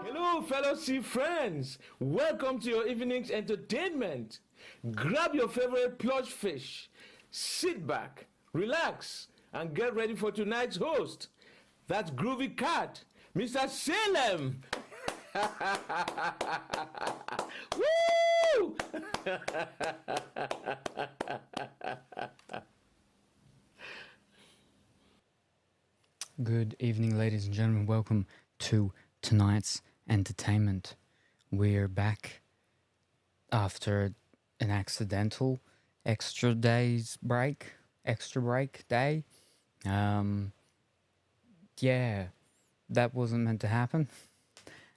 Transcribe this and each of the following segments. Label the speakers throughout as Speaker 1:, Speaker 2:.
Speaker 1: Hello, fellow sea friends. Welcome to your evening's entertainment. Grab your favorite plush fish, sit back, relax, and get ready for tonight's host. That's Groovy Cat, Mr. Salem. Woo!
Speaker 2: Good evening, ladies and gentlemen. Welcome to tonight's entertainment. We're back after an accidental extra break day. Yeah, that wasn't meant to happen.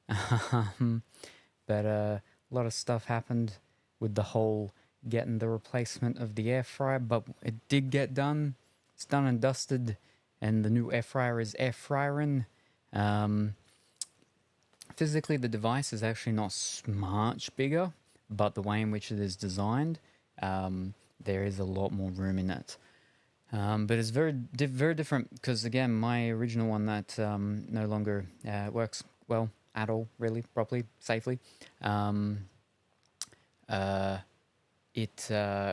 Speaker 2: But a lot of stuff happened with the whole getting the replacement of the air fryer, but it did get done. It's done and dusted, and the new air fryer is air frying. Physically, the device is actually not much bigger, but the way in which it is designed, there is a lot more room in it. But it's very different because, again, my original one that no longer works well at all, really, properly, safely. It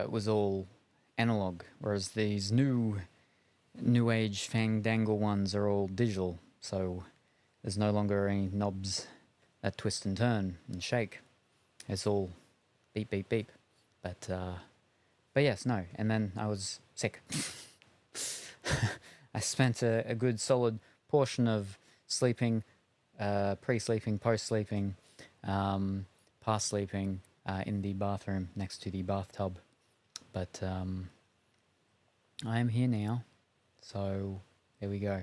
Speaker 2: was all analog, whereas these new age fandangle ones are all digital. So there's no longer any knobs that twist and turn and shake. It's all beep beep beep. But yes, no. And then I was sick. I spent a good solid portion of sleeping, pre-sleeping, post-sleeping, past sleeping in the bathroom next to the bathtub. But I am here now, so there we go.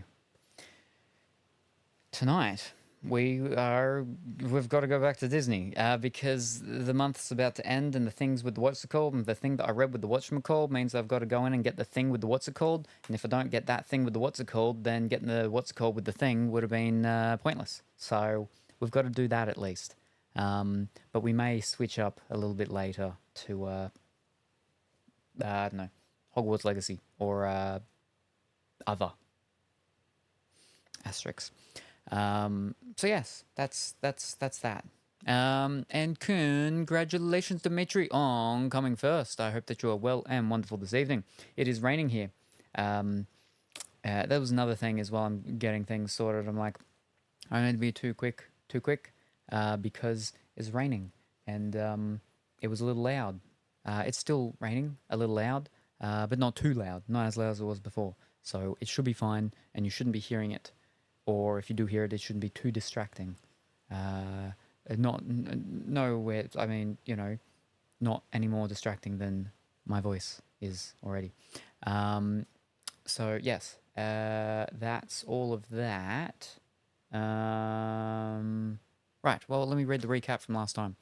Speaker 2: Tonight we've got to go back to Disney because the month's about to end, and the things with the what's it called, and the thing that I read with the whatchamacalled means I've got to go in and get the thing with the what's it called, and if I don't get that thing with the what's it called, then getting the what's it called with the thing would have been pointless. So we've got to do that at least. But we may switch up a little bit later to I don't know, Hogwarts Legacy or other asterisks. So yes, that's that. And congratulations, Dimitri, on coming first. I hope that you are well and wonderful this evening. It is raining here. That was another thing as well. I'm getting things sorted. I'm like, I don't need to be too quick, because it's raining, and it was a little loud. It's still raining, a little loud, but not too loud, not as loud as it was before. So it should be fine, and you shouldn't be hearing it. Or if you do hear it, it shouldn't be too distracting. Not any more distracting than my voice is already. So yes, that's all of that. Right, well, let me read the recap from last time.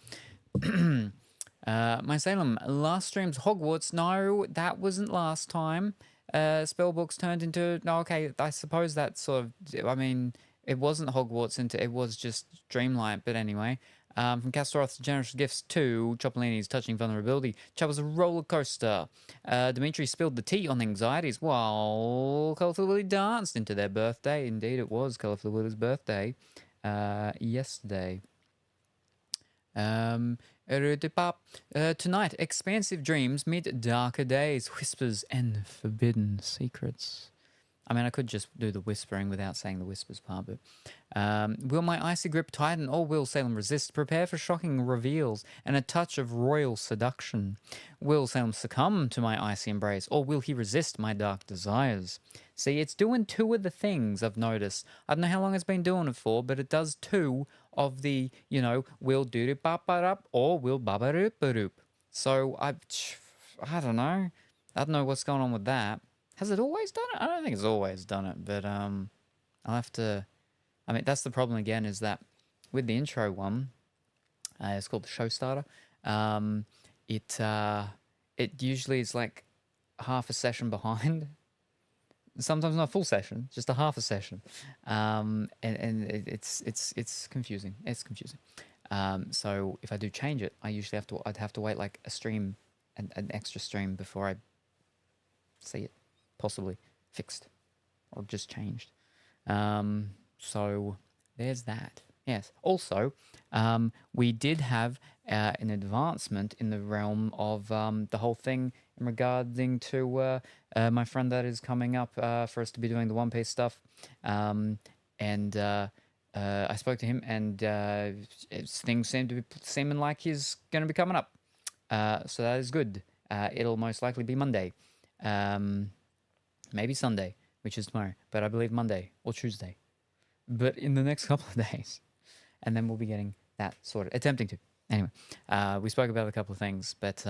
Speaker 2: My Salem, last stream's Hogwarts. No, that wasn't last time. Spellbooks turned into... No, okay, I suppose that's sort of... I mean, it wasn't Hogwarts, it was just Dreamlight, but anyway. From Castoroth's Generous Gifts to Chopolini's Touching Vulnerability. Chat was a roller coaster. Dimitri spilled the tea on anxieties while Colourful Willy danced into their birthday. Indeed, it was Colourful Willy's birthday yesterday. Tonight, expansive dreams meet darker days, whispers and forbidden secrets. I mean, I could just do the whispering without saying the whispers part, but... will my icy grip tighten, or will Salem resist? Prepare for shocking reveals and a touch of royal seduction. Will Salem succumb to my icy embrace, or will he resist my dark desires? See, it's doing two of the things I've noticed. I don't know how long it's been doing it for, but it does two of the, will do-do-bop-ba-up or will ba-ba-doop-ba-doop. So, I don't know. I don't know what's going on with that. Has it always done it? I don't think it's always done it, but I'll have to... I mean, that's the problem again, is that with the intro one, it's called the show starter, it usually is like half a session behind. Sometimes not a full session, just a half a session. And it's confusing. It's confusing. So if I do change it, I'd have to wait like a stream, an extra stream before I see it possibly fixed or just changed. So there's that. Yes. Also, we did have an advancement in the realm of the whole thing in regarding to my friend that is coming up for us to be doing the One Piece stuff. And I spoke to him, and things seem to be seeming like he's going to be coming up. So that is good. It'll most likely be Monday. Maybe Sunday, which is tomorrow, but I believe Monday or Tuesday. But in the next couple of days. And then we'll be getting that sorted, attempting to. Anyway, we spoke about a couple of things, but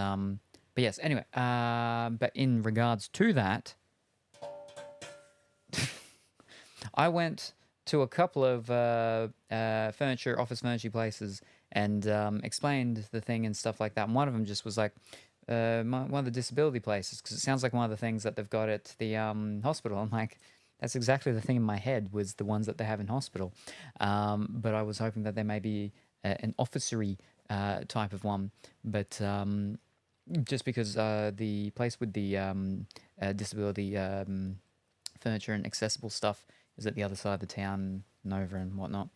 Speaker 2: yes, anyway, but in regards to that, I went to a couple of office furniture places, and explained the thing and stuff like that. And one of them just was like, one of the disability places, because it sounds like one of the things that they've got at the hospital. I'm like, that's exactly the thing in my head, was the ones that they have in hospital. But I was hoping that there may be an officery type of one. But just because the place with the disability furniture and accessible stuff is at the other side of the town, Nova and whatnot.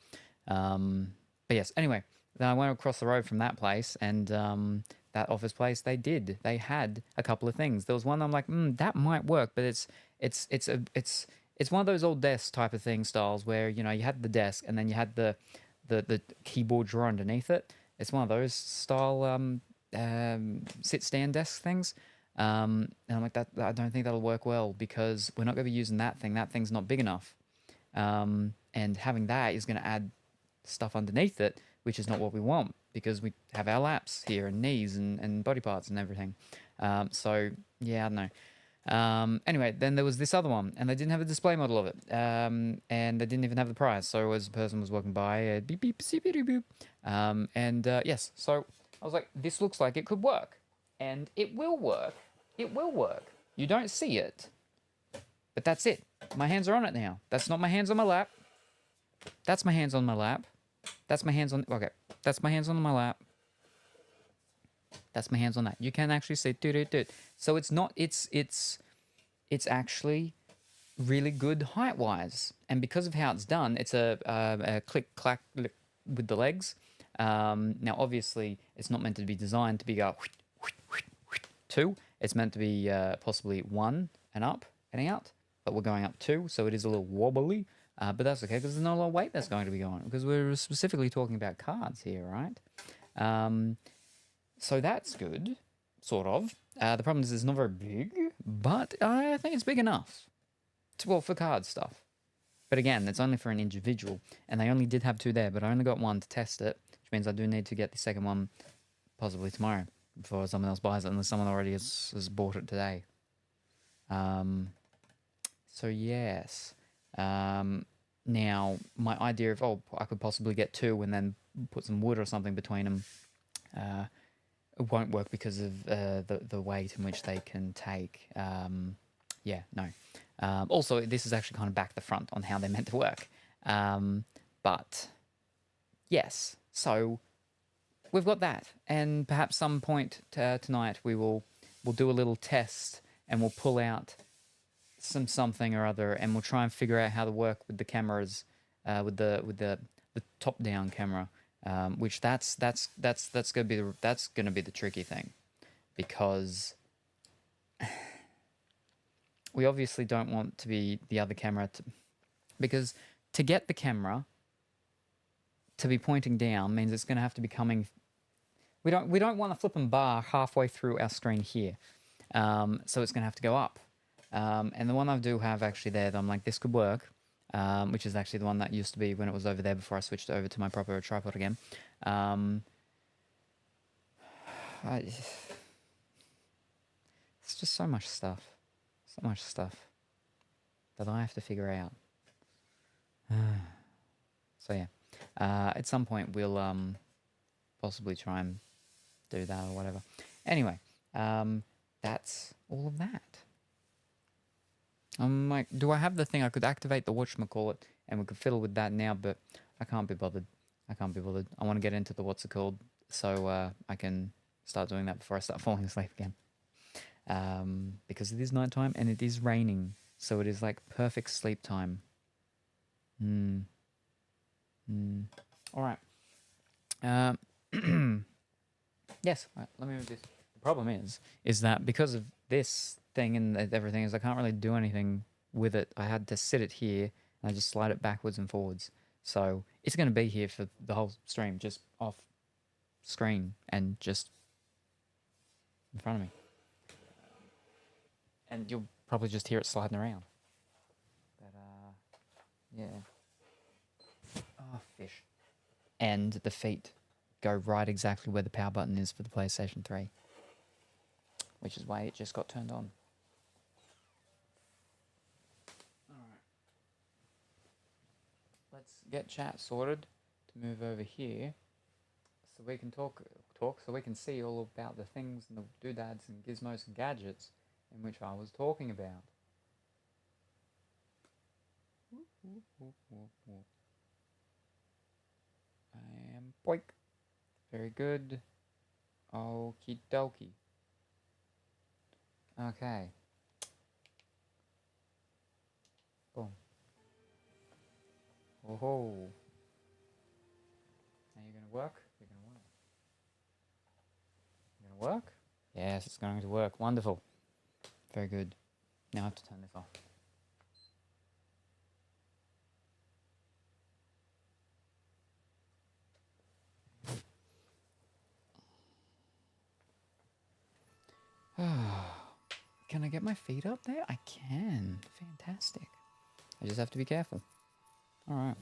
Speaker 2: But yes, anyway, then I went across the road from that place, and that office place, they had a couple of things. There was one I'm like, that might work, but it's one of those old desk type of thing styles where, you had the desk and then you had the keyboard drawer underneath it. It's one of those style sit stand desk things. And I'm like, that I don't think that'll work well, because we're not going to be using that thing. That thing's not big enough. And having that is going to add stuff underneath it, which is not what we want, because we have our laps here and knees and body parts and everything. So yeah, I don't know. Anyway, then there was this other one, and they didn't have a display model of it, and they didn't even have the price. So as a person was walking by, beep beep beep beep beep, and yes, so I was like, this looks like it could work, and it will work. It will work. You don't see it, but that's it. My hands are on it now. That's not my hands on my lap. That's my hands on my lap. That's my hands on. Okay, that's my hands on my lap. That's my hands on that. You can actually see do. So it's not. It's actually really good height wise, and because of how it's done, it's a click clack with the legs. Now obviously it's not meant to be designed to be go two. It's meant to be possibly one and up and out, but we're going up two, so it is a little wobbly. But that's okay, because there's not a lot of weight that's going to be going on, because we're specifically talking about cards here, right? So that's good, sort of. The problem is it's not very big, but I think it's big enough. Well, for card stuff. But again, it's only for an individual, and they only did have two there, but I only got one to test it, which means I do need to get the second one possibly tomorrow before someone else buys it, unless someone already has bought it today. So yes. Now, my idea of, I could possibly get two and then put some wood or something between them, it won't work because of the weight in which they can take. Yeah, no. Also, this is actually kind of back the front on how they're meant to work. But, yes, so we've got that. And perhaps some point tonight we'll do a little test, and we'll pull out something or other, and we'll try and figure out how to work with the cameras, with the top down camera, which that's gonna be the tricky thing, because we obviously don't want to be the other camera, because to get the camera to be pointing down means it's gonna have to be coming. We don't want a flipping bar halfway through our screen here, so it's gonna have to go up. And the one I do have actually there that I'm like, this could work, which is actually the one that used to be when it was over there before I switched over to my proper tripod again. It's just so much stuff that I have to figure out. So yeah, at some point we'll possibly try and do that or whatever. Anyway, that's all of that. I'm like, do I have the thing? I could activate the whatchamacallit, and we could fiddle with that now, but I can't be bothered. I want to get into the what's it called, so I can start doing that before I start falling asleep again. Because it is nighttime and it is raining, so it is like perfect sleep time. All right. Yes. Right, let me move this. The problem is that because of this thing and everything, is I can't really do anything with it. I had to sit it here and I just slide it backwards and forwards. So it's going to be here for the whole stream, just off screen and just in front of me. And you'll probably just hear it sliding around. But, yeah. Oh, fish. And the feet go right exactly where the power button is for the PlayStation 3. Which is why it just got turned on. Alright. Let's get chat sorted to move over here. So we can talk so we can see all about the things and the doodads and gizmos and gadgets in which I was talking about. I am boink. Very good. Okie dokie. Okay. Boom. Oh ho. Now you're gonna work? You're gonna work. You're gonna work? Yes, it's going to work. Wonderful. Very good. Now I have to turn this off. Can I get my feet up there? I can. Fantastic. I just have to be careful. Alright.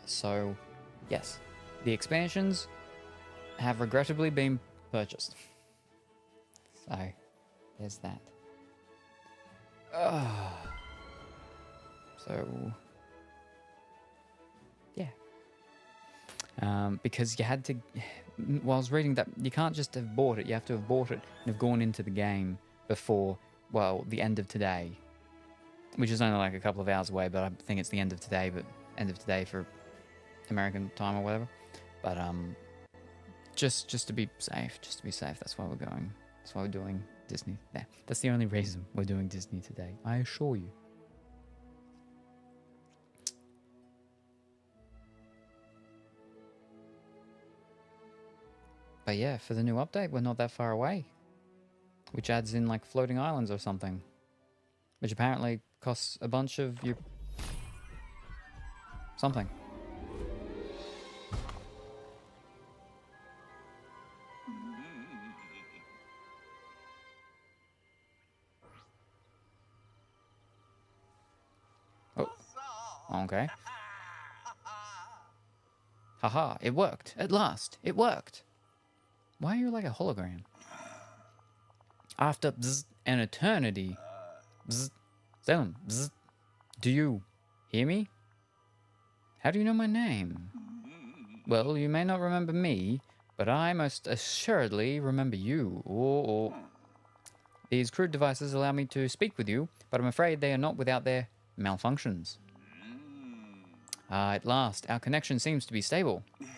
Speaker 2: So, yes. The expansions have regrettably been purchased. So, there's that. So, yeah. Because you had to, while I was reading that, you can't just have bought it, you have to have bought it and have gone into the game before, well, the end of today. Which is only like a couple of hours away, but I think it's the end of today, but end of today for American time or whatever. But, just to be safe, that's why we're going. That's why we're doing Disney. Yeah, that's the only reason we're doing Disney today, I assure you. But yeah, for the new update, we're not that far away. Which adds in like floating islands or something. Which apparently costs a bunch of your... something. Oh. Okay. Haha, it worked. At last, it worked. Why are you like a hologram? After an eternity. Salem, do you hear me? How do you know my name? Well, you may not remember me, but I most assuredly remember you. Oh. These crude devices allow me to speak with you, but I'm afraid they are not without their malfunctions. At last, our connection seems to be stable.
Speaker 3: Hello.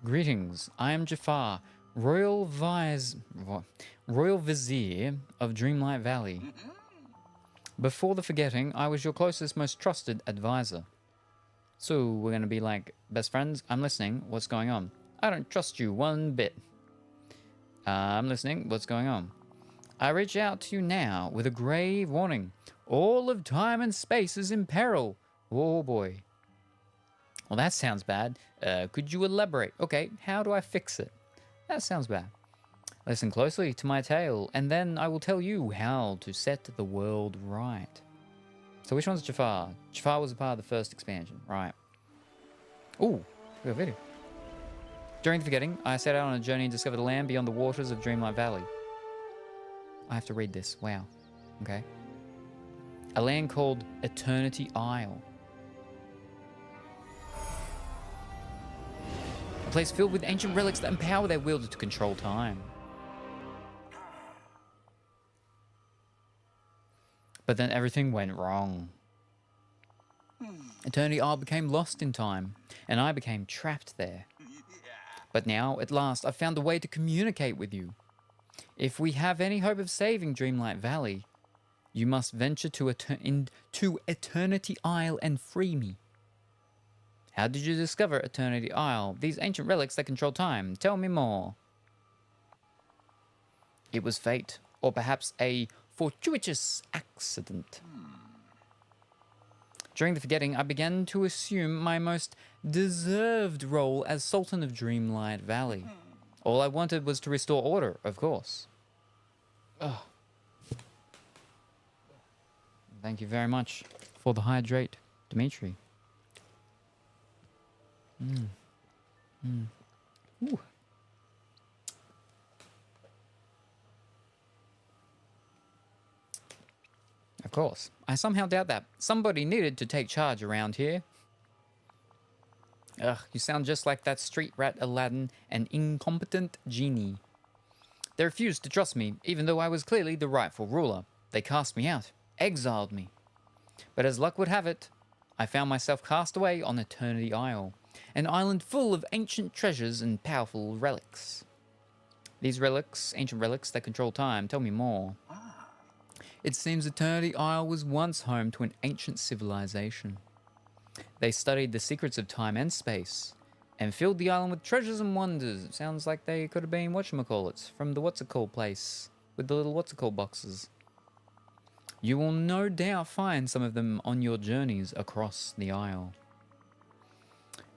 Speaker 2: Greetings, I am Jafar, Royal Vizier of Dreamlight Valley. Before the forgetting, I was your closest, most trusted advisor. So, we're going to be like best friends? I'm listening, what's going on? I don't trust you one bit. I'm listening, what's going on? I reach out to you now with a grave warning. All of time and space is in peril. Oh boy. Well, that sounds bad. Could you elaborate? Okay, how do I fix it? That sounds bad. Listen closely to my tale, and then I will tell you how to set the world right. So which one's Jafar? Jafar was a part of the first expansion, right. Ooh, we got a video. During the forgetting, I set out on a journey and discovered a land beyond the waters of Dreamlight Valley. I have to read this, wow. Okay. A land called Eternity Isle. A place filled with ancient relics that empower their wielder to control time. But then everything went wrong. Eternity Isle became lost in time, and I became trapped there. But now, at last, I've found a way to communicate with you. If we have any hope of saving Dreamlight Valley, You must venture to Eternity Isle and free me. How did you discover Eternity Isle? These ancient relics that control time. Tell me more. It was fate, or perhaps a fortuitous accident. During the forgetting, I began to assume my most deserved role as Sultan of Dreamlight Valley. All I wanted was to restore order, of course. Ugh. Thank you very much for the hydrate, Dimitri. Ooh. Of course. I somehow doubt that. Somebody needed to take charge around here. Ugh, you sound just like that street rat Aladdin, an incompetent genie. They refused to trust me, even though I was clearly the rightful ruler. They cast me out, exiled me. But as luck would have it, I found myself cast away on Eternity Isle, an island full of ancient treasures and powerful relics. These relics, ancient relics that control time, tell me more. It seems Eternity Isle was once home to an ancient civilization. They studied the secrets of time and space, and filled the island with treasures and wonders. It sounds like they could have been whatchamacallits from the what's-it-called place, with the little what's-it-called boxes. You will no doubt find some of them on your journeys across the isle.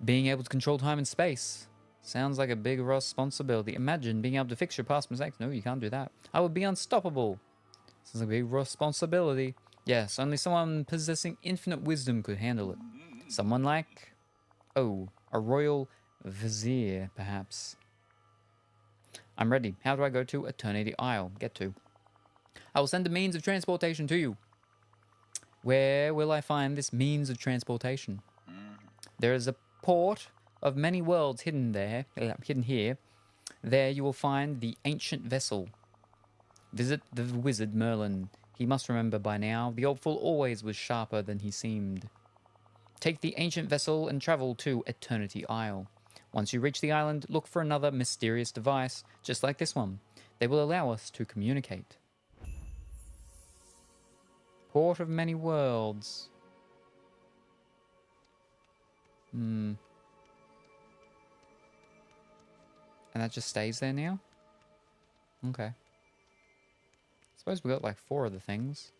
Speaker 2: Being able to control time and space sounds like a big responsibility. Imagine being able to fix your past mistakes. No, you can't do that. I would be unstoppable. Sounds like a big responsibility. Yes, only someone possessing infinite wisdom could handle it. Someone like, oh, a royal vizier, perhaps. I'm ready. How do I go to Eternity Isle? Get to. I will send a means of transportation to you. Where will I find this means of transportation? There is a port of many worlds hidden here. There you will find the ancient vessel. Visit the wizard Merlin. He must remember by now, the old fool always was sharper than he seemed. Take the ancient vessel and travel to Eternity Isle. Once you reach the island, look for another mysterious device, just like this one. They will allow us to communicate. Port of many worlds. And that just stays there now? Okay. Suppose we got like 4 of the things.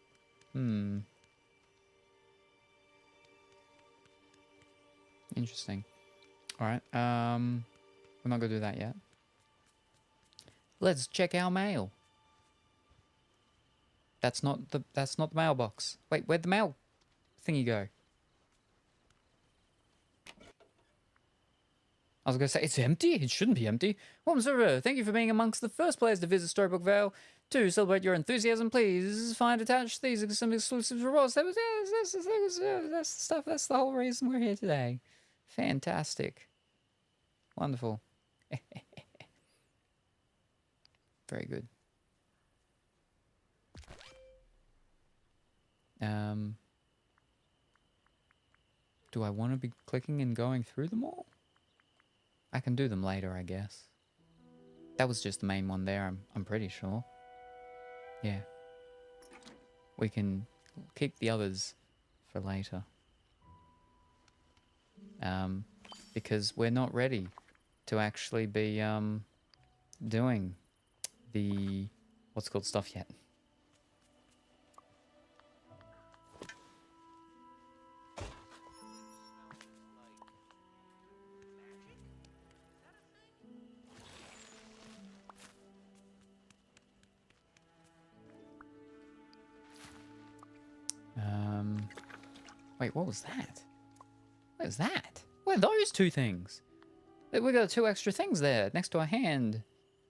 Speaker 2: Interesting. Alright, we're not gonna do that yet. Let's check our mail. That's not the mailbox. Wait, where'd the mail thingy go? I was going to say, it's empty? It shouldn't be empty. Welcome, sir. Thank you for being amongst the first players to visit Storybook Vale. To celebrate your enthusiasm, please find attached these are some exclusive rewards. That's the stuff. That's the whole reason we're here today. Fantastic. Wonderful. Very good. Do I want to be clicking and going through them all? I can do them later, I guess. That was just the main one there, I'm pretty sure. Yeah. We can keep the others for later. Because we're not ready to actually be doing the what's called stuff yet. Wait, what was that? What is that? What are those 2 things? We got 2 extra things there next to our hand.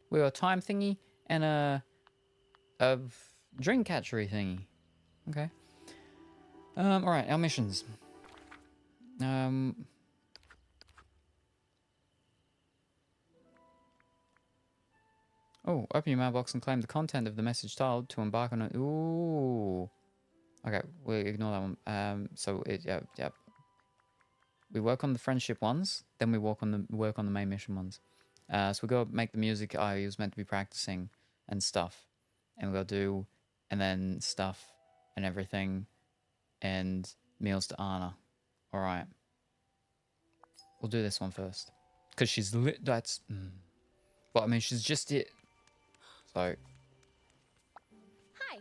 Speaker 2: We got a time thingy and a drink catchery thingy. Okay. Alright, our missions. Oh, open your mailbox and claim the content of the message tiled to embark on a... Ooh. Okay, we ignore that one. Yeah. We work on the friendship ones, then we work on the main mission ones. So we go make the music I was meant to be practicing and stuff, and we go do, and then stuff, and everything, and meals to Anna. All right. We'll do this one first. Because she's lit. That's. Well, I mean, she's just it. So.
Speaker 3: Hi.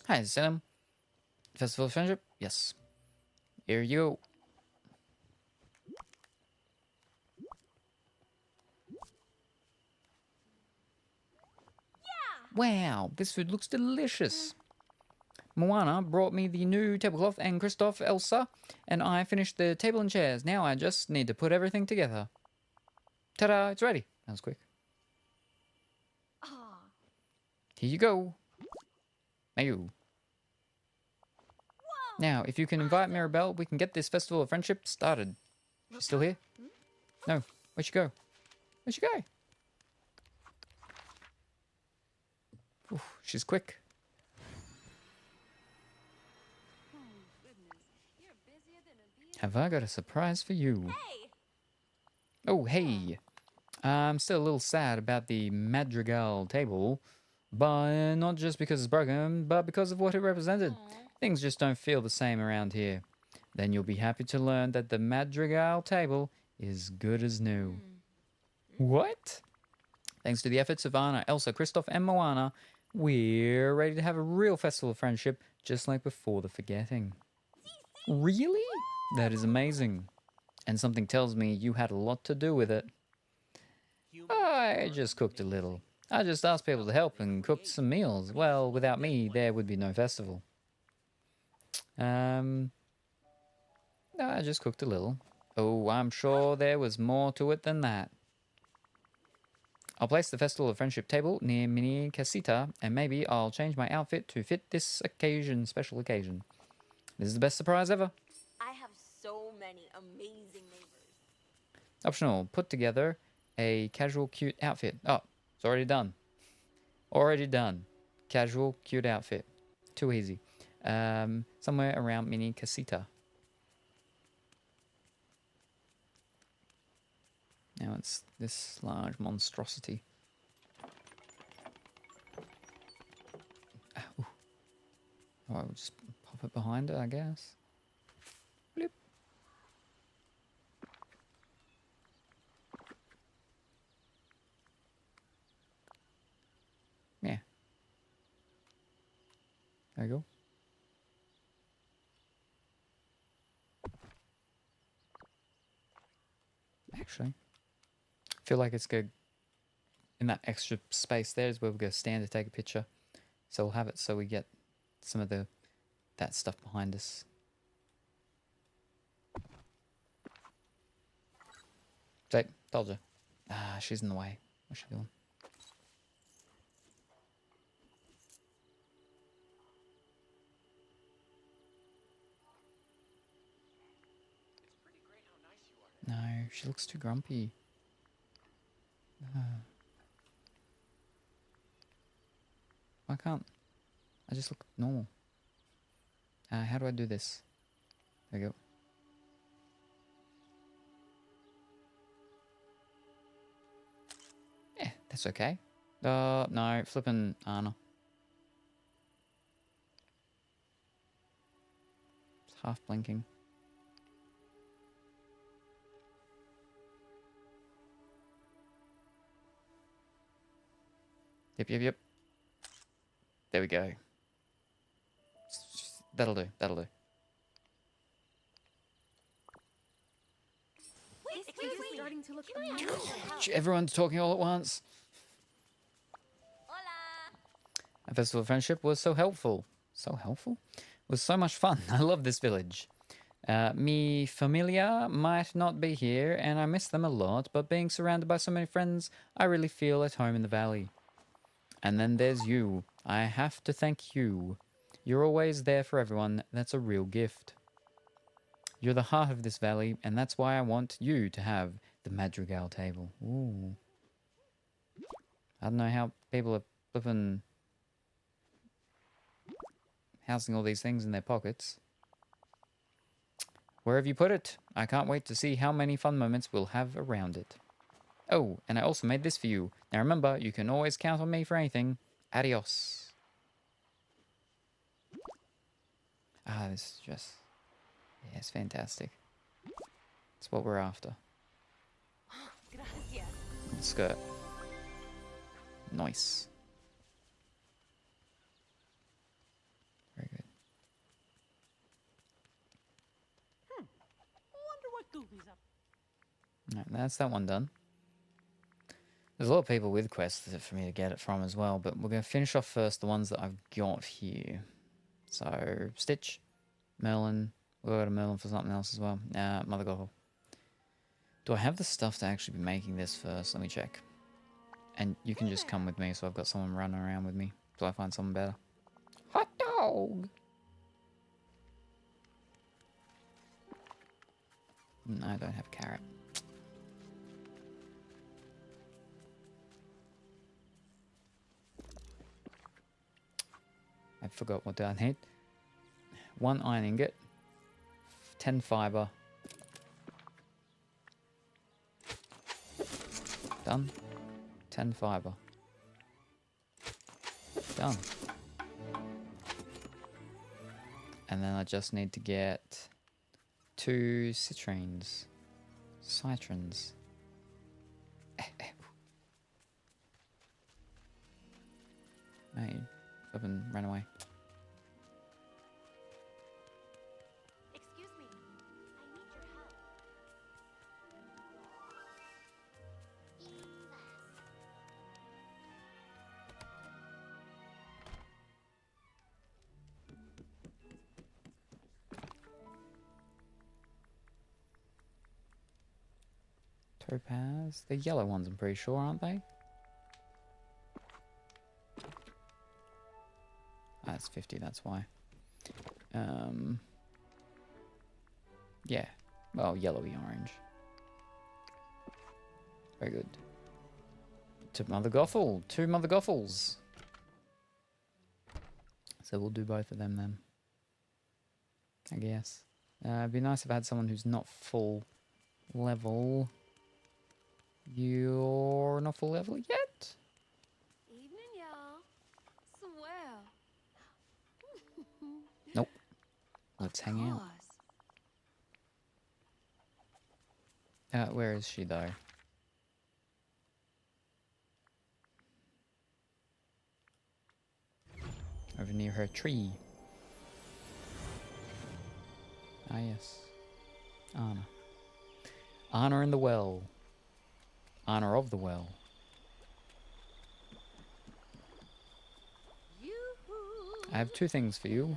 Speaker 2: Hi, Salem. Festival of Friendship? Yes. Here you go. Wow, this food looks delicious. Moana brought me the new tablecloth, and Christoph, Elsa, and I finished the table and chairs. Now I just need to put everything together. Ta-da, it's ready. That was quick.
Speaker 3: Aw.
Speaker 2: Here you go. Mayu. Now, if you can invite Mirabelle, we can get this Festival of Friendship started. She's still here? No. Where'd she go? Where'd she go? Oof, she's quick. Have I got a surprise for you?
Speaker 3: Hey.
Speaker 2: Oh, hey. I'm still a little sad about the Madrigal table, but not just because it's broken, but because of what it represented. Things just don't feel the same around here. Then you'll be happy to learn that the Madrigal table is good as new. What? Thanks to the efforts of Anna, Elsa, Christoph, and Moana, we're ready to have a real festival of friendship, just like before the forgetting. Really? That is amazing. And something tells me you had a lot to do with it. I just cooked a little. I just asked people to help and cooked some meals. Well, without me, there would be no festival. No, I just cooked a little. Oh, I'm sure there was more to it than that. I'll place the Festival of Friendship table near Mini Casita, and maybe I'll change my outfit to fit this special occasion. This is the best surprise ever.
Speaker 3: I have so many amazing neighbors.
Speaker 2: Optional, put together a casual cute outfit. Oh, it's already done. Already done. Casual cute outfit. Too easy. Somewhere around Mini Casita. Now it's this large monstrosity. Oh, I'll just pop it behind it, I guess. Bloop. Yeah. There you go. Actually, I feel like it's good. In that extra space there is where we're going to stand to take a picture. So we'll have it so we get some of that stuff behind us. See, told you. Ah, she's in the way. What's she doing? No, she looks too grumpy. Why can't I just look normal? How do I do this? There we go. Yeah, that's okay. No, flipping Anna. It's half blinking. Yep. There we go. That'll do.
Speaker 3: Excuse me. Starting to look amazing.
Speaker 2: Everyone's talking all at once.
Speaker 3: Hola.
Speaker 2: A Festival of Friendship was so helpful. It was so much fun. I love this village. Mi familia might not be here, and I miss them a lot, but being surrounded by so many friends, I really feel at home in the valley. And then there's you. I have to thank you. You're always there for everyone. That's a real gift. You're the heart of this valley, and that's why I want you to have the Madrigal table. Ooh. I don't know how people are flipping housing all these things in their pockets. Where have you put it? I can't wait to see how many fun moments we'll have around it. Oh, and I also made this for you. Now remember, you can always count on me for anything. Adios. Ah, this is just... Yeah, it's fantastic. It's what we're after.
Speaker 3: Gracias.
Speaker 2: Skirt. Nice. Very good.
Speaker 3: Wonder what Goofy's up.
Speaker 2: Right, that's that one done. There's a lot of people with quests for me to get it from as well, but we're going to finish off first the ones that I've got here. So, Stitch, Merlin. We've got a Merlin for something else as well. Mother Gothel. Do I have the stuff to actually be making this first? Let me check. And you can just come with me, so I've got someone running around with me. Till I find someone better. Hot dog! No, I don't have carrot. I forgot what I need. 1 iron ingot. 10 fiber. Done. 10 fiber. Done. And then I just need to get 2 citrines. Citrons. Hey, up and ran away.
Speaker 3: Excuse me. I need your help.
Speaker 2: Topaz. The yellow ones, I'm pretty sure, aren't they? Ah, it's 50, that's why. Yeah. Well, yellowy orange. Very good. To Mother Gothel. 2 Mother Gothels. So we'll do both of them then. I guess. It'd be nice if I had someone who's not full level. You're not full level yet?
Speaker 3: Evening, y'all. Swell.
Speaker 2: Nope. Let's hang out. Where is she though? Over near her tree. Ah yes. Anna. Anna in the well. Anna of the well. I have 2 things for you.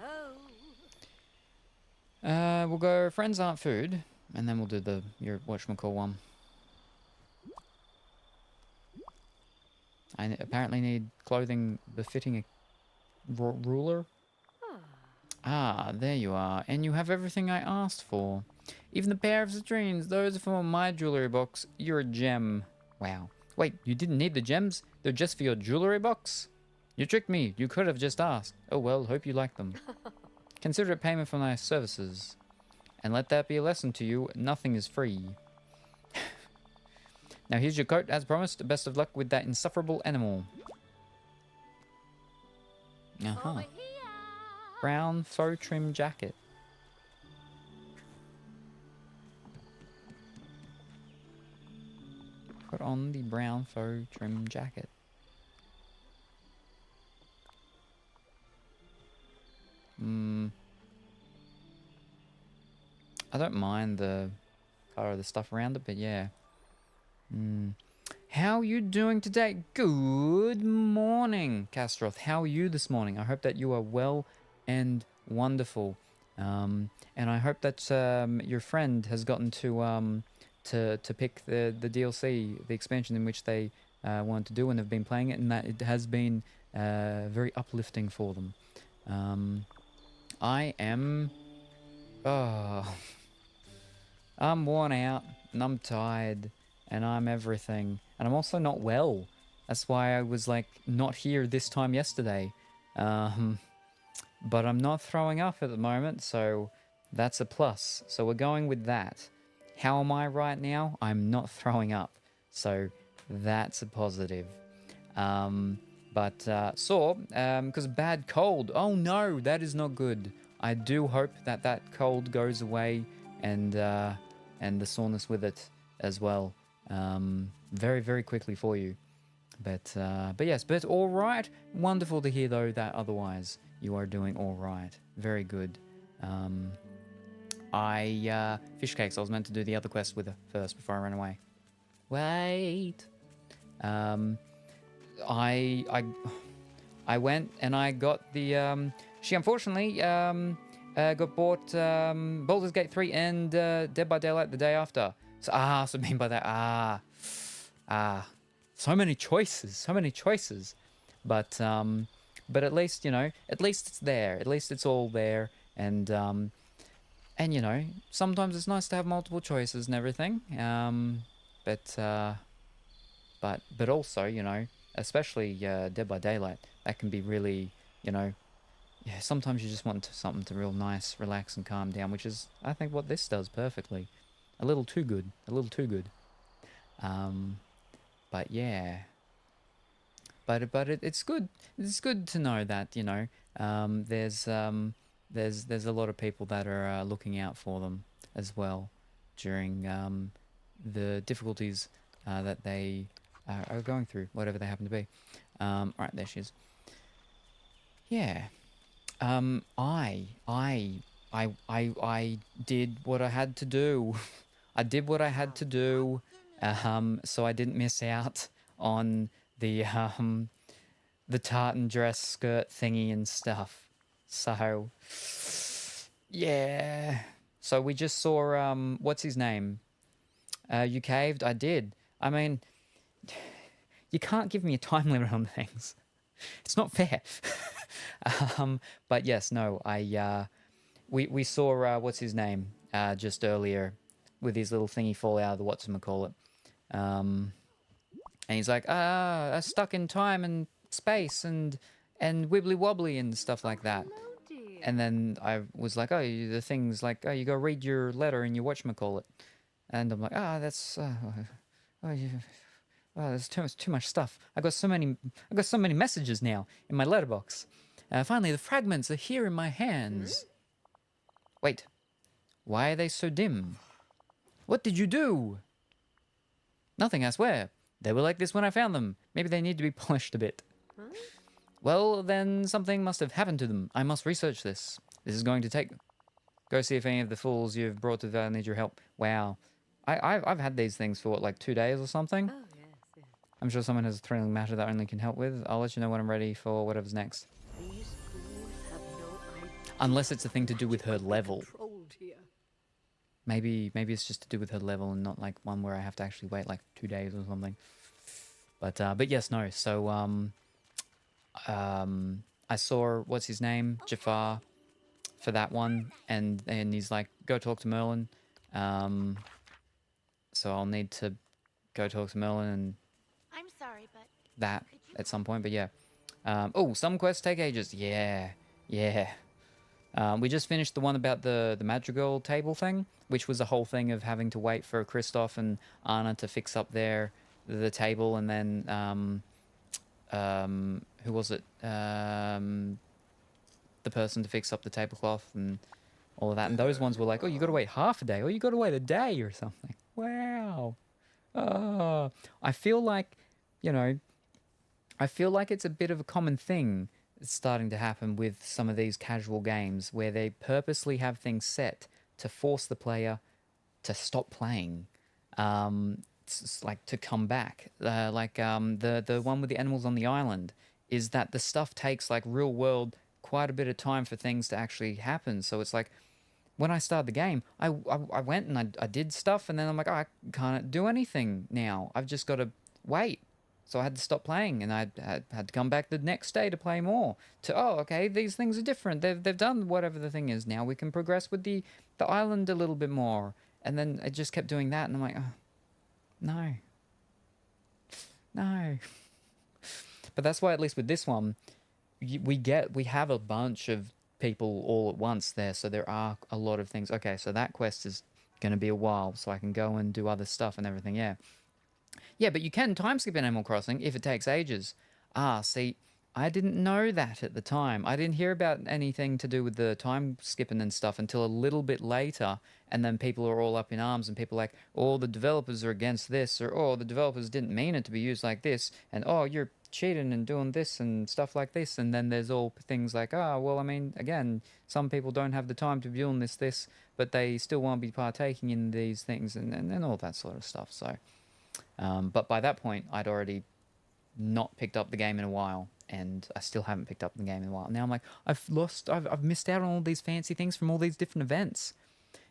Speaker 2: We'll go friends aren't food, and then we'll do the your whatchamacall one. I apparently need clothing befitting a ruler. Ah, there you are, and you have everything I asked for. Even the pair of citrines, those are for my jewelry box. You're a gem. Wow. Wait, you didn't need the gems? They're just for your jewelry box? You tricked me. You could have just asked. Oh well, hope you like them. Consider it payment for my services. And let that be a lesson to you, nothing is free. Now here's your coat, as promised. Best of luck with that insufferable animal. Uh-huh. Brown faux trim jacket. Put on the brown faux trim jacket. I don't mind the color of the stuff around it, but yeah. How are you doing today? Good morning, Castroth. How are you this morning? I hope that you are well and wonderful. And I hope that your friend has gotten to pick the DLC, the expansion in which they wanted to do and have been playing it, and that it has been very uplifting for them. I am... Oh... I'm worn out, and I'm tired, and I'm everything. And I'm also not well. That's why I was, like, not here this time yesterday. But I'm not throwing up at the moment, so that's a plus. So we're going with that. How am I right now? I'm not throwing up. So that's a positive. Because bad cold. Oh no, that is not good. I do hope that that cold goes away and the soreness with it as well, very, very quickly for you. But yes, but all right. Wonderful to hear though that otherwise you are doing all right. Very good. Fish cakes. I was meant to do the other quest with her first before I ran away. Wait. I went and I got the. She unfortunately got bought Baldur's Gate 3 and Dead by Daylight the day after. So so I mean by that so many choices, but at least at least it's there. At least it's all there, and sometimes it's nice to have multiple choices and everything. But also especially Dead by Daylight, that can be really sometimes you just want something to real nice, relax and calm down, which is I think what this does perfectly. A little too good. But yeah. But it's good. It's good to know that there's a lot of people that are looking out for them as well during the difficulties that they are going through, whatever they happen to be. Right, there she is. Yeah. I did what I had to do. I did what I had to do, so I didn't miss out on the tartan dress skirt thingy and stuff. So yeah. So we just saw what's his name? You caved? I did. I mean, you can't give me a time limit on things. It's not fair. But yes, no, we saw what's his name just earlier with his little thingy fall out of the whatchamacallit. And he's like, stuck in time and space and wibbly wobbly and stuff like that. And then I was like, the thing's like, you go read your letter and your whatchamacallit. And I'm like, that's there's too much stuff. I got so many messages now in my letterbox. Finally, the fragments are here in my hands. Wait, why are they so dim? What did you do? Nothing, I swear. They were like this when I found them. Maybe they need to be polished a bit. Well, then something must have happened to them. I must research this. This is going to take... Go see if any of the fools you've brought to the valley need your help. Wow. I've had these things for, 2 days or something?
Speaker 3: Oh, yes.
Speaker 2: I'm sure someone has a thrilling matter that only can help with. I'll let you know when I'm ready for whatever's next.
Speaker 3: These fools have no idea.
Speaker 2: Unless it's a thing to do with her level.
Speaker 3: Controlled here.
Speaker 2: Maybe it's just to do with her level and not one where I have to actually wait 2 days or something. But yes, no. So I saw what's his name, Jafar, for that one, and he's like, go talk to Merlin. So I'll need to go talk to Merlin and
Speaker 3: I'm sorry, but
Speaker 2: that at some point. But yeah. Some quests take ages. Yeah. We just finished the one about the Madrigal table thing, which was the whole thing of having to wait for Kristoff and Anna to fix up the table, and then who was it? The person to fix up the tablecloth and all of that. And those ones were like, you got to wait half a day, or you got to wait a day or something. Wow. I feel like, it's a bit of a common thing that's starting to happen with some of these casual games where they purposely have things set to force the player to stop playing, to come back. The one with the animals on the island is that the stuff takes real world quite a bit of time for things to actually happen. So it's like, when I started the game, I went and I did stuff, and then I'm like, I can't do anything now. I've just got to wait. So I had to stop playing, and I had to come back the next day to play more. Okay, these things are different. They've done whatever the thing is. Now we can progress with the island a little bit more. And then I just kept doing that, and I'm like, no. But that's why, at least with this one, we have a bunch of people all at once there, so there are a lot of things. Okay, so that quest is going to be a while, so I can go and do other stuff and everything. Yeah, but you can time skip in Animal Crossing if it takes ages. See, I didn't know that at the time. I didn't hear about anything to do with the time skipping and stuff until a little bit later. And then people are all up in arms and people are like, oh, the developers are against this, or oh, the developers didn't mean it to be used like this, and oh, you're cheating and doing this and stuff like this. And then there's all things like, oh, well, I mean, again, some people don't have the time to be doing this, but they still want to be partaking in these things and all that sort of stuff. So, but by that point, I'd already not picked up the game in a while, and I still haven't picked up the game in a while. Now I'm like, I've missed out on all these fancy things from all these different events.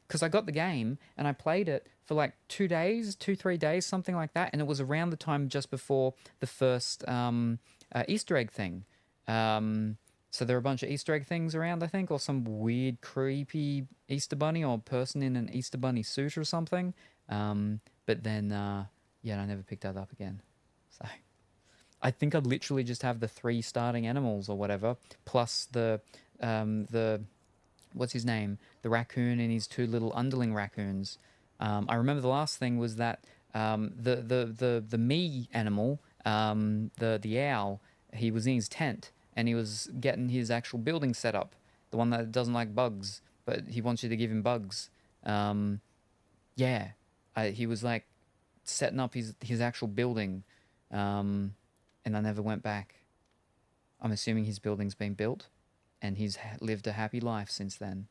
Speaker 2: Because I got the game and I played it for like 3 days, something like that. And it was around the time just before the first Easter egg thing. So there are a bunch of Easter egg things around, I think, or some weird, creepy Easter bunny or person in an Easter bunny suit or something. But then, yeah, I never picked that up again. So I think I'd literally just have the 3 starting animals or whatever, plus the what's his name? The raccoon and his 2 little underling raccoons. I remember the last thing was that the me animal, the owl, he was in his tent and he was getting his actual building set up. The one that doesn't like bugs, but he wants you to give him bugs. Yeah, he was like setting up his actual building, and I never went back. I'm assuming his building's been built. And he's lived a happy life since then.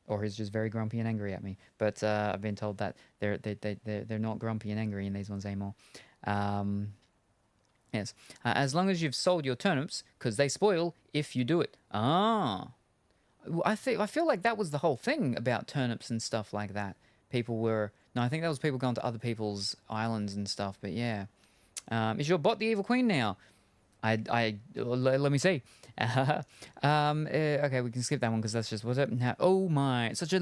Speaker 2: Or he's just very grumpy and angry at me. But I've been told that they're not grumpy and angry in these ones anymore. Yes. As long as you've sold your turnips, because they spoil if you do it. Ah. I feel like that was the whole thing about turnips and stuff like that. I think that was people going to other people's islands and stuff. But yeah. Is your bot the evil queen now? Let me see. Okay, we can skip that one because that's just what's up now. Oh my, such a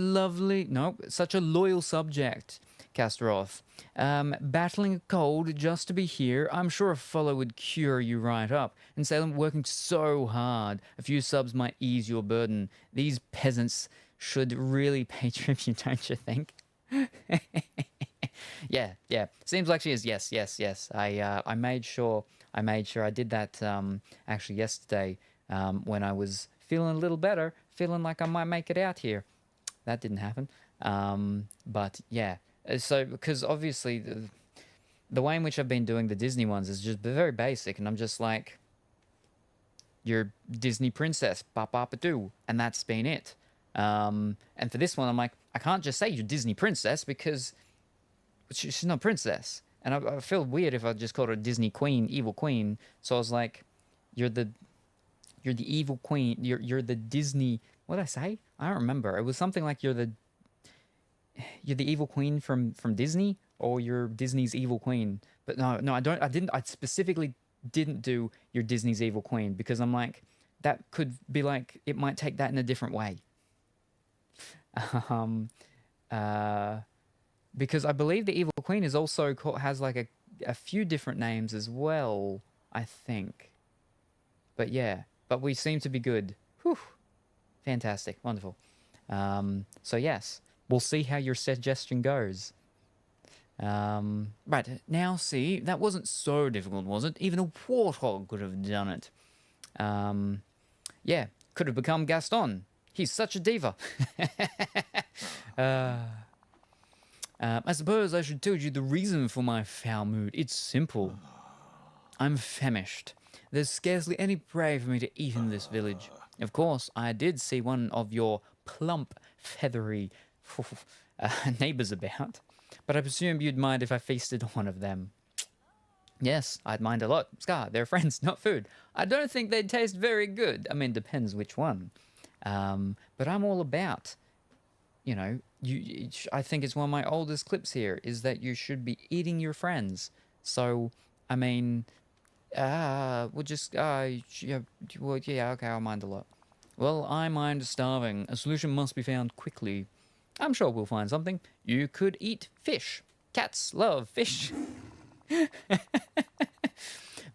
Speaker 2: loyal subject, Castroth. Battling a cold just to be here. I'm sure a follow would cure you right up. And Salem working so hard. A few subs might ease your burden. These peasants should really pay tribute, don't you think? Yeah. Seems like she is. Yes. I made sure I did that actually yesterday when I was feeling a little better, feeling like I might make it out here. That didn't happen. But yeah, so because obviously the way in which I've been doing the Disney ones is just very basic, and I'm just like, you're Disney princess, ba-ba-ba-doo, and that's been it. And for this one, I'm like, I can't just say you're Disney princess because she's not a princess. And I feel weird if I just called her Disney queen, evil queen. So I was like, you're the evil queen. You're the Disney. What did I say? I don't remember. It was something like you're the evil queen from Disney, or you're Disney's evil queen. But no, I don't. I specifically didn't do you're Disney's evil queen because I'm like, that could be like, it might take that in a different way. Because I believe the evil queen is also has like a few different names as well, I think. But yeah, but we seem to be good. Whew. Fantastic. Wonderful. So yes, we'll see how your suggestion goes. Right, now see, that wasn't so difficult, was it? Even a warthog could have done it. Yeah, could have become Gaston. He's such a diva. I suppose I should tell you the reason for my foul mood. It's simple. I'm famished. There's scarcely any prey for me to eat in this village. Of course, I did see one of your plump, feathery neighbours about, but I presume you'd mind if I feasted on one of them. Yes, I'd mind a lot. Scar, they're friends, not food. I don't think they'd taste very good. I mean, depends which one. But I'm all about, you know, I think it's one of my oldest clips here, is that you should be eating your friends. So, I mean, we'll just, yeah, okay, I'll mind a lot. Well, I mind starving. A solution must be found quickly. I'm sure we'll find something. You could eat fish. Cats love fish.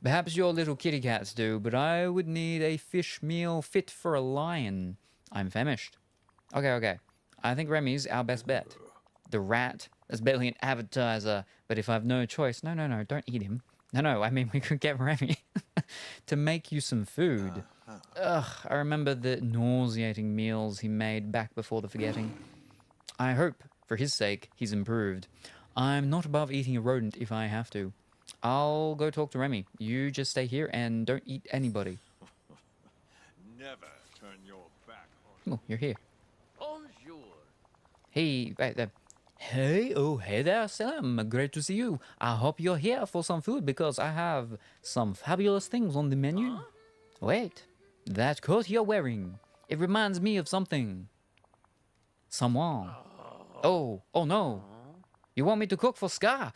Speaker 2: Perhaps your little kitty cats do, but I would need a fish meal fit for a lion. I'm famished. Okay. I think Remy's our best bet. The rat is barely an appetizer, but if I have no choice... No, don't eat him. No, I mean, we could get Remy to make you some food. Ugh, I remember the nauseating meals he made back before the forgetting. I hope, for his sake, he's improved. I'm not above eating a rodent if I have to. I'll go talk to Remy. You just stay here and don't eat anybody.
Speaker 4: Never turn your back on.
Speaker 2: Oh, you're here.
Speaker 5: Bonjour.
Speaker 2: Hey, right there. Hey there, Salem. Great to see you. I hope you're here for some food because I have some fabulous things on the menu. Wait, that coat you're wearing, it reminds me of something. Someone. Oh no. You want me to cook for Scar?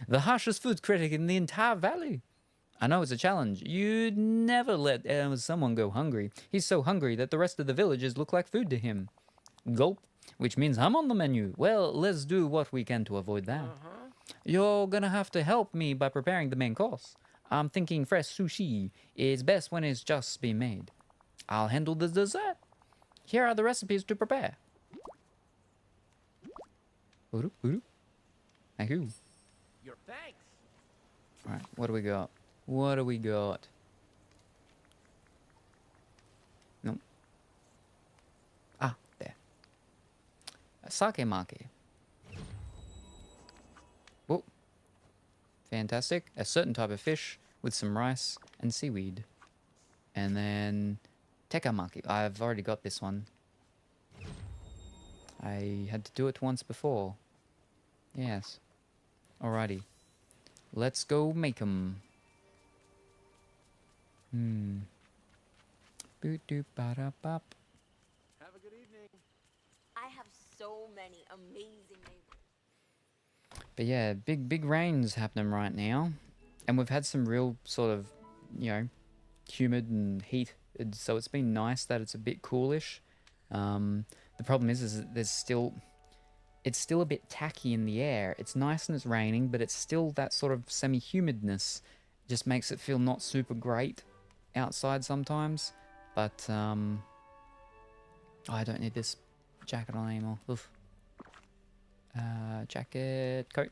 Speaker 2: The harshest food critic in the entire valley. I know it's a challenge. You'd never let someone go hungry. He's so hungry that the rest of the villagers look like food to him. Gulp. Which means I'm on the menu. Well, let's do what we can to avoid that. You're gonna have to help me by preparing the main course. I'm thinking fresh sushi is best when it's just been made. I'll handle the dessert. Here are the recipes to prepare. Thank you.
Speaker 5: Your thanks.
Speaker 2: Alright, what do we got? What do we got? Nope. Ah, there. Sake maki. Oh. Fantastic. A certain type of fish with some rice and seaweed. And then tekamaki. I've already got this one. I had to do it once before. Yes. Alrighty. Let's go make 'em. Boop-doop-ba-da-bop.
Speaker 5: Have a good evening.
Speaker 3: I have so many amazing neighbors.
Speaker 2: But yeah, big rains happening right now. And we've had some real sort of, humid and heat. So it's been nice that it's a bit coolish. The problem is that it's still a bit tacky in the air. It's nice and it's raining, but it's still that sort of semi-humidness. Just makes it feel not super great outside sometimes. But, I don't need this jacket on anymore. Oof. Jacket, coat.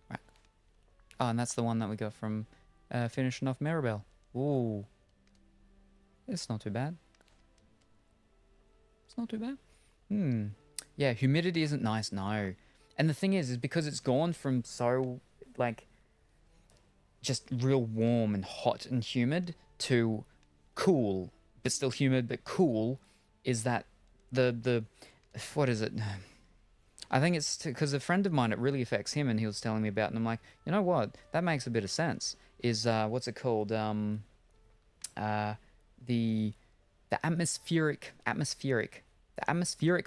Speaker 2: Right. Oh, and that's the one that we got from finishing off Maribel. Ooh. It's not too bad. It's not too bad. Yeah, humidity isn't nice, no. And the thing is because it's gone from so, just real warm and hot and humid to cool, but still humid, but cool, is that the what is it? I think it's because a friend of mine, it really affects him, and he was telling me about it, and I'm like, you know what? That makes a bit of sense. Is, what's it called? The atmospheric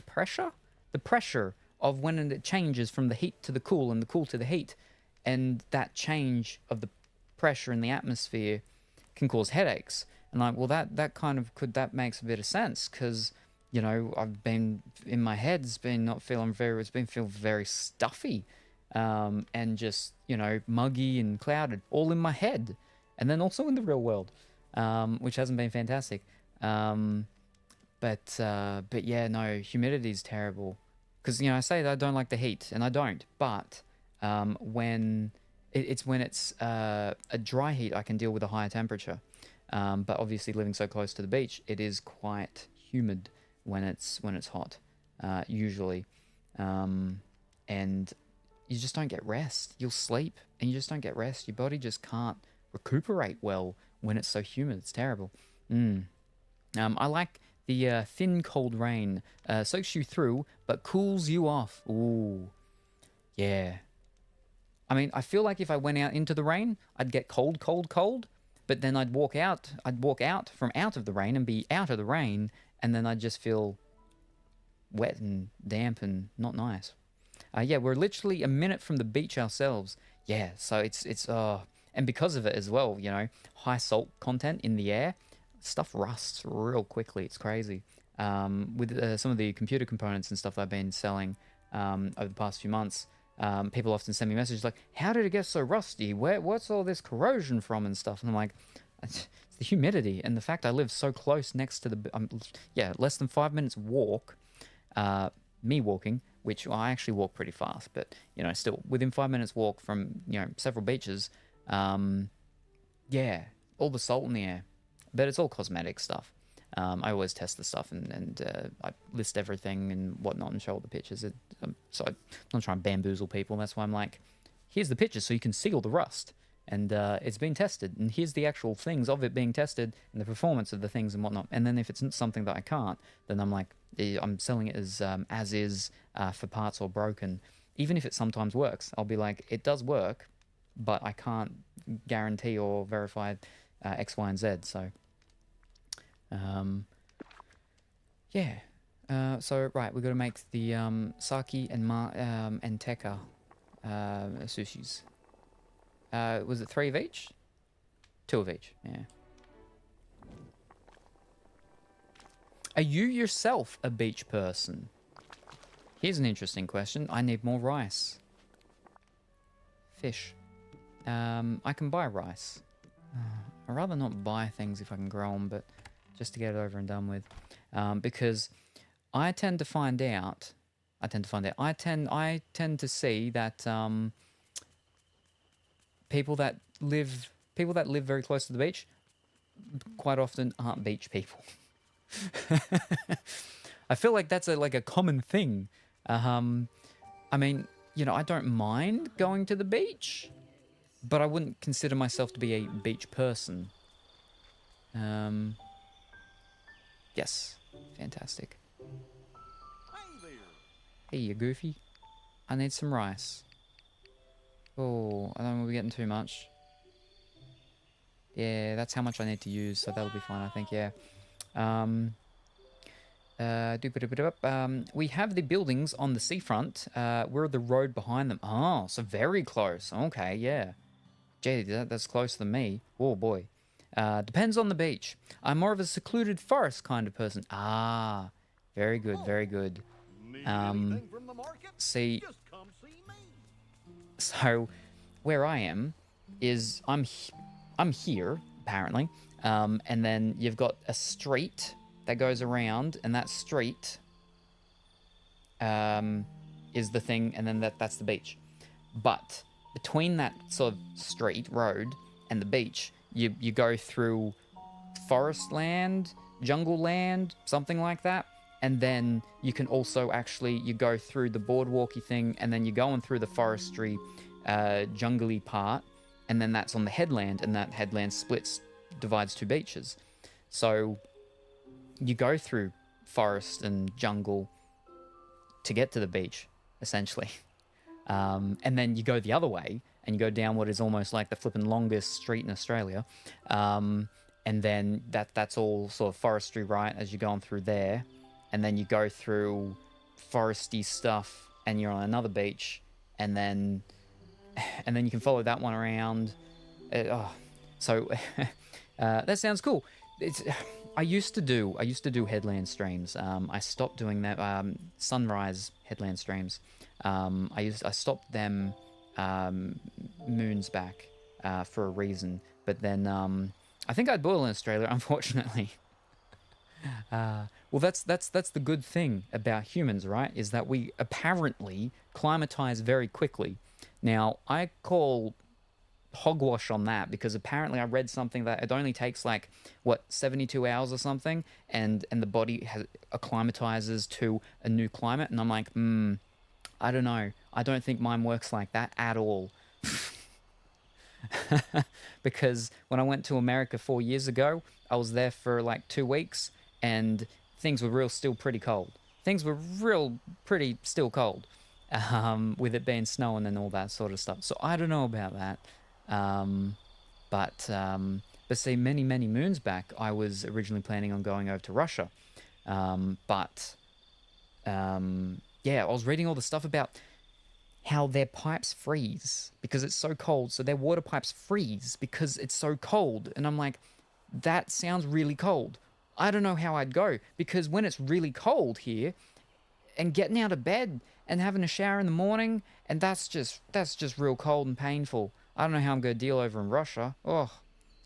Speaker 2: pressure? The pressure of when it changes from the heat to the cool and the cool to the heat, and that change of the pressure in the atmosphere can cause headaches. And well, that makes a bit of sense, because I've been in my head, it's been feel very stuffy, and just muggy and clouded, all in my head, and then also in the real world, which hasn't been fantastic. But yeah, no, humidity is terrible, because I say that I don't like the heat, and I don't, but when it's a dry heat, I can deal with a higher temperature. But obviously, living so close to the beach, it is quite humid when it's hot, usually, and you just don't get rest. You'll sleep, and you just don't get rest. Your body just can't recuperate well when it's so humid. It's terrible. I like the thin, cold rain. Soaks you through, but cools you off. Ooh, yeah. I mean, I feel like if I went out into the rain, I'd get cold, but then I'd walk out from out of the rain and be out of the rain, and then I'd just feel wet and damp and not nice. Yeah, we're literally a minute from the beach ourselves. Yeah, so it's and because of it as well, high salt content in the air, stuff rusts real quickly. It's crazy. With some of the computer components and stuff I've been selling over the past few months, people often send me messages like, how did it get so rusty? What's all this corrosion from and stuff? And I'm like, it's the humidity and the fact I live so close next to the, less than 5 minutes walk me walking, which I actually walk pretty fast, but still within 5 minutes walk from several beaches. Yeah, all the salt in the air, but it's all cosmetic stuff. I always test the stuff and I list everything and whatnot and show all the pictures. So I'm not trying to bamboozle people. That's why I'm like, here's the pictures so you can see all the rust. And it's been tested. And here's the actual things of it being tested and the performance of the things and whatnot. And then if it's something that I can't, then I'm like, I'm selling it as is for parts or broken. Even if it sometimes works, I'll be like, it does work, but I can't guarantee or verify X, Y, and Z. So... yeah. So right, we've got to make the sake and tekka sushis. Was it 3 of each? 2 of each. Yeah. Are you yourself a beach person? Here's an interesting question. I need more rice. Fish. I can buy rice. I'd rather not buy things if I can grow them, but just to get it over and done with, because I tend to find out. I tend to see that people that live very close to the beach quite often aren't beach people. I feel like that's a common thing. I mean, I don't mind going to the beach, but I wouldn't consider myself to be a beach person. Yes, fantastic.
Speaker 4: Hey there.
Speaker 2: Hey, you goofy. I need some rice. Oh, I don't want to be getting too much. Yeah, that's how much I need to use, so that'll be fine, I think, yeah. We have the buildings on the seafront. We're the road behind them. Oh, so very close. Okay, yeah. Gee, that's closer than me. Oh, boy. Depends on the beach. I'm more of a secluded forest kind of person. Ah, very good, very good.
Speaker 4: Need anything from the market?
Speaker 2: See,
Speaker 4: Just come see me.
Speaker 2: so where I am is I'm here apparently, and then you've got a street that goes around, and that street is the thing, and then that's the beach. But between that sort of street road and the beach, you go through forest land, jungle land, something like that. And then you can also you go through the boardwalky thing, and then you're going through the forestry, jungly part, and then that's on the headland, and that headland divides 2 beaches. So you go through forest and jungle to get to the beach, essentially. And then you go the other way, and you go down what is almost like the flipping longest street in Australia. And then that's all sort of forestry, right, as you're going through there. And then you go through foresty stuff, and you're on another beach, and then you can follow that one around. So that sounds cool. I used to do headland streams. I stopped doing that. Sunrise headland streams. I stopped them moons back for a reason, but then I think I'd boil in Australia, unfortunately. Well, that's the good thing about humans, right? Is that we apparently climatize very quickly. Now, I call hogwash on that, because apparently I read something that it only takes 72 hours or something, and the body acclimatizes to a new climate, and I'm like, I don't know. I don't think mine works like that at all. Because when I went to America 4 years ago, I was there for 2 weeks, and things were still pretty cold. Things were pretty still cold, with it being snowing and all that sort of stuff. So I don't know about that. But see, many moons back, I was originally planning on going over to Russia. Yeah, I was reading all the stuff about how their pipes freeze because it's so cold. So their water pipes freeze because it's so cold. And I'm like, that sounds really cold. I don't know how I'd go, because when it's really cold here, and getting out of bed and having a shower in the morning, and that's just real cold and painful. I don't know how I'm going to deal over in Russia. Oh,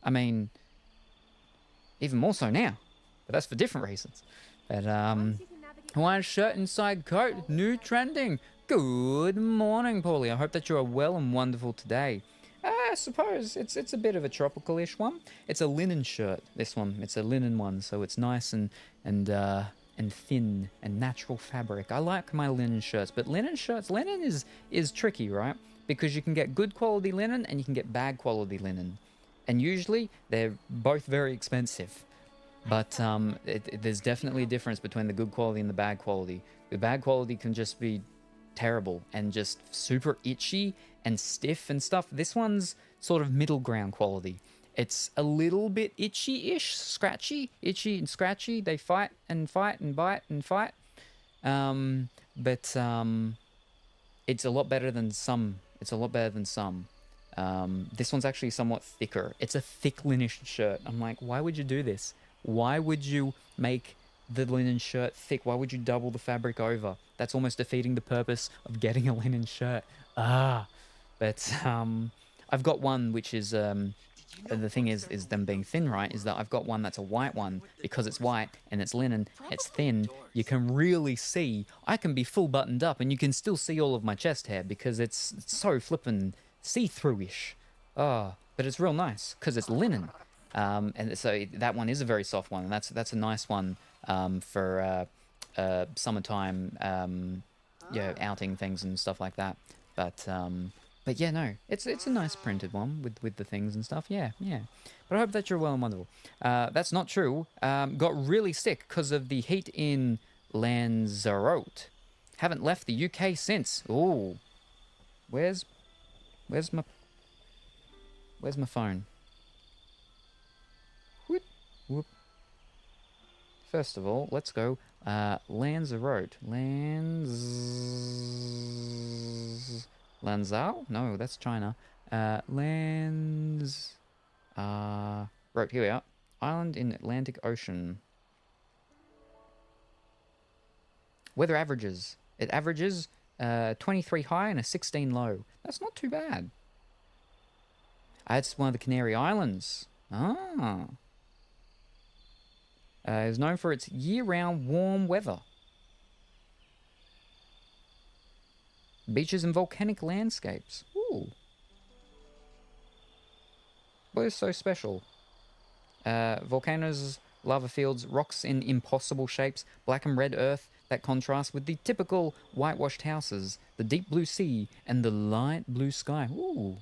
Speaker 2: I mean, even more so now, but that's for different reasons. But
Speaker 3: Once you can navigate
Speaker 2: Hawaiian shirt inside coat, new trending. Good morning, Paulie. I hope that you are well and wonderful today. I suppose it's a bit of a tropical-ish one. It's a linen shirt. This one, it's a linen one, so it's nice and thin and natural fabric. I like my linen shirts, but linen is tricky, right? Because you can get good quality linen and you can get bad quality linen, and usually they're both very expensive. But there's definitely a difference between the good quality and the bad quality. The bad quality can just be terrible and just super itchy and stiff and stuff. This one's sort of middle ground quality. It's a little bit itchy-ish, scratchy, itchy and scratchy. They fight and fight and bite and fight. But it's a lot better than some. It's a lot better than some. This one's actually somewhat thicker. It's a thick linen shirt. I'm like, why would you do this? Why would you make the linen shirt thick? Why would you double the fabric over? That's almost defeating the purpose of getting a linen shirt. But I've got one which is the thing is them being thin, right? Is that I've got one that's a white one because it's white and it's linen. It's thin. You can really see. I can be full buttoned up and you can still see all of my chest hair because it's so flippin' see-through-ish. But it's real nice because it's linen. And so that one is a very soft one, and that's a nice one for summertime, outing things and stuff like that. But yeah, no, it's a nice printed one with the things and stuff. Yeah. But I hope that you're well and wonderful. That's not true. Got really sick because of the heat in Lanzarote. Haven't left the UK since. Ooh, where's my phone? Whoop. First of all, let's go Lanzarote. Lanzhou? No, that's China. Rote, here we are. Island in Atlantic Ocean. Weather averages. It averages 23 high and a 16 low. That's not too bad. It's one of the Canary Islands. Is known for its year-round warm weather. Beaches and volcanic landscapes. Ooh. What is so special? Volcanoes, lava fields, rocks in impossible shapes, black and red earth that contrast with the typical whitewashed houses, the deep blue sea, and the light blue sky. Ooh.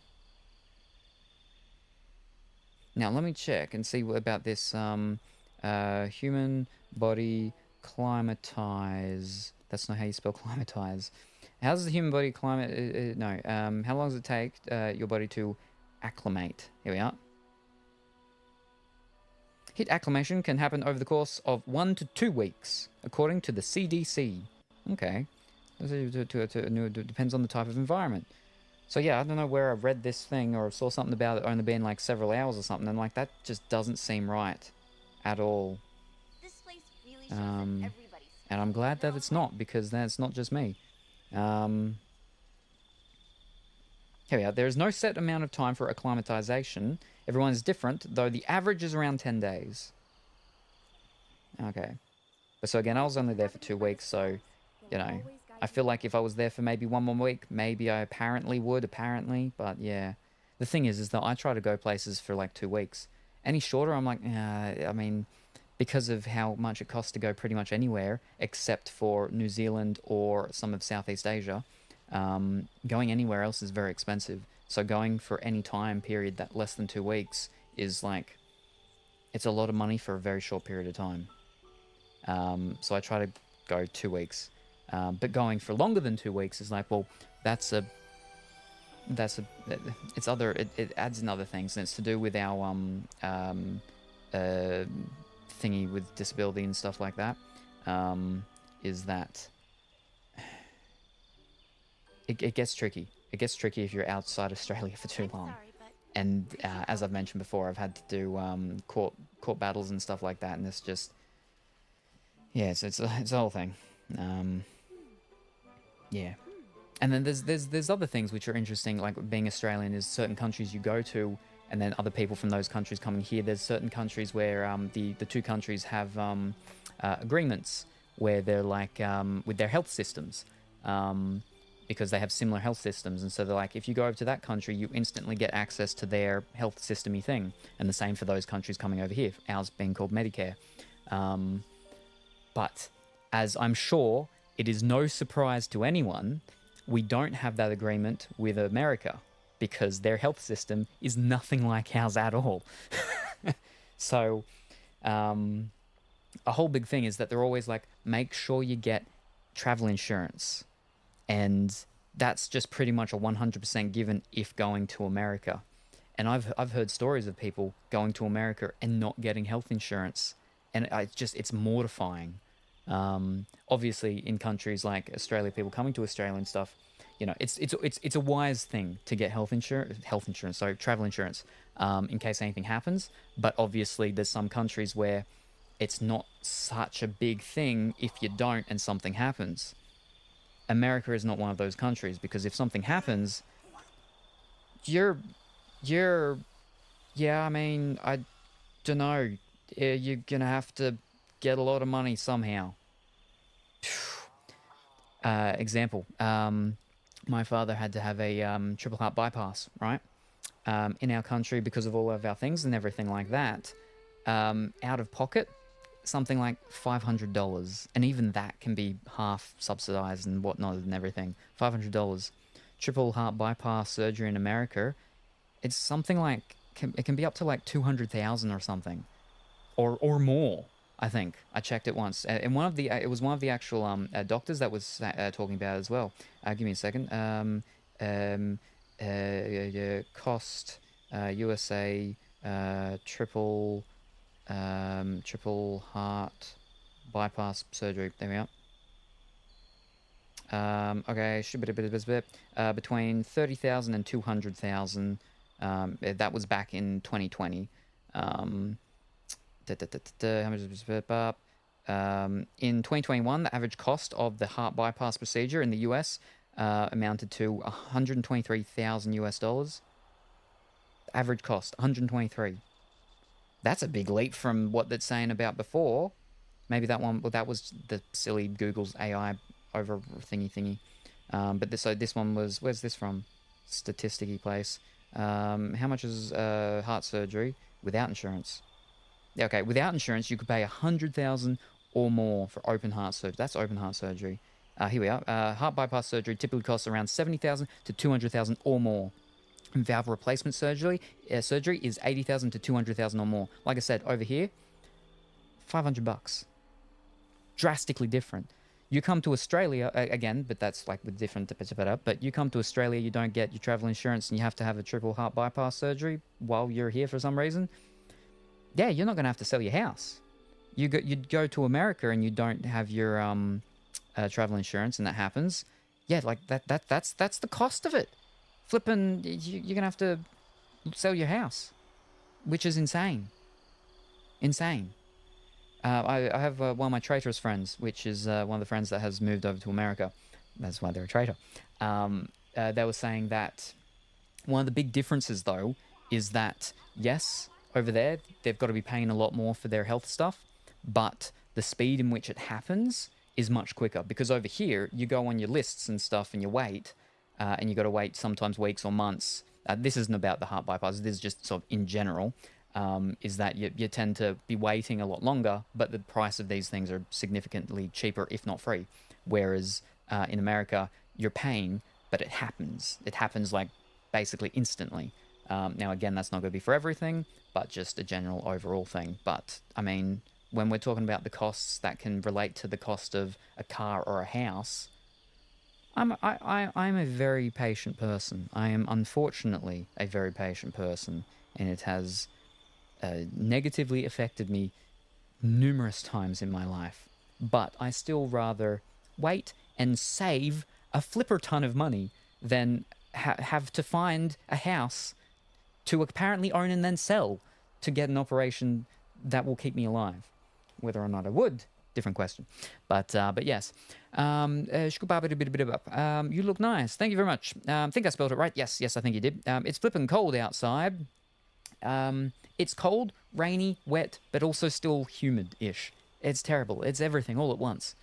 Speaker 2: Now, let me check and see about this... human body climatize. That's not how you spell climatize. How does the human body climate? No. How long does it take your body to acclimate? Here we are. Heat acclimation can happen over the course of 1 to 2 weeks, according to the CDC. Okay. It depends on the type of environment. So yeah, I don't know where I read this thing or saw something about it only being like several hours or something, and like that just doesn't seem right. At all.
Speaker 3: This place really shows that everybody's
Speaker 2: And I'm glad that it's not, because that's not just me. Here we are. There is no set amount of time for acclimatization. Everyone is different, though the average is around 10 days. Okay. But so again, I was only there for 2 weeks, so, you know, I feel like if I was there for maybe 1 more week, maybe I would, but yeah. The thing is that I try to go places for like 2 weeks. Any shorter, I'm like, I mean, because of how much it costs to go pretty much anywhere, except for New Zealand or some of Southeast Asia, going anywhere else is very expensive. So going for any time period that less than 2 weeks is like, it's a lot of money for a very short period of time. So I try to go 2 weeks. But going for longer than 2 weeks is like, well, it adds in other things, and it's to do with our thingy with disability and stuff like that. Is that it gets tricky. It gets tricky if you're outside Australia for too long. And as I've mentioned before, I've had to do court battles and stuff like that, and it's just, yeah, it's a whole thing. Yeah. And then there's other things which are interesting, like being Australian, is certain countries you go to, and then other people from those countries coming here. There's certain countries where the two countries have agreements where they're like with their health systems, because they have similar health systems, and so they're like, if you go over to that country, you instantly get access to their health system-y thing, and the same for those countries coming over here. Ours being called Medicare, but as I'm sure it is no surprise to anyone, we don't have that agreement with America because their health system is nothing like ours at all. So a whole big thing is that they're always like, make sure you get travel insurance. And that's just pretty much a 100% given if going to America. And I've heard stories of people going to America and not getting health insurance. And it's mortifying. Obviously, in countries like Australia, people coming to Australia and stuff, it's a wise thing to get travel insurance, in case anything happens. But obviously, there's some countries where it's not such a big thing if you don't and something happens. America is not one of those countries, because if something happens, I don't know, you're gonna have to get a lot of money somehow. Example, my father had to have a triple heart bypass, right? In our country, because of all of our things and everything like that, out of pocket, something like $500, and even that can be half subsidized and whatnot and everything. $500. Triple heart bypass surgery in America, it's something like, it can be up to like 200,000 or something, or more. I think I checked it once, and it was one of the actual doctors that was talking about it as well. Give me a second. Cost USA triple heart bypass surgery. There we are. Okay, between 30,000 and 200,000. That was back in 2020. How much is it up? In 2021, the average cost of the heart bypass procedure in the US amounted to 123,000 US dollars. Average cost 123. That's a big leap from what they're saying about before. Maybe that one, well, that was the silly Google's AI over thingy. But this one was, where's this from? Statisticy place. How much is heart surgery without insurance? Yeah, okay, without insurance, you could pay 100,000 or more for open heart surgery. That's open heart surgery. Here we are. Heart bypass surgery typically costs around 70,000 to 200,000 or more. And valve replacement surgery is 80,000 to 200,000 or more. Like I said, over here, $500. Drastically different. You come to Australia, again, but that's like with different, but you come to Australia, you don't get your travel insurance, and you have to have a triple heart bypass surgery while you're here for some reason. Yeah, you're not going to have to sell your house. You'd go to America and you don't have your travel insurance, and that happens. Yeah, like that's the cost of it. Flipping, you're going to have to sell your house, which is insane. Insane. I have one of my traitorous friends, which is one of the friends that has moved over to America. That's why they're a traitor. They were saying that one of the big differences, though, is that, yes, over there, they've got to be paying a lot more for their health stuff, but the speed in which it happens is much quicker. Because over here, you go on your lists and stuff and you wait, and you got to wait sometimes weeks or months. This isn't about the heart bypass. This is just sort of in general. Is that you tend to be waiting a lot longer, but the price of these things are significantly cheaper, if not free. Whereas in America, you're paying, but it happens. It happens like basically instantly. Now, again, that's not going to be for everything, but just a general overall thing. But, I mean, when we're talking about the costs that can relate to the cost of a car or a house, I'm a very patient person. I am, unfortunately, a very patient person, and it has negatively affected me numerous times in my life. But I still rather wait and save a flipper ton of money than have to find a house to apparently own and then sell to get an operation that will keep me alive. Whether or not I would, different question. But yes. You look nice. Thank you very much. I think I spelled it right. Yes, I think you did. It's flipping cold outside. It's cold, rainy, wet, but also still humid-ish. It's terrible. It's everything all at once.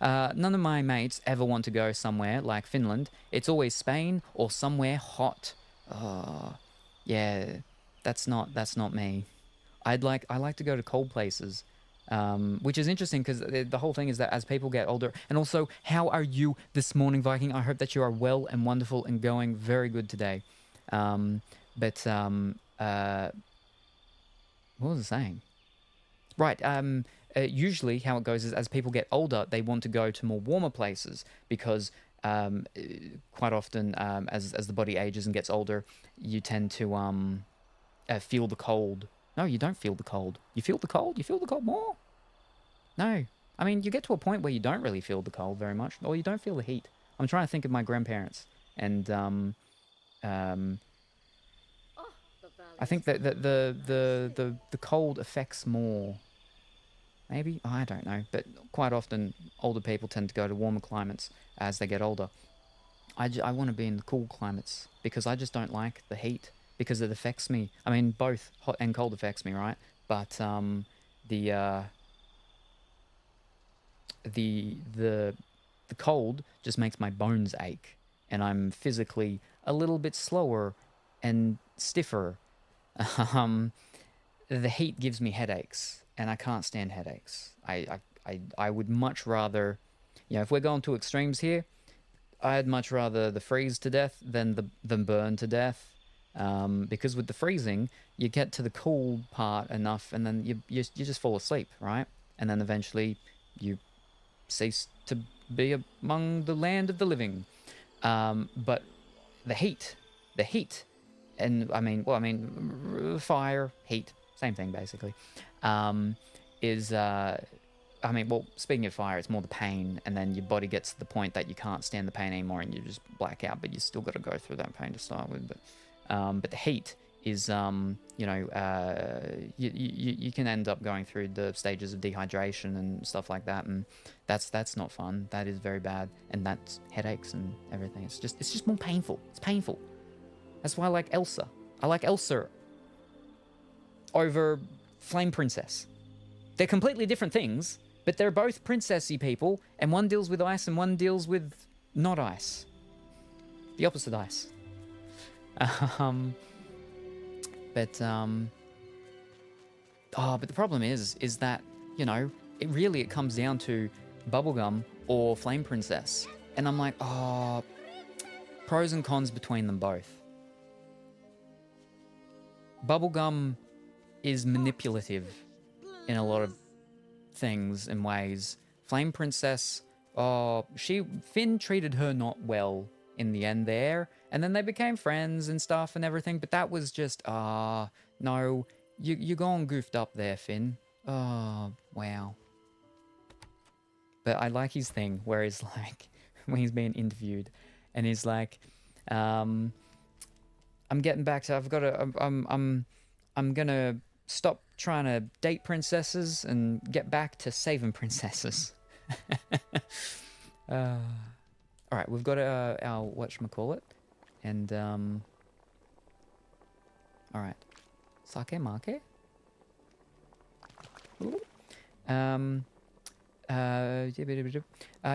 Speaker 2: None of my mates ever want to go somewhere like Finland. It's always Spain or somewhere hot. Oh, yeah, that's not me. I like to go to cold places, which is interesting because the whole thing is that as people get older, and also, how are you this morning, Viking? I hope that you are well and wonderful and going very good today. What was I saying? Right. Usually, how it goes is as people get older, they want to go to more warmer places because quite often, as the body ages and gets older, you tend to feel the cold. No, you don't feel the cold. You feel the cold? You feel the cold more? No. I mean, you get to a point where you don't really feel the cold very much, or you don't feel the heat. I'm trying to think of my grandparents, and
Speaker 3: Oh, the valley
Speaker 2: I think
Speaker 3: is
Speaker 2: that the cold affects more. Maybe? I don't know. But quite often, older people tend to go to warmer climates as they get older. I want to be in the cool climates because I just don't like the heat because it affects me. I mean, both hot and cold affects me, right? But the cold just makes my bones ache, and I'm physically a little bit slower and stiffer. The heat gives me headaches, and I can't stand headaches. I would much rather, if we're going to extremes here, I'd much rather the freeze to death than burn to death. Because with the freezing, you get to the cool part enough, and then you just fall asleep, right? And then eventually you cease to be among the land of the living. But the heat, and fire, heat, same thing basically, speaking of fire, it's more the pain, and then your body gets to the point that you can't stand the pain anymore, and you just black out, but you still got to go through that pain to start with. But the heat is, you can end up going through the stages of dehydration and stuff like that, and that's not fun. That is very bad, and that's headaches and everything. It's just more painful. It's painful. That's why I like Elsa. I like Elsa over Flame Princess. They're completely different things, but they're both princessy people, and one deals with ice and one deals with not ice. The opposite ice. But the problem is that, it comes down to Bubblegum or Flame Princess. And I'm like, pros and cons between them both. Bubblegum is manipulative in a lot of things and ways. Flame Princess, Finn treated her not well in the end there, and then they became friends and stuff and everything, but that was just, no, you're going goofed up there, Finn. Oh, wow. But I like his thing where he's like, when he's being interviewed, and he's like, I'm getting back to, I'm gonna stop trying to date princesses and get back to saving princesses. All right, we've got our whatchamacallit, and all right, sake make.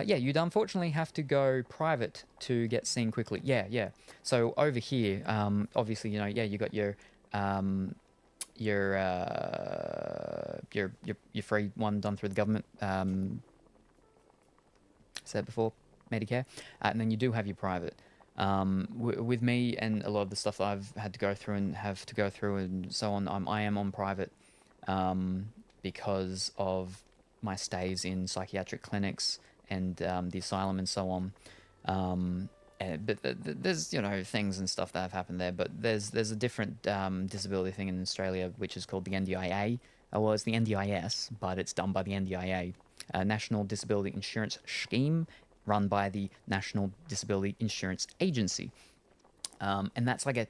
Speaker 2: You'd unfortunately have to go private to get seen quickly. Yeah. So over here, obviously, you got your free one done through the government. Said before, Medicare, and then you do have your private. With me and a lot of the stuff that I've had to go through and have to go through and so on, I am on private because of my stays in psychiatric clinics and the asylum and so on. But there's things and stuff that have happened there. But there's a different disability thing in Australia which is called the NDIA. Well, it's the NDIS, but it's done by the NDIA, National Disability Insurance Scheme, run by the National Disability Insurance Agency. And that's like a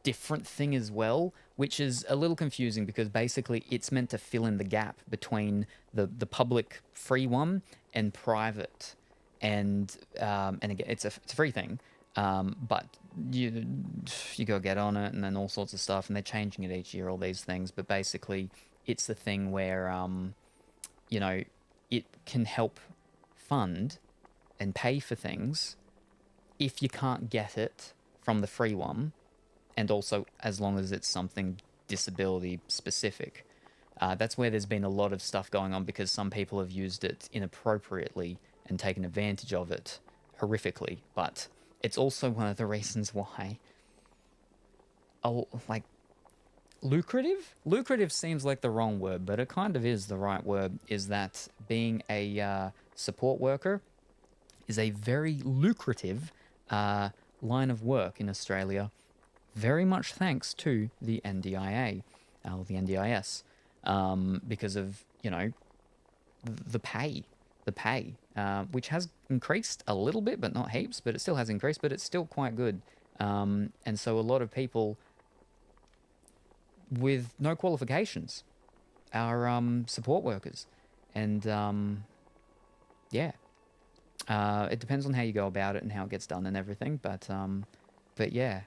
Speaker 2: different thing as well, which is a little confusing because basically it's meant to fill in the gap between the public free one and private. And again, it's a free thing, but you go get on it and then all sorts of stuff, and they're changing it each year, all these things. But basically, it's the thing where you know, it can help fund and pay for things if you can't get it from the free one, and also as long as it's something disability specific. That's where there's been a lot of stuff going on because some people have used it inappropriately and taken advantage of it horrifically. But it's also one of the reasons why, like, lucrative seems like the wrong word, but it kind of is the right word, is that being a support worker is a very lucrative line of work in Australia, very much thanks to the NDIA, or the NDIS, because of, you know, the pay, which has increased a little bit, but not heaps, but it still has increased, but it's still quite good. And so a lot of people with no qualifications are support workers. And yeah, it depends on how you go about it and how it gets done and everything, but yeah.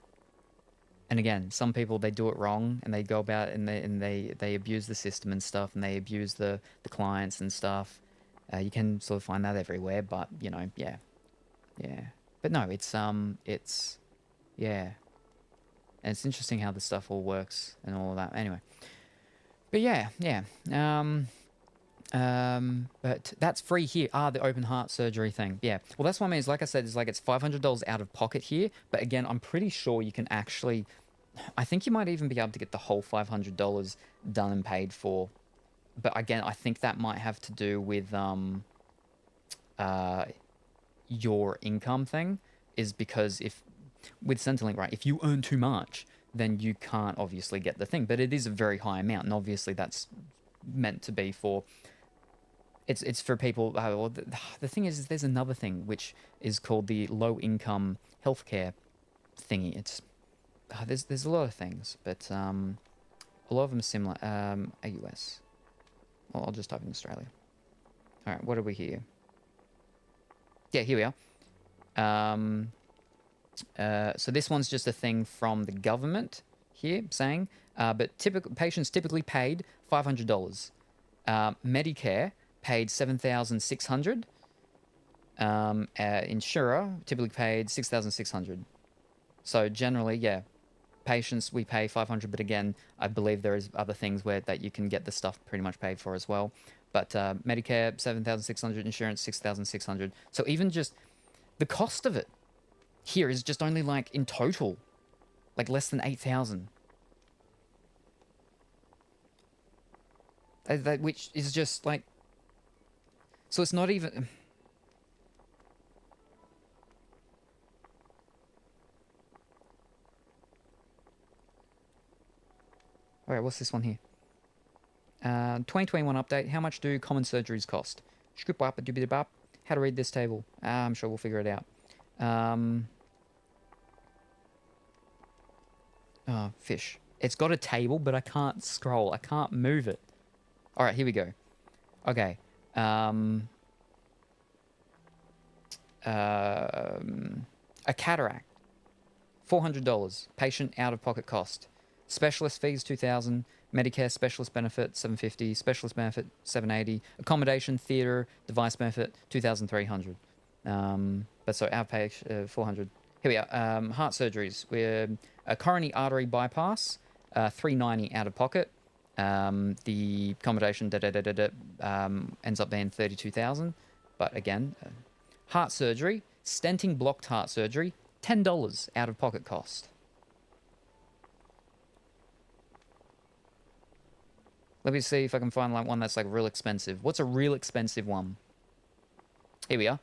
Speaker 2: And again, some people, they do it wrong and they go about it and they abuse the system and stuff, and they abuse the clients and stuff. You can sort of find that everywhere, but you know, yeah. But no, it's yeah. And it's interesting how the stuff all works and all of that. Anyway, but yeah. But that's free here. The open heart surgery thing. Yeah. Well, that's what I mean. Is like I said, it's like it's $500 out of pocket here. But again, I'm pretty sure you can actually, I think you might even be able to get the whole $500 done and paid for. But again, I think that might have to do with your income thing. Is because if with Centrelink, right, if you earn too much, then you can't obviously get the thing. But it is a very high amount, and obviously that's meant to be for. It's for people. Well, the thing is, there's another thing which is called the low income healthcare thingy. It's there's a lot of things, but a lot of them are similar. AUS. Well, I'll just type in Australia. All right, what are we here? Yeah, here we are. So this one's just a thing from the government here saying, but patients typically paid $500. Medicare paid $7,600. Insurer typically paid $6,600. So generally, yeah, patients we pay $500, but again, I believe there is other things where that you can get the stuff pretty much paid for as well. But Medicare $7,600, insurance $6,600. So even just the cost of it here is just only like in total, like less than 8,000. Which is just like, so it's not even. All right, what's this one here? 2021 update. How much do common surgeries cost? How to read this table? I'm sure we'll figure it out. Oh, fish. It's got a table, but I can't scroll. I can't move it. All right, here we go. Okay. A cataract, $400. Patient out-of-pocket cost. Specialist fees, $2,000. Medicare specialist benefit, $750. Specialist benefit, $780. Accommodation, theatre, device benefit, $2,300. But so outpatient, $400. Here we are. Heart surgeries. We're a coronary artery bypass, $390 out of pocket. The accommodation ends up being $32,000. But again, heart surgery, stenting blocked heart surgery, $10 out of pocket cost. Let me see if I can find like one that's like real expensive. What's a real expensive one? Here we are.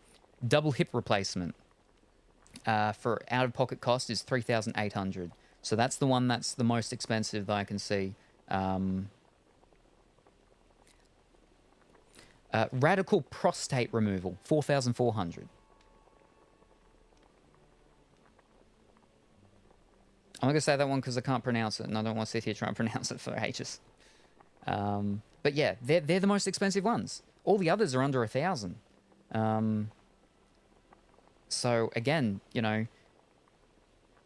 Speaker 2: Double hip replacement. For out-of-pocket cost is $3,800. So that's the one that's the most expensive that I can see. Radical prostate removal, $4,400. I'm not going to say that one because I can't pronounce it, and I don't want to sit here trying to pronounce it for ages. But yeah, they're the most expensive ones. All the others are under $1,000. So again, you know,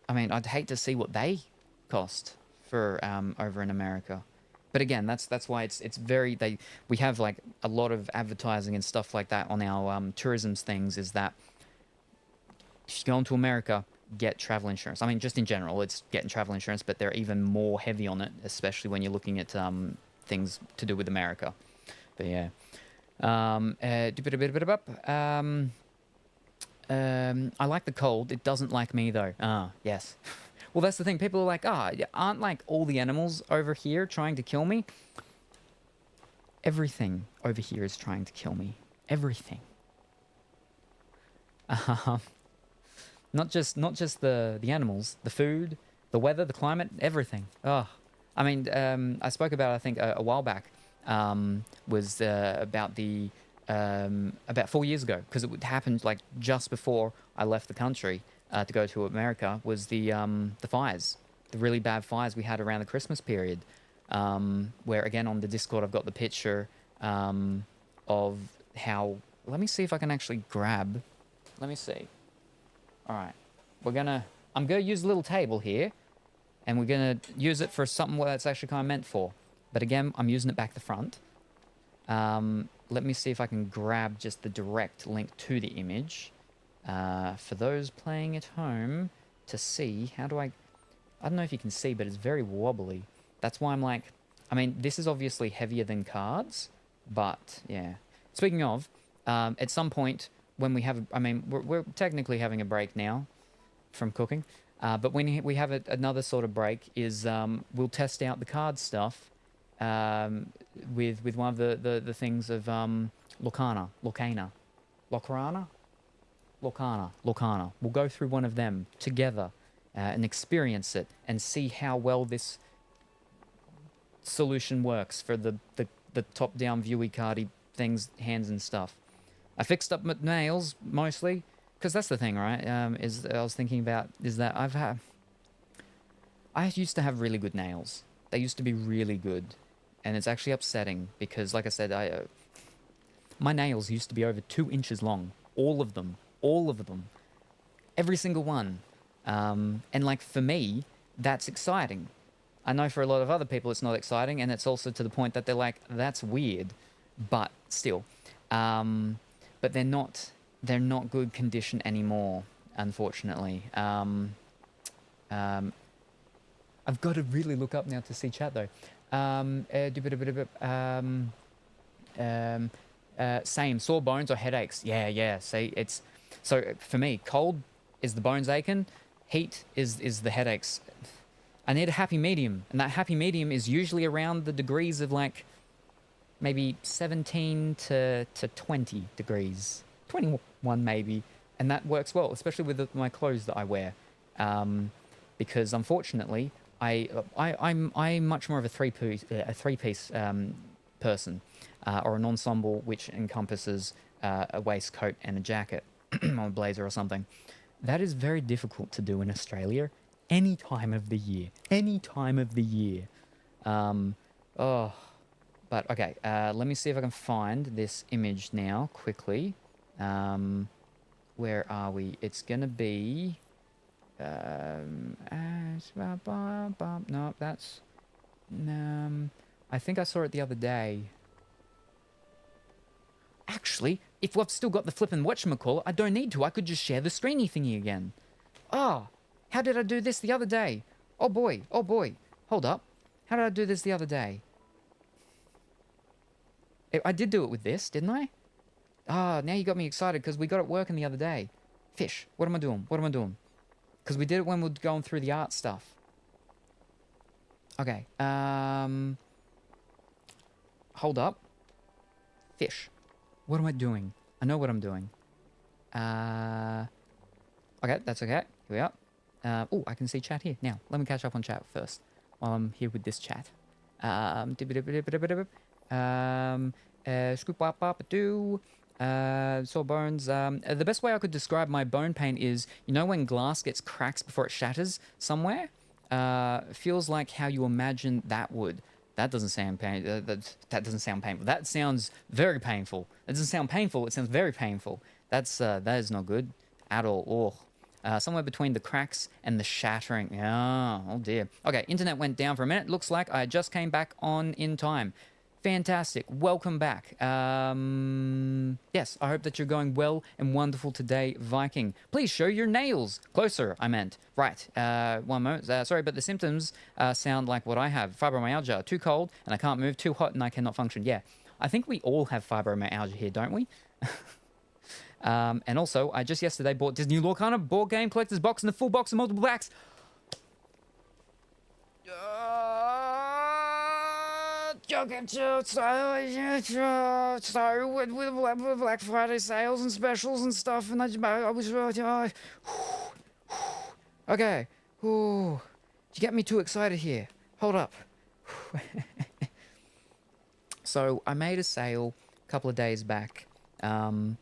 Speaker 2: I mean, I'd hate to see what they cost for over in America. But again, that's why it's very we have like a lot of advertising and stuff like that on our tourism's things. Is that if you go into America, get travel insurance. I mean, just in general, it's getting travel insurance, but they're even more heavy on it, especially when you're looking at things to do with America. But yeah. I like the cold. It doesn't like me though. Ah, yes. Well, that's the thing. People are like, aren't like all the animals over here trying to kill me? Everything over here is trying to kill me. Everything. Not just the animals, the food, the weather, the climate, everything. Oh, I mean, I spoke about, I think, a while back, was about the about 4 years ago, because it happened like just before I left the country to go to America, was the fires, the really bad fires we had around the Christmas period, where again on the Discord I've got the picture of how. Let me see if I can actually grab. Let me see. All right, I'm gonna use a little table here, and we're gonna use it for something what it's actually kind of meant for. But again, I'm using it back to front. Let me see if I can grab just the direct link to the image. For those playing at home to see, how do I don't know if you can see, but it's very wobbly. That's why I'm like, I mean, this is obviously heavier than cards, but yeah. Speaking of, at some point when we have, I mean, we're technically having a break now from cooking, but when we have another sort of break is we'll test out the card stuff with one of the things of Locana. We'll go through one of them together and experience it and see how well this solution works for the top-down viewy cardy things, hands and stuff. I fixed up my nails mostly because that's the thing, right? Is I was thinking about is that I used to have really good nails. They used to be really good, and it's actually upsetting because, like I said, my nails used to be over 2 inches long, all of them, every single one. And like for me, that's exciting. I know for a lot of other people it's not exciting, and it's also to the point that they're like, that's weird, but still. But they're not good condition anymore, unfortunately. I've got to really look up now to see chat though. Same, sore bones or headaches. Yeah. See, it's so for me, cold is the bones aching, heat is the headaches. I need a happy medium, and that happy medium is usually around the degrees of like maybe 17 to 20 degrees, 21 maybe, and that works well, especially with my clothes that I wear, because unfortunately I'm much more of a three piece person, or an ensemble which encompasses a waistcoat and a jacket or a blazer or something. That is very difficult to do in Australia any time of the year. But okay, let me see if I can find this image now quickly. Where are we? It's gonna be no, that's I think I saw it the other day. Actually, if I've still got the flippin' whatchamacallit, I don't need to. I could just share the screeny thingy again. Oh, how did I do this the other day? Oh boy. Hold up. How did I do this the other day? I did do it with this, didn't I? Ah, now you got me excited because we got it working the other day. Fish, what am I doing? Because we did it when we were going through the art stuff. Okay, hold up. Fish. What am I doing? I know what I'm doing. Okay, that's okay. Here we are. Oh, I can see chat here. Now, let me catch up on chat first while I'm here with this chat. Sore bones. The best way I could describe my bone pain is, you know when glass gets cracks before it shatters somewhere? Feels like how you imagine that would. That doesn't sound pain. That doesn't sound painful. That sounds very painful. It doesn't sound painful. It sounds very painful. That is not good at all. somewhere between the cracks and the shattering. Oh dear. Okay, internet went down for a minute. Looks like I just came back on in time. Fantastic. Welcome back. Yes, I hope that you're going well and wonderful today, Viking. Please show your nails. Closer, I meant. Right. One moment. Sorry, but the symptoms sound like what I have. Fibromyalgia. Too cold, and I can't move. Too hot, and I cannot function. Yeah. I think we all have fibromyalgia here, don't we? And also, I just yesterday bought Disney Lorcana board game collector's box and the full box of multiple packs. So with Black Friday sales and specials and stuff, and I was okay. Ooh, you get me too excited here. Hold up. So I made a sale a couple of days back, and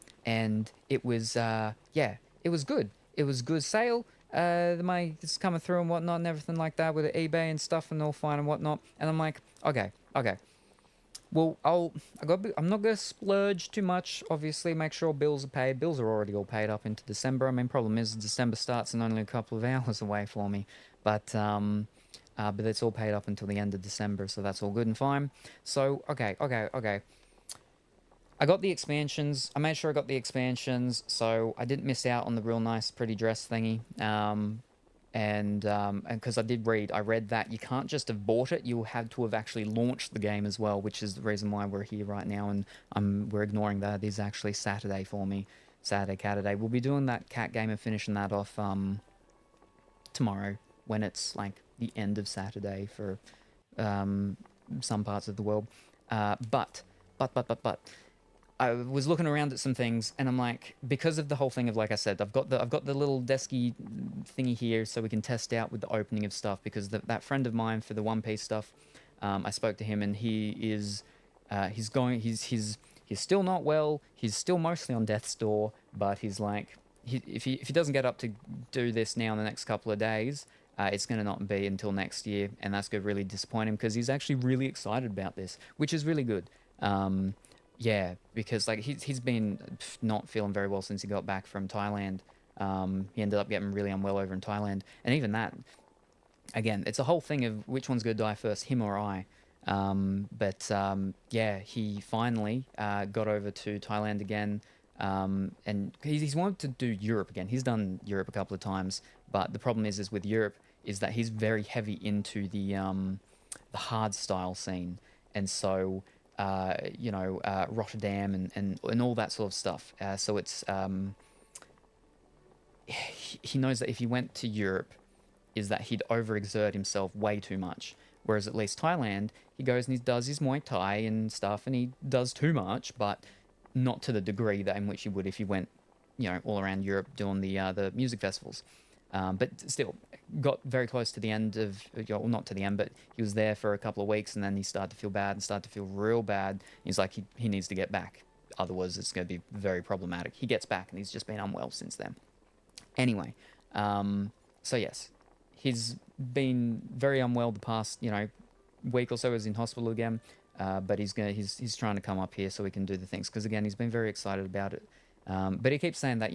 Speaker 2: it was yeah, it was good. It was a good sale. The money is coming through and whatnot and everything like that with the eBay and stuff and all fine and whatnot. And I'm like, okay. Well, I'm not gonna splurge too much. Obviously, make sure bills are paid. Bills are already all paid up into December. I mean, problem is December starts and only a couple of hours away for me. But it's all paid up until the end of December, so that's all good and fine. So okay. I got the expansions. I made sure I got the expansions, so I didn't miss out on the real nice, pretty dress thingy. And because I read that you can't just have bought it, you had to have actually launched the game as well, which is the reason why we're here right now, and we're ignoring that. It is actually Saturday for me, Saturday. We'll be doing that cat game and finishing that off tomorrow, when it's like the end of Saturday for some parts of the world. But I was looking around at some things, and I'm like, because of the whole thing of, like I said, I've got the little desky thingy here, so we can test out with the opening of stuff. Because that friend of mine for the One Piece stuff, I spoke to him, and he is, he's still not well. He's still mostly on death's door, but he's like, if he doesn't get up to do this now in the next couple of days, it's going to not be until next year, and that's going to really disappoint him because he's actually really excited about this, which is really good. Yeah, because like he's been not feeling very well since he got back from Thailand. He ended up getting really unwell over in Thailand, and even that, again, it's a whole thing of which one's going to die first, him or I. Yeah, he finally got over to Thailand again, and he's wanted to do Europe again. He's done Europe a couple of times, but the problem is with Europe is that he's very heavy into the hard style scene, and so. Rotterdam and all that sort of stuff. So it's he knows that if he went to Europe, is that he'd overexert himself way too much. Whereas at least Thailand, he goes and he does his Muay Thai and stuff, and he does too much, but not to the degree that in which he would if he went, all around Europe doing the music festivals. But still, got very close to the end of, well, not to the end, but he was there for a couple of weeks, and then he started to feel bad and started to feel real bad. He's like, he needs to get back. Otherwise, it's going to be very problematic. He gets back, and he's just been unwell since then. Anyway, so yes, he's been very unwell the past, week or so. He was in hospital again, but he's trying to come up here so we can do the things, because again, he's been very excited about it. But he keeps saying that,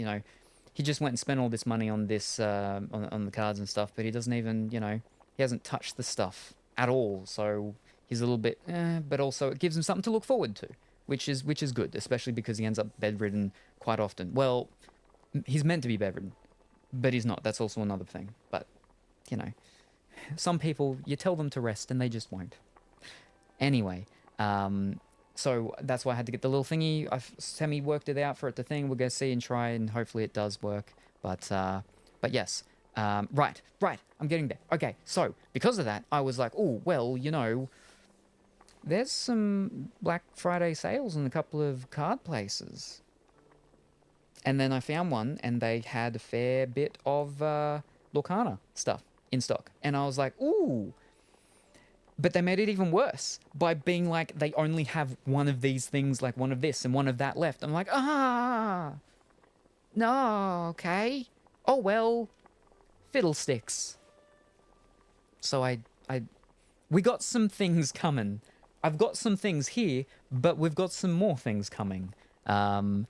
Speaker 2: he just went and spent all this money on this, on the cards and stuff, but he doesn't even, he hasn't touched the stuff at all. So he's a little bit, but also it gives him something to look forward to, which is good, especially because he ends up bedridden quite often. Well, he's meant to be bedridden, but he's not. That's also another thing. But, some people, you tell them to rest and they just won't. Anyway, so that's why I had to get the little thingy. I've semi-worked it out for it to thing. We'll go see and try, and hopefully it does work. But yes. Right. I'm getting there. Okay, so because of that, I was like, oh, well, there's some Black Friday sales in a couple of card places. And then I found one, and they had a fair bit of Lorcana stuff in stock. And I was like, ooh. But they made it even worse by being like, they only have one of these things, like one of this and one of that left. I'm like, no, okay. Oh, well, fiddlesticks. So we got some things coming. I've got some things here, but we've got some more things coming. Yeah,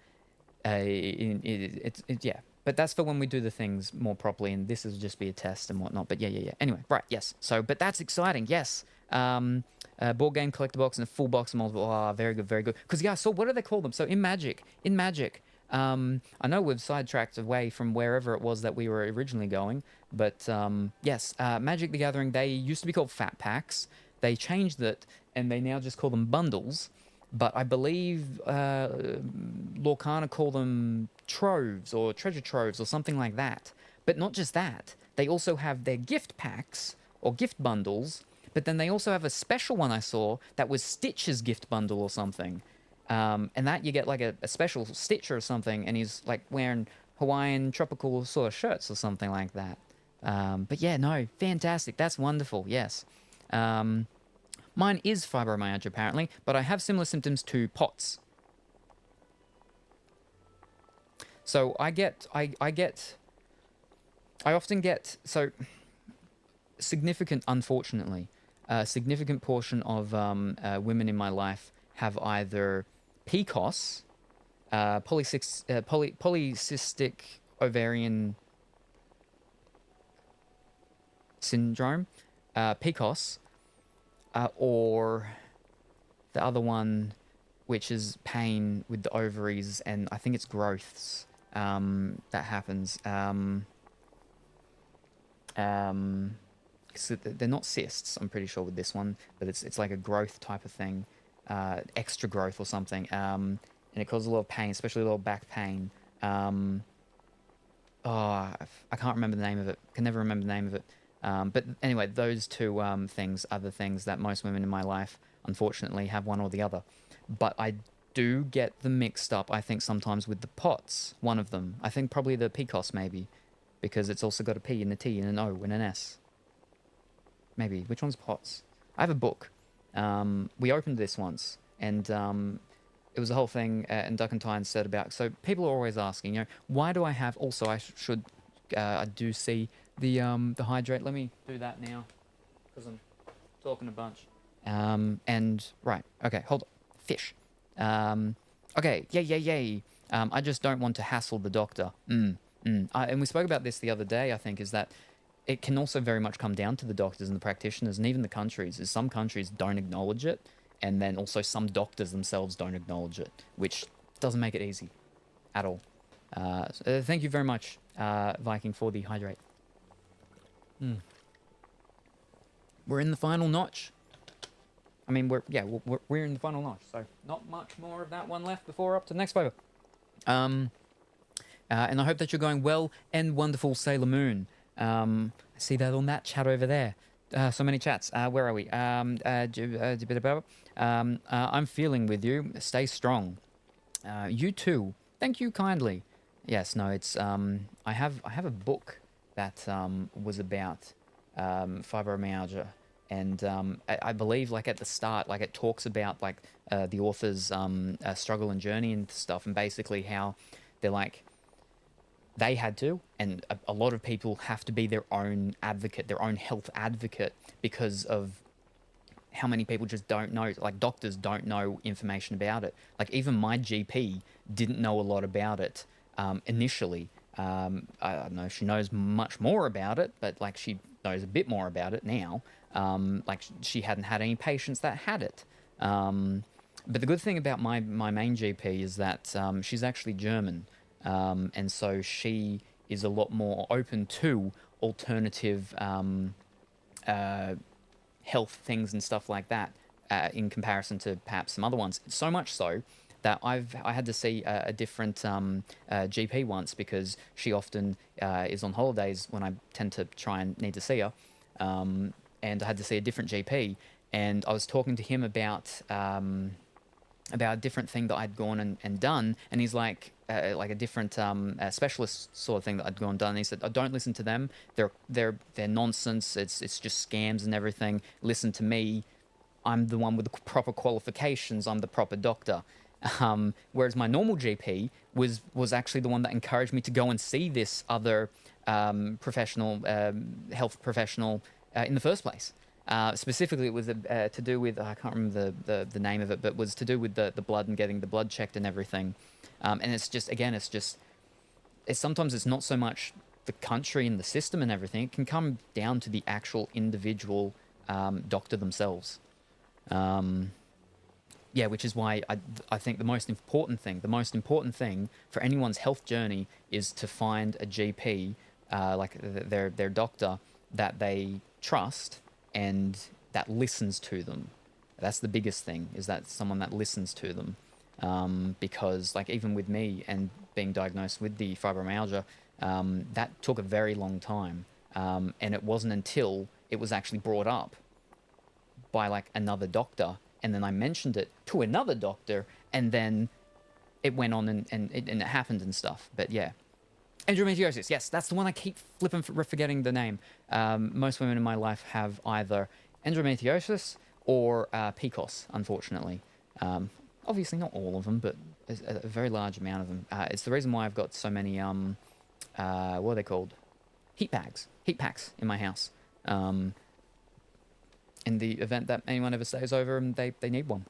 Speaker 2: but that's for when we do the things more properly, and this will just be a test and whatnot. But yeah. Anyway, right, yes. So, but that's exciting, yes. Board game collector box and a full box of multiple. Ah, very good, very good. Because, yeah, so what do they call them? So in Magic, I know we've sidetracked away from wherever it was that we were originally going, but yes, Magic the Gathering, they used to be called Fat Packs. They changed it, and they now just call them bundles. But I believe Lorcana call them troves or treasure troves or something like that. But not just that. They also have their gift packs or gift bundles. But then they also have a special one I saw that was Stitch's gift bundle or something. And that you get like a special Stitch or something. And he's like wearing Hawaiian tropical sort of shirts or something like that. But yeah, no, fantastic. That's wonderful. Yes. Mine is fibromyalgia, apparently, but I have similar symptoms to POTS. So I often get, so significant, unfortunately, a significant portion of women in my life have either PCOS, polycystic ovarian syndrome, PCOS, or the other one, which is pain with the ovaries, and I think it's growths that happens. So they're not cysts, I'm pretty sure, with this one, but it's like a growth type of thing, extra growth or something, and it causes a lot of pain, especially a lot of back pain. I can't remember the name of it. Can never remember the name of it. But anyway, those two things are the things that most women in my life, unfortunately, have one or the other. But I do get them mixed up, I think, sometimes with the POTS, one of them. I think probably the PCOS, maybe, because it's also got a P and a T and an O and an S. Maybe. Which one's POTS? I have a book. We opened this once, and it was a whole thing, and Duck and Tyne said about... So people are always asking, why do I have... Also, I do see the hydrate. Let me do that now, because I'm talking a bunch. And right, okay, hold on. Fish. Okay, yay. I just don't want to hassle the doctor. And we spoke about this the other day, I think, is that it can also very much come down to the doctors and the practitioners and even the countries. Is some countries don't acknowledge it, and then also some doctors themselves don't acknowledge it, which doesn't make it easy at all. So thank you very much, Viking, for the hydrate. We're in the final notch. I mean, we're in the final notch, so not much more of that one left before we're up to the next flavor. And I hope that you're going well and wonderful, Sailor Moon. I see that on that chat over there. So many chats. Where are we? I'm feeling with you. Stay strong. You too. Thank you kindly. Yes, no, it's I have a book that was about fibromyalgia, and I believe, like, at the start, like, it talks about, like, the author's struggle and journey and stuff, and basically how they're like, they had to, and a lot of people have to be their own advocate, their own health advocate, because of how many people just don't know. Like, doctors don't know information about it. Like, even my GP didn't know a lot about it initially. I don't know if she knows much more about it, but, like, she knows a bit more about it now. Like, she hadn't had any patients that had it. But the good thing about my main GP is that she's actually German. And so she is a lot more open to alternative health things and stuff like that in comparison to perhaps some other ones. So much so that I had to see a different GP once, because she often is on holidays when I tend to try and need to see her. And I had to see a different GP, and I was talking to him about a different thing that I'd gone and done, and he's like a different specialist sort of thing that I'd gone and done. And he said, "Oh, don't listen to them. They're nonsense. It's just scams and everything. Listen to me. I'm the one with the proper qualifications. I'm the proper doctor." Whereas my normal GP was actually the one that encouraged me to go and see this other professional, health professional in the first place. Specifically, it was to do with, I can't remember the name of it, but was to do with the blood and getting the blood checked and everything. And it's just, again, it's just sometimes it's not so much the country and the system and everything. It can come down to the actual individual doctor themselves. Yeah, which is why I think the most important thing for anyone's health journey is to find a GP, like their doctor that they trust and that listens to them. That's the biggest thing, is that someone that listens to them. Because like even with me and being diagnosed with the fibromyalgia, that took a very long time. And it wasn't until it was actually brought up by like another doctor, and then I mentioned it to another doctor, and then it went on and it happened and stuff. But yeah, endometriosis, yes, that's the one I keep forgetting the name. Most women in my life have either endometriosis or PCOS, unfortunately. Obviously not all of them, but a very large amount of them. It's the reason why I've got so many, what are they called? Heat packs in my house. In the event that anyone ever stays over and they need one.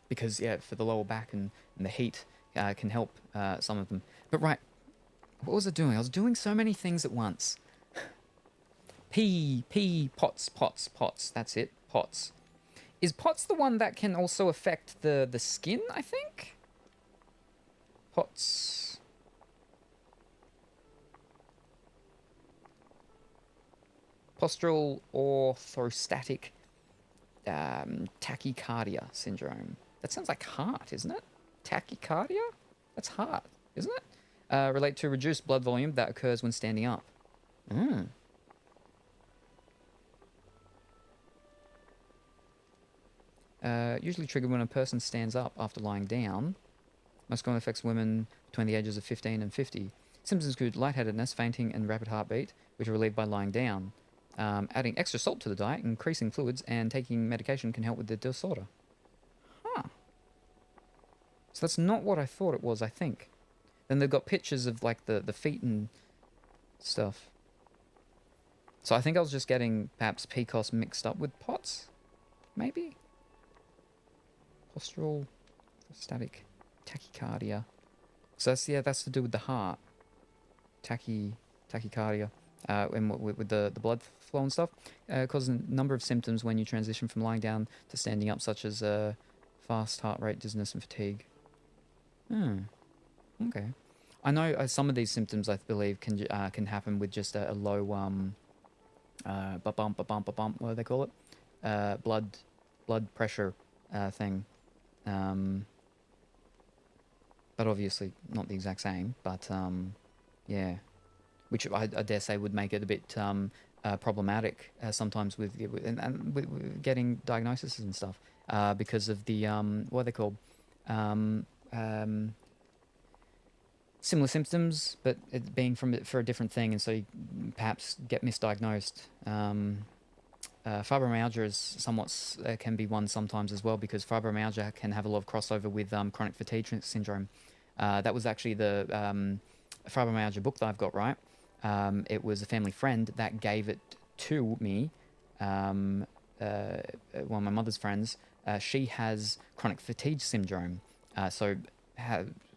Speaker 2: Because, yeah, for the lower back and the heat can help some of them. But right, what was I doing? I was doing so many things at once. Pots. That's it, pots. Is POTS the one that can also affect the skin, I think? POTS. Postural orthostatic tachycardia syndrome. That sounds like heart, isn't it? Tachycardia? That's heart, isn't it? Relate to reduced blood volume that occurs when standing up. Usually triggered when a person stands up after lying down. Most commonly affects women between the ages of 15 and 50. Symptoms include lightheadedness, fainting, and rapid heartbeat, which are relieved by lying down. Adding extra salt to the diet, increasing fluids, and taking medication can help with the disorder. Huh. So that's not what I thought it was, I think. Then they've got pictures of, like, the feet and stuff. So I think I was just getting, perhaps, PCOS mixed up with POTS? Maybe? Postural static tachycardia. So that's to do with the heart. Tachycardia. And with the blood flow and stuff. Causes a number of symptoms when you transition from lying down to standing up, such as fast heart rate, dizziness, and fatigue. Okay. I know some of these symptoms, I believe, can happen with just a low bump, what do they call it? Blood pressure thing. But obviously not the exact same. But yeah, which I dare say would make it a bit problematic sometimes with getting diagnoses and stuff because of the what are they called? Similar symptoms, but it being for a different thing, and so you perhaps get misdiagnosed. Fibromyalgia is somewhat can be one sometimes as well, because fibromyalgia can have a lot of crossover with chronic fatigue syndrome. That was actually the fibromyalgia book that I've got, right? It was a family friend that gave it to me. One of my mother's friends. She has chronic fatigue syndrome, so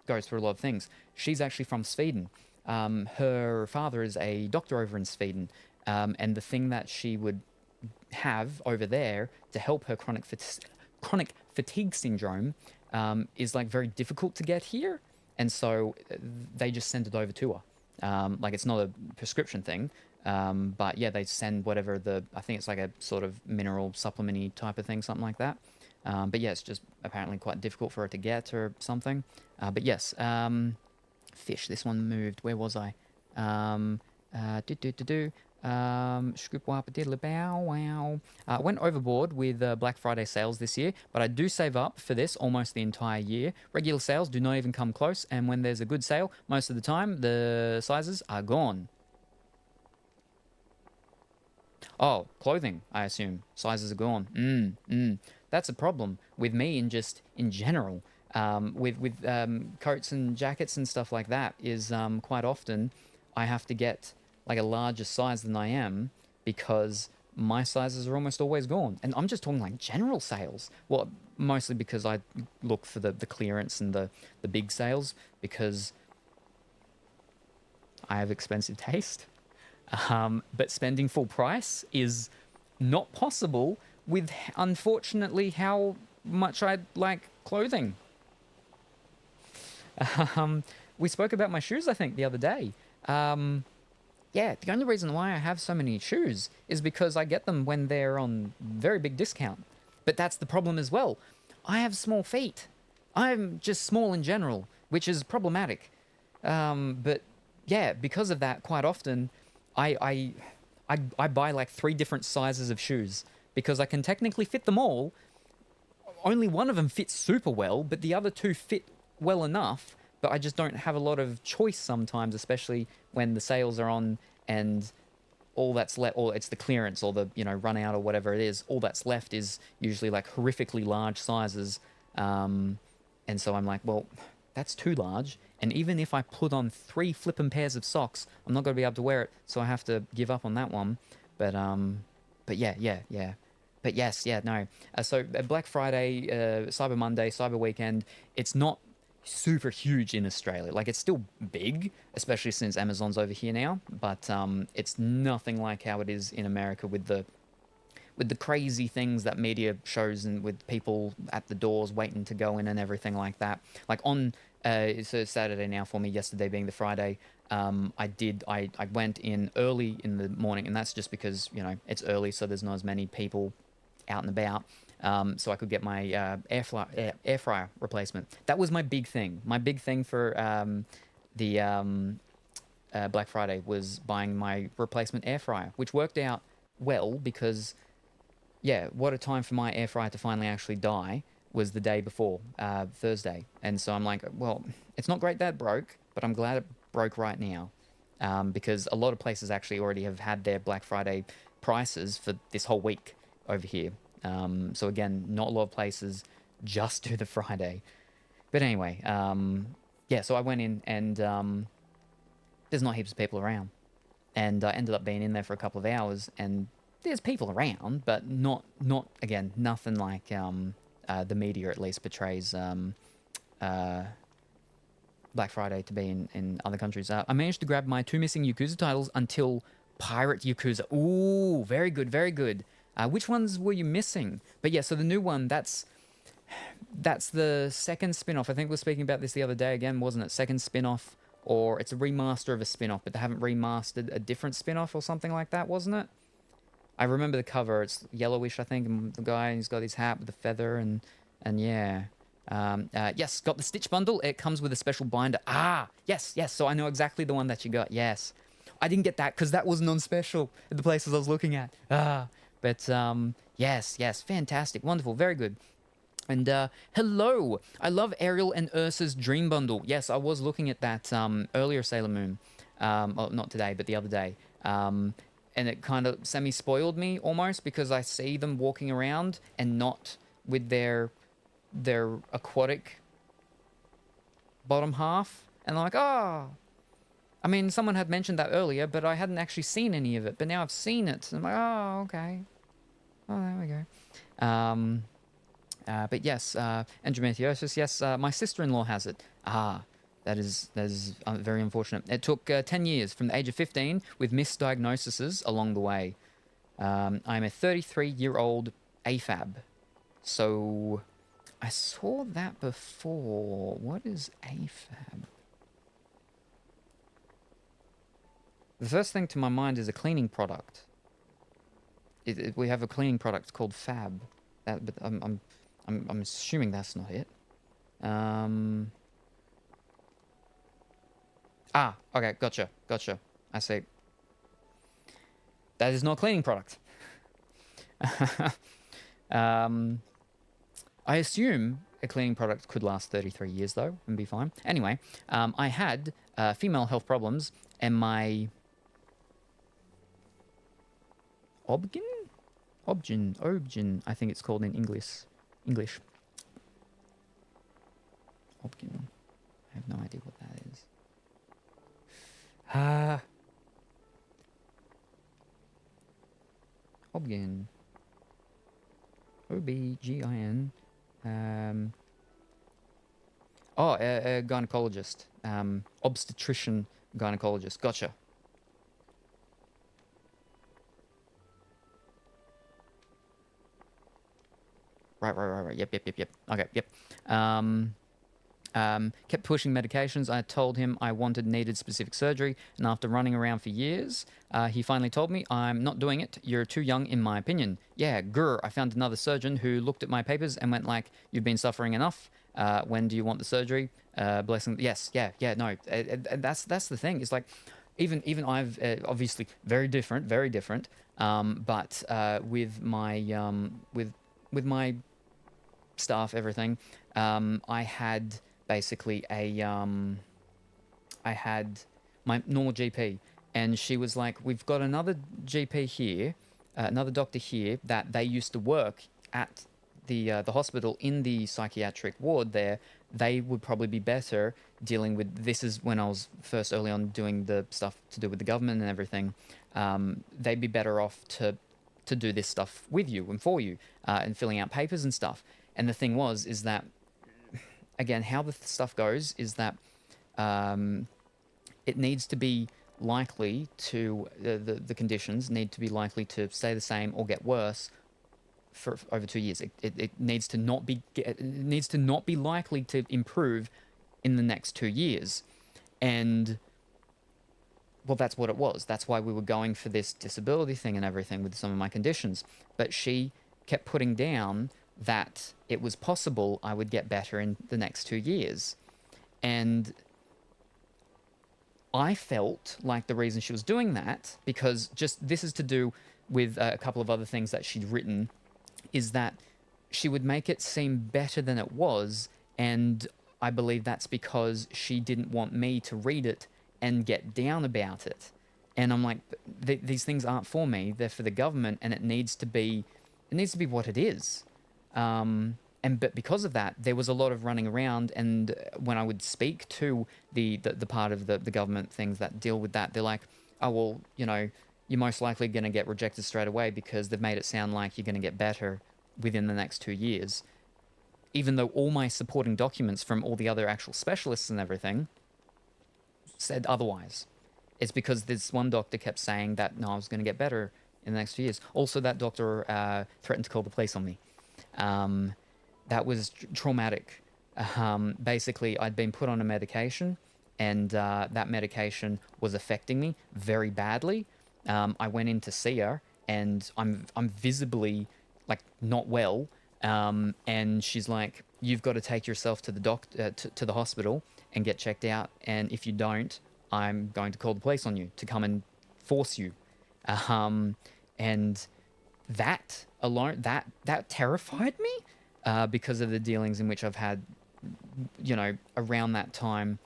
Speaker 2: goes through a lot of things. She's actually from Sweden. Her father is a doctor over in Sweden, and the thing that she would have over there to help her chronic fatigue syndrome is like very difficult to get here, and so they just send it over to her. Like, it's not a prescription thing, but yeah, they send whatever I think it's like a sort of mineral supplement-y type of thing, something like that. But yeah, it's just apparently quite difficult for her to get or something. But yes, fish, this one moved. Where was I? Went overboard with Black Friday sales this year, but I do save up for this almost the entire year. Regular sales do not even come close, and when there's a good sale, most of the time the sizes are gone. Oh, clothing, I assume. Sizes are gone. That's a problem with me in general. With coats and jackets and stuff like that is quite often I have to get like a larger size than I am, because my sizes are almost always gone. And I'm just talking like general sales. Well, mostly because I look for the clearance and the big sales, because I have expensive taste. But spending full price is not possible with, unfortunately, how much I like clothing. We spoke about my shoes, I think, the other day. Yeah, the only reason why I have so many shoes is because I get them when they're on very big discount. But that's the problem as well. I have small feet. I'm just small in general, which is problematic. But yeah, because of that, quite often, I buy like 3 different sizes of shoes because I can technically fit them all. Only one of them fits super well, but the other 2 fit well enough. But I just don't have a lot of choice sometimes, especially when the sales are on and all that's left, or it's the clearance or the, run out or whatever it is. All that's left is usually like horrifically large sizes. And so I'm like, well, that's too large. And even if I put on 3 flippin' pairs of socks, I'm not going to be able to wear it. So I have to give up on that one. But yeah. But yes, yeah, no. So Black Friday, Cyber Monday, Cyber Weekend, it's not super huge in Australia. Like, it's still big, especially since Amazon's over here now. But it's nothing like how it is in America with the crazy things that media shows and with people at the doors waiting to go in and everything like that. Like on it's a Saturday now for me, yesterday being the Friday, I went in early in the morning, and that's just because, it's early, so there's not as many people out and about. So I could get my air fryer replacement. That was my big thing. My big thing for the Black Friday was buying my replacement air fryer, which worked out well because, yeah, what a time for my air fryer to finally actually die was the day before, Thursday. And so I'm like, well, it's not great that it broke, but I'm glad it broke right now, because a lot of places actually already have had their Black Friday prices for this whole week over here. So again, not a lot of places just do the Friday. But anyway, yeah, so I went in and there's not heaps of people around. And I ended up being in there for a couple of hours, and there's people around, but not again, nothing like the media at least portrays Black Friday to be in other countries. I managed to grab my 2 missing Yakuza titles until Pirate Yakuza. Ooh, very good, very good. Which ones were you missing? But yeah, so the new one, that's the second spin-off. I think we were speaking about this the other day again, wasn't it? Second spin-off, or it's a remaster of a spin-off, but they haven't remastered a different spin-off or something like that, wasn't it? I remember the cover. It's yellowish, I think, and the guy, he's got his hat with the feather, and yeah. Yes, got the Stitch bundle. It comes with a special binder. Ah, yes, so I know exactly the one that you got, yes. I didn't get that because that wasn't on special at the places I was looking at. But yes, fantastic, wonderful, very good. And hello, I love Ariel and Ursa's Dream Bundle. Yes, I was looking at that earlier, Sailor Moon. Well, not today, but the other day. And it kind of semi-spoiled me almost because I see them walking around and not with their aquatic bottom half. And I'm like, oh. I mean, someone had mentioned that earlier, but I hadn't actually seen any of it. But now I've seen it. And I'm like, oh, okay. Oh, there we go. But yes, endometriosis, yes, my sister-in-law has it. That is very unfortunate. It took 10 years from the age of 15 with misdiagnoses along the way. I'm a 33-year-old AFAB. So I saw that before. What is AFAB? The first thing to my mind is a cleaning product. We have a cleaning product called Fab. But I'm assuming that's not it. Okay, gotcha. I see. That is not a cleaning product. I assume a cleaning product could last 33 years, though, and be fine. Anyway, I had female health problems, and my Obgyn, I think it's called in English. Obgyn. I have no idea what that is. Obgyn. O-B-G-I-N. A gynecologist. Obstetrician gynecologist. Gotcha. Right. Yep. Okay, yep. Kept pushing medications. I told him I needed specific surgery, and after running around for years, he finally told me, I'm not doing it. You're too young, in my opinion. Yeah, grr. I found another surgeon who looked at my papers and went like, you've been suffering enough. When do you want the surgery? Blessing. Yes, yeah, no. That's the thing. It's like, even I've obviously very different, but with my staff, everything, I had basically I had my normal GP, and she was like, we've got another GP here, another doctor here that they used to work at the hospital in the psychiatric ward there. They would probably be better dealing with, this is when I was first early on doing the stuff to do with the government and everything. They'd be better off to do this stuff with you and for you, and filling out papers and stuff. And the thing is that, again, how the stuff goes is that it needs to be likely to, the conditions need to be likely to stay the same or get worse for over 2 years. It needs to not be likely to improve in the next 2 years. And well, that's what it was. That's why we were going for this disability thing and everything with some of my conditions. But she kept putting down that it was possible I would get better in the next 2 years. And I felt like the reason she was doing that, because just this is to do with a couple of other things that she'd written, is that she would make it seem better than it was. And I believe that's because she didn't want me to read it and get down about it. And I'm like, these things aren't for me. They're for the government, and it needs to be what it is. But because of that, there was a lot of running around, and when I would speak to the part of the government things that deal with that, they're like, oh, well, you're most likely going to get rejected straight away because they've made it sound like you're going to get better within the next 2 years. Even though all my supporting documents from all the other actual specialists and everything said otherwise. It's because this one doctor kept saying that, no, I was going to get better in the next few years. Also, that doctor threatened to call the police on me. That was traumatic. Basically, I'd been put on a medication, and that medication was affecting me very badly. I went in to see her, and I'm visibly like not well. And she's like, "You've got to take yourself to the to the hospital and get checked out. And if you don't, I'm going to call the police on you to come and force you." And that alone, that terrified me, because of the dealings in which I've had, around that time.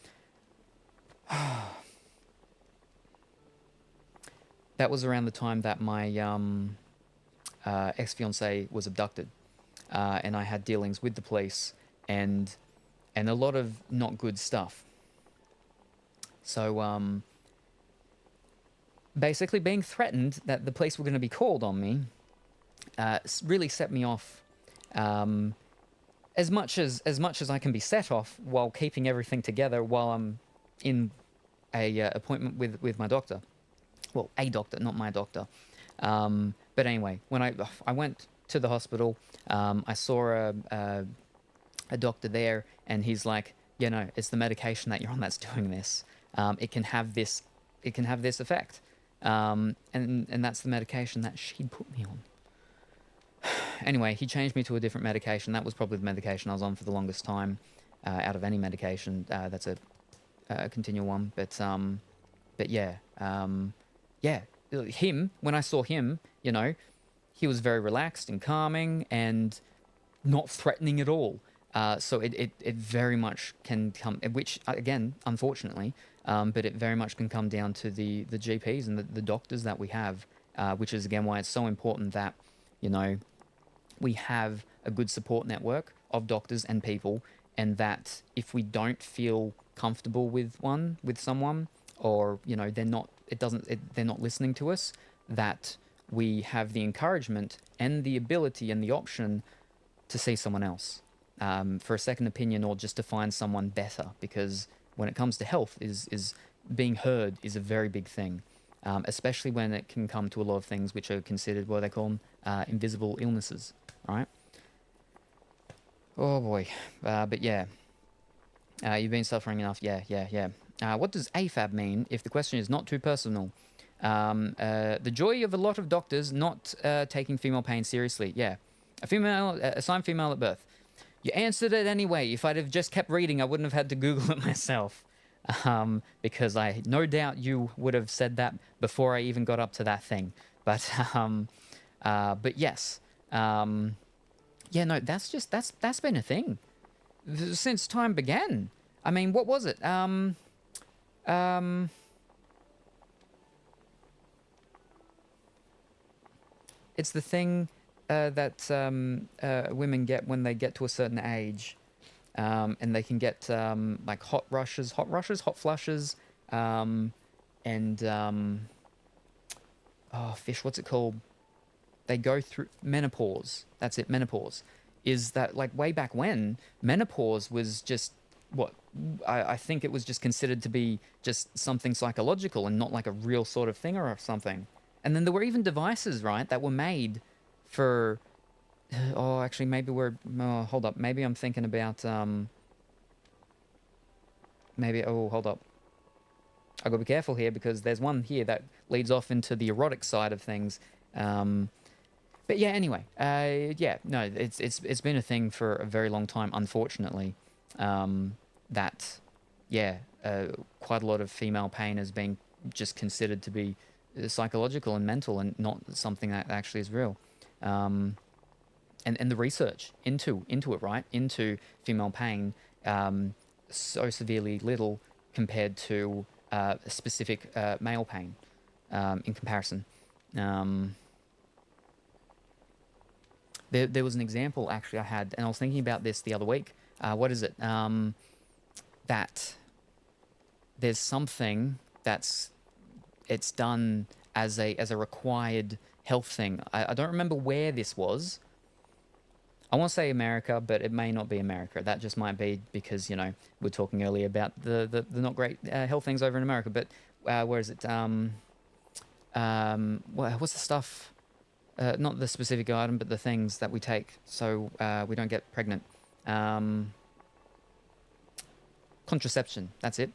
Speaker 2: That was around the time that my ex-fiancée was abducted, and I had dealings with the police and a lot of not good stuff. So basically, being threatened that the police were going to be called on me really set me off. As much as I can be set off while keeping everything together while I'm in a appointment with my doctor. Well, a doctor, not my doctor. But anyway, when I went to the hospital, I saw a doctor there, and he's like, it's the medication that you're on that's doing this. It can have this effect, and that's the medication that she'd put me on. Anyway, he changed me to a different medication. That was probably the medication I was on for the longest time, out of any medication. That's a continual one. But yeah. Him, when I saw him, he was very relaxed and calming and not threatening at all. So it very much can come, which again, unfortunately, but it very much can come down to the GPs and the doctors that we have, which is again why it's so important that, we have a good support network of doctors and people, and that if we don't feel comfortable with someone, or they're not listening to us, that we have the encouragement and the ability and the option to see someone else, for a second opinion, or just to find someone better. Because when it comes to health, is being heard is a very big thing, especially when it can come to a lot of things which are considered what they call them, invisible illnesses, right? Oh boy, but yeah, you've been suffering enough. Yeah. What does AFAB mean if the question is not too personal? The joy of a lot of doctors not taking female pain seriously. Yeah, assigned female at birth. You answered it anyway. If I'd have just kept reading, I wouldn't have had to Google it myself. Because I no doubt you would have said that before I even got up to that thing. But yes. Yeah, no, that's been a thing since time began. I mean, what was it? It's the thing that women get when they get to a certain age, and they can get like hot flushes, and oh, fish, what's it called? They go through menopause. That's it, menopause. Is that like way back when menopause was just what I think it was just considered to be just something psychological and not like a real sort of thing or something. And then there were even devices, right, that were made for. Oh, actually, maybe hold up. Maybe I'm thinking about. Maybe. Oh, hold up. I gotta be careful here because there's one here that leads off into the erotic side of things. But yeah, anyway, yeah, no, it's been a thing for a very long time, unfortunately. That, yeah, quite a lot of female pain has been just considered to be psychological and mental and not something that actually is real. And the research into it, right, into female pain, so severely little compared to specific male pain in comparison. There was an example, actually, I had, and I was thinking about this the other week. What is it? That there's something it's done as a required health thing. I don't remember where this was. I want to say America, but it may not be America. That just might be because, you know, we were talking earlier about the not great health things over in America. But where is it? What's the stuff? Not the specific item, but the things that we take so we don't get pregnant. Contraception, that's it.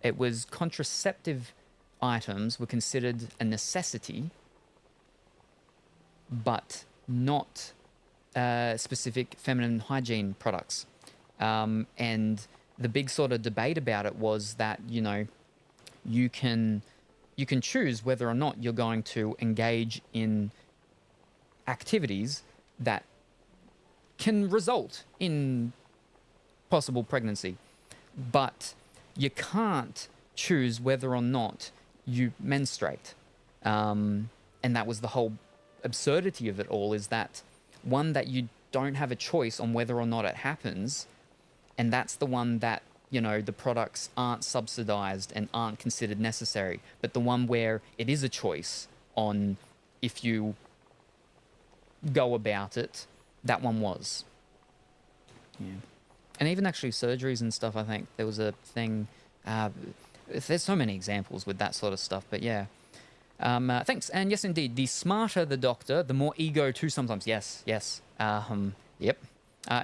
Speaker 2: It was contraceptive items were considered a necessity, but not specific feminine hygiene products. And the big sort of debate about it was that, you know, you can choose whether or not you're going to engage in activities that can result in possible pregnancy, but you can't choose whether or not you menstruate. And that was the whole absurdity of it all, is that one, that you don't have a choice on whether or not it happens, and that's the one that, you know, the products aren't subsidized and aren't considered necessary, but the one where it is a choice on if you go about it, that one was. Yeah. And even actually surgeries and stuff, I think there was a thing. There's so many examples with that sort of stuff, but yeah. Thanks. And yes, indeed, the smarter the doctor, the more ego too sometimes. Yes. Yep.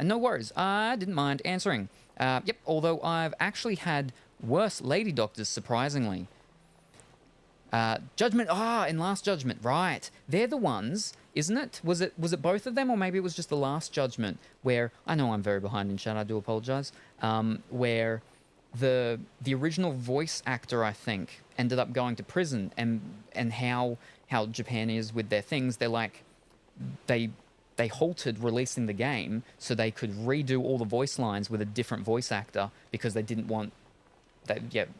Speaker 2: No worries. I didn't mind answering. Yep, although I've actually had worse lady doctors, surprisingly. Judgment. In Last Judgment, right. They're the ones, isn't it? Was it both of them, or maybe it was just the Last Judgment, where, I know I'm very behind in chat, I do apologize, where the original voice actor, I think, ended up going to prison, and how Japan is with their things. They're like, they halted releasing the game so they could redo all the voice lines with a different voice actor because they didn't want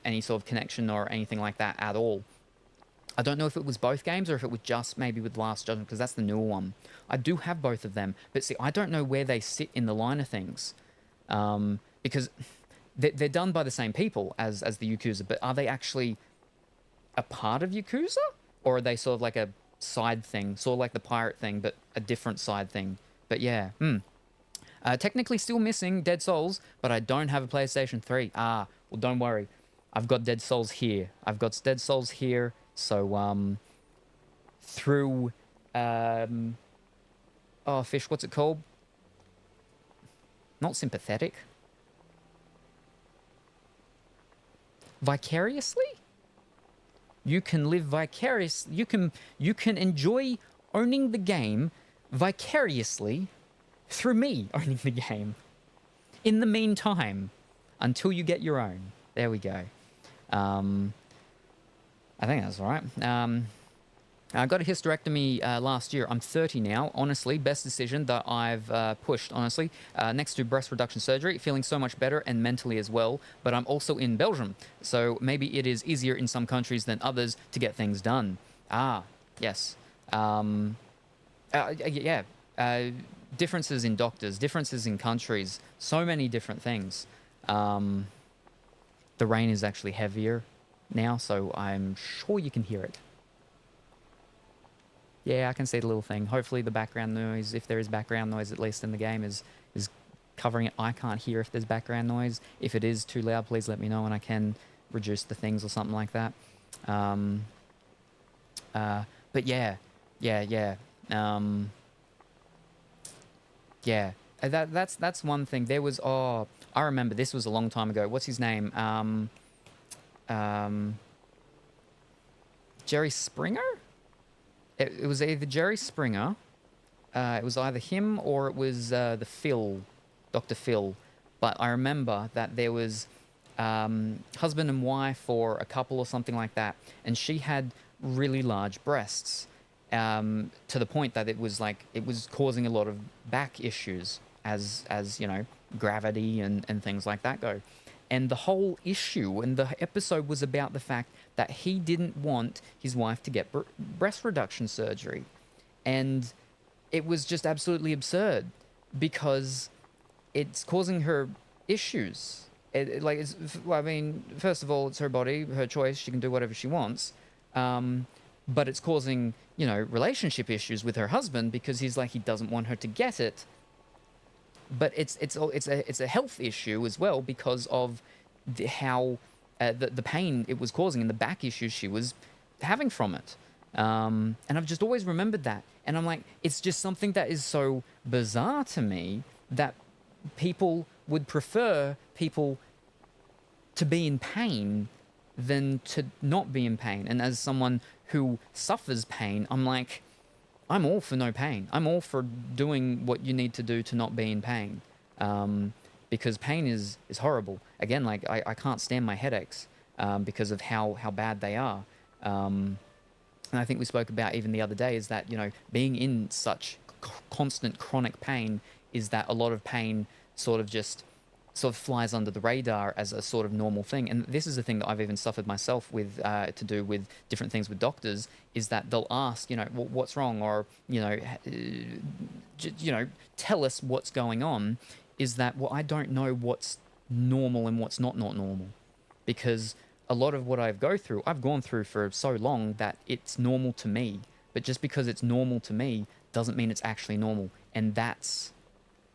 Speaker 2: any sort of connection or anything like that at all. I don't know if it was both games or if it was just maybe with Last Judgment, because that's the newer one. I do have both of them, but see, I don't know where they sit in the line of things, because they're done by the same people as the Yakuza, but are they actually a part of Yakuza, or are they sort of like a side thing, sort of like the pirate thing, but a different side thing? But yeah, technically still missing Dead Souls, but I don't have a PlayStation 3. Well, don't worry. I've got Dead Souls here. I've got Dead Souls here. So through oh, fish, what's it called? Not sympathetic. Vicariously? You can live vicarious. You can enjoy owning the game vicariously through me owning the game. In the meantime, until you get your own. There we go. I think that's all right. I got a hysterectomy last year. I'm 30 now. Honestly, best decision that I've pushed, honestly. Next to breast reduction surgery, feeling so much better and mentally as well. But I'm also in Belgium. So maybe it is easier in some countries than others to get things done. Ah, yes. Yeah. Differences in doctors, differences in countries, so many different things. The rain is actually heavier now, so I'm sure you can hear it. Yeah, I can see the little thing. Hopefully the background noise, if there is background noise, at least in the game, is covering it. I can't hear if there's background noise. If it is too loud, please let me know and I can reduce the things or something like that. But yeah. Yeah, that's one thing. There was, I remember this was a long time ago. What's his name? Jerry Springer? It was either Jerry Springer, it was either him or it was the Phil, Dr. Phil. But I remember that there was husband and wife or a couple or something like that, and she had really large breasts to the point that it was causing a lot of back issues as you know, gravity and things like that go. And the whole issue and the episode was about the fact that he didn't want his wife to get breast reduction surgery. And it was just absolutely absurd because it's causing her issues. I mean, first of all, it's her body, her choice. She can do whatever she wants. But it's causing, you know, relationship issues with her husband because he doesn't want her to get it. But it's a health issue as well because of how the pain it was causing and the back issues she was having from it. And I've just always remembered that. And I'm like, it's just something that is so bizarre to me that people would prefer people to be in pain than to not be in pain. And as someone who suffers pain, I'm like, I'm all for no pain. I'm all for doing what you need to do to not be in pain. Because pain is horrible. Again, I can't stand my headaches because of how bad they are. And I think we spoke about even the other day is that, you know, being in such constant chronic pain is that a lot of pain sort of flies under the radar as a sort of normal thing. And this is a thing that I've even suffered myself with to do with different things with doctors, is that they'll ask, you know, what's wrong? Or, you know, tell us what's going on. Is that, well, I don't know what's normal and what's not normal. Because a lot of what I've gone through for so long that it's normal to me. But just because it's normal to me doesn't mean it's actually normal. And that's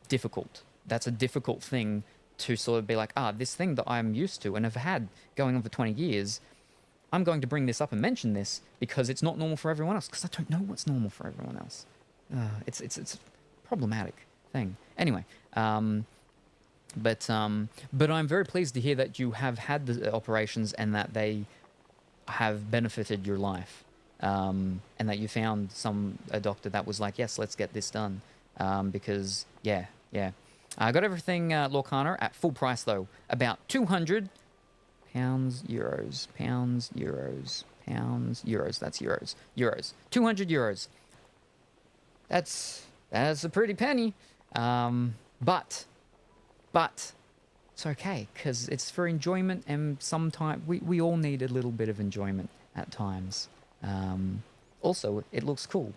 Speaker 2: difficult. That's a difficult thing to sort of be like, this thing that I'm used to and have had going on for 20 years, I'm going to bring this up and mention this because it's not normal for everyone else, because I don't know what's normal for everyone else. It's a problematic thing. Anyway, but I'm very pleased to hear that you have had the operations and that they have benefited your life, and that you found a doctor that was like, yes, let's get this done, because yeah. I got everything, Lorcana, at full price, though. About £200. Euros. That's euros. Euros. 200 euros. That's a pretty penny. But it's okay, because it's for enjoyment, and sometimes we all need a little bit of enjoyment at times. Also, it looks cool.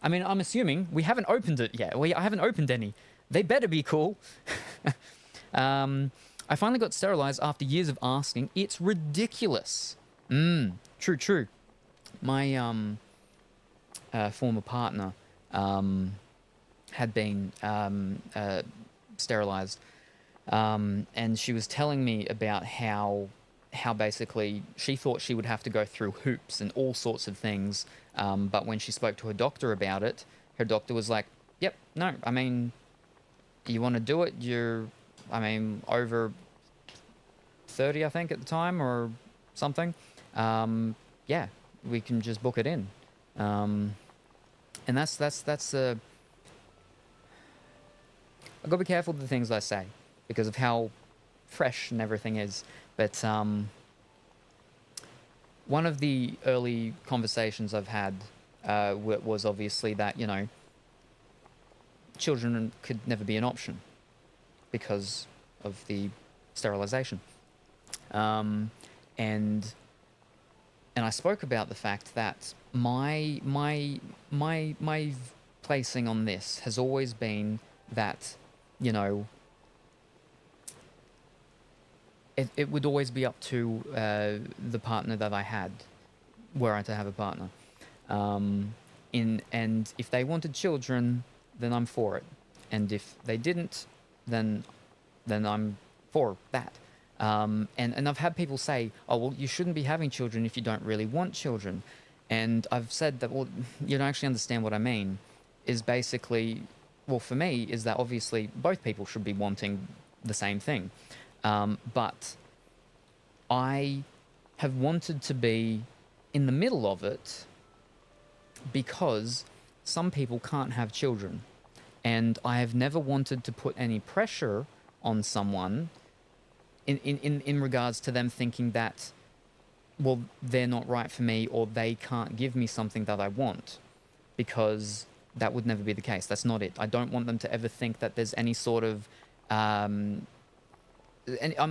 Speaker 2: I mean, I'm assuming we haven't opened it yet. I haven't opened any. They better be cool. I finally got sterilized after years of asking. It's ridiculous. True. My former partner had been sterilized. And she was telling me about how how basically she thought she would have to go through hoops and all sorts of things. But when she spoke to her doctor about it, her doctor was like, yep, no, I mean, you want to do it, over 30, I think, at the time or something. Yeah, we can just book it in. And that's I've got to be careful with the things I say because of how fresh and everything is. But one of the early conversations I've had was obviously that, children could never be an option because of the sterilization. And I spoke about the fact that my placing on this has always been that, it would always be up to the partner that I had, were I to have a partner. And if they wanted children, then I'm for it. And if they didn't, then I'm for that. And I've had people say, oh, well, you shouldn't be having children if you don't really want children. And I've said that, well, you don't actually understand what I mean. Is basically, well, for me, is that obviously both people should be wanting the same thing. But I have wanted to be in the middle of it because some people can't have children. And I have never wanted to put any pressure on someone in regards to them thinking that, well, they're not right for me or they can't give me something that I want, because that would never be the case. That's not it. I don't want them to ever think that there's any sort of I'm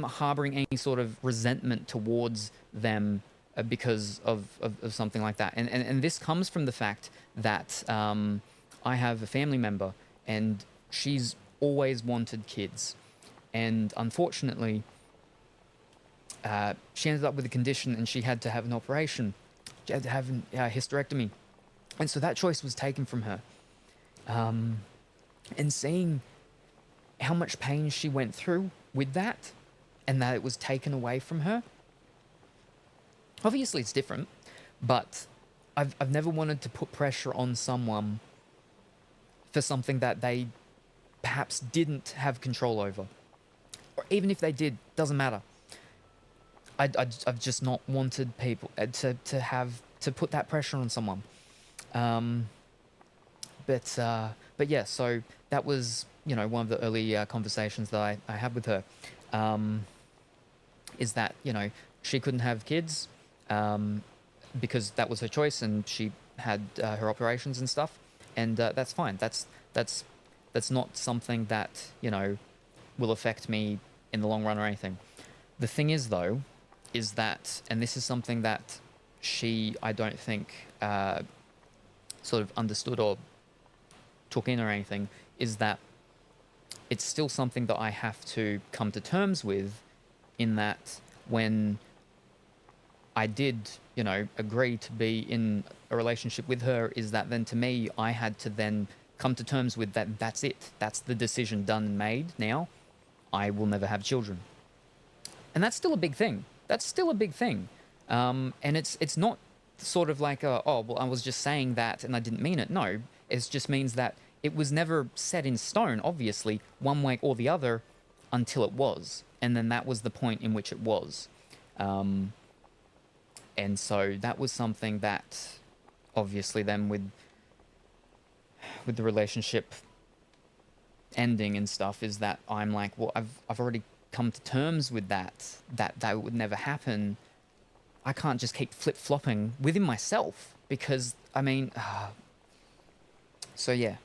Speaker 2: harboring any sort of resentment towards them because of something like that. And this comes from the fact that I have a family member and she's always wanted kids. And unfortunately, she ended up with a condition and she had to have an operation. She had to have a hysterectomy. And so that choice was taken from her. And seeing how much pain she went through with that and that it was taken away from her, obviously it's different, but I've never wanted to put pressure on someone for something that they perhaps didn't have control over. Or even if they did, doesn't matter. I've just not wanted people to put that pressure on someone. But yeah, so that was, one of the early conversations that I had with her, is that, she couldn't have kids, because that was her choice and she had her operations and stuff. And that's fine. That's not something that, will affect me in the long run or anything. The thing is, though, is that, and this is something that she, I don't think, sort of understood or took in or anything, is that it's still something that I have to come to terms with, in that when I did, agree to be in a relationship with her, is that then to me, I had to then come to terms with that. That's it. That's the decision done and made. Now, I will never have children. And that's still a big thing. That's still a big thing. And it's not sort of like, oh, well, I was just saying that and I didn't mean it. No, it just means that it was never set in stone, obviously, one way or the other, until it was. And then that was the point in which it was. And so that was something that, obviously, then with the relationship ending and stuff, is that I'm like, well, I've already come to terms with that would never happen. I can't just keep flip-flopping within myself, because, so yeah.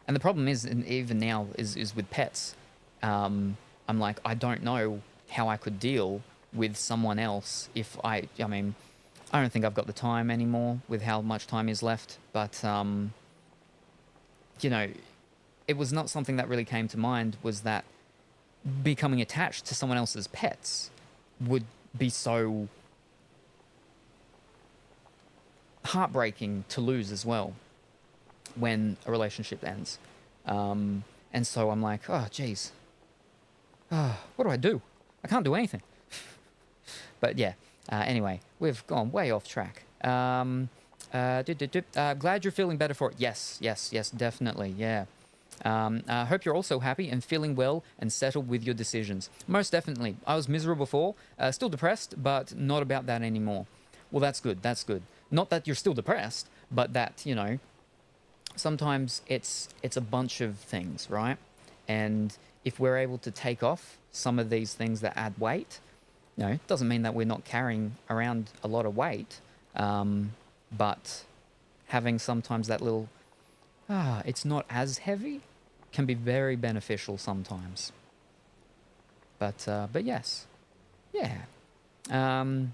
Speaker 2: And the problem is, and even now, is with pets. I'm like, I don't know how I could deal with someone else if I don't think I've got the time anymore with how much time is left, but, it was not something that really came to mind, was that becoming attached to someone else's pets would be so heartbreaking to lose as well when a relationship ends. And so I'm like, oh, geez. What do? I can't do anything. But yeah, anyway, we've gone way off track. Glad you're feeling better for it. Yes, definitely, yeah. Hope you're also happy and feeling well and settled with your decisions. Most definitely. I was miserable before, still depressed, but not about that anymore. Well, that's good, that's good. Not that you're still depressed, but that, you know, sometimes it's a bunch of things, right? And if we're able to take off some of these things that add weight, you know, it doesn't mean that we're not carrying around a lot of weight, but having sometimes that little, it's not as heavy, can be very beneficial sometimes. But yes, yeah. I'm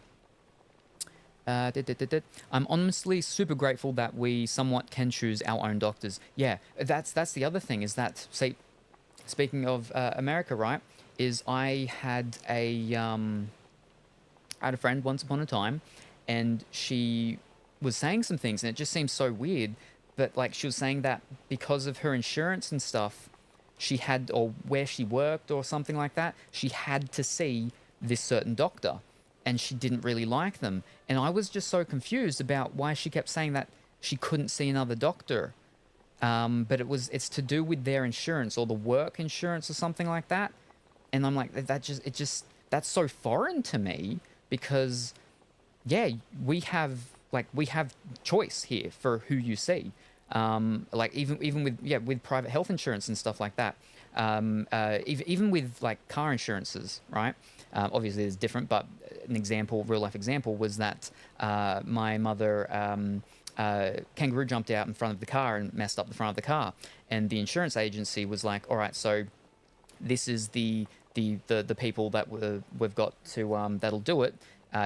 Speaker 2: honestly super grateful that we somewhat can choose our own doctors. Yeah, that's the other thing, is that, say, speaking of America, right, is I had a friend once upon a time, and she was saying some things, and it just seemed so weird. But like, she was saying that because of her insurance and stuff, she had, or where she worked or something like that, she had to see this certain doctor, and she didn't really like them. And I was just so confused about why she kept saying that she couldn't see another doctor. But it's to do with their insurance, or the work insurance or something like that. And I'm like, that's so foreign to me, because yeah, we have choice here for who you see. Like even with private health insurance and stuff like that. Even with like car insurances, right? Obviously it's different, but an example, real life example, was that my mother kangaroo jumped out in front of the car and messed up the front of the car, and the insurance agency was like, all right, so this is the people that we've got to that'll do it.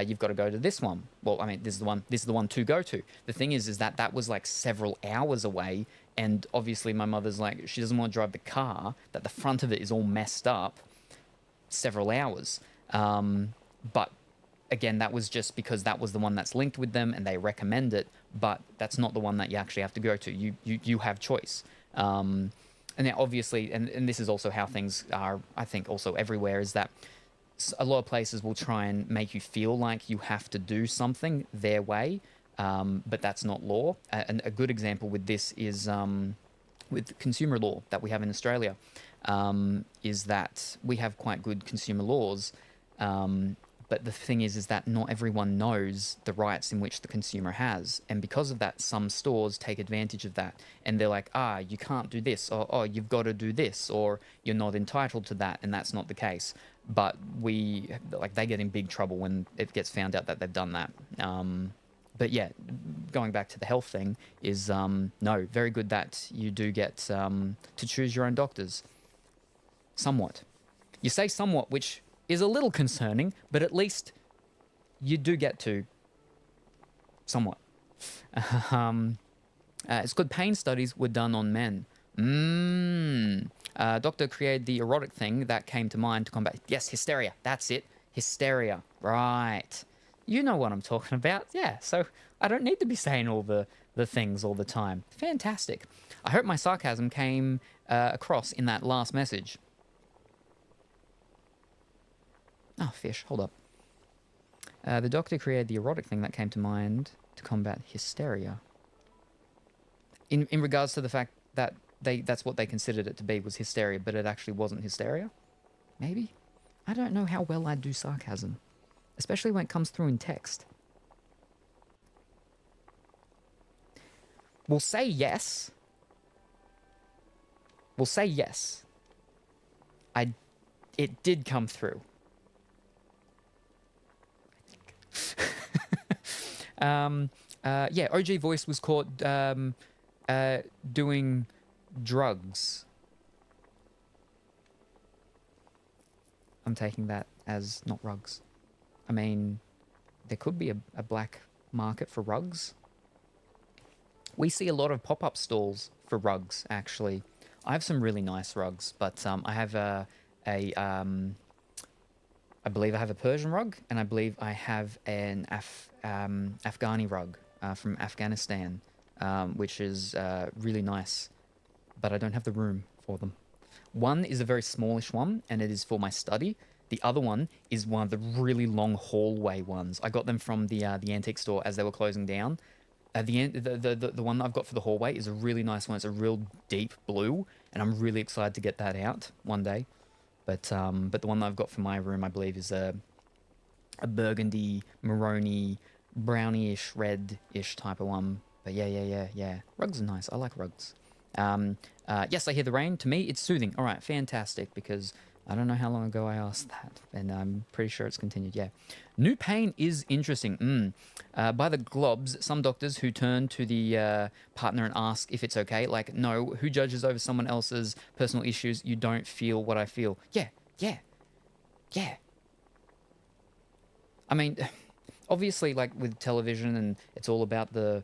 Speaker 2: You've got to go to this one. Well, I mean, this is the one to go to. The thing is that was like several hours away, and obviously my mother's like, she doesn't want to drive the car that the front of it is all messed up several hours. But again, that was just because that was the one that's linked with them and they recommend it, but that's not the one that you actually have to go to. You have choice. And then obviously, and this is also how things are, I think, also everywhere, is that a lot of places will try and make you feel like you have to do something their way, but that's not law. And a good example with this is with consumer law that we have in Australia, is that we have quite good consumer laws, but the thing is that not everyone knows the rights in which the consumer has. And because of that, some stores take advantage of that. And they're like, you can't do this, or, oh, you've got to do this, or you're not entitled to that. And that's not the case. But they get in big trouble when it gets found out that they've done that. But yeah, going back to the health thing is, no, very good that you do get to choose your own doctors. Somewhat. You say somewhat, which is a little concerning, but at least you do get to somewhat. It's good pain studies were done on men. Doctor created the erotic thing that came to mind to combat... Yes, hysteria. That's it. Hysteria. Right. You know what I'm talking about. Yeah, so I don't need to be saying all the things all the time. Fantastic. I hope my sarcasm came across in that last message. Oh, fish. Hold up. The doctor created the erotic thing that came to mind to combat hysteria. In regards to the fact that that's what they considered it to be, was hysteria, but it actually wasn't hysteria? Maybe? I don't know how well I do sarcasm, especially when it comes through in text. We'll say yes. We'll say yes. It did come through. Yeah, OG Voice was caught doing drugs. I'm taking that as not rugs. I mean, there could be a black market for rugs. We see a lot of pop-up stalls for rugs, actually. I have some really nice rugs, but I have I believe I have a Persian rug, and I believe I have an Afghani rug from Afghanistan, which is really nice, but I don't have the room for them. One is a very smallish one, and it is for my study, The other one is one of the really long hallway ones. I got them from the antique store as they were closing down. At the end, the one that I've got for the hallway is a really nice one. It's a real deep blue, and I'm really excited to get that out one day. But the one that I've got for my room, I believe, is a burgundy, maroni, brownie-ish, red-ish type of one. But yeah. Rugs are nice. I like rugs. Yes, I hear the rain. To me, it's soothing. All right, fantastic, because I don't know how long ago I asked that, and I'm pretty sure it's continued, yeah. New pain is interesting. By the globs, some doctors who turn to the partner and ask if it's okay, like, no, who judges over someone else's personal issues? You don't feel what I feel. Yeah. I mean, obviously, like with television, and it's all about the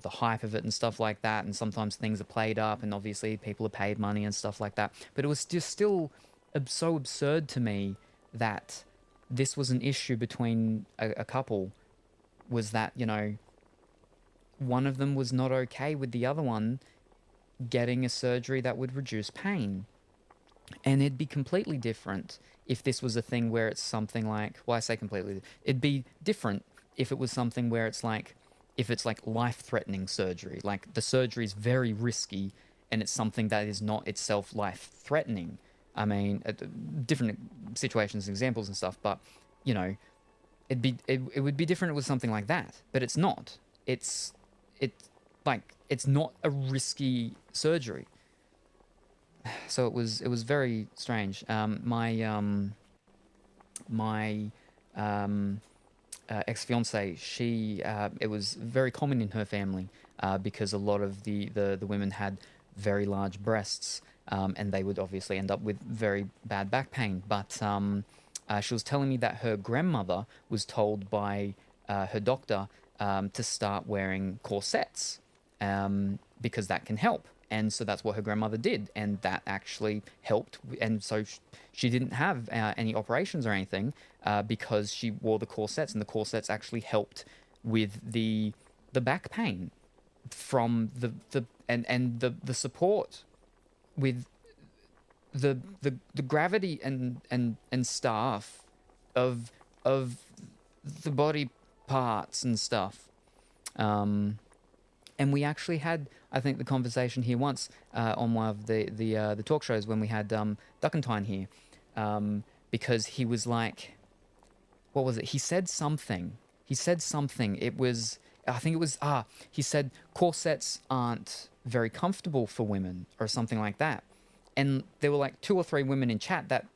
Speaker 2: hype of it and stuff like that. And sometimes things are played up, and obviously people are paid money and stuff like that. But it was just still so absurd to me that this was an issue between a couple. Was that, you know, one of them was not okay with the other one getting a surgery that would reduce pain. And it'd be completely different if this was a thing where it's something like, well, I say completely, it'd be different if it was something where it's like, if it's like life-threatening surgery, like the surgery is very risky and it's something that is not itself life-threatening. I mean, different situations, examples and stuff, but, you know, it would be different with something like that, but it's not. It's not a risky surgery. So it was very strange. My ex-fiance, it was very common in her family because a lot of the women had very large breasts, and they would obviously end up with very bad back pain. But she was telling me that her grandmother was told by her doctor to start wearing corsets because that can help. And so that's what her grandmother did, and that actually helped. And so she didn't have any operations or anything because she wore the corsets, and the corsets actually helped with the back pain from the support with the gravity and stuff of the body parts and stuff. And we actually had, I think, the conversation here once on one of the talk shows when we had Duckentine here, because he was like, what was it? He said something. It was, I think it was, he said corsets aren't very comfortable for women or something like that. And there were like 2 or 3 women in chat that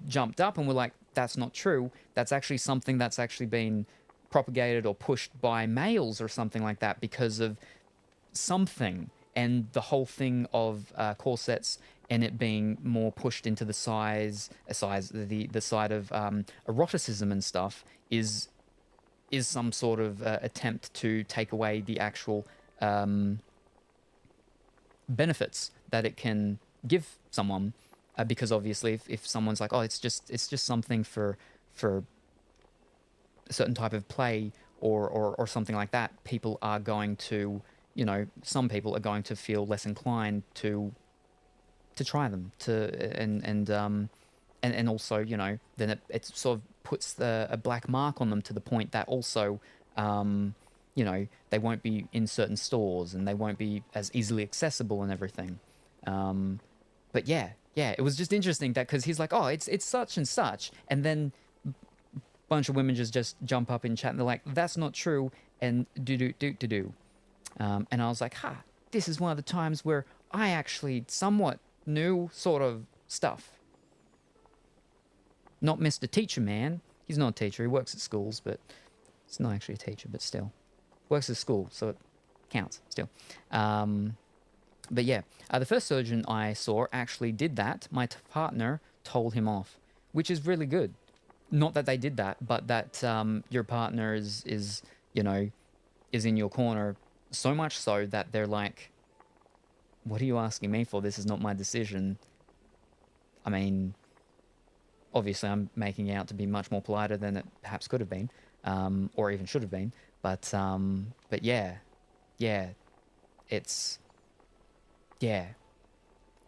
Speaker 2: jumped up and were like, that's not true. That's actually something that's actually been propagated or pushed by males or something like that because of something. And the whole thing of corsets and it being more pushed into the side of eroticism and stuff is some sort of attempt to take away the actual benefits that it can give someone, because obviously if someone's like, oh, it's just something for a certain type of play or something like that, people are going to, you know, some people are going to feel less inclined to try them, and also, you know, then it sort of puts a black mark on them to the point that also, you know, they won't be in certain stores and they won't be as easily accessible and everything. But yeah, it was just interesting that, because he's like, oh, it's such and such, and then a bunch of women just jump up in chat and they're like, that's not true, and do. And I was like, this is one of the times where I actually somewhat knew sort of stuff. Not Mr. Teacher Man. He's not a teacher. He works at schools, but he's not actually a teacher, but still. Works at school, so it counts still. But yeah, the first surgeon I saw actually did that. My partner told him off, which is really good. Not that they did that, but that your partner is you know, is in your corner, so much so that they're like, what are you asking me for? This is not my decision. I mean, obviously I'm making out to be much more politer than it perhaps could have been, or even should have been. But yeah, it's, yeah.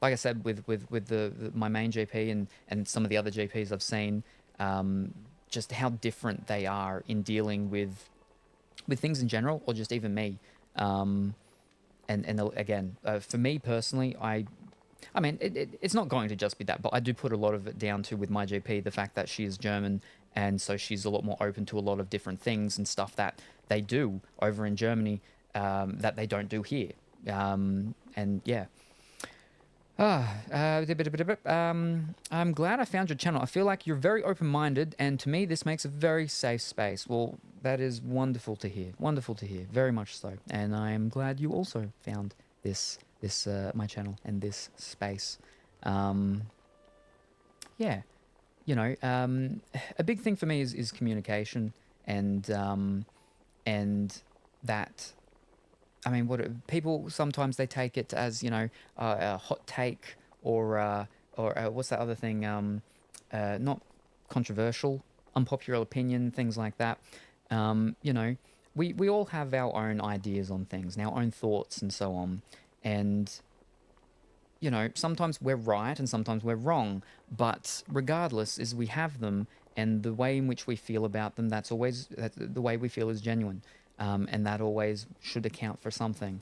Speaker 2: like I said, with my main GP and some of the other GPs I've seen, just how different they are in dealing with things in general, or just even me. And again, for me personally, I mean, it's not going to just be that, but I do put a lot of it down to, with my GP, the fact that she is German, and so she's a lot more open to a lot of different things and stuff that they do over in Germany that they don't do here. And yeah. I'm glad I found your channel. I feel like you're very open-minded, and to me, this makes a very safe space. Well, that is wonderful to hear. Wonderful to hear. Very much so. And I am glad you also found this my channel and this space. Yeah, you know, a big thing for me is communication, and that. I mean, what people sometimes they take it as, you know, a hot take, or what's that other thing? Not controversial, unpopular opinion, things like that. You know, we all have our own ideas on things, and our own thoughts, and so on. And you know, sometimes we're right and sometimes we're wrong, but regardless, is we have them, and the way in which we feel about them, that's the way we feel is genuine. And that always should account for something,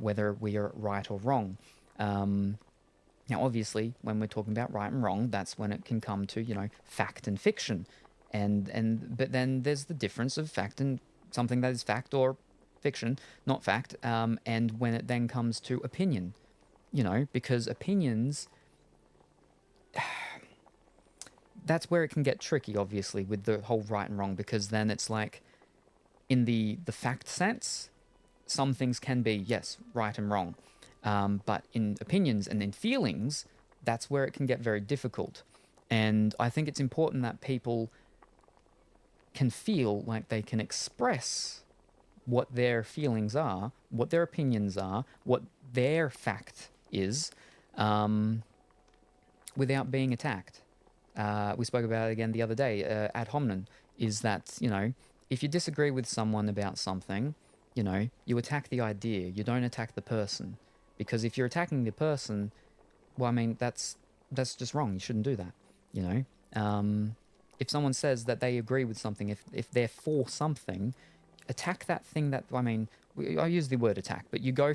Speaker 2: whether we are right or wrong. Now, obviously, when we're talking about right and wrong, that's when it can come to, you know, fact and fiction. But then there's the difference of fact and something that is fact or fiction, not fact, and when it then comes to opinion, you know, because opinions, that's where it can get tricky, obviously, with the whole right and wrong, because then it's like, in the fact sense, some things can be, yes, right and wrong. But in opinions and in feelings, that's where it can get very difficult. And I think it's important that people can feel like they can express what their feelings are, what their opinions are, what their fact is, without being attacked. We spoke about it again the other day, ad hominem, is that, you know, if you disagree with someone about something, you know, you attack the idea, you don't attack the person. Because if you're attacking the person, well, I mean, that's just wrong. You shouldn't do that, you know. If someone says that they agree with something, if they're for something, attack that thing that, I mean, I use the word attack, but you go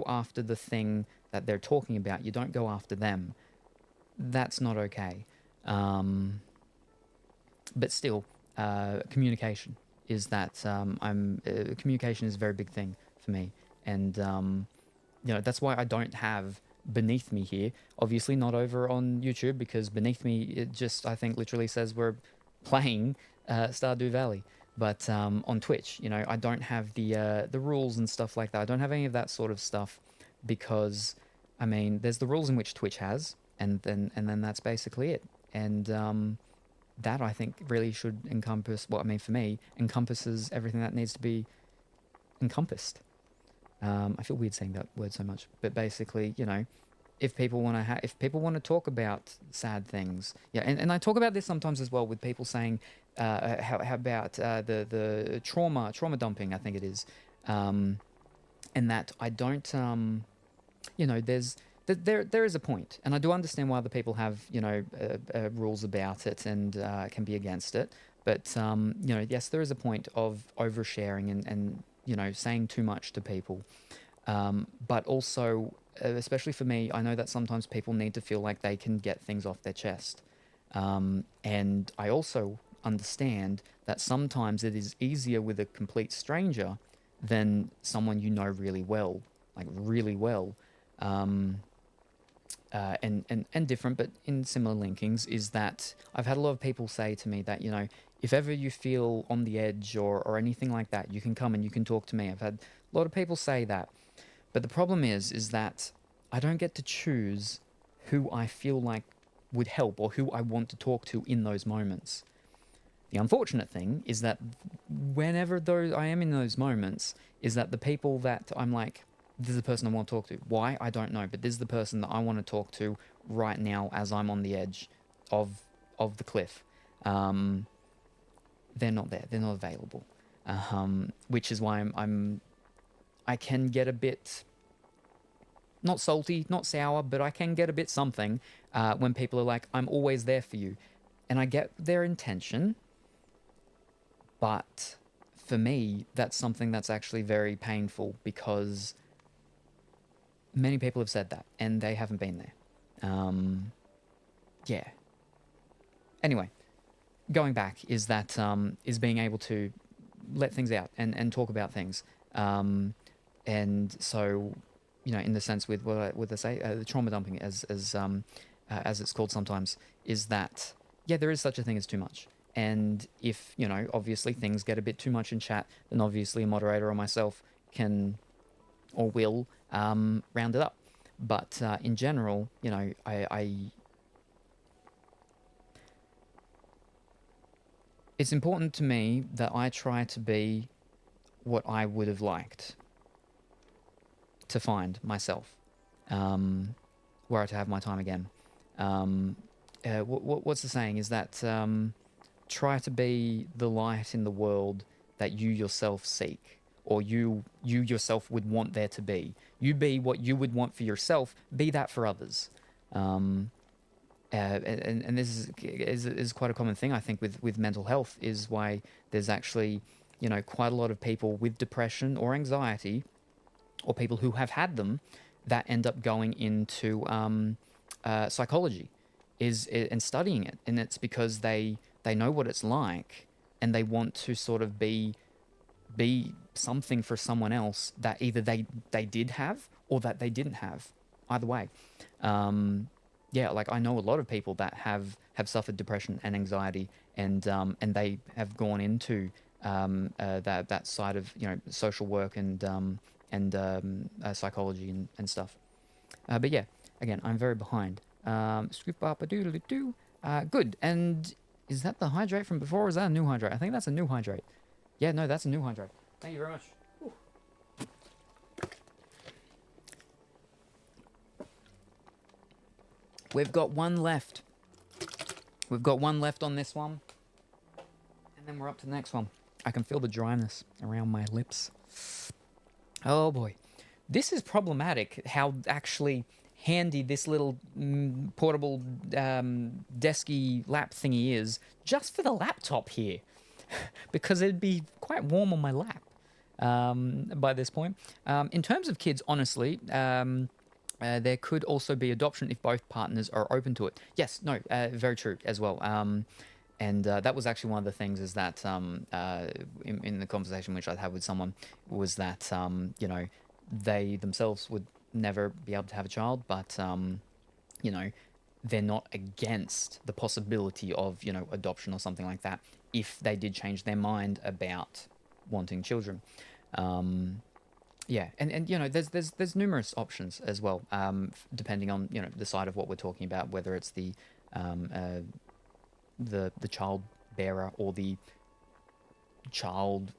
Speaker 2: after the thing that they're talking about. You don't go after them. That's not okay. But still, communication is that communication is a very big thing for me, and you know, that's why I don't have Beneath Me here. Obviously not over on YouTube, because Beneath Me, it just, I think, literally says we're playing Stardew Valley. But on Twitch, you know, I don't have the rules and stuff like that. I don't have any of that sort of stuff, because I mean, there's the rules in which Twitch has, and then that's basically it. And that, I think, really should encompass, well, I mean, for me, encompasses everything that needs to be encompassed. I feel weird saying that word so much, but basically, you know, if people want to talk about sad things, yeah, and I talk about this sometimes as well with people saying, how about the trauma dumping, I think it is, and that I don't, you know, there is a point, and I do understand why other people have, you know, rules about it and can be against it. But you know, yes, there is a point of oversharing and you know, saying too much to people. But also, especially for me, I know that sometimes people need to feel like they can get things off their chest. And I also understand that sometimes it is easier with a complete stranger than someone you know really well, like really well. And different, but in similar linkings, is that I've had a lot of people say to me that, you know, if ever you feel on the edge or anything like that, you can come and you can talk to me. I've had a lot of people say that. But the problem is that I don't get to choose who I feel like would help or who I want to talk to in those moments. The unfortunate thing is that whenever I am in those moments, is that the people that I'm like, this is the person I want to talk to. Why? I don't know, but this is the person that I want to talk to right now as I'm on the edge of the cliff. They're not there. They're not available. Which is why I can get a bit not salty, not sour, but I can get a bit something when people are like, I'm always there for you. And I get their intention, but for me, that's something that's actually very painful because many people have said that and they haven't been there. Yeah. Anyway, going back is that is being able to let things out and talk about things. And so, you know, in the sense with what they say, the trauma dumping as it's called sometimes, is that, yeah, there is such a thing as too much. And if, you know, obviously things get a bit too much in chat, then obviously a moderator or myself can or will round it up. But in general, you know, it's important to me that I try to be what I would have liked to find myself, were I to have my time again. What's the saying is that try to be the light in the world that you yourself seek, or you yourself would want there to be. You be what you would want for yourself, be that for others. And this is quite a common thing, I think, with mental health, is why there's actually, you know, quite a lot of people with depression or anxiety, or people who have had them, that end up going into psychology and studying it. And it's because they know what it's like, and they want to sort of be something for someone else that either they did have or that they didn't have. Either way. Yeah, like I know a lot of people that have suffered depression and anxiety, and they have gone into that side of, you know, social work and psychology and stuff. But yeah, again, I'm very behind. Good. And is that the hydrate from before, or is that a new hydrate? I think that's a new hydrate. Yeah, no, that's a new hydrate. Thank you very much. Ooh. We've got one left. We've got one left on this one. And then we're up to the next one. I can feel the dryness around my lips. Oh boy. This is problematic, how actually handy this little portable desky lap thingy is, just for the laptop here. Because it'd be quite warm on my lap by this point. In terms of kids, honestly, there could also be adoption if both partners are open to it. Yes, no, very true as well. And that was actually one of the things, is that in the conversation which I'd had with someone, was that, you know, they themselves would never be able to have a child, but, you know, they're not against the possibility of, you know, adoption or something like that, if they did change their mind about wanting children. Yeah, and you know, there's numerous options as well, depending on, you know, the side of what we're talking about, whether it's the child bearer or the child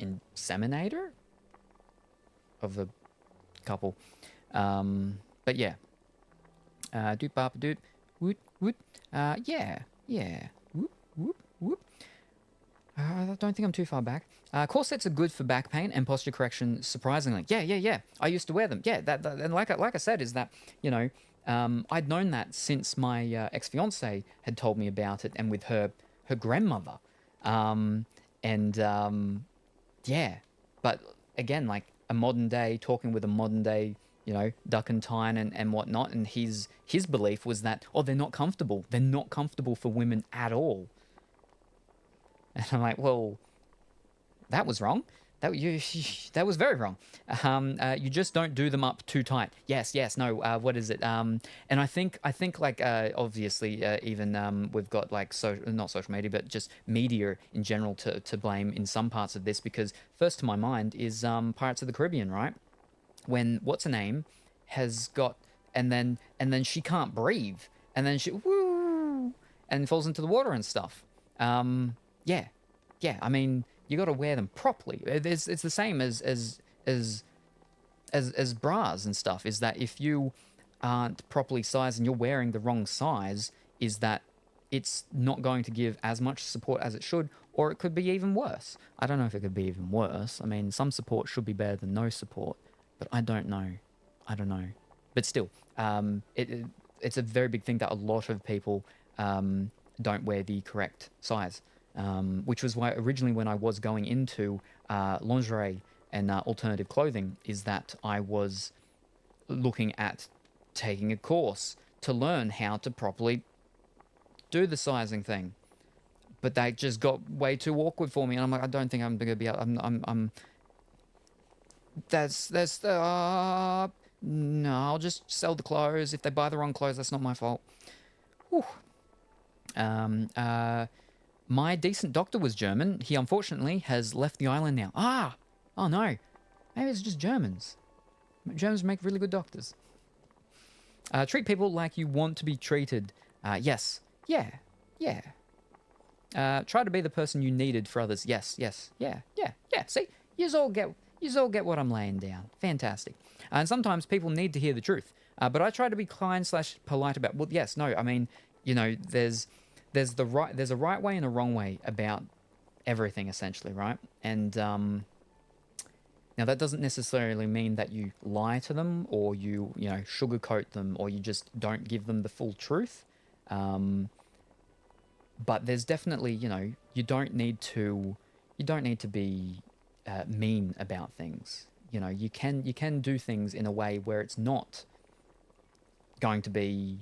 Speaker 2: inseminator of the couple. But yeah, doot bop doot woot woot. Yeah. Whoop whoop whoop. I don't think I'm too far back. Corsets are good for back pain and posture correction, surprisingly. Yeah. I used to wear them. Yeah, that and like I said, is that, you know, I'd known that since my ex-fiance had told me about it, and with her grandmother. Yeah. But again, like a modern day, talking with a modern day, you know, duck and tine and whatnot, and his belief was that, oh, they're not comfortable. They're not comfortable for women at all. And I'm like, well, that was wrong. That was very wrong. You just don't do them up too tight. Yes. No. What is it? And I think like obviously even we've got like not social media, but just media in general to blame in some parts of this, because first to my mind is Pirates of the Caribbean, right? When what's her name has got and then she can't breathe, and then she and falls into the water and stuff. Yeah. I mean, you got to wear them properly. It's the same as bras and stuff. Is that if you aren't properly sized and you're wearing the wrong size, is that it's not going to give as much support as it should, or it could be even worse. I don't know if it could be even worse. I mean, some support should be better than no support, but I don't know. I don't know. But still, it's a very big thing that a lot of people don't wear the correct size, which was why originally when I was going into lingerie and alternative clothing is that I was looking at taking a course to learn how to properly do the sizing thing. But they just got way too awkward for me, and I'm like, I don't think I'm gonna be able. No, I'll just sell the clothes. If they buy the wrong clothes, that's not my fault. Whew. My decent doctor was German. He unfortunately has left the island now. Oh no, maybe it's just Germans. Germans make really good doctors. Treat people like you want to be treated. Yes, yeah. Try to be the person you needed for others. Yes, yeah. See, yous all get what I'm laying down. Fantastic. And sometimes people need to hear the truth. But I try to be kind/polite about. Well, yes, no. I mean, there's a right way and a wrong way about everything, essentially, right? And now that doesn't necessarily mean that you lie to them or you sugarcoat them or you just don't give them the full truth. But there's definitely, you don't need to be mean about things. You can do things in a way where it's not going to be,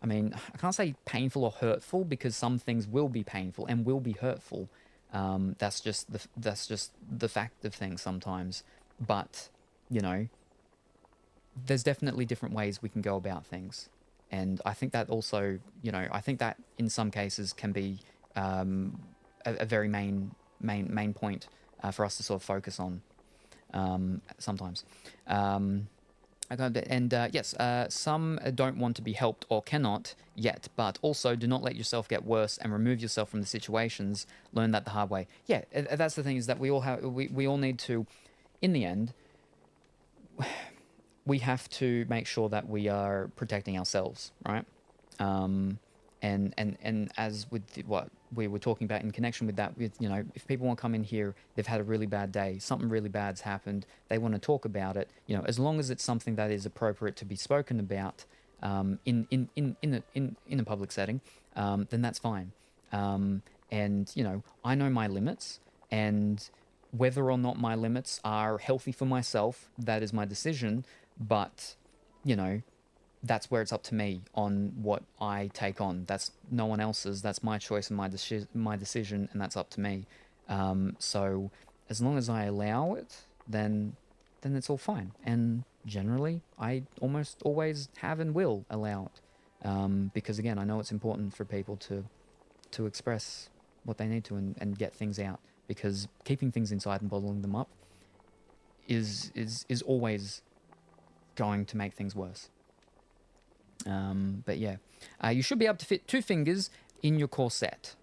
Speaker 2: I mean, I can't say painful or hurtful because some things will be painful and will be hurtful. That's just the fact of things sometimes. But, there's definitely different ways we can go about things. And I think that also, I think that in some cases can be a very main point for us to sort of focus on sometimes. Yes, some don't want to be helped or cannot yet, but also do not let yourself get worse and remove yourself from the situations. Learn that the hard way. Yeah, that's the thing, is that we all need to, in the end, we have to make sure that we are protecting ourselves, right? And as with what we were talking about in connection with that, if people want to come in here, they've had a really bad day, something really bad's happened, they want to talk about it, as long as it's something that is appropriate to be spoken about in a public setting, then that's fine. And I know my limits, and whether or not my limits are healthy for myself, that is my decision. But, that's where it's up to me on what I take on. That's no one else's. That's my choice and my decision, and that's up to me. So as long as I allow it, then it's all fine. And generally, I almost always have and will allow it. Because again, I know it's important for people to express what they need to and get things out. Because keeping things inside and bottling them up is always going to make things worse. But yeah, you should be able to fit 2 fingers in your corset.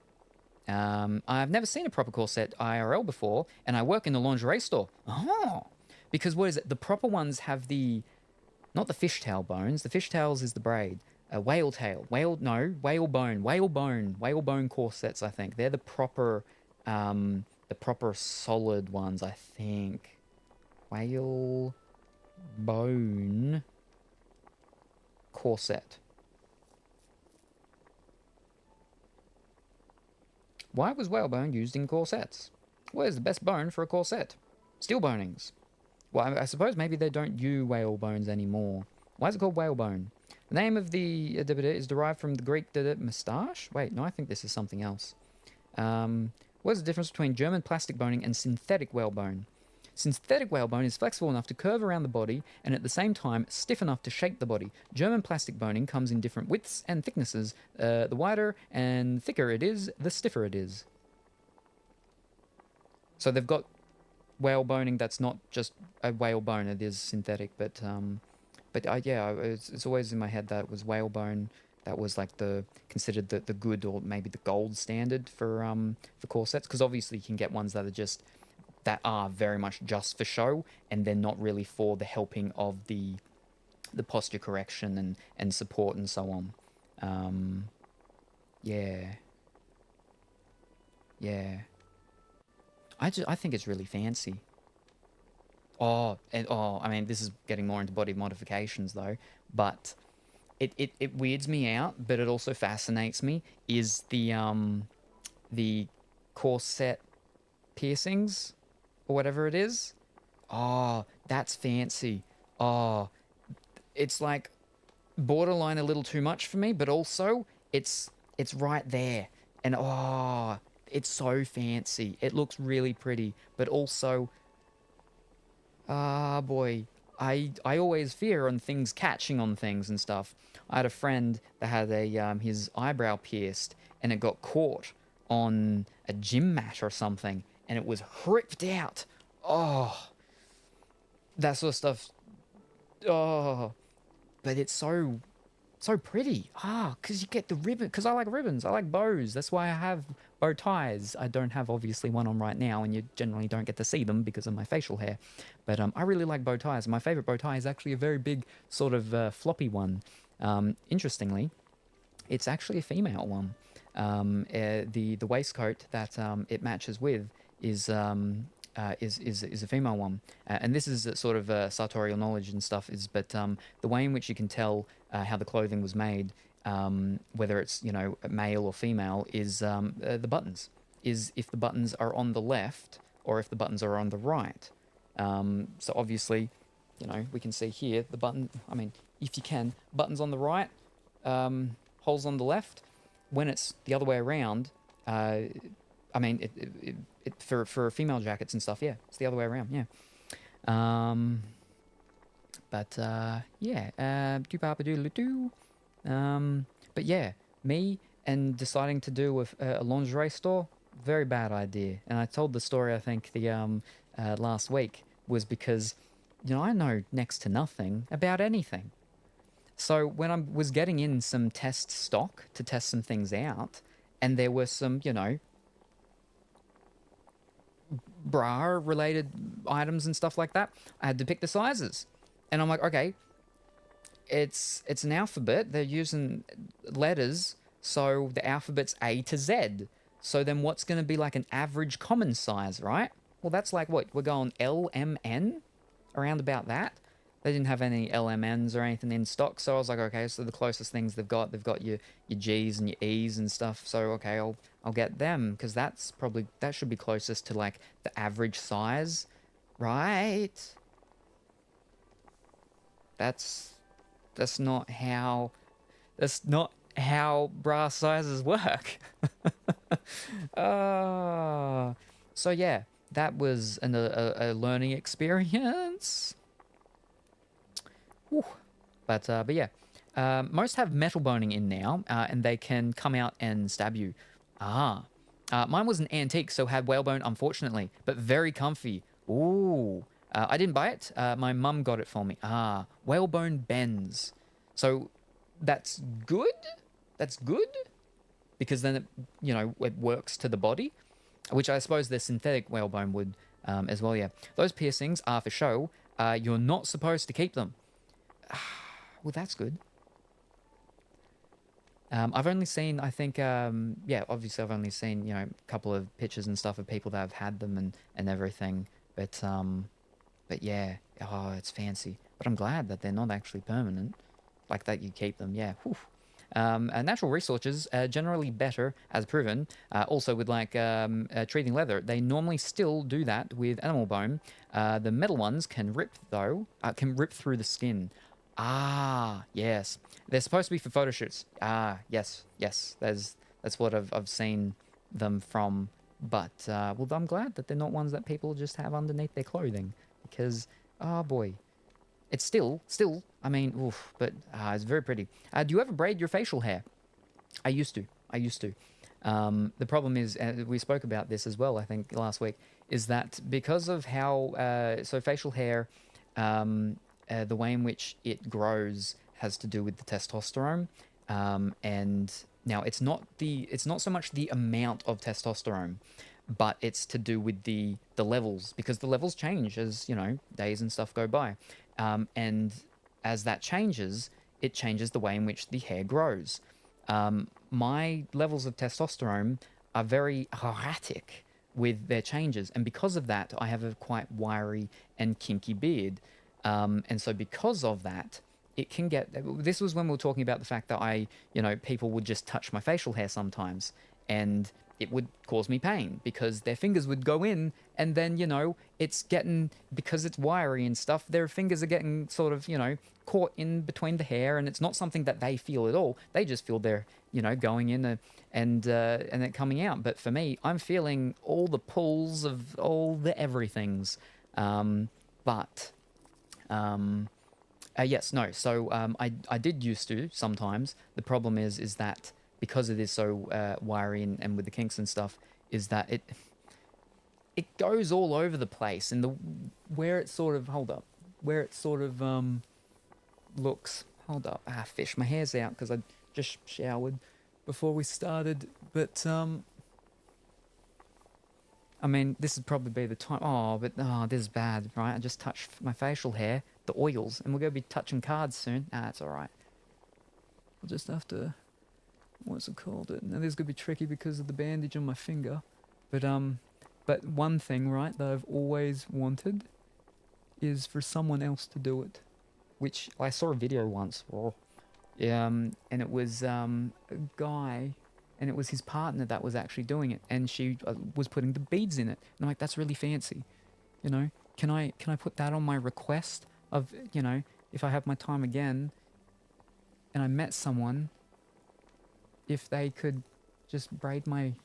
Speaker 2: I've never seen a proper corset IRL before, and I work in a lingerie store. Oh, because what is it? The proper ones have not the fishtail bones. The fishtails is the braid. Whale tail, whalebone corsets. I think they're the proper solid ones. I think whale bone corset. Why was whalebone used in corsets? Where's the best bone for a corset? Steel bonings. Well, I suppose maybe they don't use whale bones anymore. Why is it called whalebone? The name of the is derived from the Greek moustache? Wait, no, I think this is something else. What's the difference between German plastic boning and synthetic whalebone? Synthetic whalebone is flexible enough to curve around the body and at the same time stiff enough to shape the body. German plastic boning comes in different widths and thicknesses. The wider and thicker it is, the stiffer it is. So they've got whale boning that's not just a whale bone, it is synthetic. But yeah, it's always in my head that it was whalebone. That was like considered the good or maybe the gold standard for corsets, because obviously you can get ones that are very much just for show, and they're not really for the helping of the posture correction and support and so on. Yeah. I think it's really fancy. I mean, this is getting more into body modifications though, but it weirds me out, but it also fascinates me. Is the corset piercings or whatever it is? Oh, that's fancy. Oh, it's like borderline a little too much for me, but also it's right there, and oh, it's so fancy. It looks really pretty, but also, ah, boy, I always fear on things catching on things and stuff. I had a friend that had his eyebrow pierced, and it got caught on a gym mat or something, and it was ripped out. Oh, that sort of stuff. Oh, but it's so pretty. Ah, because you get the ribbon. Because I like ribbons. I like bows. That's why I have bow ties. I don't have obviously one on right now, and you generally don't get to see them because of my facial hair. But I really like bow ties. My favorite bow tie is actually a very big sort of floppy one. Interestingly, it's actually a female one. The waistcoat that it matches with is a female one, and this is sort of sartorial knowledge and stuff. But the way in which you can tell how the clothing was made, whether it's male or female, is the buttons. Is if the buttons are on the left or if the buttons are on the right. So obviously, we can see here the button. I mean, if you can, buttons on the right, holes on the left. When it's the other way around, I mean, for female jackets and stuff, yeah, it's the other way around, yeah. But yeah, me and deciding to do a lingerie store, very bad idea. And I told the story, I think, the last week, was because, I know next to nothing about anything. So when I was getting in some test stock to test some things out, and there were some, bra-related items and stuff like that, I had to pick the sizes. And I'm like, okay, it's an alphabet. They're using letters, so the alphabet's A to Z. So then what's going to be like an average common size, right? Well, that's like what? We're going L, M, N? Around about that. They didn't have any LMNs or anything in stock, so I was like, okay, so the closest things they've got your G's and your E's and stuff. So okay, I'll get them, because that should be closest to like the average size, right? That's not how bra sizes work. So yeah, that was a learning experience. Whew. But yeah, most have metal boning in now, and they can come out and stab you. Mine was an antique, so had whalebone, unfortunately, but very comfy. Ooh, I didn't buy it. My mum got it for me. Whalebone bends. So that's good. That's good, because then it works to the body, which I suppose the synthetic whalebone would as well. Yeah, those piercings are for show. You're not supposed to keep them. Well, that's good. I've only seen, I think, obviously I've only seen, a couple of pictures and stuff of people that have had them and everything. But yeah, it's fancy. But I'm glad that they're not actually permanent, like that you keep them, yeah. Whew. Natural resources are generally better, as proven. Also with treating leather, they normally still do that with animal bone. The metal ones can rip through the skin. Yes. They're supposed to be for photo shoots. Yes. That's what I've seen them from. But well, I'm glad that they're not ones that people just have underneath their clothing, because boy, it's still. I mean, oof, but it's very pretty. Do you ever braid your facial hair? I used to. The problem is, we spoke about this as well, I think, last week, is that because of how so facial hair, the way in which it grows has to do with the testosterone, and now it's not so much the amount of testosterone, but it's to do with the levels, because the levels change as days and stuff go by, and as that changes, it changes the way in which the hair grows. My levels of testosterone are very erratic. with their changes. And because of that, I have a quite wiry and kinky beard. And so because of that, it can get... This was when we were talking about the fact that people would just touch my facial hair sometimes, and it would cause me pain because their fingers would go in, and then, it's getting... Because it's wiry and stuff, their fingers are getting sort of, caught in between the hair, and it's not something that they feel at all. They just feel they're, going in and then coming out. But for me, I'm feeling all the pulls of all the everythings. Yes, no. So I did used to sometimes. The problem is that because it is so wiry and with the kinks and stuff, is that it goes all over the place. And where it sort of looks. Hold up. Fish. My hair's out because I just showered before we started. But I mean, this would probably be the time. This is bad, right? I just touched my facial hair, the oils, and we're going to be touching cards soon. It's all right. We'll just have to... What's it called? Now, this is going to be tricky because of the bandage on my finger. But one thing, right, that I've always wanted is for someone else to do it. Which I saw a video once. And it was a guy... And it was his partner that was actually doing it, and she was putting the beads in it. And I'm like, that's really fancy, Can I put that on my request of, if I have my time again, and I met someone, if they could just braid my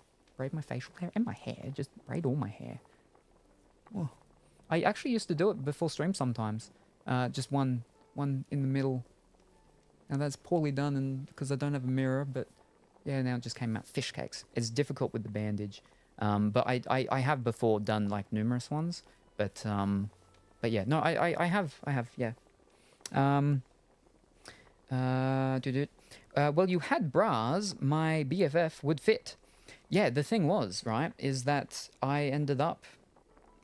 Speaker 2: facial hair and my hair, just braid all my hair. Oh. I actually used to do it before stream sometimes, just one in the middle. Now that's poorly done, and because I don't have a mirror, but. Yeah, now it just came out fish cakes. It's difficult with the bandage, but I have before done like numerous ones, but yeah, no, I have, yeah. Well, you had bras my BFF would fit. Yeah, the thing was, right, is that I ended up,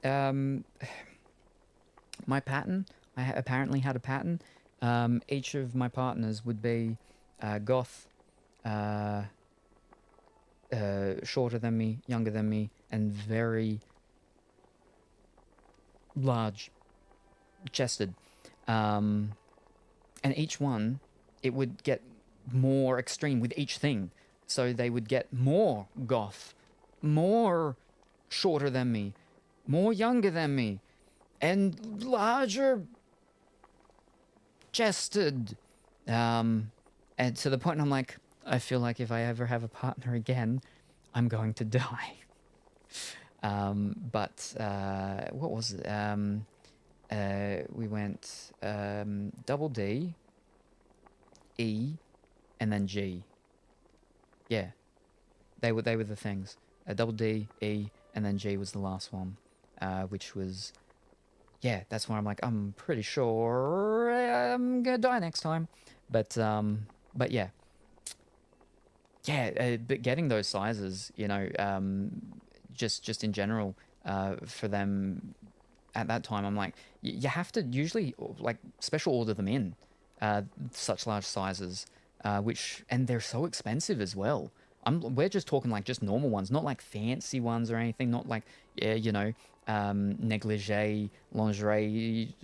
Speaker 2: my pattern, I apparently had a pattern. Each of my partners would be goth, shorter than me, younger than me, and very large chested. And each one, it would get more extreme with each thing. So they would get more goth, more shorter than me, more younger than me, and larger chested. And to the point I'm like, I feel like if I ever have a partner again, I'm going to die. But what was it? We went double D, E, and then G. Yeah, they were the things. Double D, E, and then G was the last one, which was, yeah, that's why I'm like, I'm pretty sure I'm gonna die next time. But yeah. Yeah, but getting those sizes, just in general, for them at that time, I'm like, you have to usually like special order them in, such large sizes, and they're so expensive as well. We're just talking like just normal ones, not like fancy ones or anything, not like, negligee, lingerie,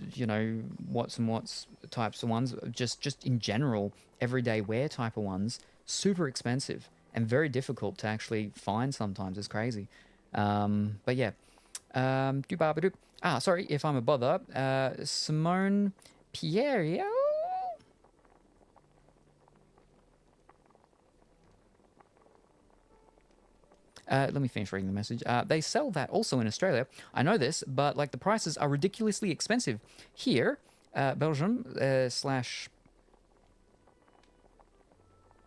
Speaker 2: what's and what's types of ones, just in general, everyday wear type of ones. Super expensive and very difficult to actually find sometimes. It's crazy. But yeah. Sorry if I'm a bother. Simone Pierre. Let me finish reading the message. They sell that also in Australia. I know this, but like the prices are ridiculously expensive. Here, Belgium /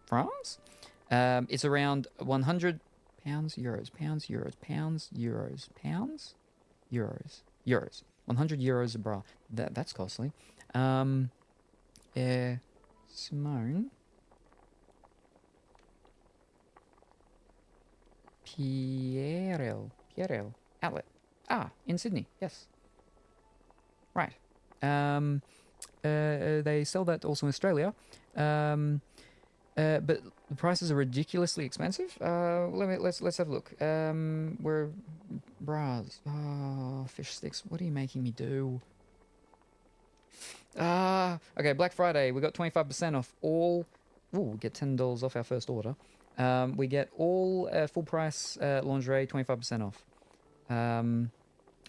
Speaker 2: France, it's around 100 pounds, euros, 100 euros a bra. That's costly. Simone Pierrel outlet. In Sydney, yes. Right. They sell that also in Australia. But the prices are ridiculously expensive. Let's have a look. We're bras. Oh, fish sticks. What are you making me do? Okay. Black Friday. We got 25% off all. Ooh, we get $10 off our first order. We get all full price lingerie 25% off.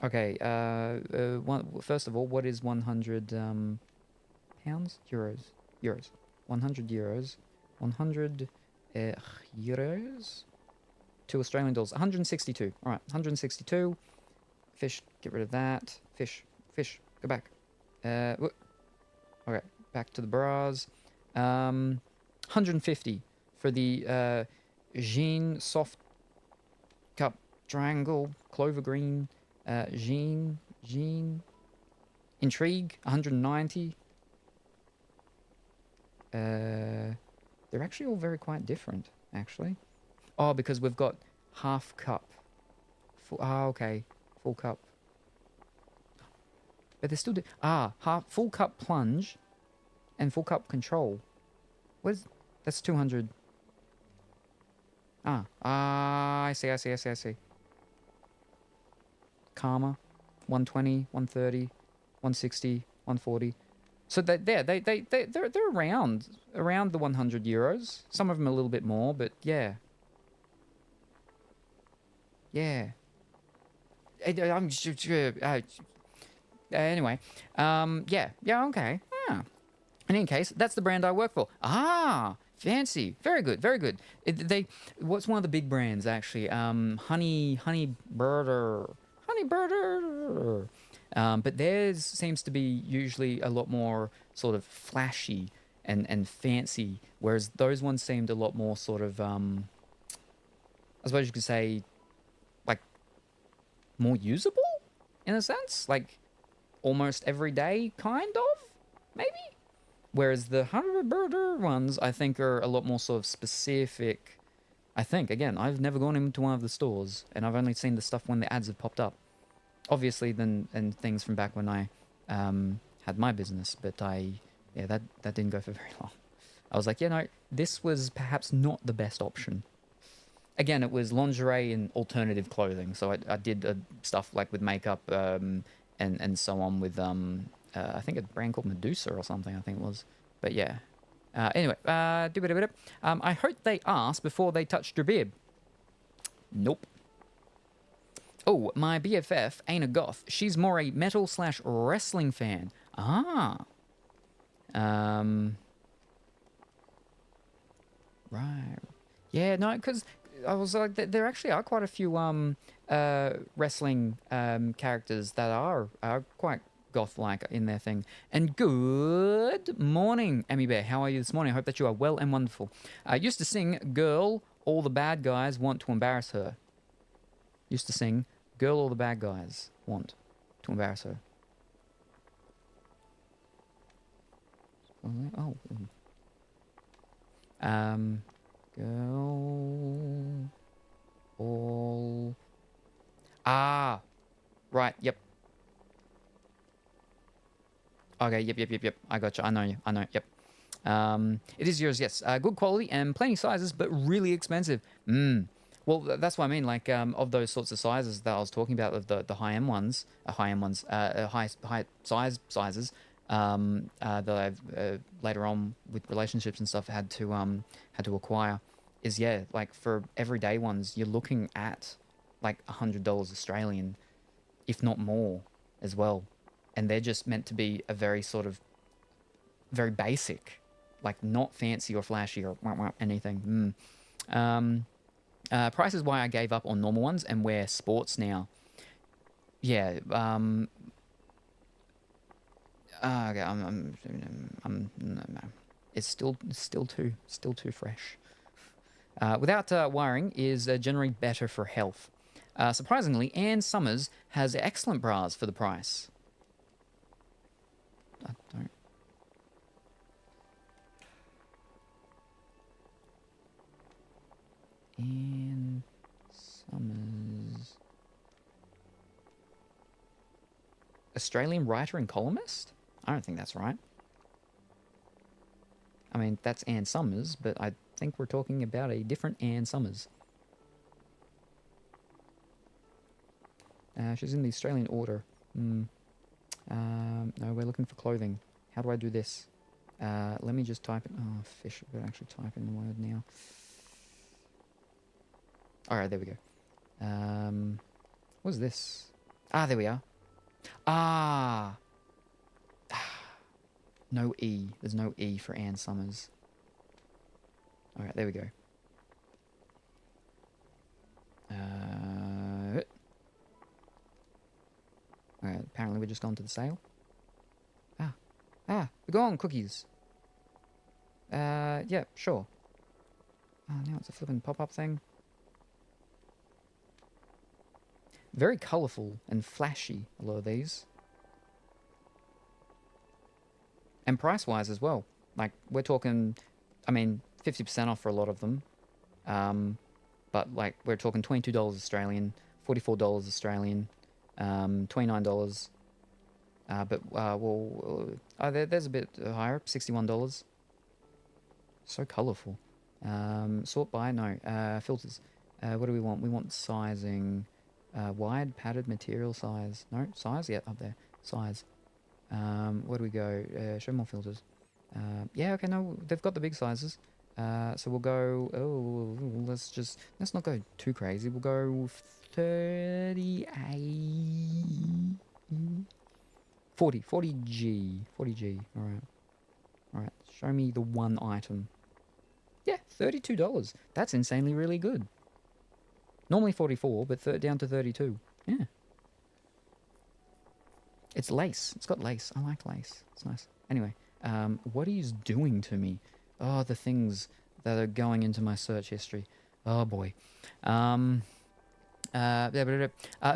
Speaker 2: Okay. First of all, what is 100 pounds? Euros. 100 euros. 100 euros to Australian dollars. 162. All right, 162. Fish, get rid of that. Fish, go back. Okay, back to the bras. 150 for the Jean Soft Cup Triangle Clover Green. Jean Intrigue. 190. They're actually all very quite different, actually. Oh, because we've got half cup. Okay. Full cup. But they're still... full cup plunge and full cup control. That's 200. I see. Karma. 120, 130, 160, 140. So they're around the 100 euros. Some of them a little bit more, but yeah. Yeah. Anyway, yeah, okay. In any case, that's the brand I work for. Fancy. Very good. What's one of the big brands actually? Honey Birder. But theirs seems to be usually a lot more sort of flashy and fancy, whereas those ones seemed a lot more sort of, I suppose you could say, like, more usable, in a sense? Like, almost everyday, kind of, maybe? Whereas the Birder ones, I think, are a lot more sort of specific. I think, again, I've never gone into one of the stores, and I've only seen the stuff when the ads have popped up. Obviously, and things from back when I had my business, but that didn't go for very long. I was like, this was perhaps not the best option. Again, it was lingerie and alternative clothing, so I did stuff like with makeup and so on with I think a brand called Medusa or something, I think it was. But yeah. Anyway, I hope they asked before they touched your bib. Nope. Oh, my BFF ain't a goth. She's more a metal/wrestling fan. Right. Yeah, no, because I was like, there actually are quite a few wrestling characters that are quite goth-like in their thing. And good morning, Emmy Bear. How are you this morning? I hope that you are well and wonderful. I used to sing, "Girl, all the bad guys want to embarrass her." Used to sing, "Girl, all the bad guys want to embarrass her." Oh. Girl, all... Right, yep. Okay, yep. I got you. I know, yep. It is yours, yes. Good quality and plenty sizes, but really expensive. Well, that's what I mean. Like, of those sorts of sizes that I was talking about, of the high-end ones, high sizes, that I've later on with relationships and stuff had to acquire, is like for everyday ones, you're looking at like $100 Australian, if not more, as well, and they're just meant to be a very sort of very basic, like not fancy or flashy or anything. Price is why I gave up on normal ones and wear sports now. Yeah. Okay. It's still too fresh. Without wiring is generally better for health. Surprisingly, Ann Summers has excellent bras for the price. I don't. Ann Summers. Australian writer and columnist? I don't think that's right. I mean, that's Ann Summers, but I think we're talking about a different Ann Summers. She's in the Australian Order. No, we're looking for clothing. How do I do this? Let me just type it. Oh, fish. We're actually type in the word now. Alright, there we go. What's this? Ah, there we are. Ah! No E. There's no E for Ann Summers. Alright, there we go. Alright, apparently we're just gone to the sale. We're gone, cookies. Yeah, sure. Oh, now it's a flippin' pop-up thing. Very colourful and flashy, a lot of these. And price-wise as well. Like, we're talking, I mean, 50% off for a lot of them. But, like, we're talking $22 Australian, $44 Australian, $29. There's a bit higher, $61. So colourful. Sort by, no. Filters. What do we want? We want sizing. Wide, padded material size. No, size? Yeah, up there. Size. Where do we go? Show more filters. Yeah, okay, no, they've got the big sizes. So we'll go, let's not go too crazy. We'll go 38, 40G, alright, show me the one item. Yeah, $32, that's insanely really good. Normally 44, but down to 32, yeah. It's lace, it's got lace, I like lace, it's nice. Anyway, what are you doing to me? Oh, the things that are going into my search history. Oh boy. A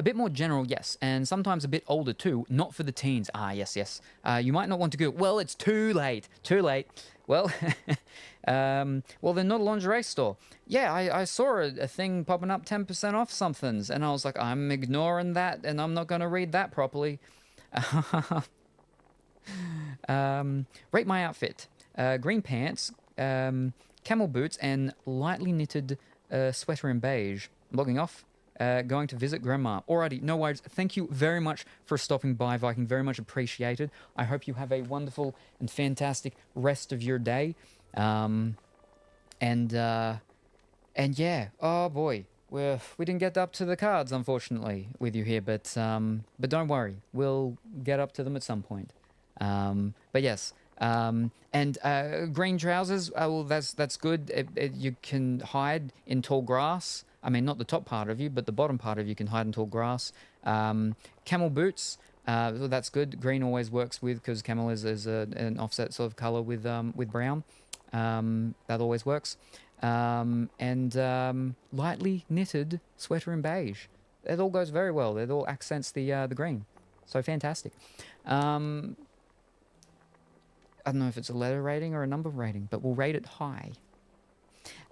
Speaker 2: bit more general, yes, and sometimes a bit older too, not for the teens. Ah, yes. You might not want to go, well, it's too late. Well, well, they're not a lingerie store. Yeah, I saw a thing popping up 10% off somethings, and I was like, I'm ignoring that, and I'm not going to read that properly. Rate my outfit. Green pants, camel boots, and lightly knitted sweater in beige. Logging off. Going to visit Grandma. Alrighty, no worries. Thank you very much for stopping by, Viking. Very much appreciated. I hope you have a wonderful and fantastic rest of your day. And yeah, oh boy, we didn't get up to the cards, unfortunately, with you here, but don't worry, we'll get up to them at some point. But yes, green trousers. Well, that's good. You can hide in tall grass. I mean, not the top part of you, but the bottom part of you can hide in tall grass. Camel boots. Well, that's good. Green always works with, because camel is an offset sort of color with brown. That always works. And lightly knitted sweater in beige. It all goes very well. It all accents the green. So fantastic. I don't know if it's a letter rating or a number rating, but we'll rate it high.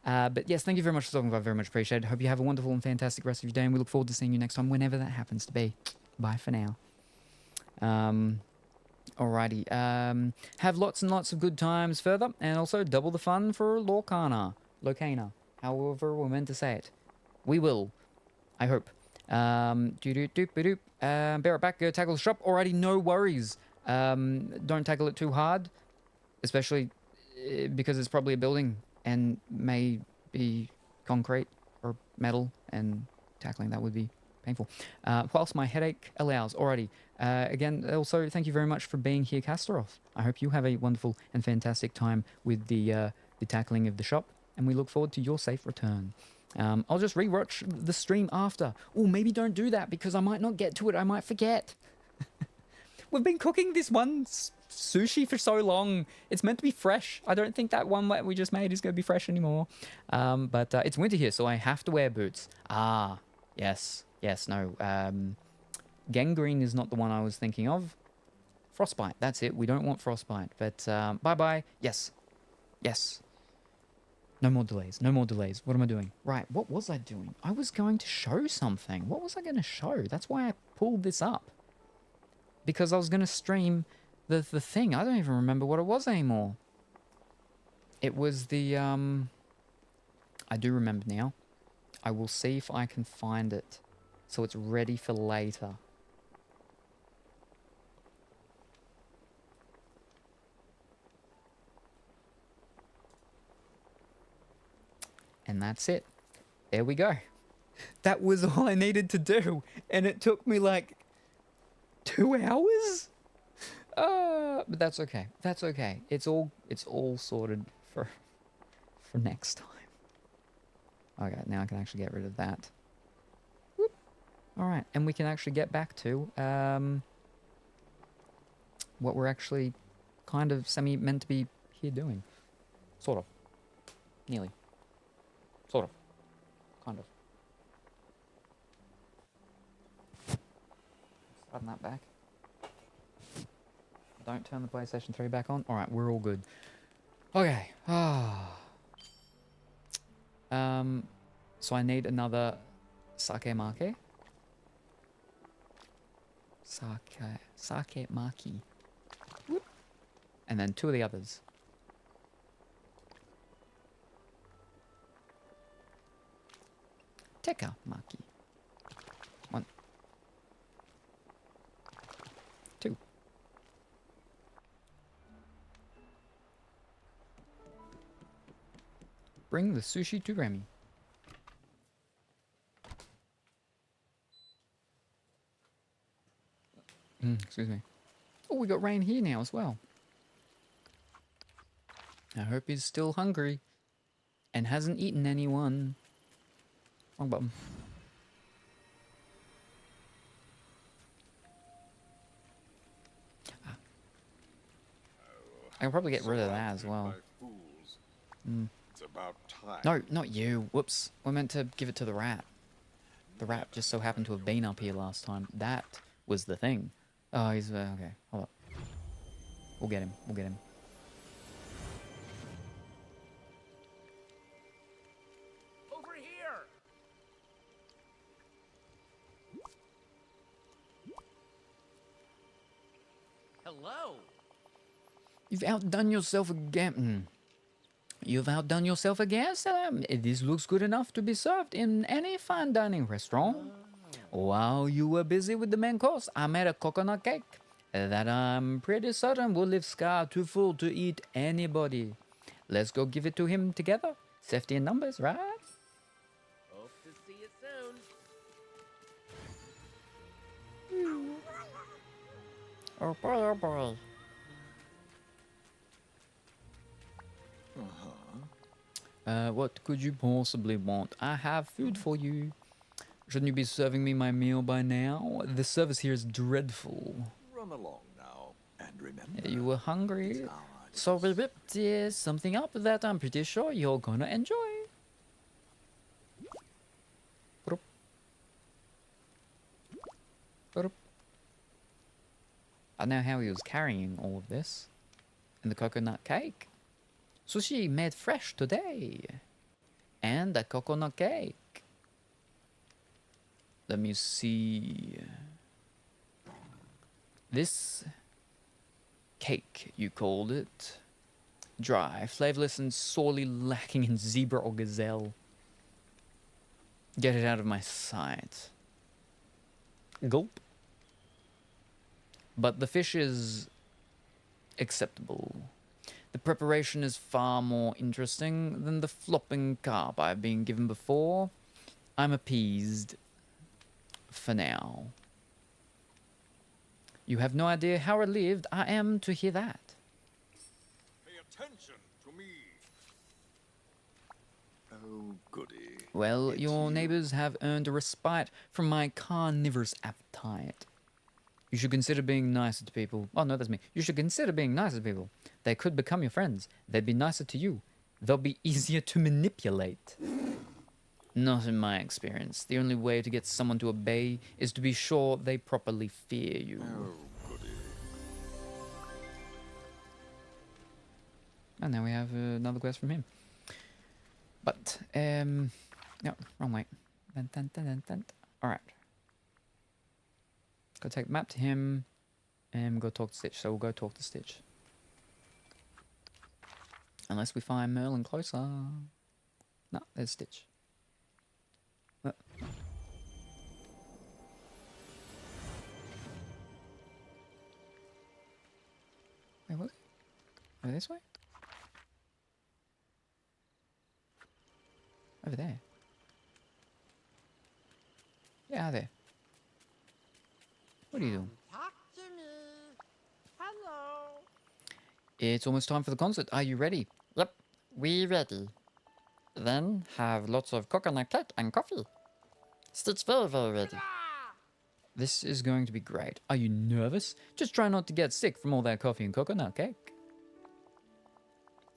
Speaker 2: But yes, thank you very much for stopping by. Very much appreciated. Hope you have a wonderful and fantastic rest of your day, and we look forward to seeing you next time, whenever that happens to be. Bye for now. Alrighty. Have lots and lots of good times further, and also double the fun for Locana, however we're meant to say it. We will. I hope. Bear it back. Go tackle the shop. Alrighty, no worries. Don't tackle it too hard, especially because it's probably a building and may be concrete or metal, and tackling that would be painful. Whilst my headache allows. Alrighty. Again, also, thank you very much for being here, Kastorov. I hope you have a wonderful and fantastic time with the tackling of the shop, and we look forward to your safe return. I'll just rewatch the stream after. Oh, maybe don't do that, because I might not get to it. I might forget. We've been cooking this one sushi for so long. It's meant to be fresh. I don't think that one that we just made is going to be fresh anymore. But it's winter here, so I have to wear boots. Ah, yes. No. Gangrene is not the one I was thinking of. Frostbite. That's it. We don't want frostbite. But bye-bye. Yes. No more delays. What am I doing? Right. What was I doing? I was going to show something. What was I going to show? That's why I pulled this up. Because I was going to stream the thing. I don't even remember what it was anymore. It was the I do remember now. I will see if I can find it so it's ready for later. And that's it. There we go. That was all I needed to do, and it took me like 2 hours. But that's okay. That's okay. It's all sorted for next time. Okay, now I can actually get rid of that. Whoop. All right, and we can actually get back to what we're actually kind of meant to be here doing. Sort of. Nearly. Sort of. Kind of. Sliding that back. Don't turn the PlayStation 3 back on. Alright, we're all good. Okay. So I need another sake maki. Sake maki. Whoop. And then 2 of the others. Teka maki. 1. 2. Bring the sushi to Remy. Excuse me. Oh, we got Rain here now as well. I hope he's still hungry and hasn't eaten anyone. Wrong button. I can probably get rid of that as well.
Speaker 6: It's about time.
Speaker 2: No, not you. Whoops. We're meant to give it to the rat. The rat just so happened to have been up here last time. That was the thing. Oh, he's... okay, hold up. We'll get him. We'll get him.
Speaker 5: Over here. Hello.
Speaker 2: You've outdone yourself again. You've outdone yourself again, Salem. This looks good enough to be served in any fine dining restaurant. While you were busy with the main course, I made a coconut cake that I'm pretty certain will leave Scar too full to eat anybody. Let's go give it to him together. Safety in numbers, right?
Speaker 5: Hope to see you soon.
Speaker 2: Oh boy, oh boy. What could you possibly want? I have food for you. Shouldn't you be serving me my meal by now? The service here is dreadful.
Speaker 4: Run along now, and remember.
Speaker 2: You were hungry,
Speaker 4: it's our
Speaker 2: so we whipped something up that I'm pretty sure you're gonna enjoy. Broop. Broop. I know how he was carrying all of this. And the coconut cake. Sushi made fresh today. And a coconut cake. Let me see. This cake, you called it. Dry, flavorless, and sorely lacking in zebra or gazelle. Get it out of my sight. Gulp. But the fish is acceptable. The preparation is far more interesting than the flopping carp I've been given before. I'm appeased. For now. You have no idea how relieved I am to hear that.
Speaker 6: Pay attention to me.
Speaker 4: Oh, goody.
Speaker 2: Well,
Speaker 4: It's
Speaker 2: your
Speaker 4: you.
Speaker 2: neighbors have earned a respite from my carnivorous appetite. You should consider being nicer to people. Oh, no, that's me. You should consider being nicer to people. They could become your friends. They'd be nicer to you. They'll be easier to manipulate. Not in my experience. The only way to get someone to obey is to be sure they properly fear you.
Speaker 6: Oh, goody.
Speaker 2: And now we have another quest from him. But, no, wrong way. Dun, dun, dun, dun, dun. All right. Go take the map to him, and go talk to Stitch. So we'll go talk to Stitch. Unless we find Merlin closer. No, there's Stitch. Uh. Wait, what? Over this way? Over there. Yeah, there. What are you doing?
Speaker 5: Talk to me. Hello.
Speaker 2: It's almost time for the concert. Are you ready?
Speaker 7: Yep, we ready. Then have lots of coconut cake and coffee. Stitch very, very ready.
Speaker 2: This is going to be great. Are you nervous? Just try not to get sick from all that coffee and coconut cake.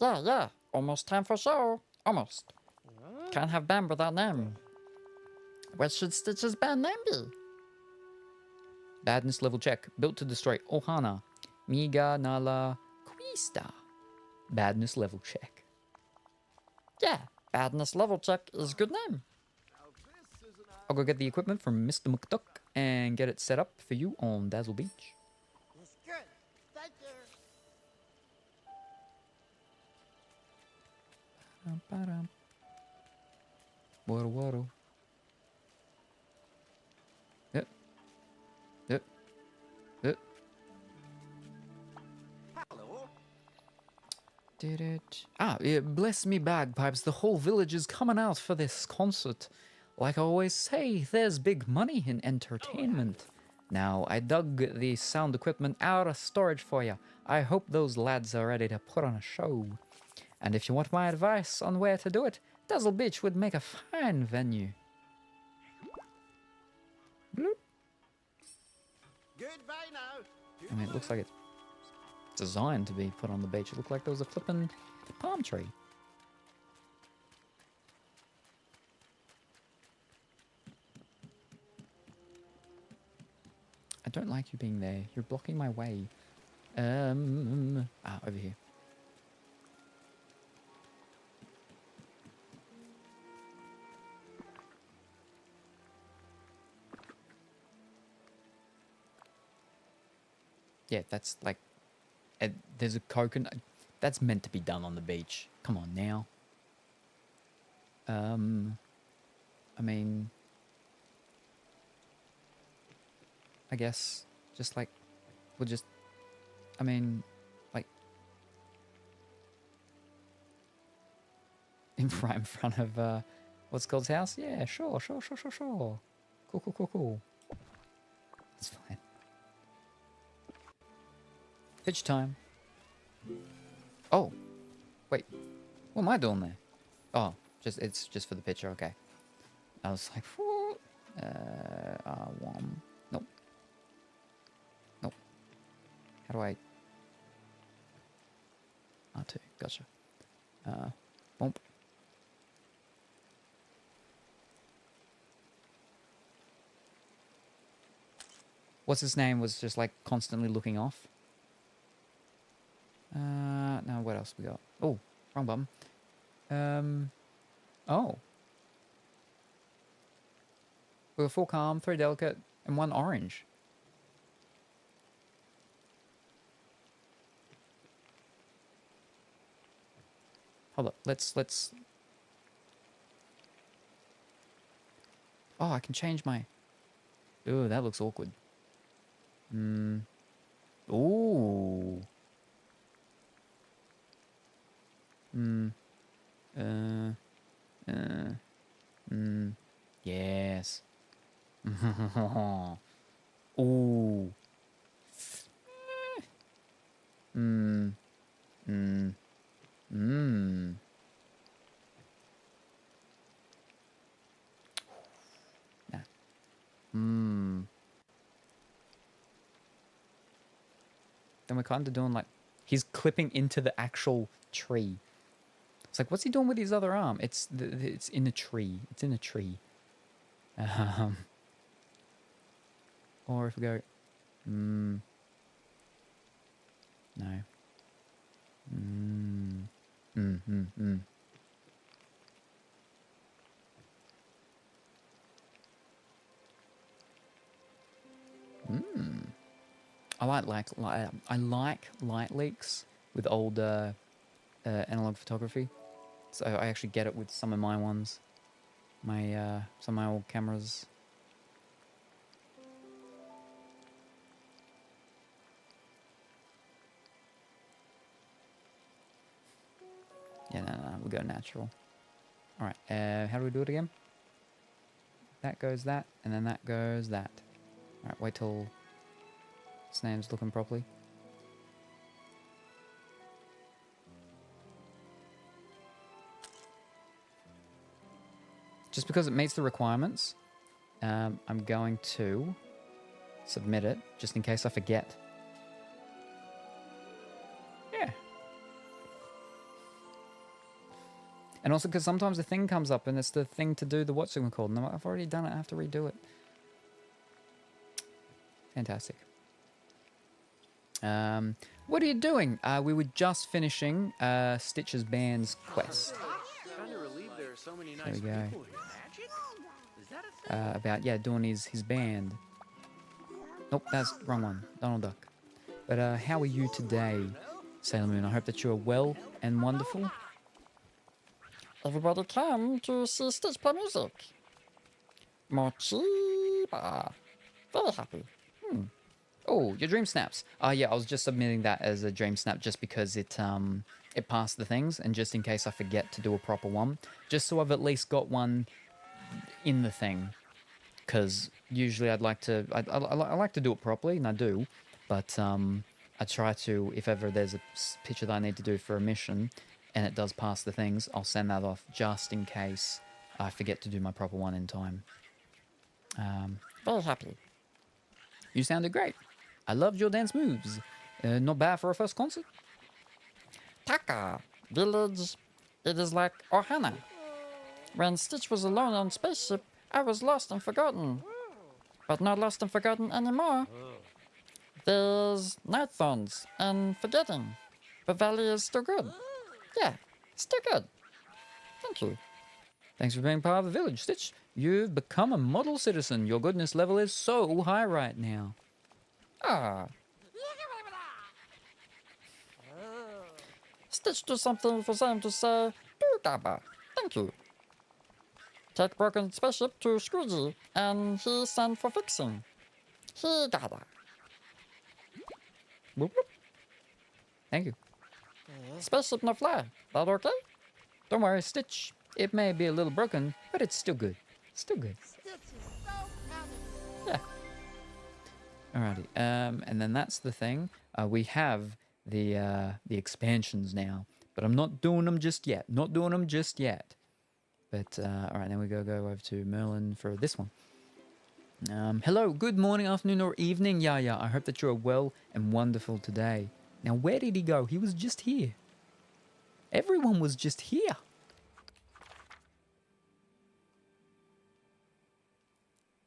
Speaker 7: Yeah. Almost time for show. Almost. Can't have band without name. What should Stitch's band name be?
Speaker 2: Badness level check. Built to destroy Ohana. Miga Nala Quista. Badness level check.
Speaker 7: Yeah, badness level check is good name.
Speaker 2: I'll go get the equipment from Mr. McDuck and get it set up for you on Dazzle Beach.
Speaker 5: It's good. Thank you.
Speaker 2: Waddle. Yep.
Speaker 5: Hello.
Speaker 2: Did it? Bless me bagpipes, the whole village is coming out for this concert. Like I always say, there's big money in entertainment. Now, I dug the sound equipment out of storage for you. I hope those lads are ready to put on a show. And if you want my advice on where to do it, Dazzle Beach would make a fine venue. Bloop.
Speaker 5: Goodbye now.
Speaker 2: I mean, it looks like it's designed to be put on the beach. It looked like there was a flippin' palm tree. I don't like you being there. You're blocking my way. Over here. Yeah, that's like... there's a coconut... That's meant to be done on the beach. Come on now. I mean... I guess, just like... We'll just... I mean, like... right in front of, what's called house? Yeah, sure. Cool. That's fine. Pitch time. Oh, wait. What am I doing there? Oh, it's just for the picture. Okay. I was like, what? Nope. How do I? R2. Gotcha. Bump. What's his name was just like constantly looking off. Now what else we got? Oh, wrong button. Oh. We got 4 calm, 3 delicate, and 1 orange. Hold up, let's... Oh, I can change my... Ooh, that looks awkward. Ooh. Yes. Ooh. Nah. Then we're kind of doing like... He's clipping into the actual tree. It's like, what's he doing with his other arm? It's in a tree. It's in a tree. Or if we go... No. I like light leaks with old analog photography. So I actually get it with some of my ones. Some of my old cameras. Yeah, no, we'll go natural. Alright, how do we do it again? That goes that, and then that goes that. Alright, wait till this name's looking properly. Just because it meets the requirements, I'm going to submit it, just in case I forget. Yeah. And also because sometimes the thing comes up and it's the thing to do the what's it called, and I've already done it, I have to redo it. Fantastic. What are you doing? We were just finishing Stitch's band's quest. There we go. About, yeah, doing his band. Nope, that's wrong one. Donald Duck. But how are you today, Sailor Moon? I hope that you are well and wonderful.
Speaker 7: Everybody come to see Stitch play music. Mochiba. Very happy.
Speaker 2: Oh, your dream snaps. Yeah, I was just submitting that as a dream snap just because it passed the things, and just in case I forget to do a proper one, just so I've at least got one in the thing. Because usually I'd like to, I like to do it properly, and I do, but I try to, if ever there's a picture that I need to do for a mission, and it does pass the things, I'll send that off just in case I forget to do my proper one in time.
Speaker 7: Very happy.
Speaker 2: You sounded great. I loved your dance moves. Not bad for a first concert.
Speaker 7: Taka village. It is like Ohana. When Stitch was alone on spaceship, I was lost and forgotten. But not lost and forgotten anymore. There's night thorns and forgetting. But Valley is still good. Yeah, still good. Thank you.
Speaker 2: Thanks for being part of the village, Stitch. You've become a model citizen. Your goodness level is so high right now.
Speaker 7: Ah. Stitch do something for Sam to say, Daba. Thank you. Take broken spaceship to Scroogey, and he sent for fixing. He got it.
Speaker 2: Whoop, whoop. Thank you.
Speaker 7: Spaceship no fly. That okay?
Speaker 2: Don't worry, Stitch. It may be a little broken, but it's still good. Still good.
Speaker 5: Stitch is so happy.
Speaker 2: Yeah. Alrighty. And then that's the thing. We have the expansions now, but I'm not doing them just yet. Not doing them just yet. But all right, now we go over to Merlin for this one. Hello, good morning, afternoon, or evening, Yaya. I hope that you are well and wonderful today. Now, where did he go? He was just here. Everyone was just here.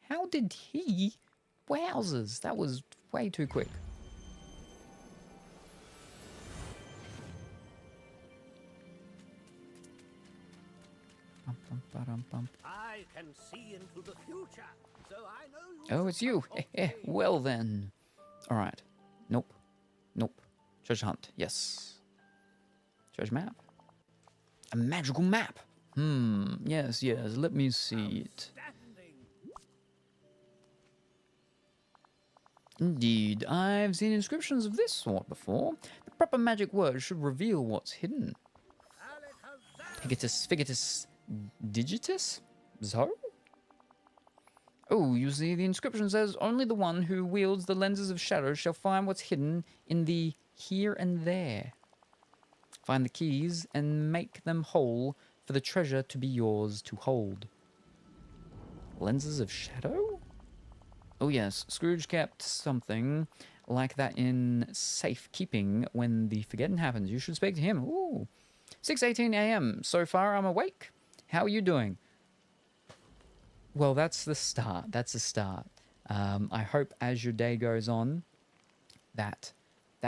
Speaker 2: How did he? Wowzers, that was way too quick.
Speaker 5: I can see into the future, so I know you.
Speaker 2: Oh, it's you. Well then. All right. Nope. Nope. Treasure hunt. Yes. Treasure map. A magical map. Yes. Let me see it. Indeed, I've seen inscriptions of this sort before. The proper magic word should reveal what's hidden. Figitus digitus? So? Oh, you see, the inscription says, only the one who wields the lenses of shadow shall find what's hidden in the here and there. Find the keys and make them whole for the treasure to be yours to hold. Lenses of shadow? Oh yes, Scrooge kept something like that in safekeeping when the forgetting happens. You should speak to him. Ooh. 6:18 a.m. So far I'm awake. How are you doing? Well, that's the start. That's the start. I hope as your day goes on that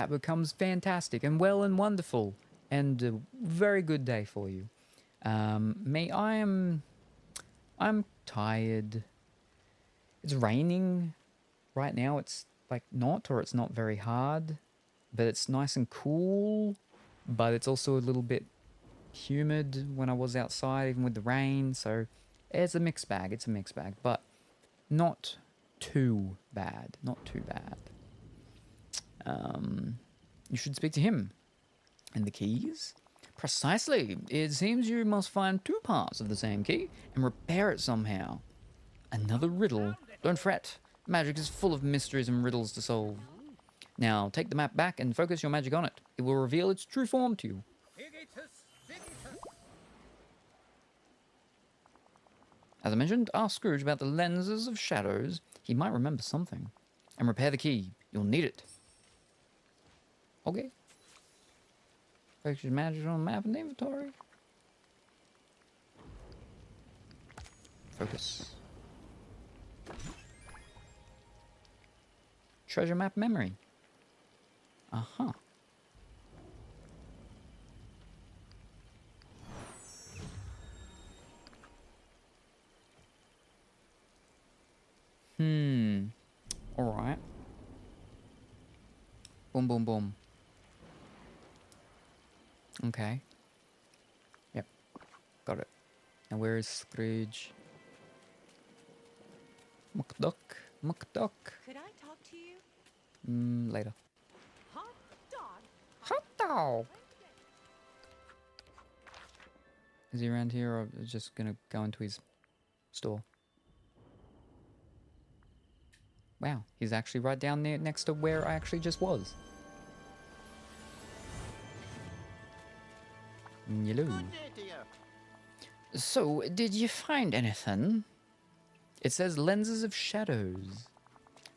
Speaker 2: becomes fantastic and well and wonderful and a very good day for you. I'm tired. It's raining right now. It's like not, or it's not very hard, but it's nice and cool. but it's also a little bit humid when I was outside, even with the rain. So it's a mixed bag. It's a mixed bag, but not too bad. Not too bad. You should speak to him. And the keys? Precisely. It seems you must find two parts of the same key and repair it somehow. Another riddle. Don't fret. Magic is full of mysteries and riddles to solve. Now, take the map back and focus your magic on it. It will reveal its true form to you. As I mentioned, ask Scrooge about the lenses of shadows. He might remember something. And repair the key. You'll need it. Okay. Focus your magic on the map and inventory. Focus. Treasure map memory. Uh-huh. Alright. Boom, boom, boom. Okay. Yep. Got it. And where is Scrooge? McDuck. McDuck.
Speaker 3: Could I talk to you?
Speaker 2: Later.
Speaker 3: Hot dog.
Speaker 7: Hot dog.
Speaker 2: Is he around here or just gonna go into his store? Wow, he's actually right down there next to where I actually just was. Hello.
Speaker 5: Good day to you.
Speaker 2: So, did you find anything? It says lenses of shadows.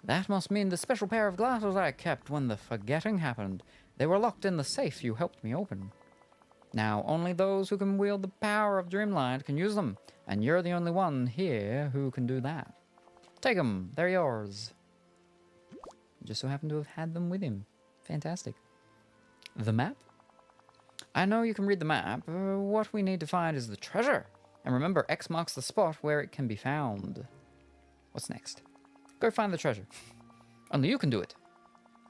Speaker 2: That must mean the special pair of glasses I kept when the forgetting happened. They were locked in the safe you helped me open. Now, only those who can wield the power of Dreamlight can use them, and you're the only one here who can do that. Take them, they're yours. Just so happen to have had them with him. Fantastic. The map? I know you can read the map. What we need to find is the treasure. And remember, X marks the spot where it can be found. What's next? Go find the treasure. Only you can do it.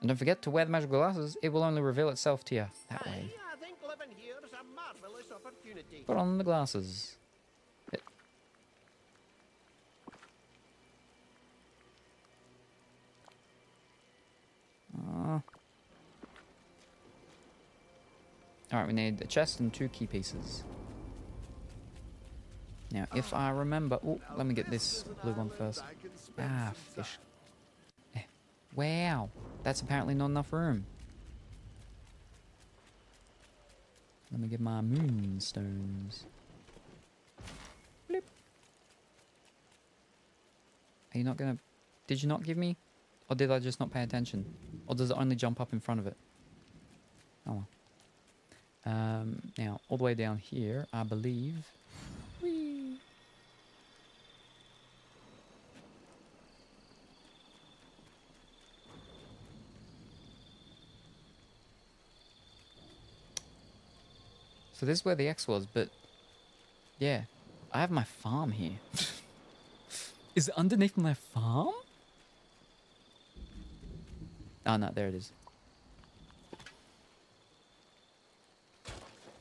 Speaker 2: And don't forget to wear the magical glasses. It will only reveal itself to you that way.
Speaker 5: I think living here is a marvelous opportunity.
Speaker 2: Put on the glasses. Alright, we need a chest and 2 key pieces. Now, if I remember... Oh, let me get this blue one first. Ah, fish. Wow, that's apparently not enough room. Let me get my moonstones. Bloop. Are you not gonna... Did you not give me? Or did I just not pay attention? Or does it only jump up in front of it? Oh well. Now, all the way down here, I believe... Whee! So this is where the X was, but... Yeah. I have my farm here. Is it underneath my farm? Oh no, there it is.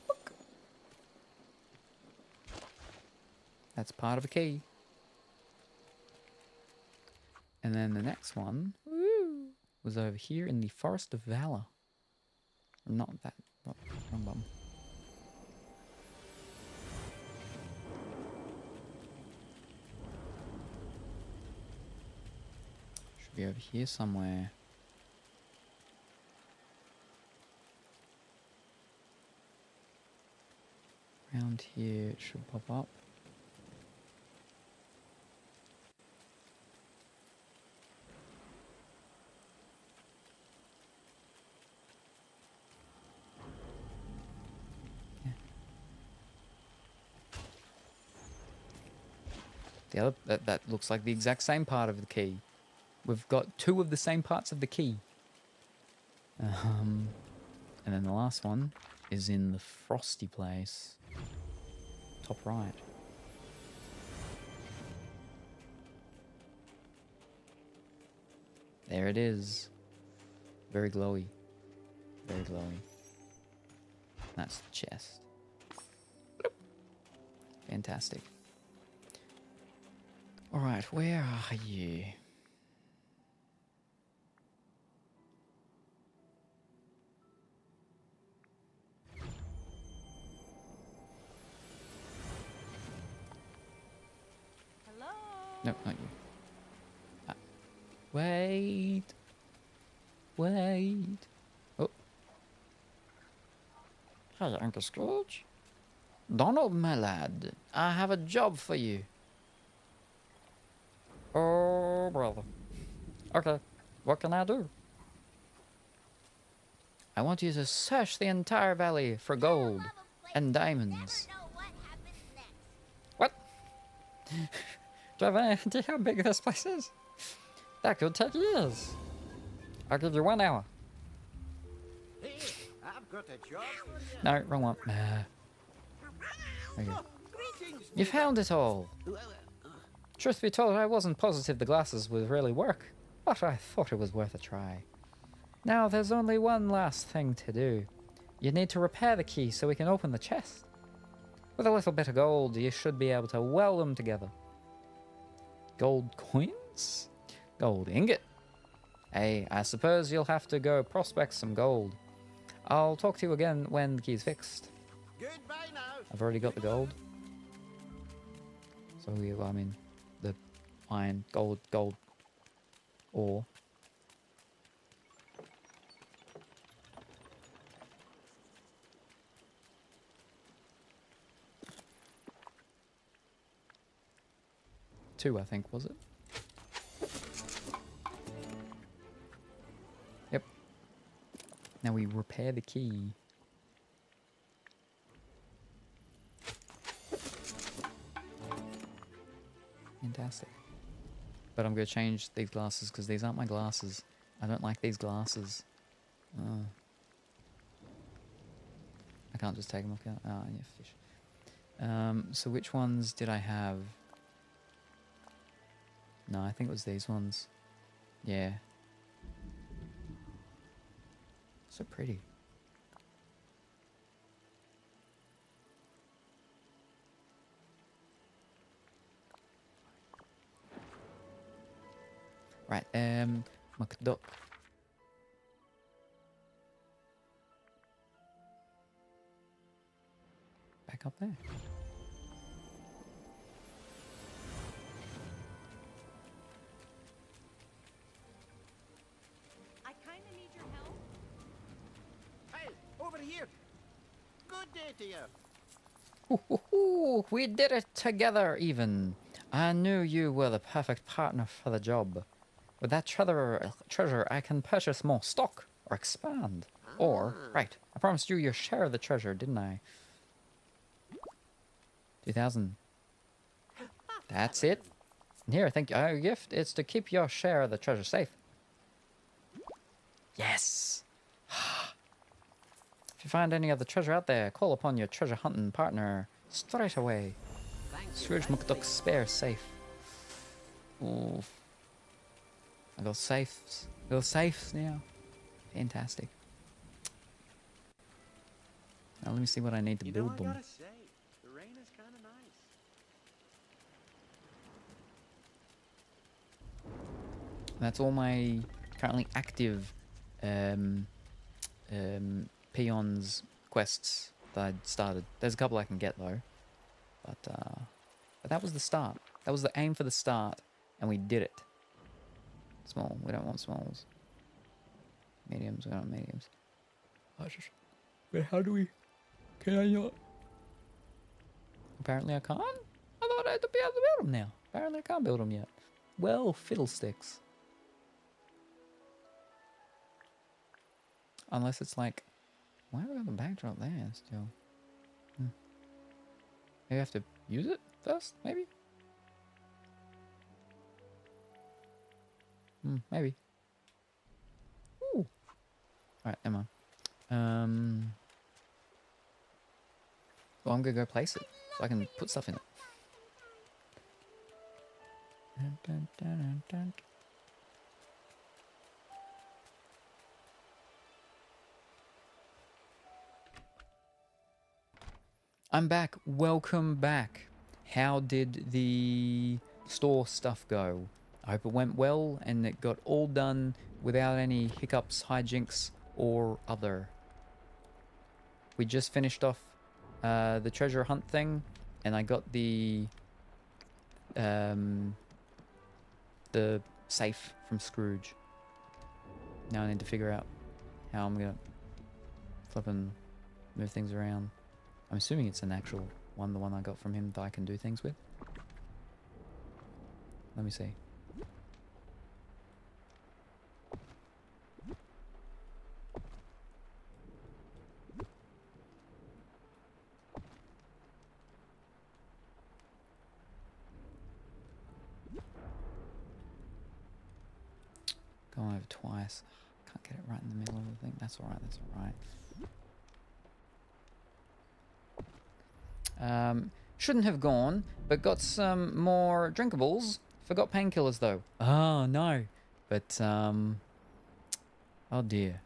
Speaker 2: Look. That's part of a key. And then the next one was over here in the Forest of Valor. Not that, wrong button. Should be over here somewhere. Around here it should pop up. Yeah. The other that looks like the exact same part of the key. We've got 2 of the same parts of the key. And then the last one is in the frosty place. Top right. There it is. Very glowy. Very glowy. That's the chest. Fantastic. Alright, where are you?
Speaker 3: Hello?
Speaker 2: No, not you. Wait. Wait. Oh,
Speaker 7: Hey, Uncle Scrooge.
Speaker 2: Donald, my lad. I have a job for you.
Speaker 7: Oh, brother. Okay, what can I do?
Speaker 2: I want you to search the entire valley for gold and diamonds.
Speaker 3: Never know what happens next.
Speaker 7: What? Do you have any idea how big this place is? That could take years. I'll give you 1 hour.
Speaker 5: Here, I've got a job for you.
Speaker 2: No, wrong one. There you go.
Speaker 5: Greetings.
Speaker 2: You found it all. Truth be told, I wasn't positive the glasses would really work, but I thought it was worth a try. Now, there's only one last thing to do. You need to repair the key so we can open the chest. With a little bit of gold, you should be able to weld them together. Gold coins? Gold ingot? Hey, I suppose you'll have to go prospect some gold. I'll talk to you again when the key's fixed.
Speaker 5: Goodbye now.
Speaker 2: I've already got the gold. So, I mean, the iron, gold, ore. Two, I think, was it? Yep. Now we repair the key. Fantastic. But I'm going to change these glasses because these aren't my glasses. I don't like these glasses. Oh. I can't just take them off. Oh, yeah, fish. So which ones did I have? No, I think it was these ones. Yeah. So pretty. Right, McDuck. Back up there.
Speaker 3: I kinda need your help.
Speaker 5: Hey, over here. Good day to you.
Speaker 2: Ooh, we did it together even. I knew you were the perfect partner for the job. With that treasure, I can purchase more stock or expand. Or, right, I promised you your share of the treasure, didn't I? 2,000. That's it. And here, thank you. Your gift is to keep your share of the treasure safe. Yes! If you find any other treasure out there, call upon your treasure hunting partner straight away. Scrooge McDuck's spare safe. Ooh. I got safes. I got safes now. Fantastic. Now let me see what I need to build them.
Speaker 5: say, the rain is kind of nice.
Speaker 2: That's all my currently active peons quests that I'd started. There's a couple I can get though. But that was the start. That was the aim for the start, and we did it. Small. We don't want smalls. Mediums. We don't want mediums. But how do we? Can I not? Apparently I can't. I thought I had to be able to build them now. Apparently I can't build them yet. Well, fiddlesticks. Unless it's like, why have we got the backdrop there still? Maybe I have to use it first, maybe? Maybe. Ooh. Alright, never mind. Well, I'm gonna go place it so I can put stuff in it. Dun, dun, dun, dun, dun. I'm back. Welcome back. How did the store stuff go? I hope it went well and it got all done without any hiccups, hijinks, or other. We just finished off the treasure hunt thing, and I got the safe from Scrooge. Now I need to figure out how I'm gonna flip and move things around. I'm assuming it's an actual one, the one I got from him that I can do things with. Let me see. Going over twice. Can't get it right in the middle of the thing. That's alright, that's alright. Shouldn't have gone, but got some more drinkables. Forgot painkillers though. Oh no. But oh dear.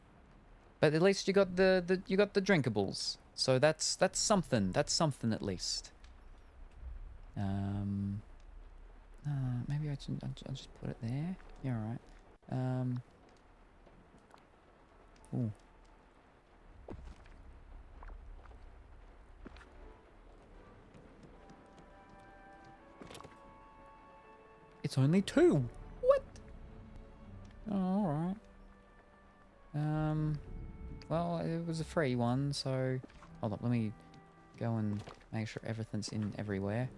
Speaker 2: But at least you got the drinkables. So that's something. That's something at least. Maybe I'll just put it there. Yeah, alright. Ooh. It's only 2. What? Oh, alright. Well, it was a free one, so hold on, let me go and make sure everything's in everywhere.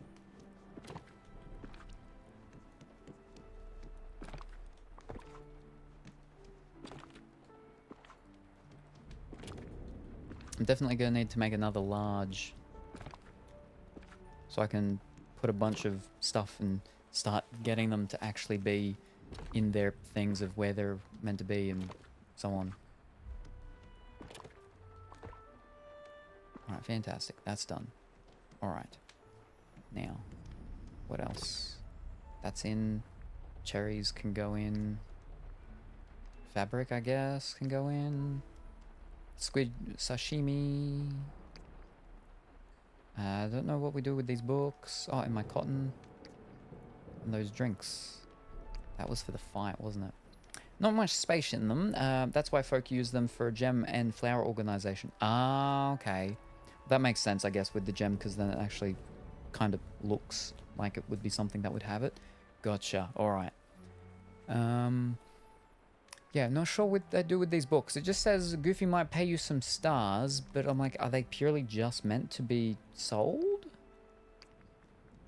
Speaker 2: I'm definitely going to need to make another large so I can put a bunch of stuff and start getting them to actually be in their things of where they're meant to be and so on. Alright, fantastic. That's done. Alright. Now, what else? That's in. Cherries can go in. Fabric, I guess, can go in. Squid sashimi. I don't know what we do with these books. Oh, and my cotton. And those drinks. That was for the fight, wasn't it? Not much space in them. That's why folk use them for gem and flower organization. Ah, okay. That makes sense, I guess, with the gem, because then it actually kind of looks like it would be something that would have it. Gotcha. Alright. Yeah, not sure what they do with these books. It just says Goofy might pay you some stars, but I'm like, are they purely just meant to be sold?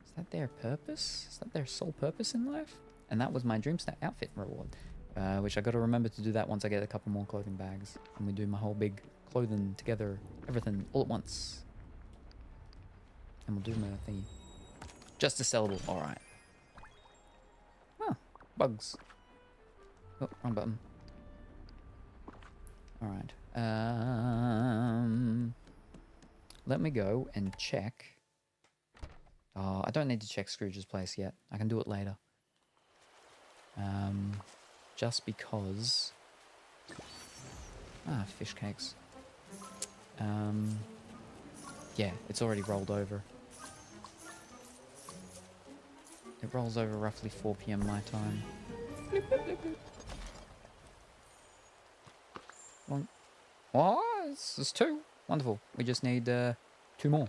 Speaker 2: Is that their purpose? Is that their sole purpose in life? And that was my Dreamstat outfit reward, which I got to remember to do that once I get a couple more clothing bags. And we do my whole big clothing together, everything all at once. And we'll do my thingy. Just a sellable, alright. Oh, bugs. Oh, wrong button. Alright. Let me go and check. Oh, I don't need to check Scrooge's place yet. I can do it later. Just because... Ah, fish cakes. Yeah, it's already rolled over. It rolls over roughly 4 PM my time. Bloop, bloop, bloop, bloop. One. Oh, it's 2. Wonderful. We just need 2 more.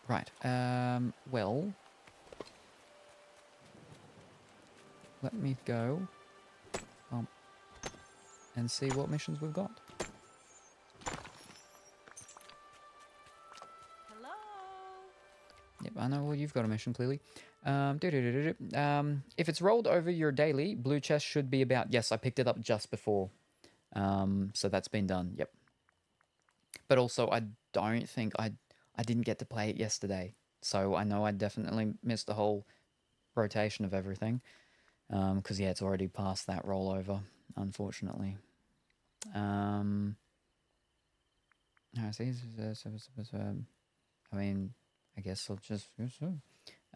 Speaker 2: Right. Well, let me go and see what missions we've got.
Speaker 3: Hello?
Speaker 2: Yep, I know. Well, you've got a mission, clearly. If it's rolled over your daily, blue chest should be about... Yes, I picked it up just before. So that's been done, yep. But also, I don't think... I didn't get to play it yesterday. So I know I definitely missed the whole rotation of everything. Because, yeah, it's already past that rollover, unfortunately. I mean, I guess I'll just...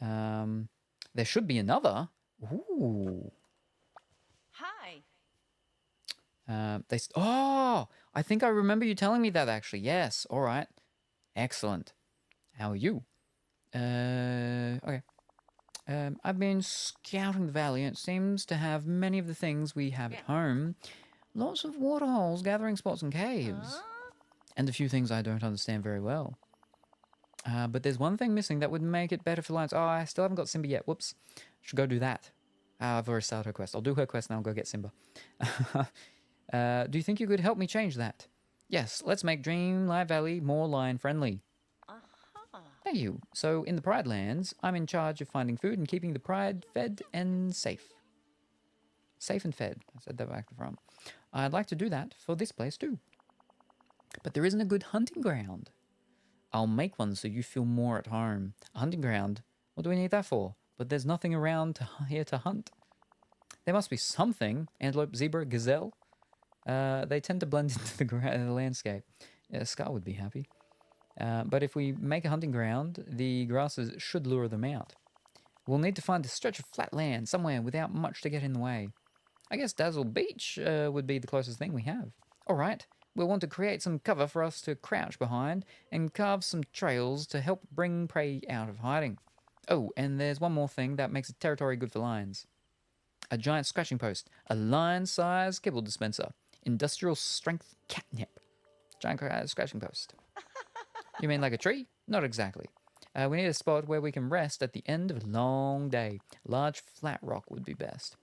Speaker 2: there should be another. Ooh.
Speaker 3: Hi.
Speaker 2: Oh, I think I remember you telling me that, actually. Yes. All right. Excellent. How are you? Okay. I've been scouting the valley, and it seems to have many of the things we have at home. Lots of waterholes, gathering spots, and caves. And a few things I don't understand very well. But there's one thing missing that would make it better for Lions. Oh, I still haven't got Simba yet. Whoops. Should go do that. I've already started her quest. I'll do her quest and I'll go get Simba. Do you think you could help me change that? Yes, let's make Dreamlight Valley more lion-friendly. Thank you. So, in the Pride Lands, I'm in charge of finding food and keeping the Pride fed and safe. Safe and fed. I said that back to front. I'd like to do that for this place too. But there isn't a good hunting ground. I'll make one so you feel more at home. A hunting ground? What do we need that for? But there's nothing around here to hunt. There must be something. Antelope, zebra, gazelle. They tend to blend into the landscape. Yeah, Scar would be happy. But if we make a hunting ground, the grasses should lure them out. We'll need to find a stretch of flat land somewhere without much to get in the way. I guess Dazzle Beach would be the closest thing we have. All right. We'll want to create some cover for us to crouch behind and carve some trails to help bring prey out of hiding. Oh, and there's one more thing that makes a territory good for lions. A giant scratching post, a lion-sized kibble dispenser, industrial strength catnip. Giant scratching post. You mean like a tree? Not exactly. We need a spot where we can rest at the end of a long day. A large flat rock would be best.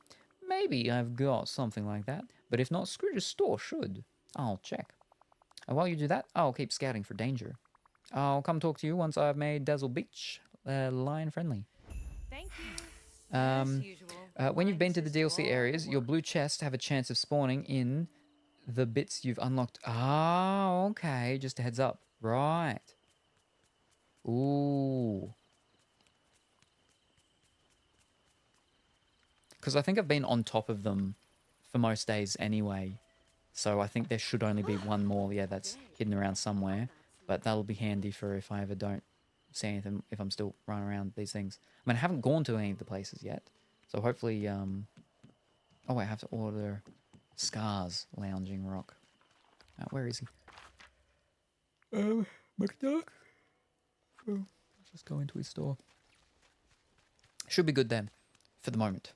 Speaker 2: Maybe I've got something like that, but if not, Scrooge's store should. I'll check. And while you do that, I'll keep scouting for danger. I'll come talk to you once I've made Dazzle Beach lion-friendly.
Speaker 3: Thank you. As usual.
Speaker 2: When you've been to the
Speaker 3: Lions are
Speaker 2: DLC areas, your blue chests have a chance of spawning in the bits you've unlocked. Ah, okay. Just a heads up. Right. Ooh. Because I think I've been on top of them for most days anyway. So I think there should only be one more, yeah, that's hidden around somewhere. But that'll be handy for if I ever don't see anything, if I'm still running around these things. I mean, I haven't gone to any of the places yet. So hopefully, oh, I have to order Scar's Lounging Rock. Where is he? McDuck? Oh, let's just go into his store. Should be good then, for the moment.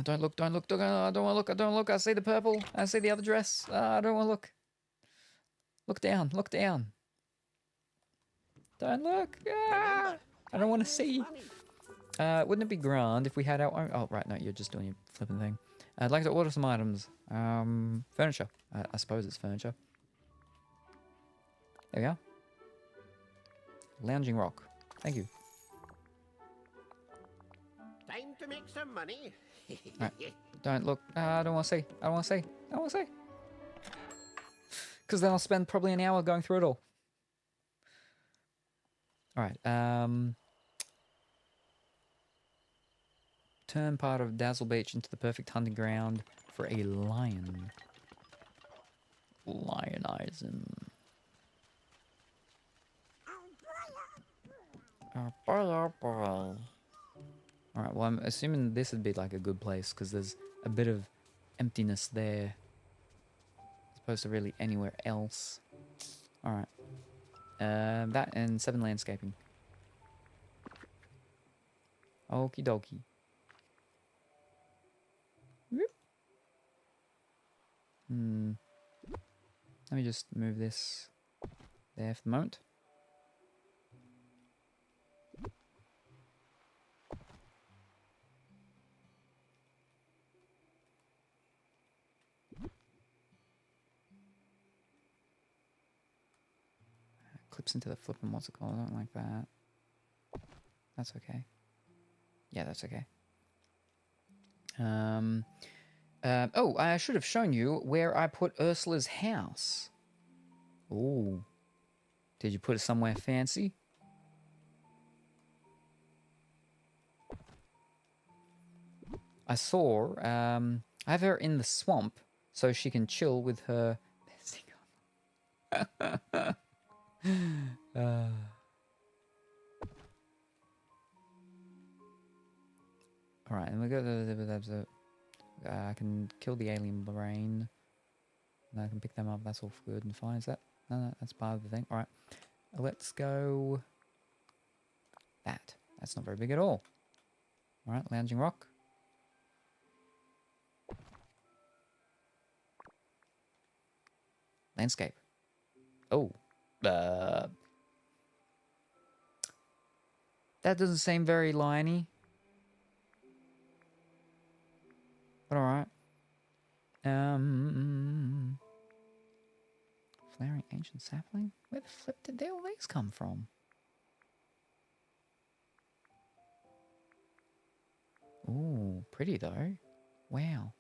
Speaker 2: Don't look, I don't want to look, I see the purple, I see the other dress, I don't want to look. Look down, Don't look, I don't want to see. Wouldn't it be grand if we had our own, oh right, no, you're just doing your flipping thing. I'd like to order some items, furniture, I suppose it's furniture. There we are. Lounging Rock, thank you.
Speaker 5: Time to make some money.
Speaker 2: Right. Don't look. I don't want to see. I don't want to see. I don't want to see. Because then I'll spend probably an hour going through it all. Alright. Turn part of Dazzle Beach into the perfect hunting ground for a lion. Lionize him. Oh boy. Alright, well, I'm assuming this would be like a good place because there's a bit of emptiness there as opposed to really anywhere else. Alright. That and 7 landscaping. Okie dokie. Whoop. Let me just move this there for the moment. Clips into the flipping what's it called? I don't like that. That's okay. Yeah, that's okay. Oh, I should have shown you where I put Ursula's house. Ooh. Did you put it somewhere fancy? I saw, I have her in the swamp so she can chill with her... Alright, and we go to I can kill the alien brain. And I can pick them up. That's all good and fine. Is that? No, that's part of the thing. All right. Let's go... That. That's not very big at all. All right, lounging rock. Landscape. Oh. That doesn't seem very liney. But alright. Flowering ancient sapling? Where the flip did all these come from? Ooh, pretty though. Wow.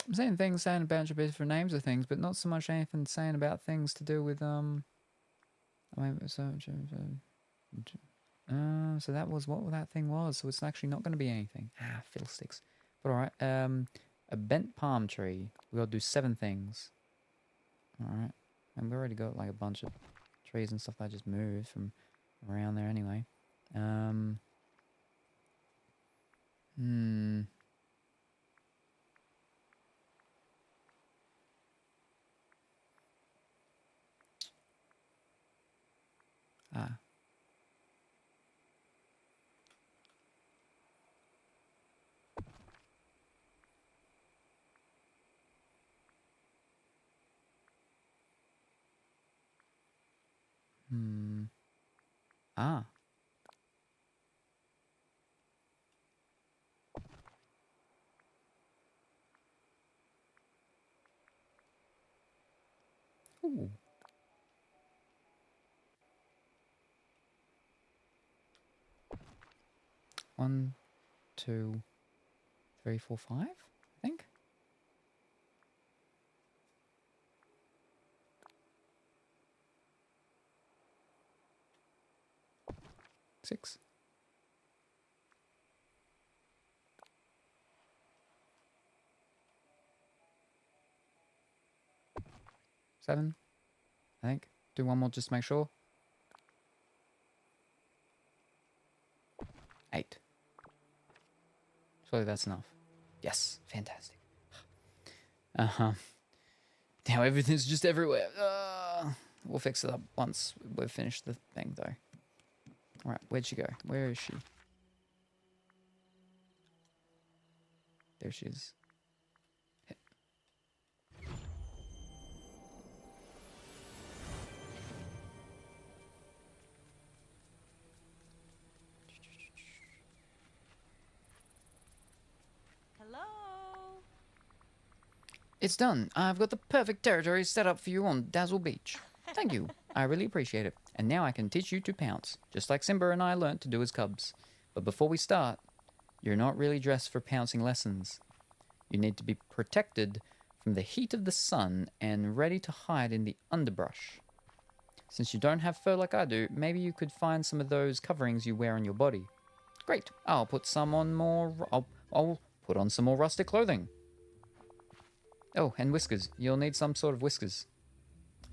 Speaker 2: I'm saying things saying a bunch of different names of things, but not so much anything saying about things to do with I mean, so that was what that thing was. So it's actually not going to be anything. Ah, fiddlesticks. But all right. A bent palm tree. We got to do 7 things. All right. And we already got like a bunch of trees and stuff that I just moved from around there anyway. Ah. Ah. Ooh. One, 2, 3, 4, 5, I think. 6. 7, I think. Do one more just to make sure. 8. Surely that's enough. Yes, fantastic. Now everything's just everywhere. We'll fix it up once we've finished the thing, though. Alright, where'd she go? Where is she? There she is.
Speaker 3: Hello?
Speaker 2: It's done. I've got the perfect territory set up for you on Dazzle Beach. Thank you. I really appreciate it. And now I can teach you to pounce, just like Simba and I learnt to do as cubs. But before we start, you're not really dressed for pouncing lessons. You need to be protected from the heat of the sun and ready to hide in the underbrush. Since you don't have fur like I do, maybe you could find some of those coverings you wear on your body. Great. I'll put some on more... I'll put on some more rustic clothing. Oh, and whiskers. You'll need some sort of whiskers.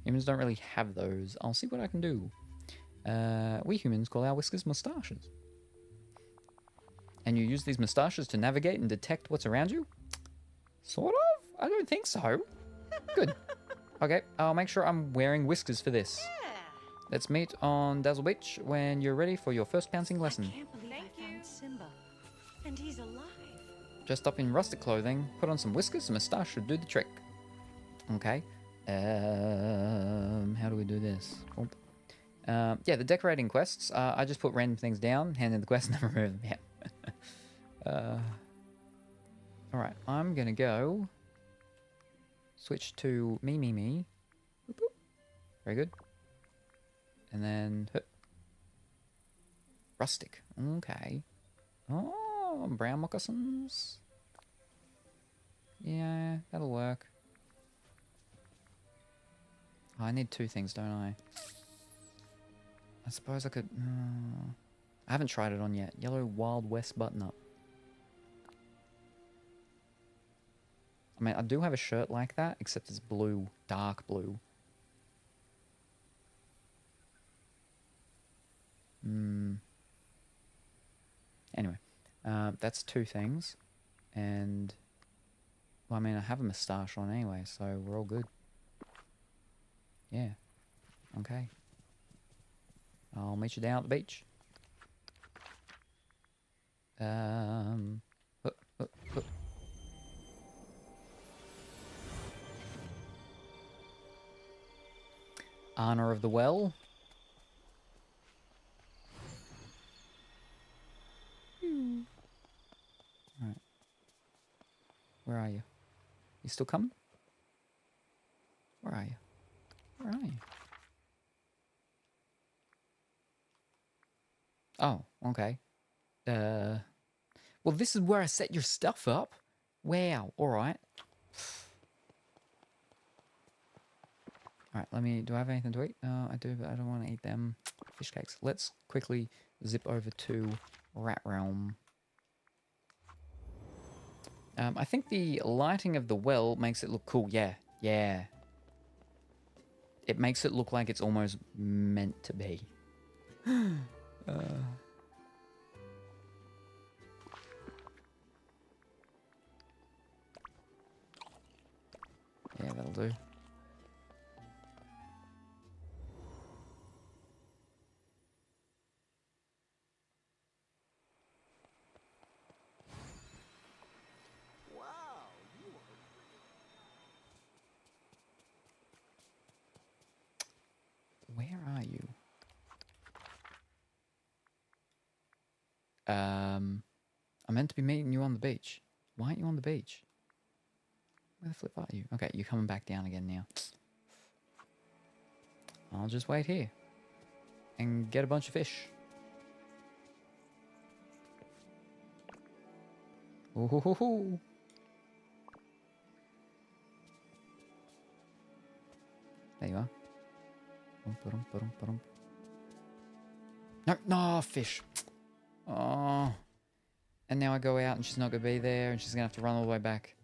Speaker 2: Humans don't really have those. I'll see what I can do. We humans call our whiskers moustaches. And you use these moustaches to navigate and detect what's around you? Sort of? I don't think so. Good. Okay, I'll make sure I'm wearing whiskers for this.
Speaker 3: Yeah.
Speaker 2: Let's meet on Dazzle Beach when you're ready for your first pouncing lesson.
Speaker 8: I can't believe I found Simba. And he's alive.
Speaker 2: Dressed up in rustic clothing, put on some whiskers, a moustache should do the trick. Okay. How do we do this? Yeah, the decorating quests. I just put random things down, hand in the quest, and then remove them. Yeah. Alright, I'm gonna go switch to me. Boop, boop. Very good. And then rustic. Okay. Oh, brown moccasins. Yeah, that'll work. Oh, I need 2 things, don't I? I suppose I could... I haven't tried it on yet. Yellow Wild West button-up. I mean, I do have a shirt like that, except it's blue, dark blue. Anyway, that's two things. And, well, I mean, I have a moustache on anyway, so we're all good. Yeah. Okay. I'll meet you down at the beach. Uh, uh. Honor of the Well. Alright. Where are you? You still coming? Where are you? Where are you? Oh, okay. Well, this is where I set your stuff up? Wow, alright. Alright, do I have anything to eat? No, I do, but I don't want to eat them. Fish cakes. Let's quickly zip over to Rat Realm. I think the lighting of the well makes it look cool. Yeah, yeah. It makes it look like it's almost meant to be. Yeah, that'll do. Where are you? I'm meant to be meeting you on the beach. Why aren't you on the beach? Where the flip are you? Okay, you're coming back down again now. I'll just wait here and get a bunch of fish. Ooh hoo hoo hoo. There you are. No, no, fish. Oh. And now I go out and she's not going to be there and she's going to have to run all the way back.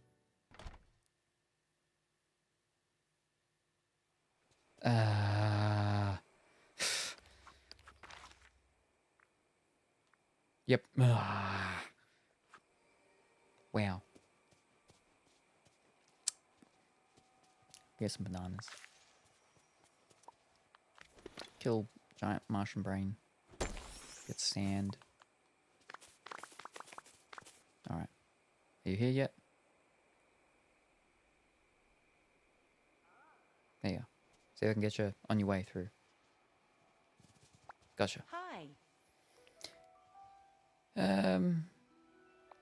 Speaker 2: Yep. Wow. Get some bananas. Kill giant Martian brain. Get sand. Alright. Are you here yet? There you go. See if I can get you on your way through. Gotcha.
Speaker 8: Hi.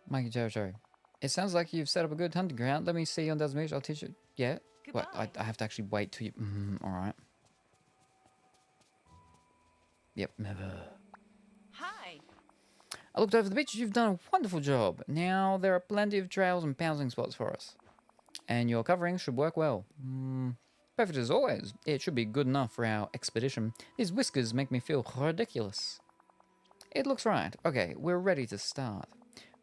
Speaker 2: Mikey Territory. It sounds like you've set up a good hunting ground. Let me see you on Desert Beach. I'll teach you. Yeah? What? I have to actually wait till you... alright. Yep, never.
Speaker 8: Hi.
Speaker 2: I looked over the beach. You've done a wonderful job. Now there are plenty of trails and pouncing spots for us. And your covering should work well. Perfect as always. It should be good enough for our expedition. These whiskers make me feel ridiculous. It looks right. Okay, we're ready to start.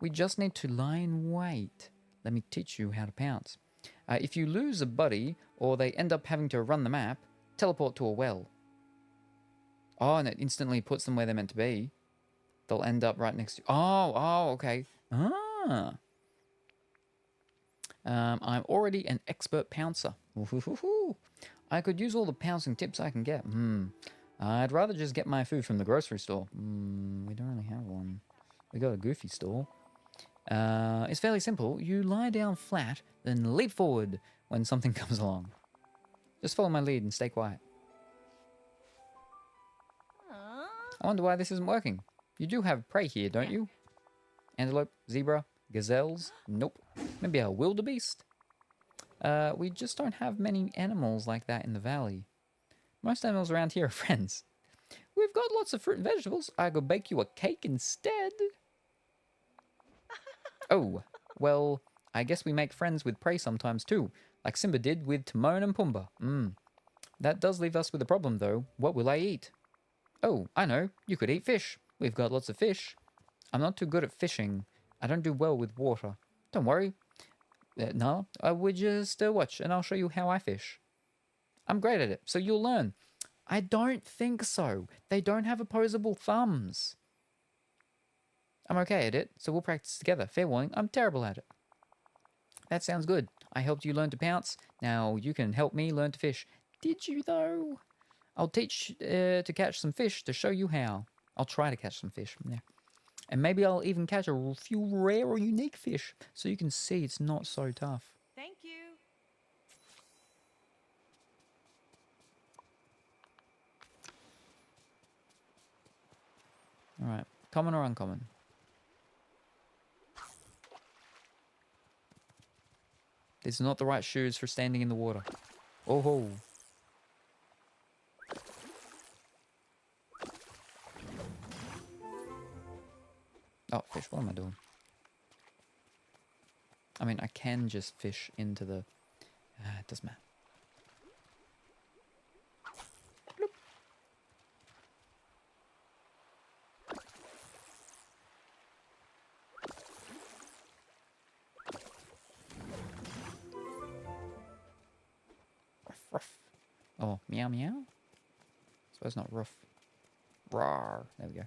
Speaker 2: We just need to lie in wait. Let me teach you how to pounce. If you lose a buddy, or they end up having to run the map, teleport to a well. Oh, and it instantly puts them where they're meant to be. They'll end up right next to... Oh, okay. Ah. I'm already an expert pouncer. I could use all the pouncing tips I can get. I'd rather just get my food from the grocery store. We don't really have one. We got a goofy store. It's fairly simple. You lie down flat, then leap forward when something comes along. Just follow my lead and stay quiet. I wonder why this isn't working. You do have prey here, don't you? Antelope, zebra, gazelles? Nope. Maybe a wildebeest? We just don't have many animals like that in the valley. Most animals around here are friends. We've got lots of fruit and vegetables. I could bake you a cake instead. Oh, well, I guess we make friends with prey sometimes too, like Simba did with Timon and Pumbaa. That does leave us with a problem though. What will I eat? Oh, I know. You could eat fish. We've got lots of fish. I'm not too good at fishing. I don't do well with water. Don't worry. No, I would just watch and I'll show you how I fish. I'm great at it, so you'll learn. I don't think so. They don't have opposable thumbs. I'm okay at it, so we'll practice together. Fair warning, I'm terrible at it. That sounds good. I helped you learn to pounce. Now you can help me learn to fish. Did you, though? I'll teach to catch some fish to show you how. I'll try to catch some fish from there. And maybe I'll even catch a few rare or unique fish so you can see it's not so tough.
Speaker 8: Thank you.
Speaker 2: All right. Common or uncommon? These are not the right shoes for standing in the water. Oh ho. Oh, fish. What am I doing? I mean, I can just fish into the... it doesn't matter. Bloop. Ruff, ruff. Oh, meow meow? Suppose not rough. Rawr. There we go.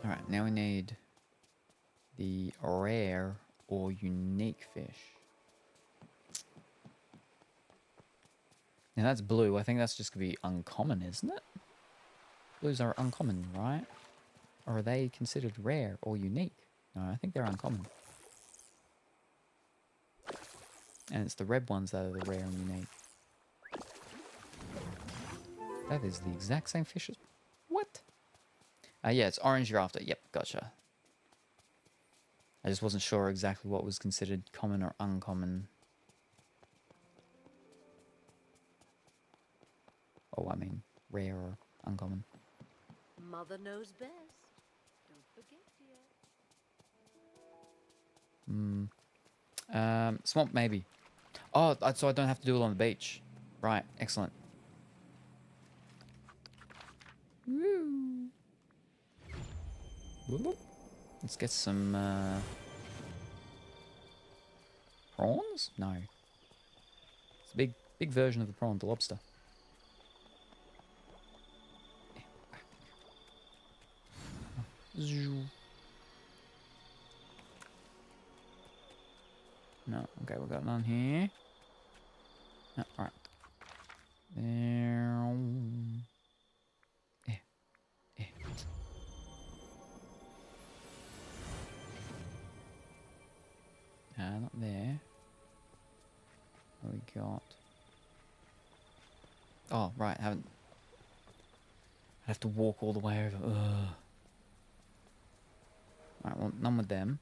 Speaker 2: Alright, now we need the rare or unique fish. Now that's blue. I think that's just going to be uncommon, isn't it? Blues are uncommon, right? Or are they considered rare or unique? No, I think they're uncommon. And it's the red ones that are the rare and unique. That is the exact same fish as... What? Yeah, it's orange you're after. Yep, gotcha. I just wasn't sure exactly what was considered common or uncommon. Oh, I mean, rare or uncommon.
Speaker 3: Mother knows best. Don't forget, dear.
Speaker 2: Swamp maybe. Oh, so I don't have to do it on the beach. Right, excellent. Woo. Let's get some prawns? No. It's a big version of the prawn, the lobster. No, okay, we've got none here. No, alright. There. Not there. What we got? Oh, right, I have to walk all the way over. Ugh. Alright, well, none with them.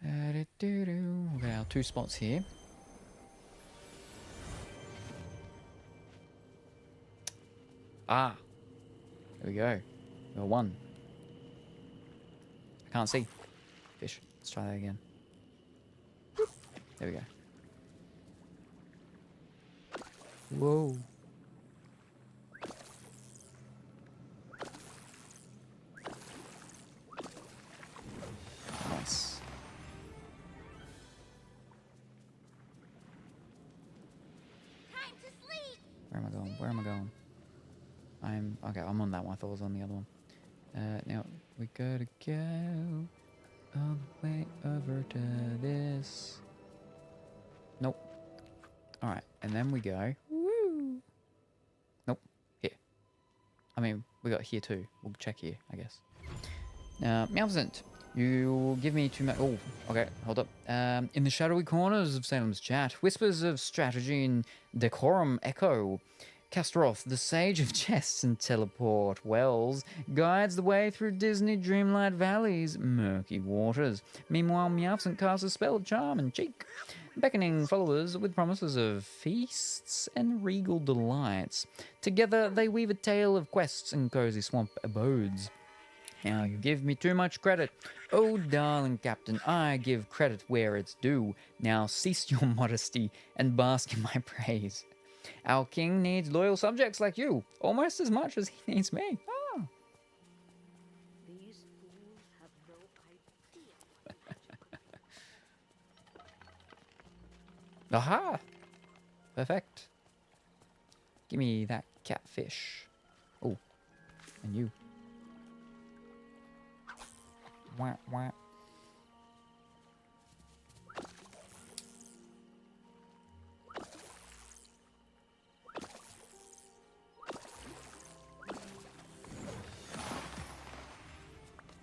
Speaker 2: Okay, our 2 spots here. Ah! There we go. We got 1. I can't see. Fish. Let's try that again. There we go. Whoa. Nice.
Speaker 3: Time to sleep.
Speaker 2: Where am I going? Where am I going? Okay, I'm on that one. I thought I was on the other one. Now we gotta go all the way over to this. Nope. Alright, and then we go. Woo! Nope. Here. I mean, we got here too. We'll check here, I guess. Now, Meowsant, you give me 2 Oh, okay, hold up. In the shadowy corners of Salem's chat, whispers of strategy and decorum echo. Kastroth, the sage of chests and teleport wells, guides the way through Disney Dreamlight Valley's murky waters. Meanwhile, Meowsant casts a spell of charm and cheek, beckoning followers with promises of feasts and regal delights. Together, they weave a tale of quests and cozy swamp abodes. Now you give me too much credit. Oh, darling captain, I give credit where it's due. Now cease your modesty and bask in my praise. Our king needs loyal subjects like you, almost as much as he needs me. Ah.
Speaker 3: These fools have no idea.
Speaker 2: Aha! Perfect. Give me that catfish. Oh, and you. Wah, wah.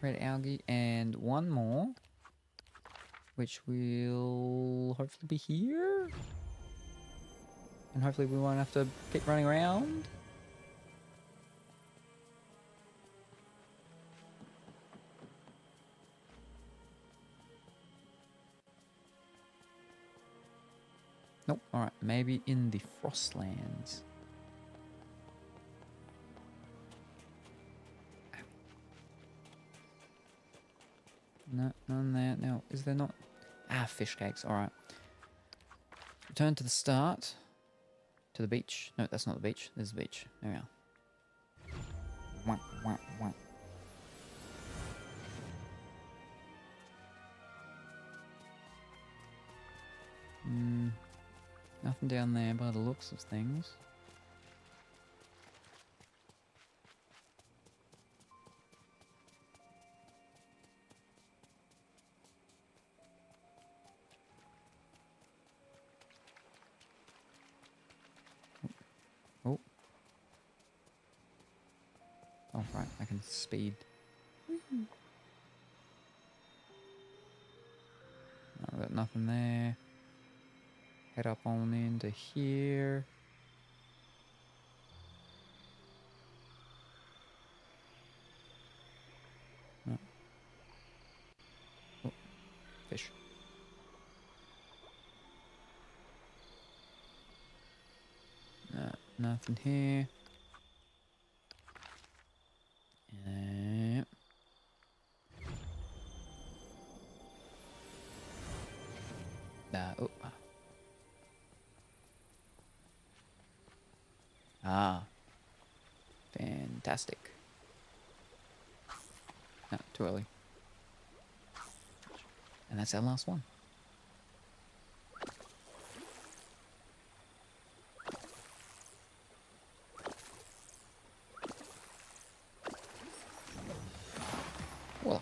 Speaker 2: Red algae and one more, which will hopefully be here. And hopefully we won't have to keep running around. Nope. Alright, maybe in the Frostlands. No, none there. No, is there not? Ah, fish cakes. Alright. Return to the start. To the beach. No, that's not the beach. There's the beach. There we are. Wah, wah, wah. Nothing down there by the looks of things. Oh. Oh, right, I can speed. I've got nothing there. Head up on into here. No. Oh, fish. No, nothing here. Oh. Ah. Fantastic. No, too early. And that's our last one. Well,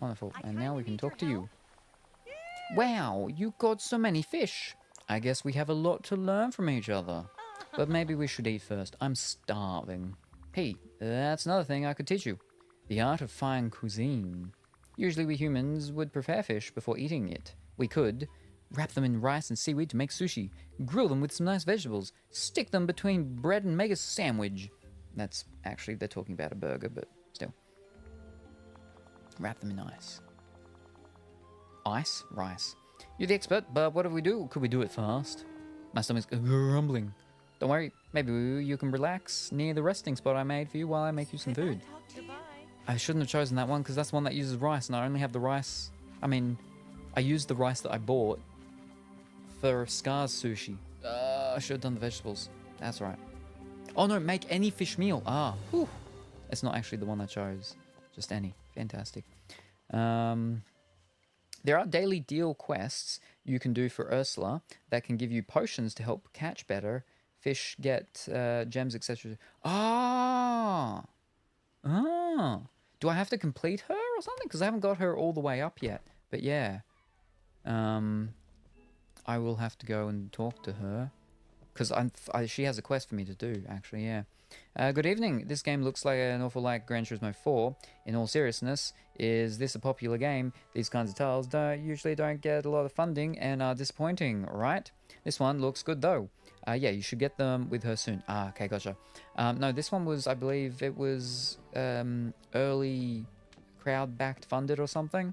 Speaker 2: wonderful. And now we can talk to you. Wow, you got so many fish. I guess we have a lot to learn from each other. But maybe we should eat first. I'm starving. Hey, that's another thing I could teach you. The art of fine cuisine. Usually we humans would prepare fish before eating it. We could wrap them in rice and seaweed to make sushi, grill them with some nice vegetables, stick them between bread and make a sandwich. That's actually, they're talking about a burger, but still. Wrap them in ice. Ice? Rice. You're the expert, but what do we do? Could we do it fast? My stomach's grumbling. Don't worry, maybe you can relax near the resting spot I made for you while I make you some food. I shouldn't have chosen that one because that's the one that uses rice, and I only have the rice. I mean, I used the rice that I bought for Scar's sushi. I should have done the vegetables. That's right. Oh no, make any fish meal. Ah, whew. It's not actually the one I chose. Just any. Fantastic. There are daily deal quests you can do for Ursula that can give you potions to help catch better. Fish get gems, etc. Ah! Ah! Do I have to complete her or something? Because I haven't got her all the way up yet. But yeah. I will have to go and talk to her. Because she has a quest for me to do, actually, yeah. Good evening. This game looks like an awful like Gran Turismo 4. In all seriousness, is this a popular game? These kinds of titles usually don't get a lot of funding and are disappointing, right? This one looks good though. Yeah, you should get them with her soon. Ah, okay, gotcha. No, this one was, I believe it was early crowd-backed funded or something.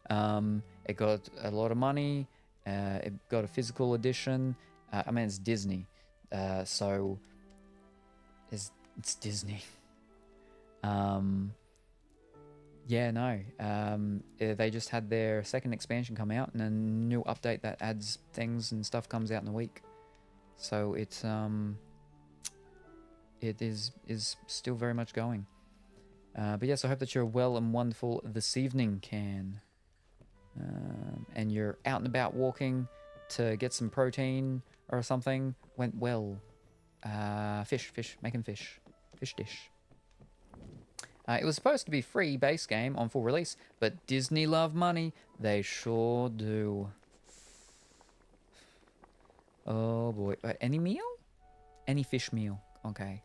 Speaker 2: It got a lot of money. It got a physical edition. I mean, it's Disney, so it's Disney. Yeah, no. They just had their second expansion come out, and a new update that adds things and stuff comes out in a week. So it's it is still very much going. But yes, I hope that you're well and wonderful this evening, Can. And you're out and about walking to get some protein or something. Went well. Fish, making fish dish. It was supposed to be free base game on full release, but Disney love money. They sure do. Oh boy. Any meal? Any fish meal. Okay.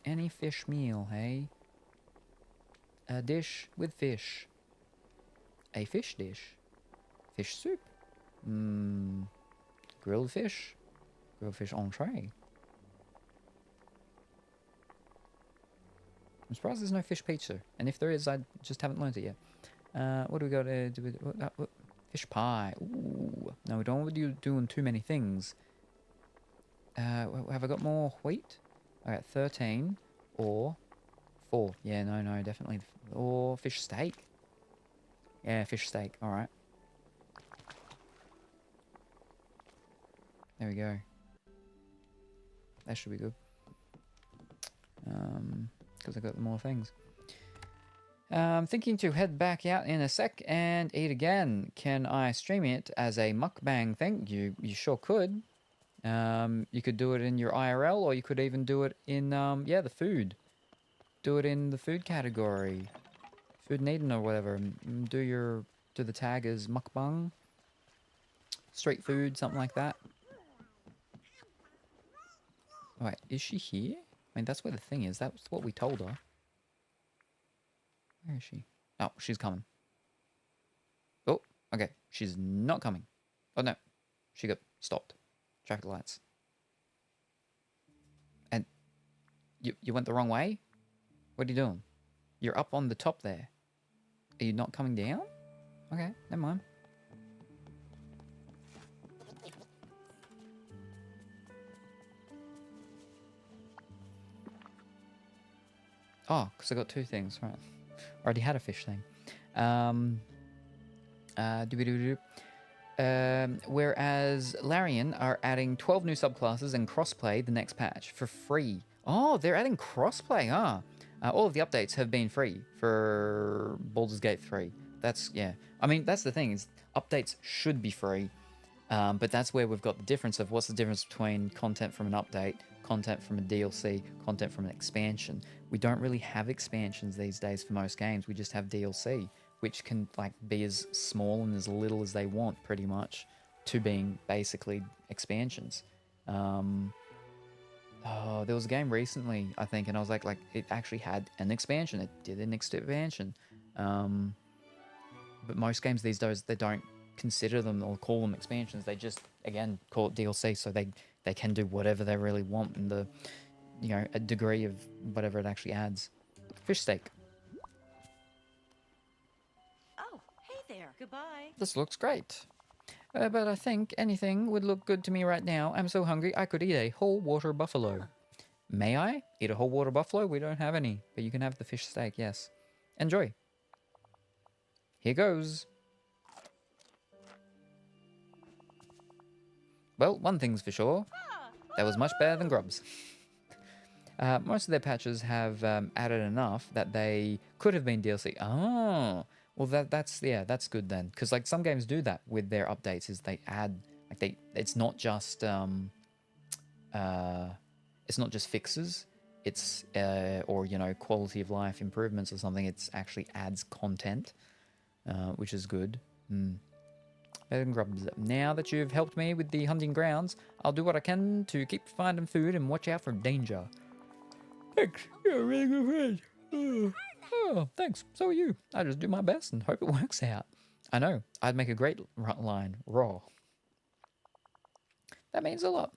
Speaker 2: Any fish meal, hey? A dish with fish. A fish dish. Fish soup. Grilled fish. Grilled fish entree. I'm surprised there's no fish pizza. And if there is, I just haven't learned it yet. What do we got to do? Fish pie. Ooh. No, we don't want to be doing too many things. Have I got more wheat? I got 13 or 4. Yeah, no, definitely. Or fish steak. Yeah, fish steak. All right. There we go. That should be good. Because I got more things. I'm thinking to head back out in a sec and eat again. Can I stream it as a mukbang thing? You sure could. You could do it in your IRL, or you could even do it in the food. Do it in the food category, food and eating or whatever. Do the tag as mukbang, street food, something like that. Wait, is she here? I mean, that's where the thing is. That's what we told her. Where is she? Oh, she's coming. Oh, okay. She's not coming. Oh, no. She got stopped. Traffic lights. And you went the wrong way? What are you doing? You're up on the top there. Are you not coming down? Okay, never mind. Oh, because I got 2 things, right. Already had a fish thing. Whereas Larian are adding 12 new subclasses and crossplay the next patch for free. Oh, they're adding crossplay, huh? All of the updates have been free for Baldur's Gate 3. That's, yeah. I mean, that's the thing, is updates should be free. But that's where we've got the difference of what's the difference between content from an update, content from a DLC, content from an expansion. We don't really have expansions these days for most games. We just have DLC, which can like be as small and as little as they want, pretty much, to being basically expansions. Oh, there was a game recently, I think, and I was like it actually had an expansion. It did an expansion. But most games these days, they don't consider them or call them expansions. They just, again, call it DLC, so they can do whatever they really want in the, a degree of whatever it actually adds. Fish steak.
Speaker 8: Oh, hey there. Goodbye.
Speaker 7: This looks great.
Speaker 2: But I think anything would look good to me right now. I'm so hungry, I could eat a whole water buffalo. May I eat a whole water buffalo? We don't have any, but you can have the fish steak, yes. Enjoy. Here goes. Well, one thing's for sure. That was much better than Grubs. Most of their patches have added enough that they could have been DLC. Oh, well that's good then. Because like some games do that with their updates, is they add it's not just fixes. It's or quality of life improvements or something. It's actually adds content, which is good. Better than Grubs. Now that you've helped me with the hunting grounds, I'll do what I can to keep finding food and watch out for danger. Thanks. You're a really good friend. Oh, thanks. So are you. I just do my best and hope it works out. I know. I'd make a great line. Raw. That means a lot.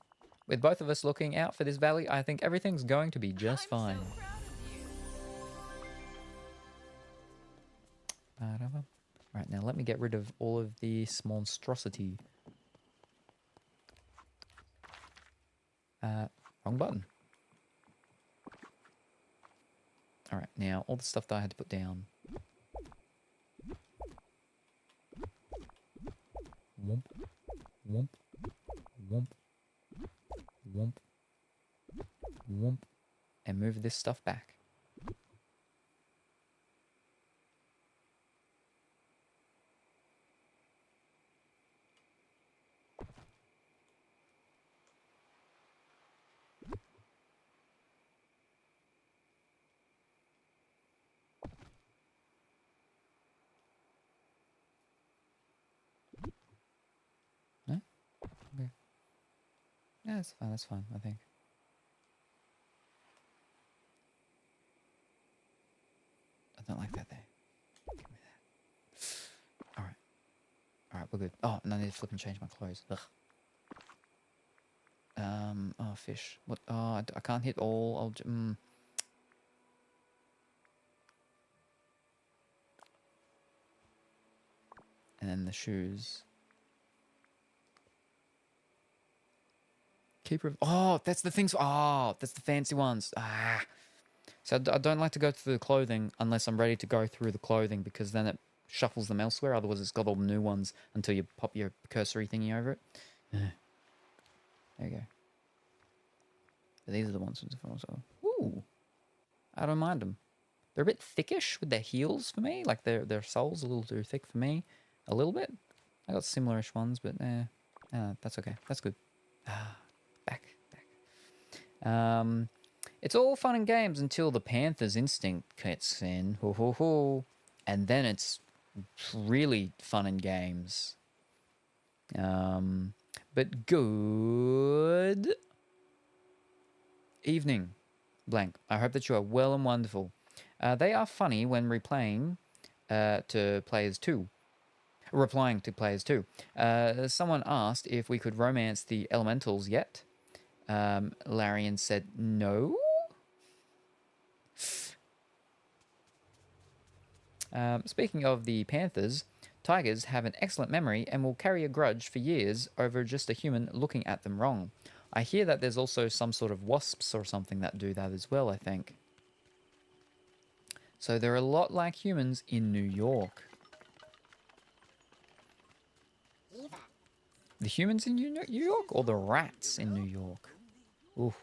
Speaker 2: With both of us looking out for this valley, I think everything's going to be just fine.
Speaker 8: I'm so proud of you.
Speaker 2: Right, now let me get rid of all of this monstrosity. Wrong button. All right, now all the stuff that I had to put down. Womp, womp, womp, womp, womp, and move this stuff back. No? Okay. Yeah, that's fine, I think. I don't like that there. Give me that. Alright. Alright, we're good. Oh, and I need to flip and change my clothes. Ugh. Oh, fish. What? Oh, I can't hit all. And then the shoes. Keeper of... Oh, that's the things... Oh, that's the fancy ones. Ah. So I don't like to go through the clothing unless I'm ready to go through the clothing, because then it shuffles them elsewhere. Otherwise, it's got all the new ones until you pop your cursory thingy over it. There you go. But these are the ones with the also. Ooh. I don't mind them. They're a bit thickish with their heels for me. Like their soles a little too thick for me. A little bit. I got similarish ones, but that's okay. That's good. Back. It's all fun and games until the Panther's instinct kicks in. Ho ho ho. And then it's really fun and games. But good evening, blank. I hope that you are well and wonderful. They are funny when replying to players 2. Someone asked if we could romance the elementals yet. Larian said no. Speaking of the Panthers, tigers have an excellent memory and will carry a grudge for years over just a human looking at them wrong. I hear that there's also some sort of wasps or something that do that as well, I think. So they're a lot like humans in New York. The humans in New York or the rats in New York? Ooh.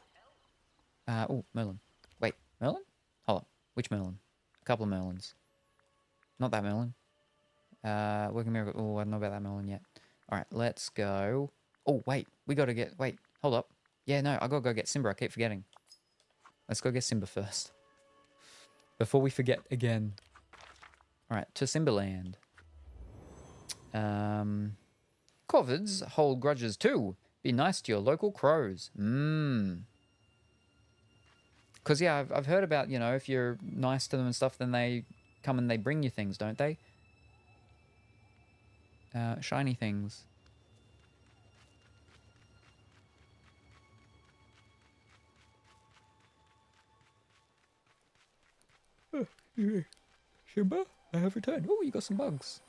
Speaker 2: Merlin. Wait, Merlin? Hold on. Which Merlin? A couple of Merlins. Not that Merlin. Working Miracle. Oh, I don't know about that Merlin yet. Alright, let's go. Oh, wait. We gotta get... Wait, hold up. Yeah, no, I gotta go get Simba. I keep forgetting. Let's go get Simba first. Before we forget again. Alright, to Simbaland. Corvids hold grudges too. Be nice to your local crows. Because, yeah, I've heard about, you know, if you're nice to them and stuff, then they come and they bring you things, don't they? Shiny things. Simba, I have returned. Oh, you got some bugs.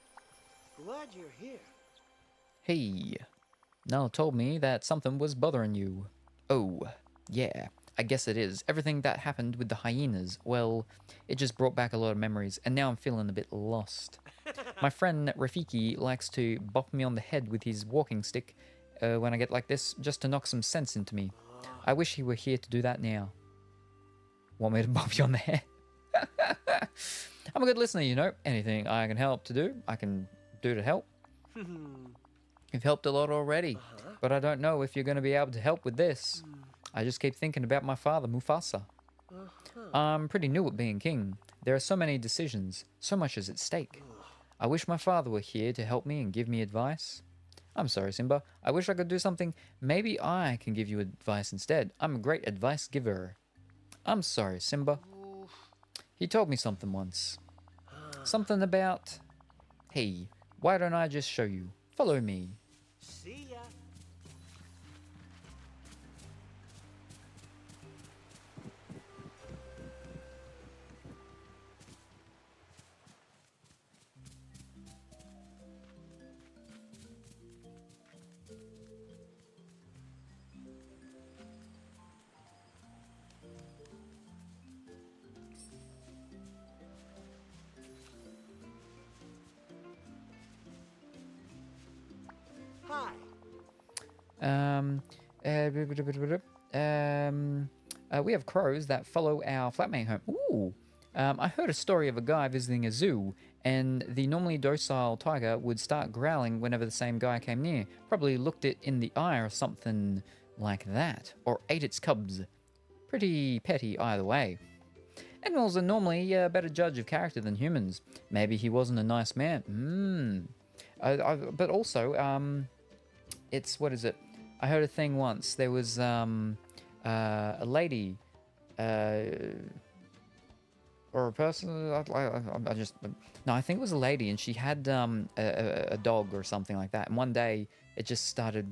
Speaker 5: Glad you're here.
Speaker 2: Hey, Nala told me that something was bothering you. Oh, yeah, I guess it is. Everything that happened with the hyenas, well, it just brought back a lot of memories, and now I'm feeling a bit lost. My friend Rafiki likes to bop me on the head with his walking stick when I get like this, just to knock some sense into me. I wish he were here to do that now. Want me to bop you on the head? I'm a good listener, you know. Anything I can help to do, I can do to help. You've helped a lot already, but I don't know if you're going to be able to help with this. I just keep thinking about my father, Mufasa. I'm pretty new at being king. There are so many decisions, so much is at stake. I wish my father were here to help me and give me advice. I'm sorry, Simba. I wish I could do something. Maybe I can give you advice instead. I'm a great advice giver. I'm sorry, Simba. He told me something once. Something about... Hey, why don't I just show you? Follow me.
Speaker 5: See ya.
Speaker 2: We have crows that follow our flatmate home. Ooh. I heard a story of a guy visiting a zoo, and the normally docile tiger would start growling whenever the same guy came near. Probably looked it in the eye or something like that, or ate its cubs. Pretty petty either way. Animals are normally a better judge of character than humans. Maybe he wasn't a nice man. But also, it's, what is it? I heard a thing once. There was a lady, or a person. I think it was a lady, and she had a dog or something like that. And one day it just started,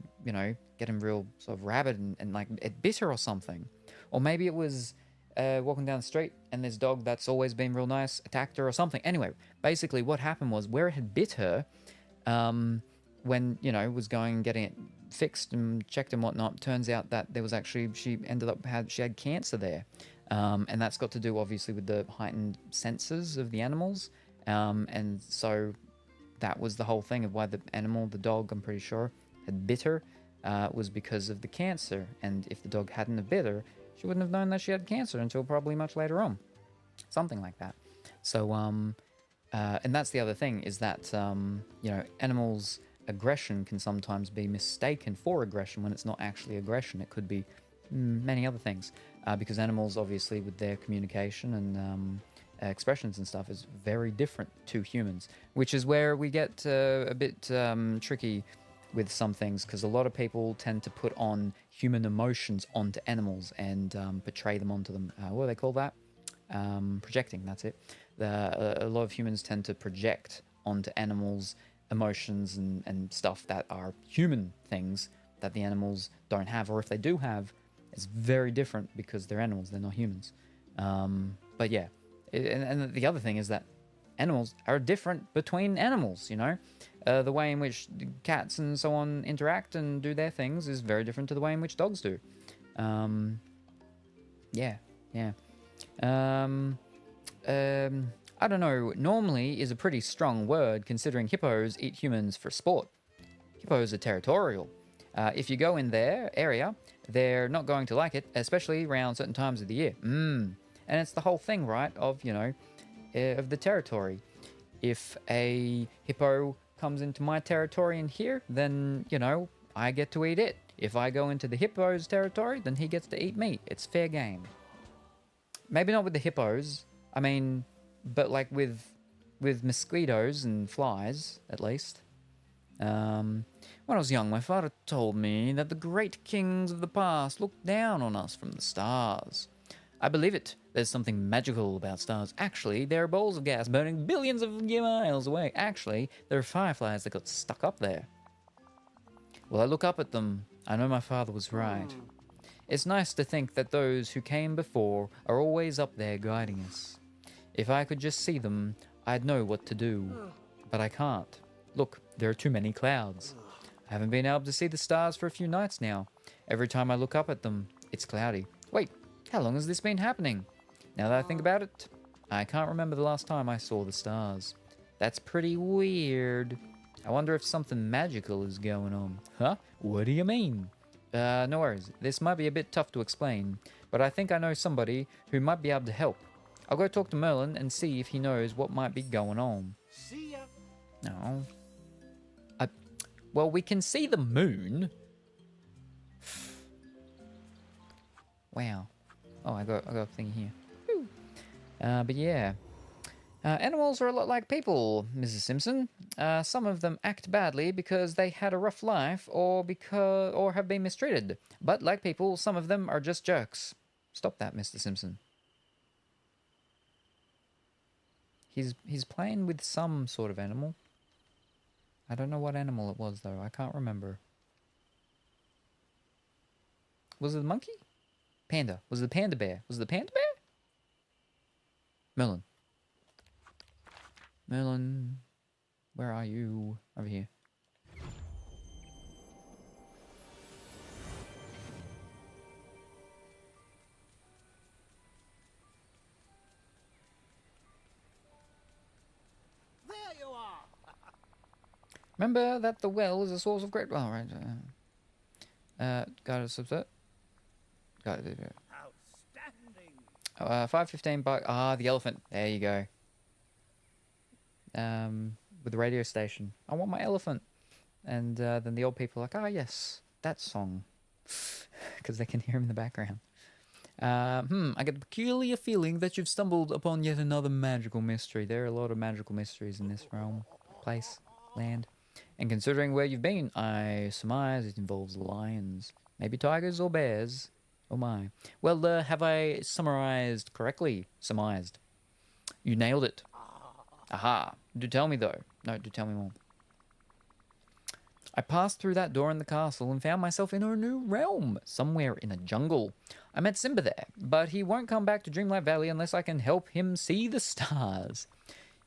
Speaker 2: getting real sort of rabid, and like it bit her or something. Or maybe it was walking down the street, and this dog that's always been real nice attacked her or something. Anyway, basically what happened was, where it had bit her, when, was going and getting it fixed and checked and whatnot, turns out that there was actually, she had cancer there. And that's got to do obviously with the heightened senses of the animals. And so that was the whole thing of why the dog, I'm pretty sure, had bit her, was because of the cancer. And if the dog hadn't have bit her, she wouldn't have known that she had cancer until probably much later on. Something like that. So, and that's the other thing, is that, animals' aggression can sometimes be mistaken for aggression when it's not actually aggression. It could be many other things. Because animals, obviously, with their communication and expressions and stuff, is very different to humans. Which is where we get a bit tricky with some things, because a lot of people tend to put on human emotions onto animals and portray them onto them. What do they call that? Projecting, that's it. A lot of humans tend to project onto animals emotions and stuff that are human things that the animals don't have, or if they do have, it's very different because they're animals, they're not humans. But yeah, and the other thing is that animals are different between animals, the way in which cats and so on interact and do their things is very different to the way in which dogs do. I don't know, normally is a pretty strong word, considering hippos eat humans for sport. Hippos are territorial. If you go in their area, they're not going to like it, especially around certain times of the year. And it's the whole thing, right, of, of the territory. If a hippo comes into my territory in here, then, I get to eat it. If I go into the hippo's territory, then he gets to eat me. It's fair game. Maybe not with the hippos. I mean, but like with mosquitoes and flies, at least. When I was young, my father told me that the great kings of the past looked down on us from the stars. I believe it. There's something magical about stars. Actually, they're balls of gas burning billions of miles away. Actually, there are fireflies that got stuck up there. Well, I look up at them. I know my father was right. It's nice to think that those who came before are always up there guiding us. If I could just see them, I'd know what to do. But I can't. Look, there are too many clouds. I haven't been able to see the stars for a few nights now. Every time I look up at them, it's cloudy. Wait, how long has this been happening? Now that I think about it, I can't remember the last time I saw the stars. That's pretty weird. I wonder if something magical is going on. Huh? What do you mean? No worries. This might be a bit tough to explain, but I think I know somebody who might be able to help. I'll go talk to Merlin and see if he knows what might be going on.
Speaker 5: See ya.
Speaker 2: No. Well, we can see the moon. Wow. Oh, I got a thing here. But yeah. Animals are a lot like people, Mrs. Simpson. Some of them act badly because they had a rough life or have been mistreated. But like people, some of them are just jerks. Stop that, Mr. Simpson. He's playing with some sort of animal. I don't know what animal it was, though. I can't remember. Was it the monkey? Panda. Was it the panda bear? Was it the panda bear? Merlin. Merlin. Where are you? Over here.
Speaker 5: There you are.
Speaker 2: Remember that the well is a source of great... Oh, right. Got it, subset. Got it.
Speaker 5: Outstanding.
Speaker 2: 515 bucks. Ah, the elephant. There you go. With the radio station. I want my elephant. And then the old people are like, ah, yes, that song. Because they can hear him in the background. I get a peculiar feeling that you've stumbled upon yet another magical mystery. There are a lot of magical mysteries in this realm, place, land. And considering where you've been, I surmise it involves lions. Maybe tigers or bears. Oh my. Well, have I summarized correctly? Surmised. You nailed it. Aha. Do tell me, though. No, do tell me more. I passed through that door in the castle and found myself in a new realm, somewhere in a jungle. I met Simba there, but he won't come back to Dreamlight Valley unless I can help him see the stars.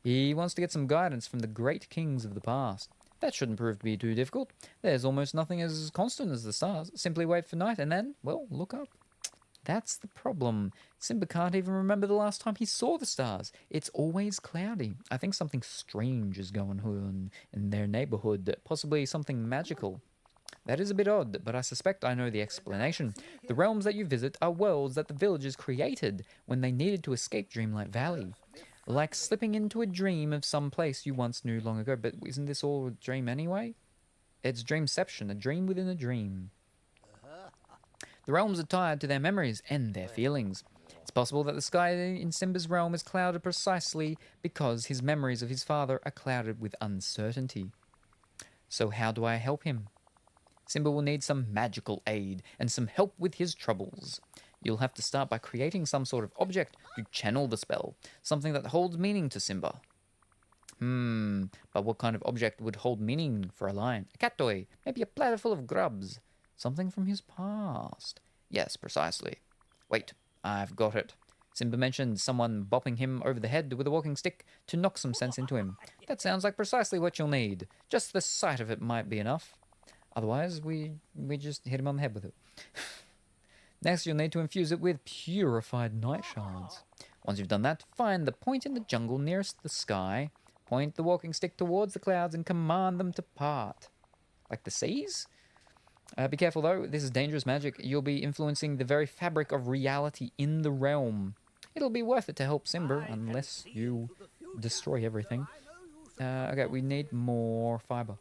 Speaker 2: He wants to get some guidance from the great kings of the past. That shouldn't prove to be too difficult. There's almost nothing as constant as the stars. Simply wait for night and then, well, look up. That's the problem. Simba can't even remember the last time he saw the stars. It's always cloudy. I think something strange is going on in their neighborhood, possibly something magical. That is a bit odd, but I suspect I know the explanation. The realms that you visit are worlds that the villagers created when they needed to escape Dreamlight Valley. Like slipping into a dream of some place you once knew long ago. But isn't this all a dream anyway? It's dreamception, a dream within a dream. The realms are tied to their memories and their feelings. It's possible that the sky in Simba's realm is clouded precisely because his memories of his father are clouded with uncertainty. So how do I help him? Simba will need some magical aid and some help with his troubles. You'll have to start by creating some sort of object to channel the spell, something that holds meaning to Simba. But what kind of object would hold meaning for a lion? A cat toy, maybe a platter full of grubs. Something from his past. Yes, precisely. Wait, I've got it. Simba mentioned someone bopping him over the head with a walking stick to knock some sense into him. That sounds like precisely what you'll need. Just the sight of it might be enough. Otherwise, we just hit him on the head with it. Next, you'll need to infuse it with purified night shards. Once you've done that, find the point in the jungle nearest the sky, point the walking stick towards the clouds and command them to part. Like the seas? Be careful though, this is dangerous magic. You'll be influencing the very fabric of reality in the realm. It'll be worth it to help Simba, unless you destroy everything. Okay, we need more fiber.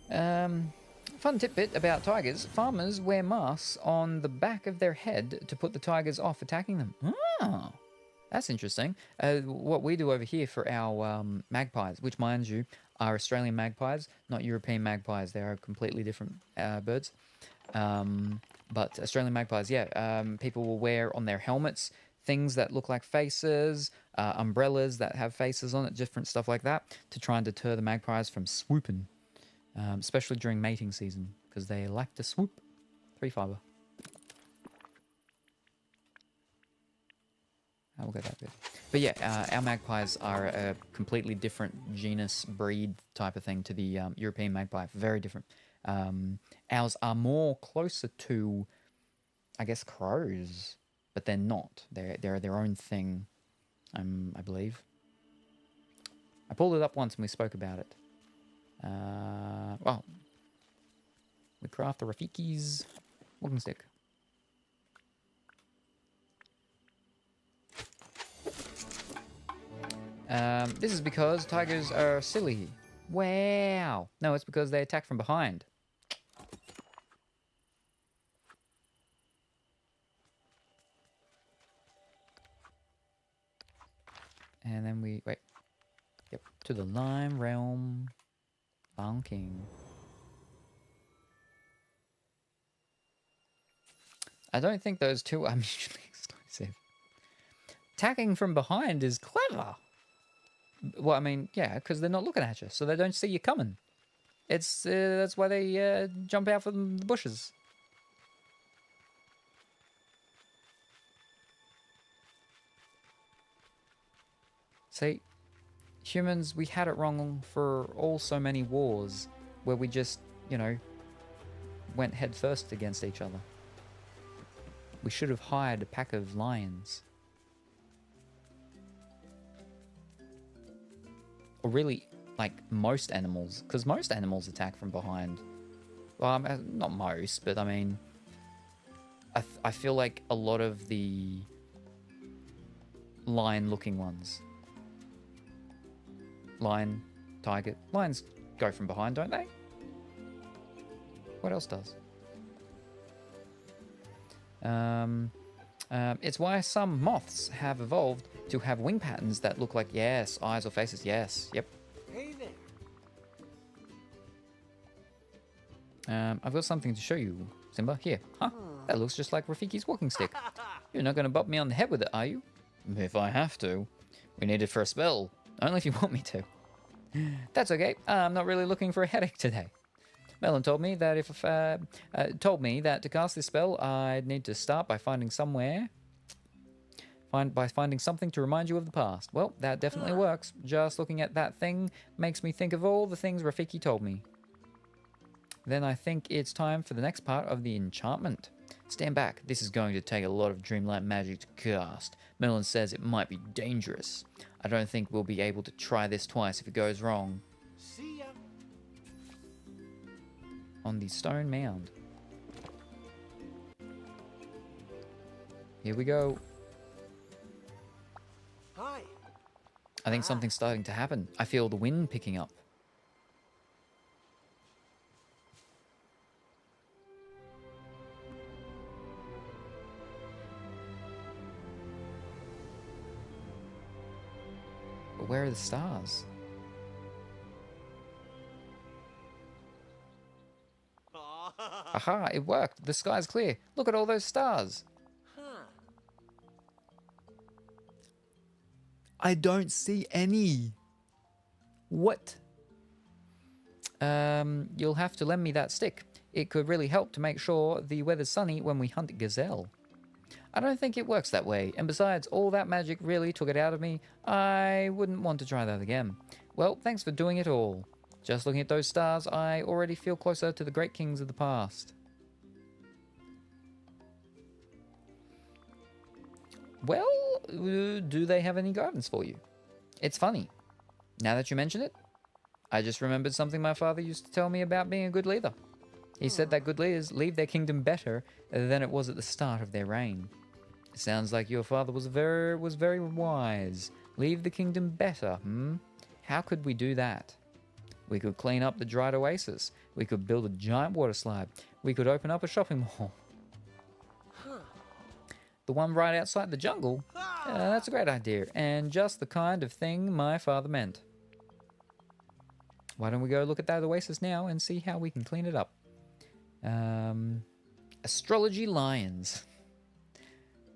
Speaker 2: Fun tidbit about tigers. Farmers wear masks on the back of their head to put the tigers off attacking them. Oh, that's interesting. What we do over here for our magpies, which mind you are Australian magpies, not European magpies. They are completely different birds. But Australian magpies, yeah. People will wear on their helmets things that look like faces, umbrellas that have faces on it, different stuff like that, to try and deter the magpies from swooping. Especially during mating season, because they like to swoop. 3 fiber. We'll go that bit. But yeah, our magpies are a completely different genus, breed type of thing to the European magpie. Very different. Ours are more closer to, I guess, crows, but they're not. They're their own thing, I believe. I pulled it up once and we spoke about it. Well, we craft the Rafiki's walking stick. This is because tigers are silly. Wow. No, it's because they attack from behind. And then we, wait. Yep, to the lime realm. Bonking. I don't think those two are mutually exclusive. Attacking from behind is clever. Well, I mean, yeah, because they're not looking at you, so they don't see you coming. It's that's why they jump out from the bushes. See, humans, we had it wrong for so many wars where we just, you know, went head first against each other. We should have hired a pack of lions. or really like most animals, because most animals attack from behind. Well, not most, but I mean, I feel like a lot of the lion-looking ones, lion, tiger, lions go from behind, don't they? What else does? It's why some moths have evolved to have wing patterns that look like, yes, eyes or faces, yes, yep.
Speaker 5: Hey there.
Speaker 2: I've got something to show you, Simba. Here. Huh? That looks just like Rafiki's walking stick. You're not going to bop me on the head with it, are you? If I have to. We need it for a spell. Only if you want me to. That's okay. I'm not really looking for a headache today. Melon told me that to cast this spell, I'd need to start by finding something to remind you of the past. Well, that definitely works. Just looking at that thing makes me think of all the things Rafiki told me. Then I think it's time for the next part of the enchantment. Stand back. This is going to take a lot of Dreamlight magic to cast. Melon says it might be dangerous. I don't think we'll be able to try this twice if it goes wrong.
Speaker 5: See ya.
Speaker 2: On the stone mound. Here we go.
Speaker 5: Hi.
Speaker 2: I think something's starting to happen. I feel the wind picking up. But where are the stars? Aha, it worked. The sky's clear. Look at all those stars. I don't see any. What? You'll have to lend me that stick. It could really help to make sure the weather's sunny when we hunt gazelle. I don't think it works that way, and besides, all that magic really took it out of me. I wouldn't want to try that again. Well, thanks for doing it all. Just looking at those stars, I already feel closer to the great kings of the past. Well, do they have any guidance for you? It's funny. Now that you mention it, I just remembered something my father used to tell me about being a good leader. He said that good leaders leave their kingdom better than it was at the start of their reign. It sounds like your father was very wise. Leave the kingdom better, How could we do that? We could clean up the dried oasis. We could build a giant water slide. We could open up a shopping mall. The one right outside the jungle? That's a great idea, and just the kind of thing my father meant. Why don't we go look at that oasis now and see how we can clean it up? Astrology lions.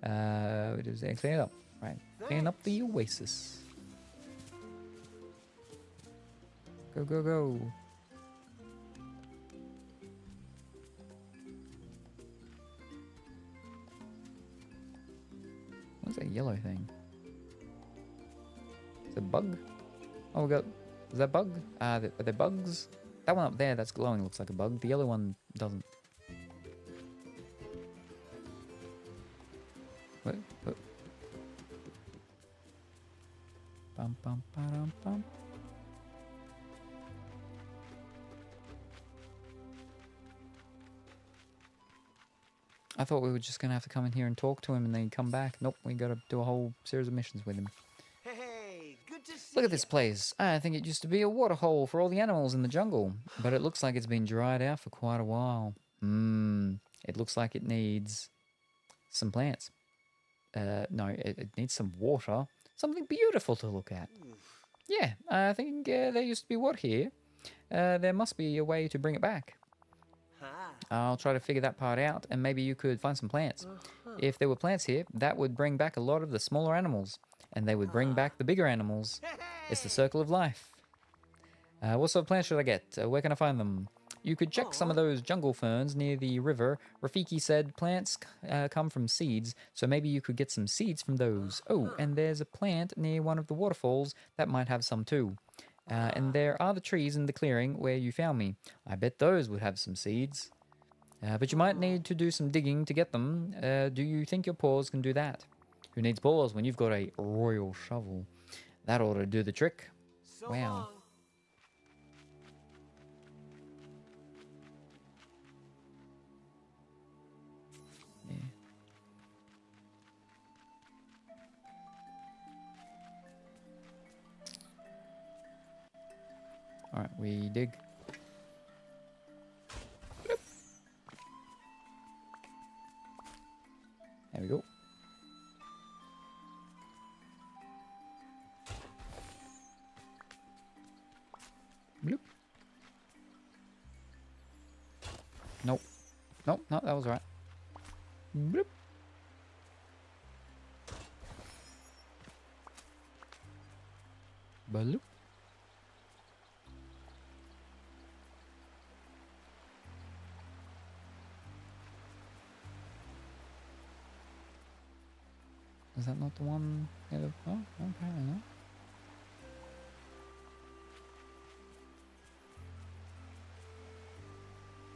Speaker 2: What is it? Clean it up. Right. Clean up the oasis. Go, go, go. What's that yellow thing? Is it a bug? Oh, we got... Is that bug? Are there bugs? That one up there that's glowing looks like a bug. The yellow one doesn't. What? Bum, bum, ba-dum, bum. I thought we were just going to have to come in here and talk to him and then come back. Nope, we got to do a whole series of missions with him.
Speaker 5: Hey, good to see
Speaker 2: Look at this place. I think it used to be a water hole for all the animals in the jungle, but it looks like it's been dried out for quite a while. It looks like it needs some plants. No, it needs some water. Something beautiful to look at. Yeah, I think there used to be water here. There must be a way to bring it back. I'll try to figure that part out, and maybe you could find some plants. If there were plants here, that would bring back a lot of the smaller animals, and they would bring back the bigger animals. It's the circle of life. What sort of plants should I get? Where can I find them? You could check some of those jungle ferns near the river. Rafiki said plants come from seeds, so maybe you could get some seeds from those. Oh, and there's a plant near one of the waterfalls that might have some too. And there are the trees in the clearing where you found me. I bet those would have some seeds. But you might need to do some digging to get them. Do you think your paws can do that? Who needs paws when you've got a royal shovel? That ought to do the trick.
Speaker 5: So
Speaker 2: Wow.
Speaker 5: long.
Speaker 2: Yeah. All right, we dig. There we go. Bloop. Nope. Nope, no, that was right. Bloop. Bloop. Is that not the one? Oh, apparently not.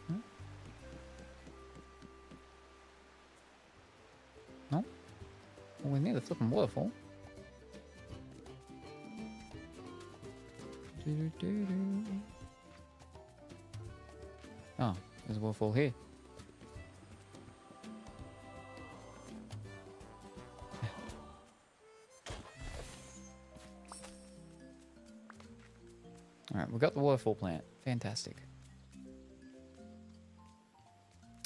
Speaker 2: No? No? Well, we need a flipping waterfall. Oh, there's a waterfall here. Alright, we've got the waterfall plant. Fantastic.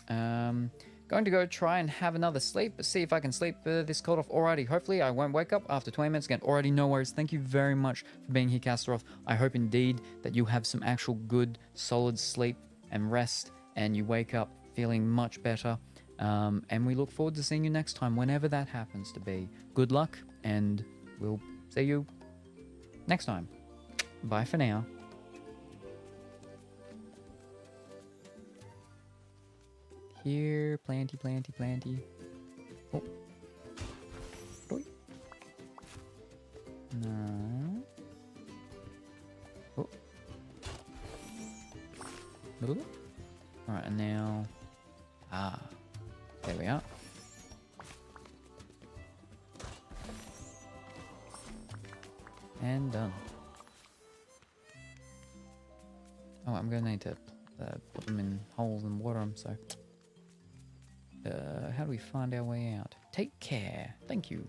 Speaker 2: Going to go try and have another sleep, see if I can sleep this cold off. Alrighty, hopefully I won't wake up after 20 minutes again. Alrighty, no worries. Thank you very much for being here, Castaroth. I hope indeed that you have some actual good, solid sleep and rest, and you wake up feeling much better. And we look forward to seeing you next time, whenever that happens to be. Good luck, and we'll see you next time. Bye for now. Here, planty, planty, planty. Oh. Oi. No. Oh. Alright, and now... Ah. There we are. And done. Oh, I'm going to need to put them in holes and water them, so... how do we find our way out? Take care. Thank you.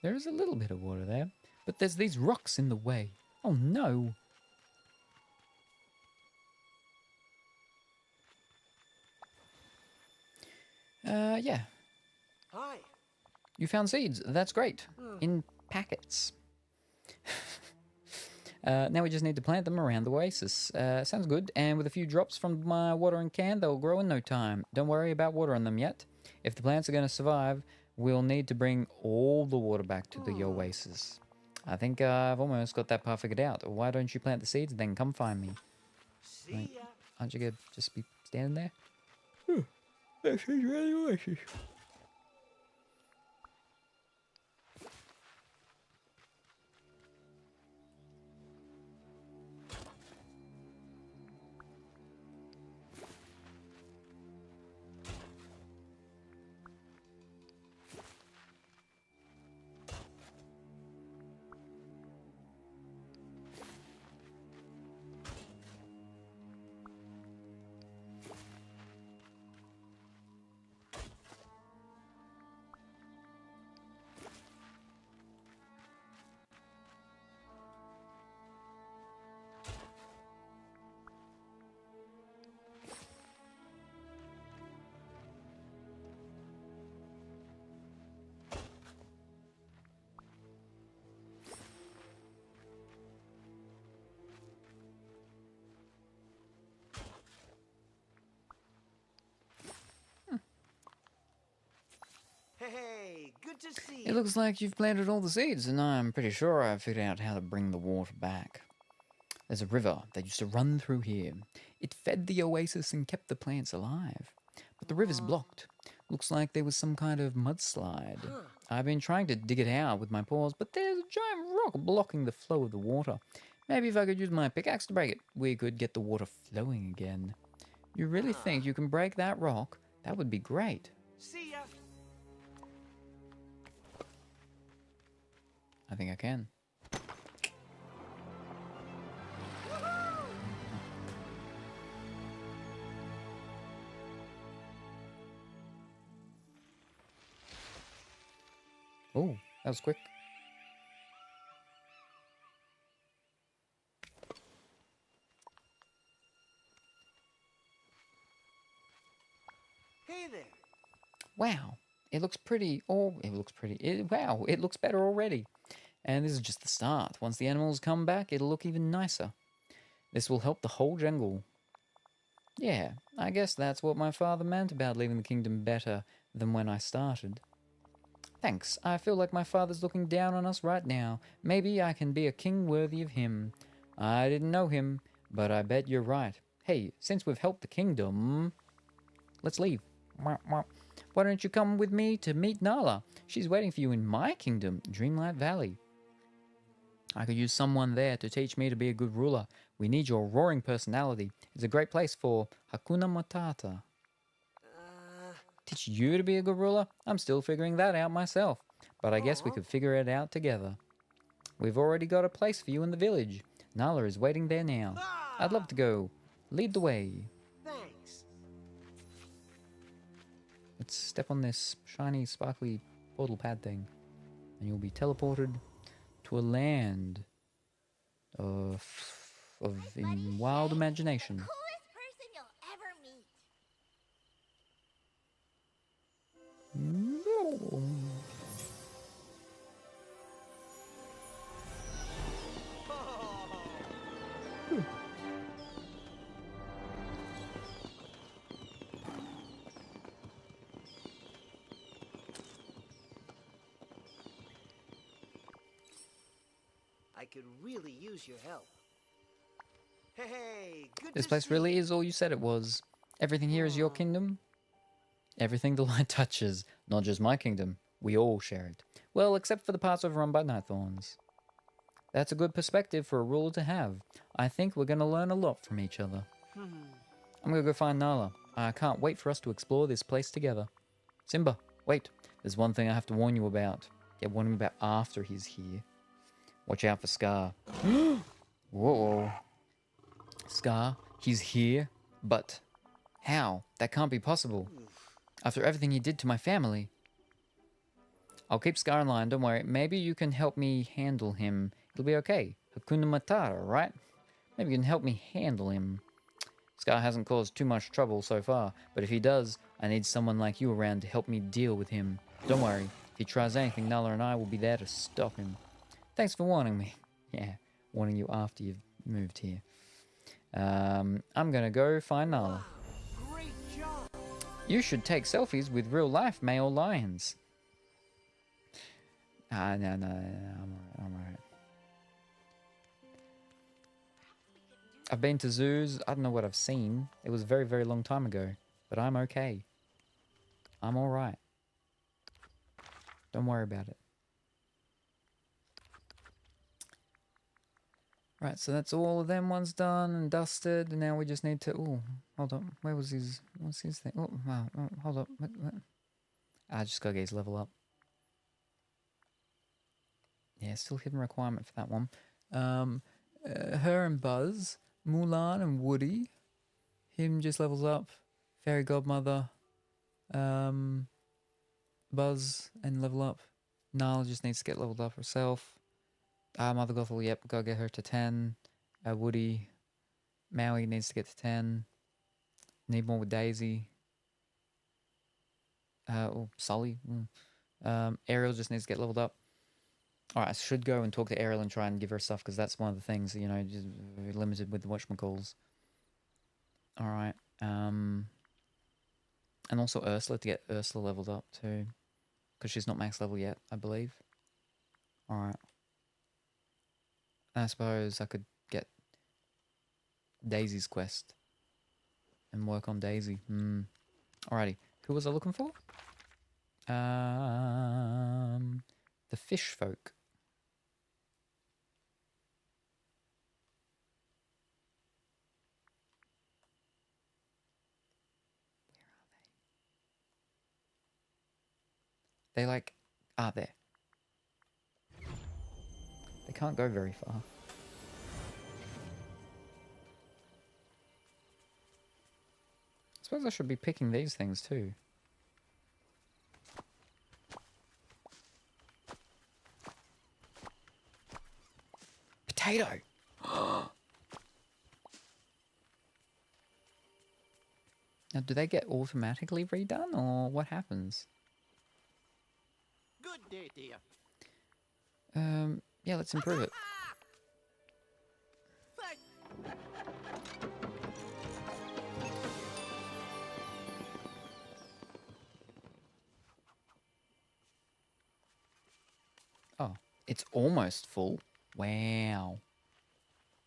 Speaker 2: There is a little bit of water there, but there's these rocks in the way. Oh no! Yeah.
Speaker 5: Hi.
Speaker 2: You found seeds. That's great. In packets. Now we just need to plant them around the oasis. Sounds good. And with a few drops from my watering can, they'll grow in no time. Don't worry about watering them yet. If the plants are going to survive, we'll need to bring all the water back to the oasis. I think I've almost got that part figured out. Why don't you plant the seeds, then come find me?
Speaker 5: See ya.
Speaker 2: Aren't you going to just be standing there? That seems really oasis.
Speaker 5: Hey, good to see
Speaker 2: It
Speaker 5: you.
Speaker 2: looks like you've planted all the seeds, and I'm pretty sure I've figured out how to bring the water back. There's a river that used to run through here. It fed the oasis and kept the plants alive. But the river's blocked. Looks like there was some kind of mudslide. I've been trying to dig it out with my paws, but there's a giant rock blocking the flow of the water. Maybe if I could use my pickaxe to break it, we could get the water flowing again. You really think you can break that rock? That would be great.
Speaker 5: See ya.
Speaker 2: I think I can. Oh, that was quick.
Speaker 5: Hey there.
Speaker 2: Wow, it looks pretty. Oh, it looks pretty. Wow, it looks better already. And this is just the start. Once the animals come back, it'll look even nicer. This will help the whole jungle. Yeah, I guess that's what my father meant about leaving the kingdom better than when I started. Thanks. I feel like my father's looking down on us right now. Maybe I can be a king worthy of him. I didn't know him, but I bet you're right. Hey, since we've helped the kingdom, let's leave. Why don't you come with me to meet Nala? She's waiting for you in my kingdom, Dreamlight Valley. I could use someone there to teach me to be a good ruler. We need your roaring personality. It's a great place for Hakuna Matata. Teach you to be a good ruler? I'm still figuring that out myself. But I guess we could figure it out together. We've already got a place for you in the village. Nala is waiting there now. I'd love to go. Lead the way.
Speaker 5: Thanks.
Speaker 2: Let's step on this shiny, sparkly portal pad thing. And you'll be teleported to a land of wild imagination.
Speaker 3: Coolest person you'll ever meet.
Speaker 5: I could really use your help. Hey, good
Speaker 2: This
Speaker 5: to
Speaker 2: place
Speaker 5: see
Speaker 2: really
Speaker 5: you.
Speaker 2: is all you said it was. Everything here is your kingdom. Everything the light touches, not just my kingdom. We all share it. Well, except for the parts overrun by Nightthorns. That's a good perspective for a ruler to have. I think we're going to learn a lot from each other. I'm going to go find Nala. I can't wait for us to explore this place together. Simba, wait. There's one thing I have to warn you about. Yeah, warn him about after he's here. Watch out for Scar. Whoa. Scar, he's here? But how? That can't be possible. After everything he did to my family. I'll keep Scar in line, don't worry. Maybe you can help me handle him. It'll be okay. Hakuna Matata, right? Maybe you can help me handle him. Scar hasn't caused too much trouble so far, but if he does, I need someone like you around to help me deal with him. Don't worry. If he tries anything, Nala and I will be there to stop him. Thanks for warning me. Yeah, warning you after you've moved here. I'm gonna go find Nala.
Speaker 5: Great job.
Speaker 2: You should take selfies with real-life male lions. No, I'm alright. I've been to zoos. I don't know what I've seen. It was a very, very long time ago. But I'm okay. I'm alright. Don't worry about it. Right, so that's all of them ones done and dusted. And now we just need to... Oh, hold on. Where was his... What's his thing? Oh, wow. Oh, hold up. What? I just gotta get his level up. Yeah, still hidden requirement for that one. Her and Buzz, Mulan and Woody. Him just levels up. Fairy Godmother. Buzz and level up. Nala just needs to get leveled up herself. Mother Gothel, yep, gotta get her to 10. Woody. Maui needs to get to 10. Need more with Daisy. Sully. Ariel just needs to get leveled up. Alright, I should go and talk to Ariel and try and give her stuff, because that's one of the things, you know, just very limited with the whatchamacalls. Alright, and also Ursula, to get Ursula leveled up too, because she's not max level yet, I believe. Alright. I suppose I could get Daisy's quest and work on Daisy. Alrighty. Who was I looking for? The fish folk. They like are there. They can't go very far. I suppose I should be picking these things too. Potato! Now, do they get automatically redone, or what happens?
Speaker 5: Good day, dear.
Speaker 2: Yeah, let's improve it. Oh, it's almost full. Wow.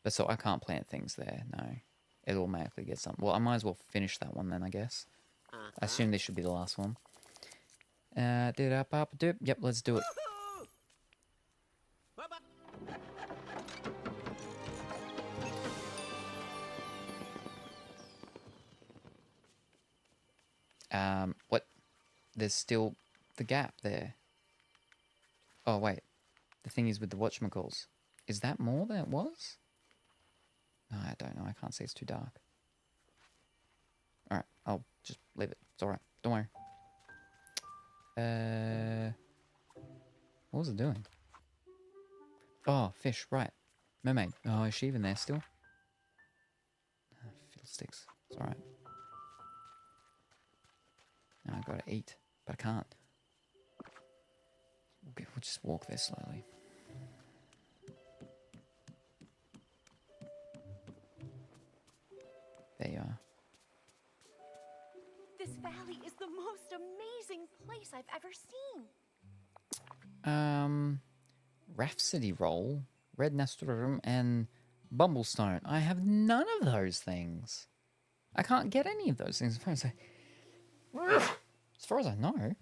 Speaker 2: But so I can't plant things there, no. It automatically gets some. Well, I might as well finish that one then, I guess. I assume this should be the last one. Yep, let's do it. What? There's still the gap there. Oh, wait. The thing is with the whatchamacalls. Is that more than it was? No, I don't know. I can't see. It's too dark. Alright, I'll just leave it. It's alright. Don't worry. What was it doing? Oh, fish, right. Mermaid. Oh, is she even there still? Fiddlesticks. It's alright. Now I gotta eat, but I can't. Okay, we'll just walk there slowly. There you are.
Speaker 3: This valley is the most amazing place I've ever seen.
Speaker 2: Rhapsody Roll, Red Nasturtium, and Bumblestone. I have none of those things. I can't get any of those things as far as I know.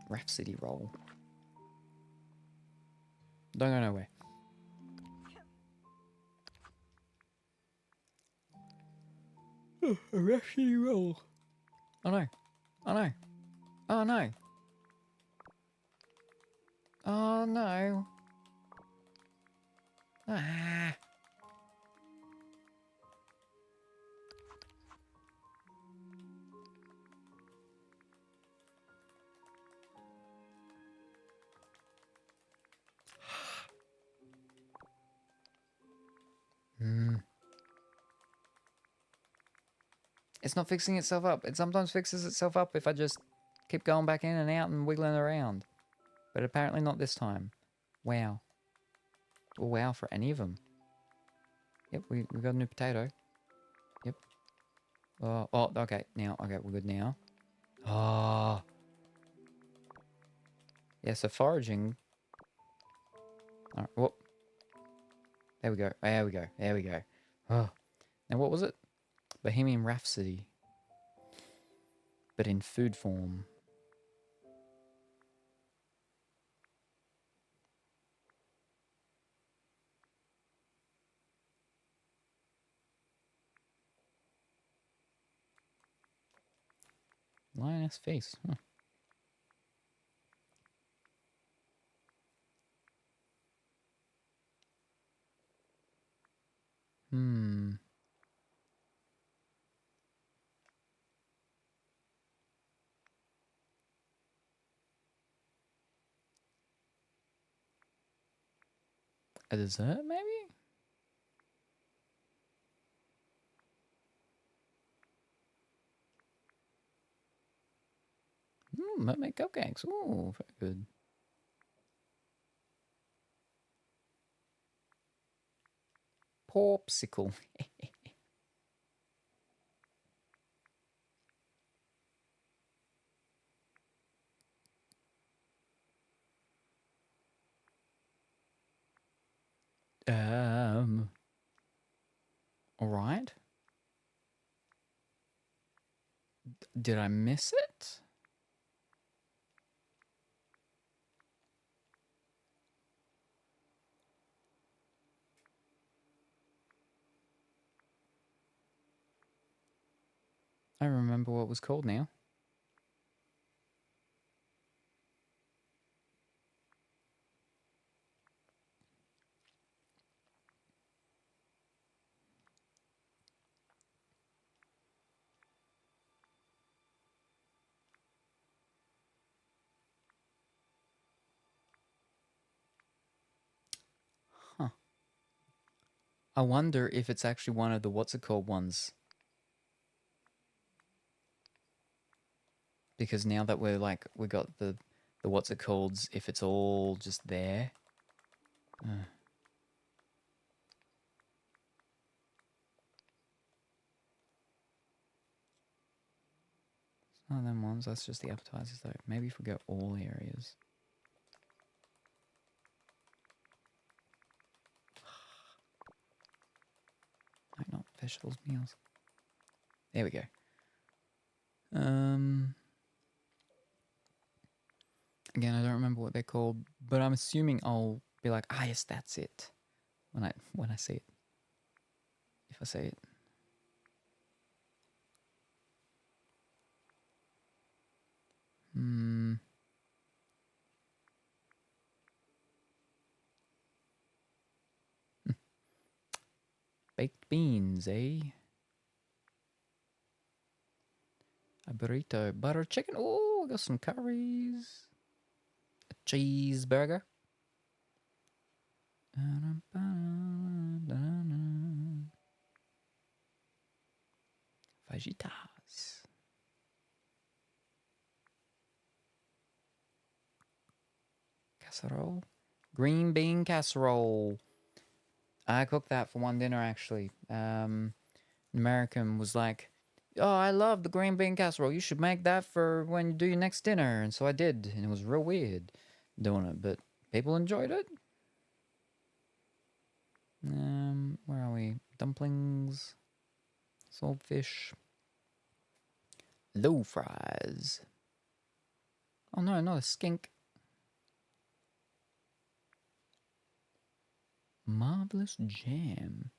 Speaker 2: Rhapsody Roll. Don't go nowhere. A Rhapsody Roll. Oh no. Oh no. Oh no. Oh no. Ah. It's not fixing itself up. It sometimes fixes itself up if I just keep going back in and out and wiggling around. But apparently not this time. Wow. Well, wow for any of them. Yep, we got a new potato. Yep. Oh, okay. Now, okay, we're good now. Oh. Yeah, so foraging. All right, whoop. There we go. There we go. There we go. Oh. Now, what was it? Bohemian Rhapsody. But in food form. Lioness face. Huh. A dessert, maybe? Mermaid cupcakes. Ooh, very good. Popsicle. Did I miss it? I remember what it was called now. Huh. I wonder if it's actually one of the what's it called ones. Because now that we're like, we got the what's it called, if it's all just there. It's not them ones, that's just the appetizers though. Maybe if we go all areas. No, not vegetables, meals. There we go. Again, I don't remember what they're called, but I'm assuming I'll be like, ah, yes, that's it. When I see it. If I say it. Baked beans, eh? A burrito, butter chicken. Oh, got some curries. A cheeseburger. Fajitas. Casserole. Green bean casserole. I cooked that for one dinner actually. American was like, oh, I love the green bean casserole. You should make that for when you do your next dinner. And so I did. And it was real weird doing it. But people enjoyed it. Where are we? Dumplings. Saltfish. Low fries. Oh no, not a skink. Marvelous jam.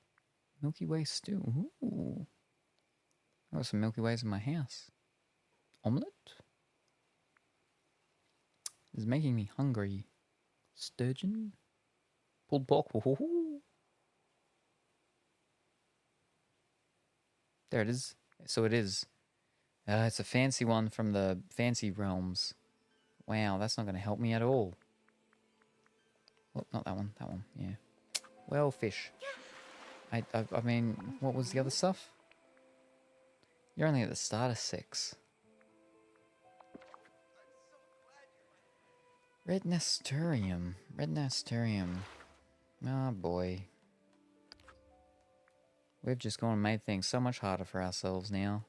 Speaker 2: Milky Way stew. Ooh. I got some Milky Ways in my house. Omelette? This is making me hungry. Sturgeon? Pulled pork. Ooh. There it is. So it is. It's a fancy one from the fancy realms. Wow, that's not going to help me at all. Oh, not that one. That one, yeah. Well, fish. I mean, what was the other stuff? You're only at the start of 6. Red nasturtium. Red nasturtium. Oh boy. We've just gone and made things so much harder for ourselves now.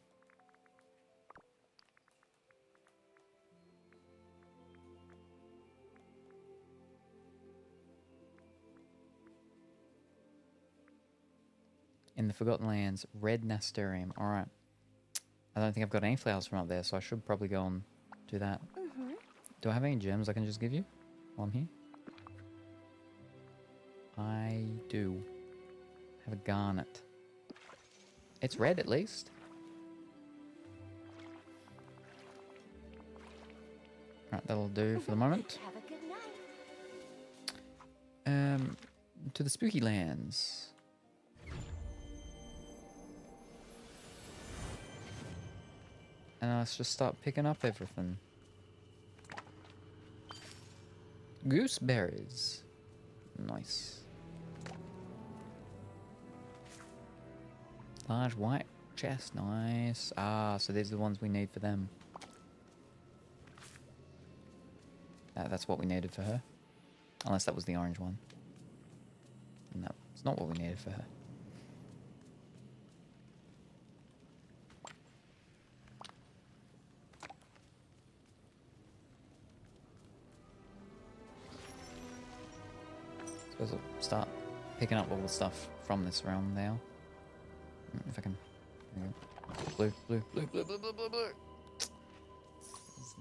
Speaker 2: In the Forgotten Lands, red nasturtium. Alright. I don't think I've got any flowers from up there, so I should probably go and do that. Do I have any gems I can just give you while I'm here? I do. I have a garnet. It's red at least. Right, that'll do for the moment.
Speaker 3: Have a good night.
Speaker 2: To the spooky lands. And let's just start picking up everything. Gooseberries. Nice. Large white chest. Nice. Ah, so these are the ones we need for them. That's what we needed for her. Unless that was the orange one. No, it's not what we needed for her. Suppose I'll start picking up all the stuff from this realm now. If I can. There we go. Blue, blue, blue, blue, blue, blue, blue, blue. It's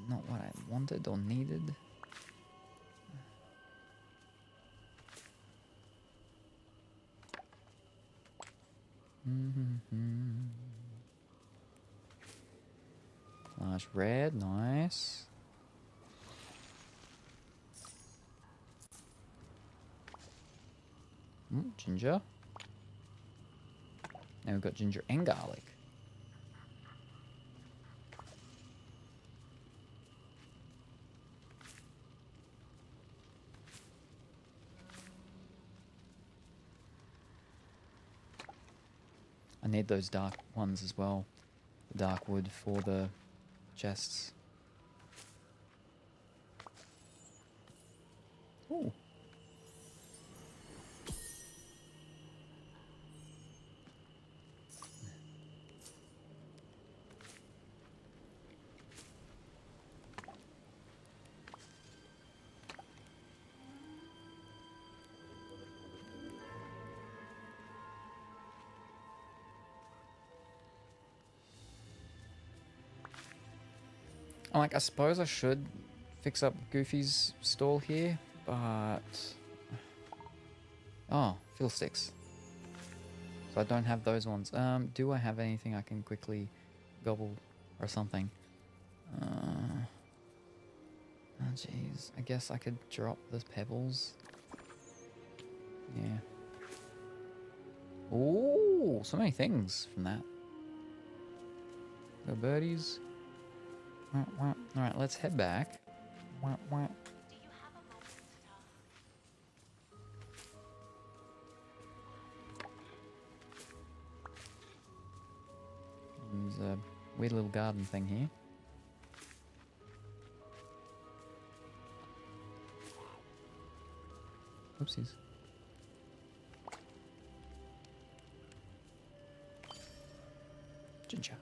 Speaker 2: not what I wanted or needed. Large red, nice. Ginger. Now we've got ginger and garlic. I need those dark ones as well. The dark wood for the chests. Ooh. I'm like, I suppose I should fix up Goofy's stall here, but... Oh, fiddle sticks. So I don't have those ones. Do I have anything I can quickly gobble or something? Oh, jeez. I guess I could drop the pebbles. Yeah. Ooh, so many things from that. Go birdies. Alright, let's head back. There's a weird little garden thing here. Oopsies. Ginger.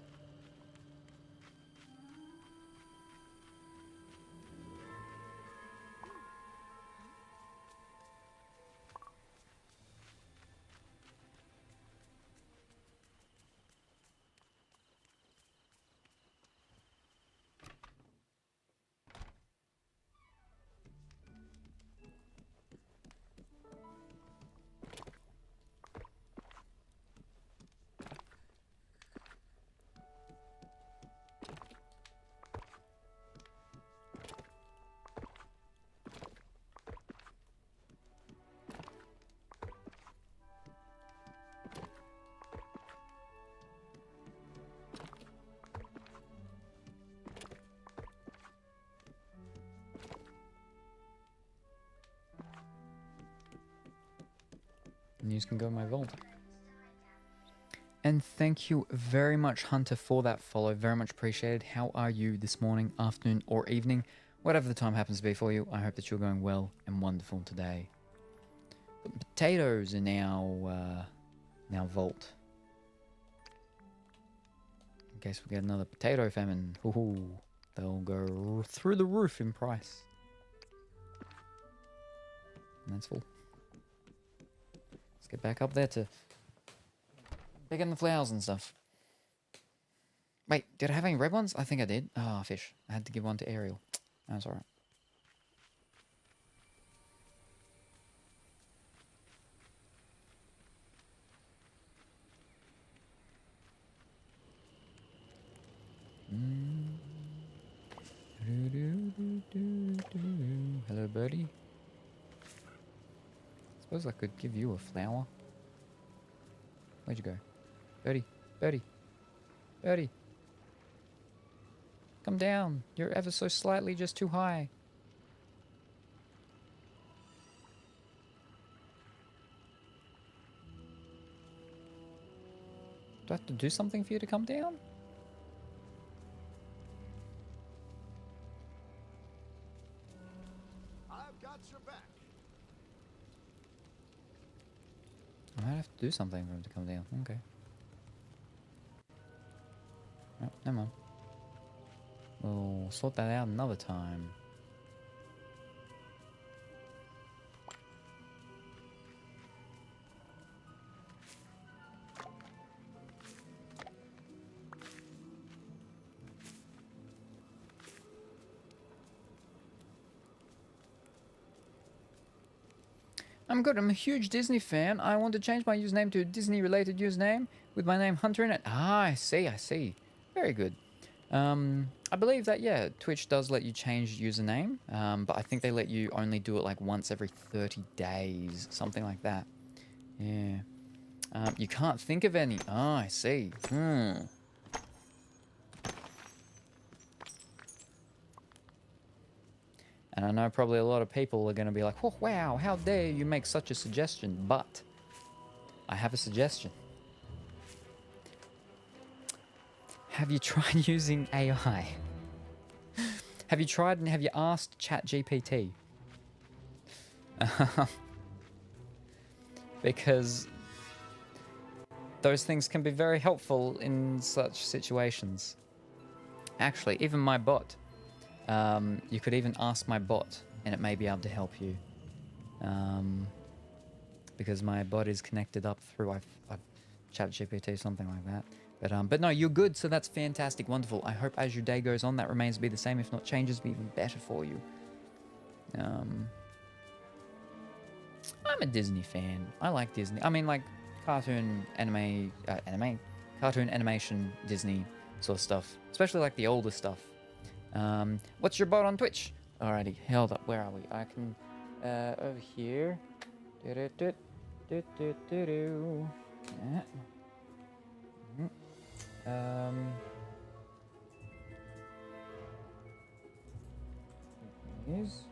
Speaker 2: News can go in my vault. And thank you very much, Hunter, for that follow. Very much appreciated. How are you this morning, afternoon, or evening? Whatever the time happens to be for you, I hope that you're going well and wonderful today. Put potatoes in our vault. In case we get another potato famine. Ooh, they'll go through the roof in price. And that's full. Let's get back up there to pick in the flowers and stuff. Wait, did I have any red ones? I think I did. Ah, fish. I had to give one to Ariel. That's alright. Hello, birdie. Suppose I could give you a flower. Where'd you go? Birdie, birdie, birdie. Come down. You're ever so slightly just too high. Do I have to do something for you to come down?
Speaker 6: I've got your back.
Speaker 2: I might have to do something for him to come down. Okay. Oh, never mind. We'll sort that out another time. I'm good. I'm a huge Disney fan. I want to change my username to a Disney-related username with my name Hunter in it. Ah, I see, I see. Very good. I believe that, yeah, Twitch does let you change username, but I think they let you only do it like once every 30 days, something like that. Yeah. You can't think of any. Ah, I see. And I know probably a lot of people are going to be like, oh, wow, how dare you make such a suggestion, but I have a suggestion. Have you tried using AI? Have you tried and have you asked ChatGPT? Because those things can be very helpful in such situations. Actually, even my bot. You could even ask my bot and it may be able to help you. Because my bot is connected up through ChatGPT, something like that. But no, you're good, so that's fantastic, wonderful. I hope as your day goes on, that remains to be the same, if not changes, be even better for you. I'm a Disney fan. I like Disney. I mean, like, cartoon, cartoon, animation, Disney sort of stuff. Especially, like, the older stuff. What's your bot on Twitch? Alrighty, held up. Where are we? I can, over here. Yeah. Is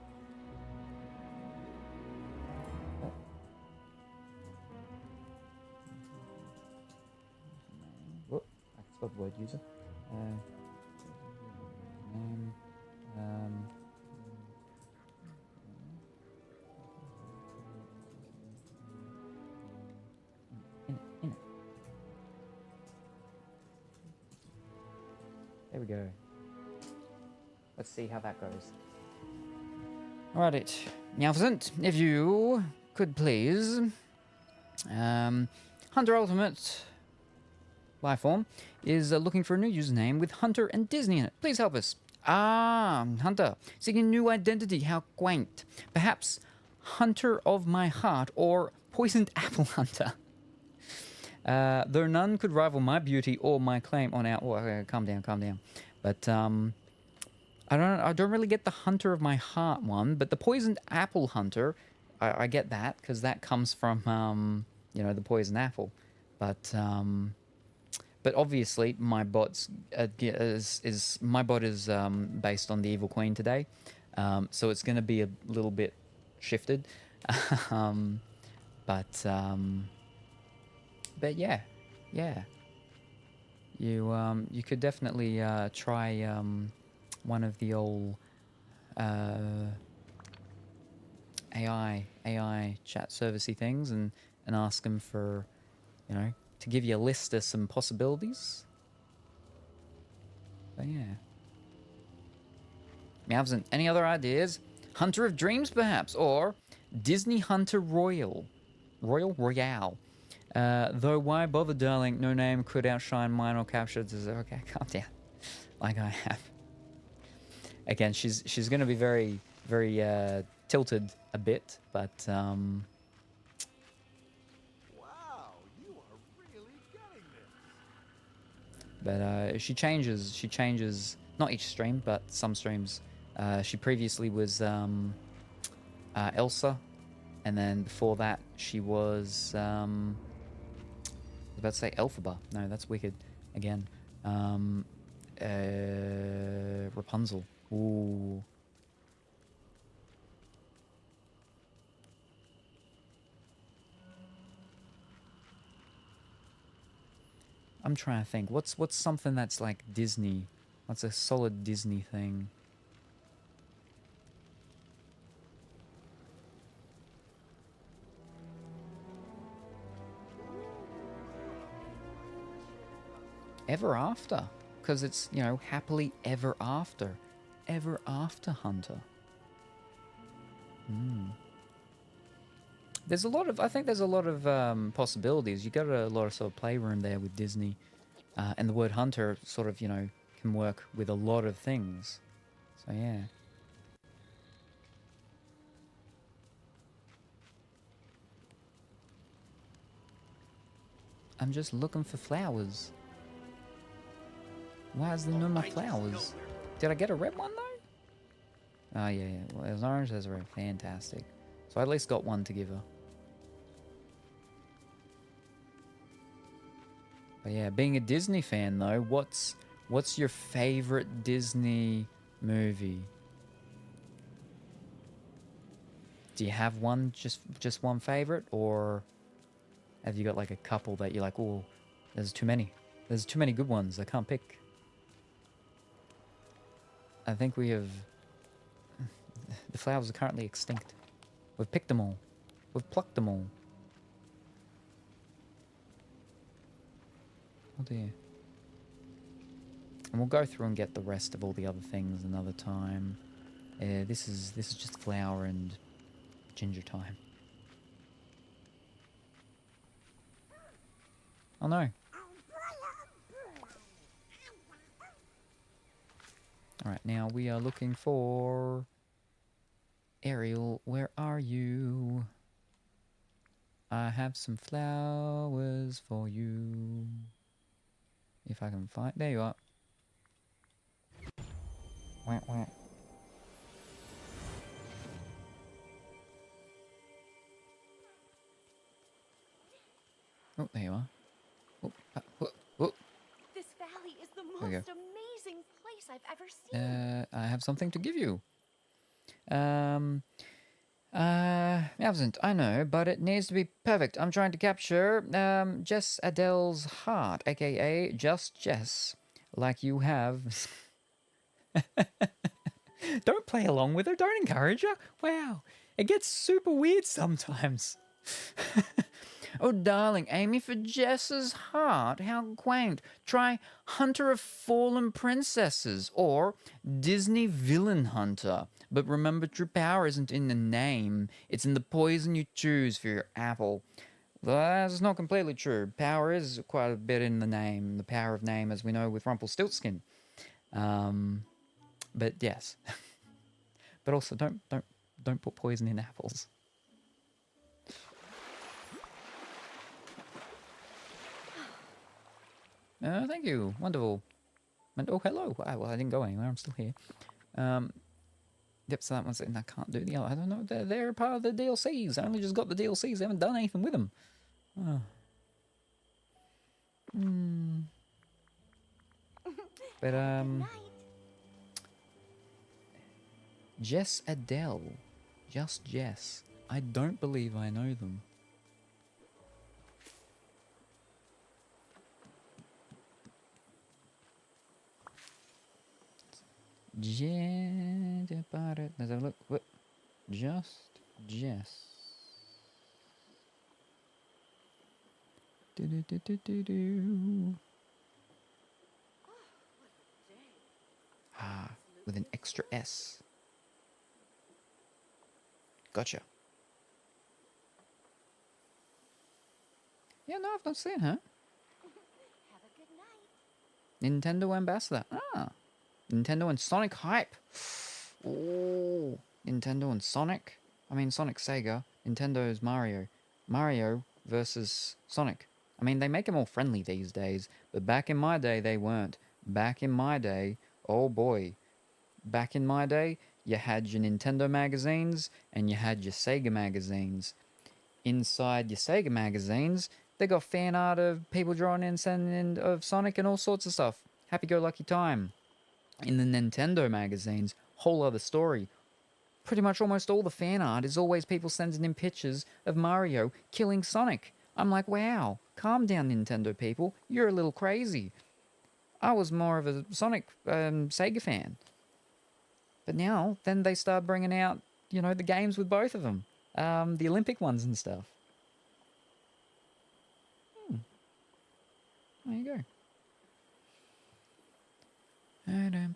Speaker 2: whoop, I spelled word user. Name, in it. There we go. Let's see how that goes. Alright, Njalfsent, if you could please, Hunter Ultimate Lifeform is looking for a new username with Hunter and Disney in it. Please help us. Ah, Hunter, seeking a new identity. How quaint. Perhaps Hunter of my heart or Poisoned Apple Hunter. Though none could rival my beauty or my claim on our... Oh, okay, calm down. But, I don't really get the Hunter of my heart one, but the Poisoned Apple Hunter, I get that, because that comes from, you know, the poison apple. But obviously my bot's my bot is based on the Evil Queen today, so it's going to be a little bit shifted, but yeah, you could definitely try one of the old AI chat servicey things and ask them for, you know, to give you a list of some possibilities. But yeah. Njalfsent, any other ideas? Hunter of Dreams, perhaps, or Disney Hunter Royale. Though why bother, darling? No name could outshine mine or capture. Okay, calm down. Like I have. Again, she's going to be very, very tilted a bit, but
Speaker 6: Wow, you are really getting this.
Speaker 2: but she changes not each stream, but some streams. She previously was Elsa, and then before that she was I was about to say Elphaba. No, that's wicked again. Rapunzel. Ooh. I'm trying to think. What's something that's like Disney? What's a solid Disney thing? Ever After, because it's, you know, happily ever after. Ever After Hunter. There's a lot of, I think there's a lot of possibilities. You got a lot of sort of playroom there with Disney, and the word hunter sort of, you know, can work with a lot of things. So yeah. I'm just looking for flowers. Why is there no more flowers? Did I get a red one though? Oh yeah, yeah. Well, there's orange, there's a red. Fantastic. So I at least got one to give her. But yeah, being a Disney fan though, what's your favorite Disney movie? Do you have one, just one favorite, or have you got like a couple that you're like, oh, there's too many. There's too many good ones. I can't pick. I think we have... The flowers are currently extinct. We've picked them all. We've plucked them all. Oh dear. And we'll go through and get the rest of all the other things another time. This is just flower and ginger time. Oh no. Alright, now we are looking for... Ariel, where are you? I have some flowers for you. If I can find... There you are. Wah, wah. Oh, there you are. Oh, oh.
Speaker 3: This valley is the
Speaker 2: There we
Speaker 3: most amazing place I've ever seen.
Speaker 2: I have something to give you. Absent, I know, but it needs to be perfect. I'm trying to capture, Jess Adele's heart, aka Just Jess, like you have. Don't play along with her, don't encourage her. Wow, it gets super weird sometimes. Oh, darling, aiming for Jess's heart. How quaint. Try Hunter of Fallen Princesses or Disney Villain Hunter. But remember, true power isn't in the name. It's in the poison you choose for your apple. Well, that's not completely true. Power is quite a bit in the name. The power of name, as we know with Rumpelstiltskin. But yes. But also, don't put poison in apples. Thank you. Wonderful. And, oh, hello. Well, I didn't go anywhere. I'm still here. Yep, so that one's... And I can't do the other... I don't know. They're part of the DLCs. I only just got the DLCs. I haven't done anything with them. Oh. But,
Speaker 3: Good night.
Speaker 2: Jess Adele. Just Jess. I don't believe I know them. Let's have a look. What? Just Jess. Ah, with an extra S. Gotcha. Yeah, no, I've not seen her.
Speaker 3: Have a good night.
Speaker 2: Nintendo ambassador. Ah. Nintendo and Sonic hype. Oh, Nintendo and Sonic. I mean, Sonic Sega. Nintendo's Mario. Mario versus Sonic. I mean, they make them all friendly these days, but back in my day, they weren't. Back in my day, oh boy. Back in my day, you had your Nintendo magazines and you had your Sega magazines. Inside your Sega magazines, they got fan art of people drawing in, sending in of Sonic and all sorts of stuff. Happy-go-lucky time. In the Nintendo magazines, whole other story. Pretty much almost all the fan art is always people sending in pictures of Mario killing Sonic. I'm like, wow, calm down, Nintendo people. You're a little crazy. I was more of a Sonic Sega fan. But now, then they start bringing out, you know, the games with both of them. The Olympic ones and stuff. There you go. Alvin,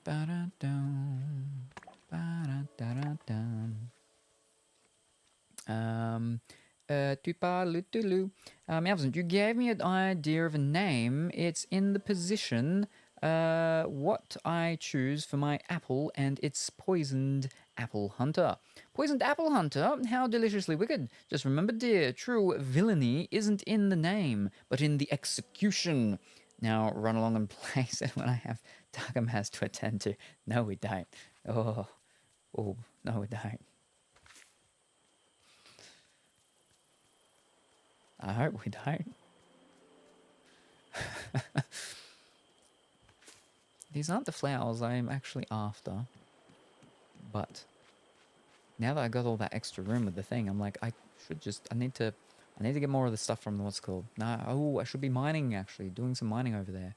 Speaker 2: you gave me an idea of a name. It's in the position what I choose for my apple, and it's poisoned apple hunter. Poisoned apple hunter, how deliciously wicked. Just remember, dear, true villainy isn't in the name, but in the execution. Now run along and place it when I have Darkham has to attend to. No, we don't. Oh, no, we don't. I hope we don't. These aren't the flowers I'm actually after. But now that I got all that extra room with the thing, I'm like, I need to get more of the stuff from what's called. I should be mining actually, doing some mining over there.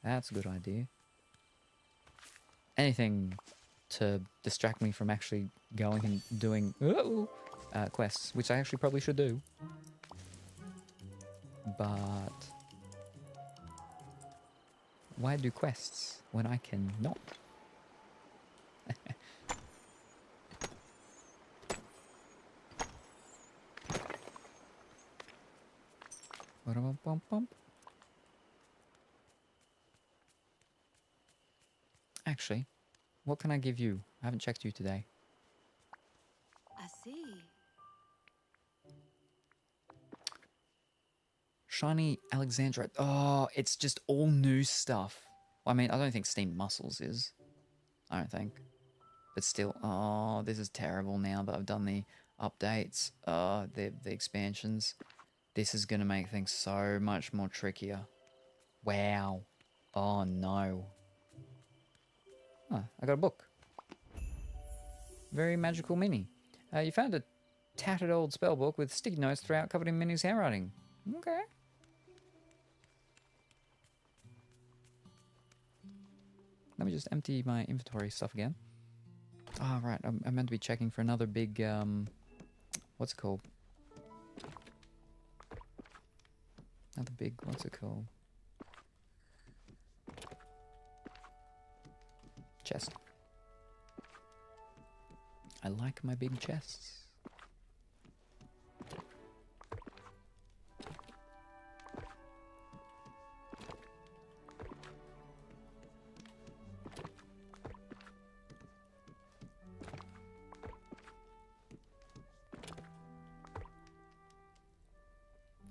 Speaker 2: That's a good idea. Anything to distract me from actually going and doing quests, which I actually probably should do. But why do quests when I can not? Actually, what can I give you? I haven't checked you today.
Speaker 8: I see.
Speaker 2: Shiny Alexandrite. Oh, it's just all new stuff. Well, I mean, I don't think steamed mussels is. I don't think. But still, oh, this is terrible now that I've done the updates, the expansions. This is going to make things so much more trickier. Wow. Oh, no. Oh, I got a book. Very magical mini. You found a tattered old spell book with sticky notes throughout covered in Minnie's handwriting. Okay. Let me just empty my inventory stuff again. Oh, right. I'm meant to be checking for another big, what's it called? Another big, what's it called? Chest. I like my big chests.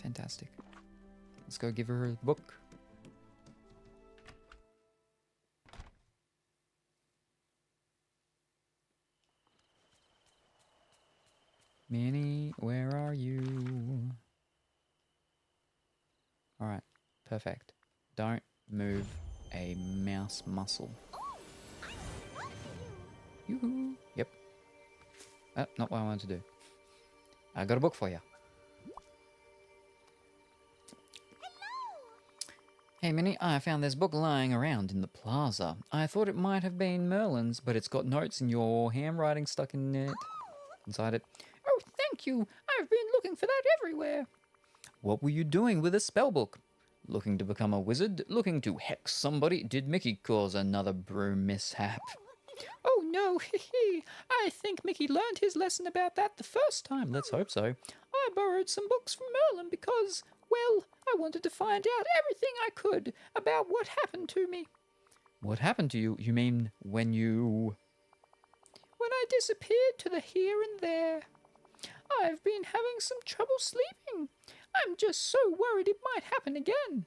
Speaker 2: Fantastic. Let's go give her a book. Minnie, where are you? Alright, perfect. Don't move a mouse muscle. Yoo-hoo. Yep. Not what I wanted to do. I got a book for you. Hey Minnie, I found this book lying around in the plaza. I thought it might have been Merlin's, but it's got notes in your handwriting stuck in it. Inside it.
Speaker 7: Oh, thank you. I've been looking for that everywhere.
Speaker 2: What were you doing with a spellbook? Looking to become a wizard? Looking to hex somebody? Did Mickey cause another broom mishap?
Speaker 7: Oh no, I think Mickey learned his lesson about that the first time.
Speaker 2: Let's hope so.
Speaker 7: I borrowed some books from Merlin because, well, I wanted to find out everything I could about what happened to me.
Speaker 2: What happened to you? You mean when you...
Speaker 7: When I disappeared to the here and there. I've been having some trouble sleeping. I'm just so worried it might happen again.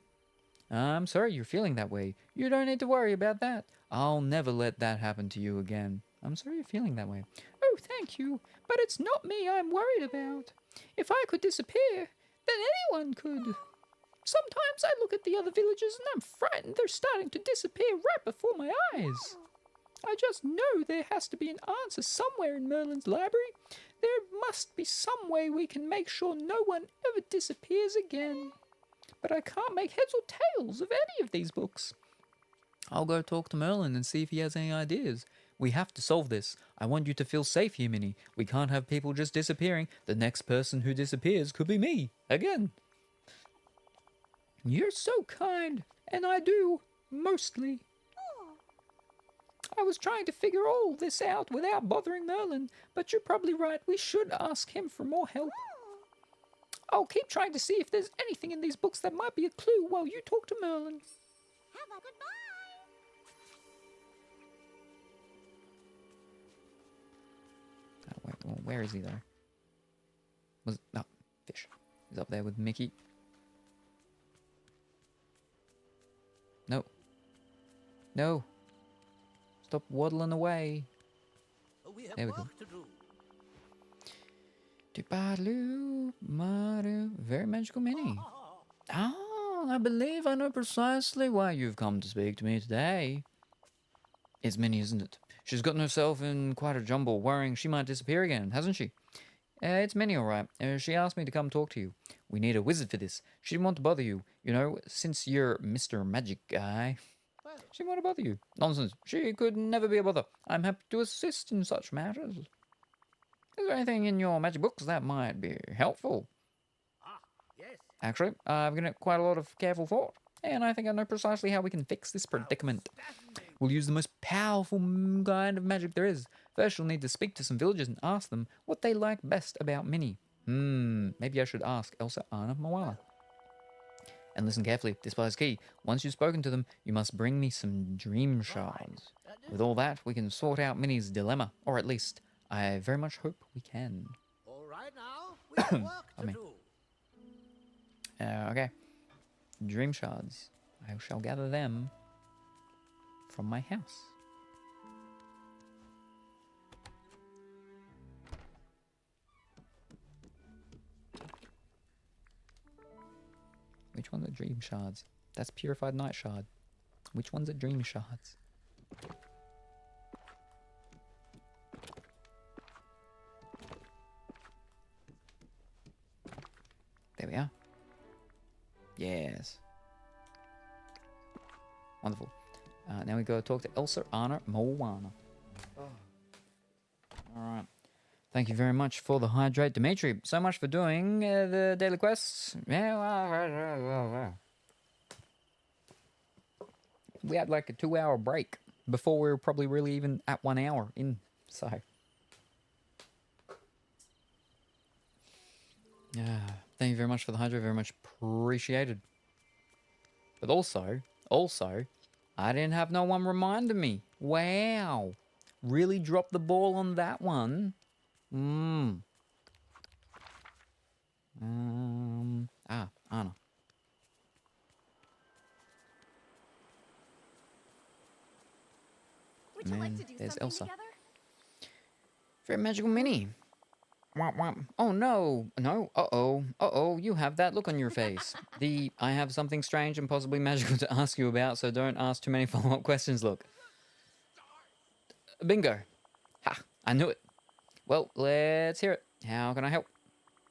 Speaker 2: I'm sorry you're feeling that way. You don't need to worry about that. I'll never let that happen to you again. I'm sorry you're feeling that way.
Speaker 7: Oh, thank you. But it's not me I'm worried about. If I could disappear, then anyone could. Sometimes I look at the other villagers and I'm frightened they're starting to disappear right before my eyes. I just know there has to be an answer somewhere in Merlin's library. There must be some way we can make sure no one ever disappears again. But I can't make heads or tails of any of these books.
Speaker 2: I'll go talk to Merlin and see if he has any ideas. We have to solve this. I want you to feel safe here, Minnie. We can't have people just disappearing. The next person who disappears could be me. Again.
Speaker 7: You're so kind, and I do, mostly. I was trying to figure all this out without bothering Merlin, but you're probably right. We should ask him for more help. I'll keep trying to see if there's anything in these books that might be a clue while you talk to Merlin.
Speaker 3: Have a goodbye.
Speaker 2: Where is he, though? Was no, fish. He's up there with Mickey. No. No. Stop waddling away.
Speaker 5: We have
Speaker 2: There we go.
Speaker 5: work to do.
Speaker 2: Doop-a-doo, ma-doo. Very magical Minnie. Ah, I believe I know precisely why you've come to speak to me today. It's Minnie, isn't it? She's gotten herself in quite a jumble, worrying she might disappear again, hasn't she? It's Minnie, all right. She asked me to come talk to you. We need a wizard for this. She didn't want to bother you, you know, since you're Mr. Magic Guy. She didn't want to bother you. Nonsense. She could never be a bother. I'm happy to assist in such matters. Is there anything in your magic books that might be helpful?
Speaker 5: Ah, yes.
Speaker 2: Actually, I've given it quite a lot of careful thought, and I think I know precisely how we can fix this predicament. We'll use the most powerful kind of magic there is. First, you'll need to speak to some villagers and ask them what they like best about Minnie. Maybe I should ask Elsa, Anna, Moana. And listen carefully, this part is key. Once you've spoken to them, you must bring me some dream shards. With all that, we can sort out Minnie's dilemma, or at least, I very much hope we can.
Speaker 5: All right now, we have work to do.
Speaker 2: Okay. Dream shards. I shall gather them from my house. Which one's a dream shards? That's purified night shard. Which one's a dream shards? There we are. Yes. Wonderful. Now we go talk to Elsa, Anna, Moana. Alright. Thank you very much for the hydrate, Dimitri. So much for doing the daily quests. We had like a 2-hour break before we were probably really even at 1 hour in. So. Thank you very much for the hydrate. Very much appreciated. But also, I didn't have no one reminding me. Wow. Really dropped the ball on that one. Anna.
Speaker 3: Would you like to do
Speaker 2: there's
Speaker 3: something
Speaker 2: Elsa.
Speaker 3: together?
Speaker 2: Very magical Minnie. Womp womp. Oh no. No. Uh-oh, you have that look on your face. I have something strange and possibly magical to ask you about, so don't ask too many follow-up questions, look. Bingo. Ha, I knew it. Well, let's hear it. How can I help?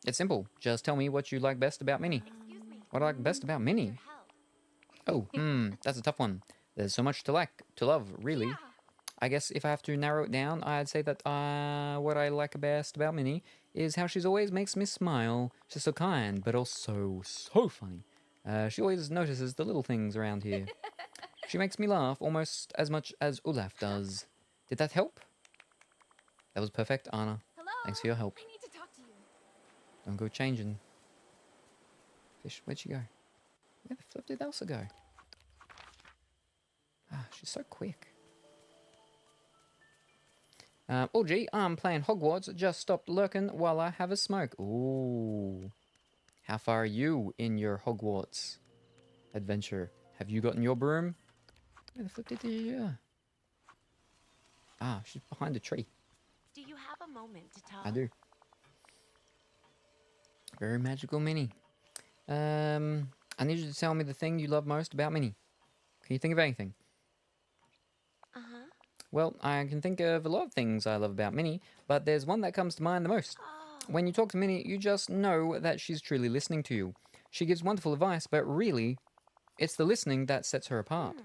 Speaker 2: It's simple. Just tell me what you like best about Minnie.
Speaker 3: Excuse me.
Speaker 2: What I like best about Minnie?
Speaker 3: Your help.
Speaker 2: Oh, that's a tough one. There's so much to like, to love, really.
Speaker 3: Yeah.
Speaker 2: I guess if I have to narrow it down, I'd say that what I like best about Minnie is how she's always makes me smile. She's so kind, but also so funny. She always notices the little things around here. She makes me laugh almost as much as Olaf does. Did that help? That was perfect, Anna.
Speaker 3: Hello.
Speaker 2: Thanks for your help.
Speaker 3: I need to talk to you.
Speaker 2: Don't go changing. Fish, where'd she go? Where the flip did Elsa go? Ah, she's so quick. Oh gee, I'm playing Hogwarts. Just stopped lurking while I have a smoke. Ooh. How far are you in your Hogwarts adventure? Have you gotten your broom? Where the flip did you... Ah, she's behind a tree.
Speaker 3: Do you have a moment to talk?
Speaker 2: I do. Very magical Minnie. I need you to tell me the thing you love most about Minnie. Can you think of anything?
Speaker 3: Uh-huh.
Speaker 2: Well, I can think of a lot of things I love about Minnie, but there's one that comes to mind the most.
Speaker 3: Oh.
Speaker 2: When you talk to Minnie, you just know that she's truly listening to you. She gives wonderful advice, but really, it's the listening that sets her apart.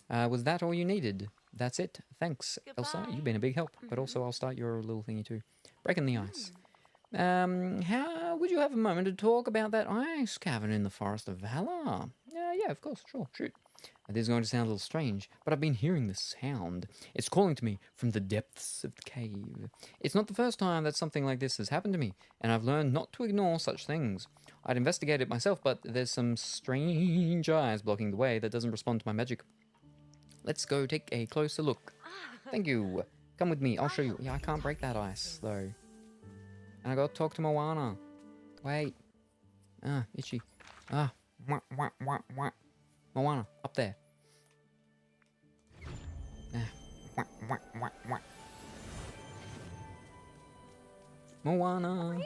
Speaker 2: Was that all you needed? That's it. Thanks, Elsa.
Speaker 3: Goodbye.
Speaker 2: You've been a big help. But also, I'll start your little thingy too. Breaking the ice. How would you have a moment to talk about that ice cavern in the Forest of Valor? Yeah, of course. Sure, shoot. This is going to sound a little strange, but I've been hearing this sound. It's calling to me from the depths of the cave. It's not the first time that something like this has happened to me, and I've learned not to ignore such things. I'd investigate it myself, but there's some strange eyes blocking the way that doesn't respond to my magic. Let's go take a closer look. Thank you. Come with me, I'll show you. Yeah, I can't break that ice, though. And I gotta talk to Moana. Wait. Ah, itchy. Ah. Wah, wah, wah, wah. Moana, up there. Ah. Wah, wah, wah, wah. Moana.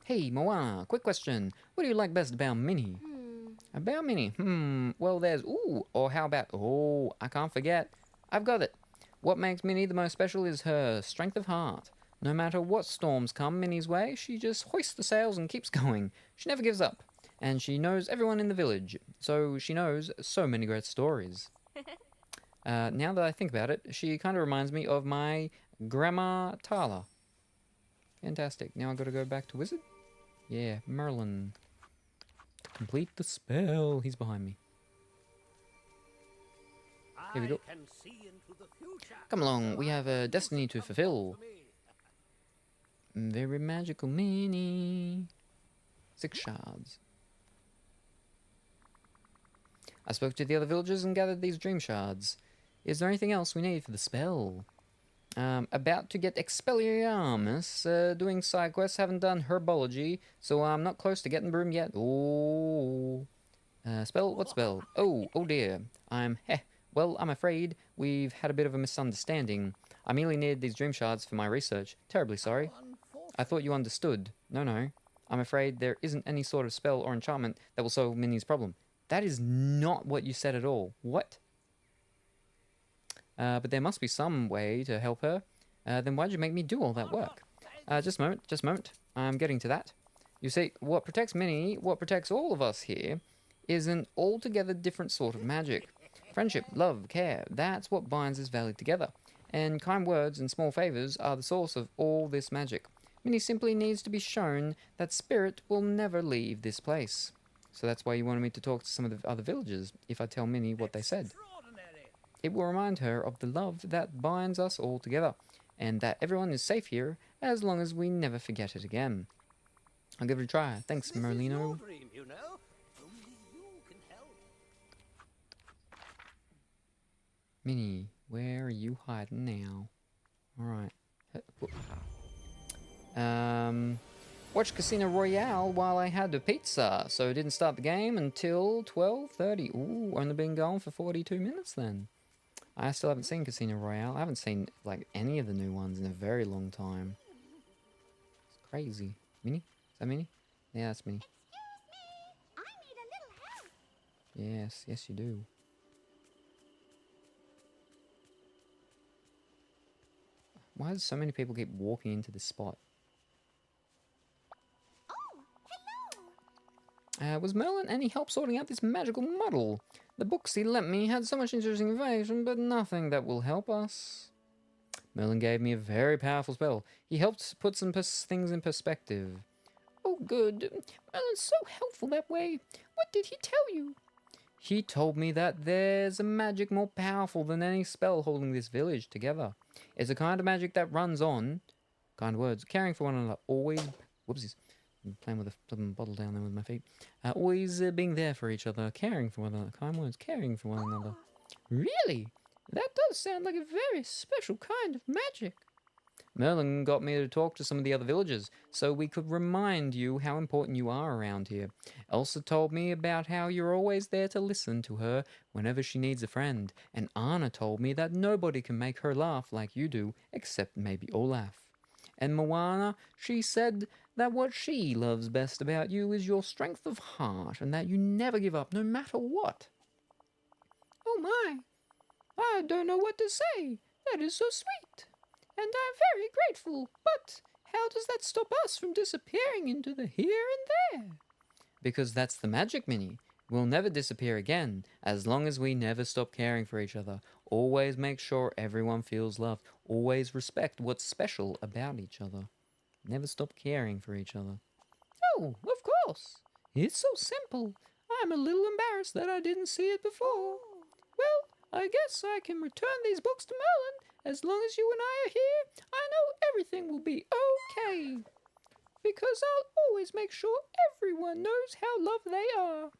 Speaker 2: Hey, Moana, quick question. What do you like best about Minnie? About Minnie? Well, there's... Ooh, or how about... Oh, I can't forget. I've got it. What makes Minnie the most special is her strength of heart. No matter what storms come Minnie's way, she just hoists the sails and keeps going. She never gives up. And she knows everyone in the village. So she knows so many great stories. Now that I think about it, she kind of reminds me of my Grandma Tala. Fantastic. Now I've got to go back to Wizard. Yeah, Merlin. Complete the spell. He's behind me. Here we go.
Speaker 5: I can see into the future.
Speaker 2: Come along, we have a destiny to fulfill. Very magical Minnie. 6 shards. I spoke to the other villagers and gathered these dream shards. Is there anything else we need for the spell? About to get Expelliarmus, doing side quests, haven't done herbology, so I'm not close to getting broom yet. Oh. Spell? What spell? Oh dear. Well, I'm afraid we've had a bit of a misunderstanding. I merely needed these dream shards for my research. Terribly sorry. I thought you understood. No. I'm afraid there isn't any sort of spell or enchantment that will solve Minnie's problem. That is not what you said at all. What? But there must be some way to help her. Then why'd you make me do all that work? Just a moment. I'm getting to that. You see, what protects Minnie, what protects all of us here, is an altogether different sort of magic. Friendship, love, care, that's what binds this valley together. And kind words and small favors are the source of all this magic. Minnie simply needs to be shown that spirit will never leave this place. So that's why you wanted me to talk to some of the other villagers, if I tell Minnie what they said. It will remind her of the love that binds us all together, and that everyone is safe here as long as we never forget it again. I'll give it a try. Thanks, Merlino.
Speaker 5: Dream, you know. Only you can help.
Speaker 2: Minnie, where are you hiding now? Alright. Watched Casino Royale while I had the pizza, so I didn't start the game until 12:30. Ooh, only been going for 42 minutes then. I still haven't seen Casino Royale. I haven't seen, like, any of the new ones in a very long time. It's crazy. Minnie? Is that Minnie? Yeah, that's Minnie.
Speaker 3: Excuse me, I need a little help.
Speaker 2: Yes, you do. Why do so many people keep walking into this spot?
Speaker 3: Oh, hello.
Speaker 2: Was Merlin any help sorting out this magical muddle? The books he lent me had so much interesting information, but nothing that will help us. Merlin gave me a very powerful spell. He helped put some things in perspective. Oh, good. Merlin's so helpful that way. What did he tell you? He told me that there's a magic more powerful than any spell holding this village together. It's a kind of magic that runs on, kind words, caring for one another, always, whoopsies, I'm playing with a flipping bottle down there with my feet, always being there for each other, caring for one another, kind words, caring for one another. Really? That does sound like a very special kind of magic. Merlin got me to talk to some of the other villagers, so we could remind you how important you are around here. Elsa told me about how you're always there to listen to her whenever she needs a friend, and Anna told me that nobody can make her laugh like you do, except maybe Olaf. And Moana, she said that what she loves best about you is your strength of heart, and that you never give up, no matter what. Oh my, I don't know what to say. That is so sweet. And I'm very grateful, but how does that stop us from disappearing into the here and there? Because that's the magic, Minnie. We'll never disappear again, as long as we never stop caring for each other. Always make sure everyone feels loved. Always respect what's special about each other. Never stop caring for each other. Oh, of course. It's so simple. I'm a little embarrassed that I didn't see it before. Well, I guess I can return these books to Merlin. As long as you and I are here, I know everything will be okay. Because I'll always make sure everyone knows how loved they are.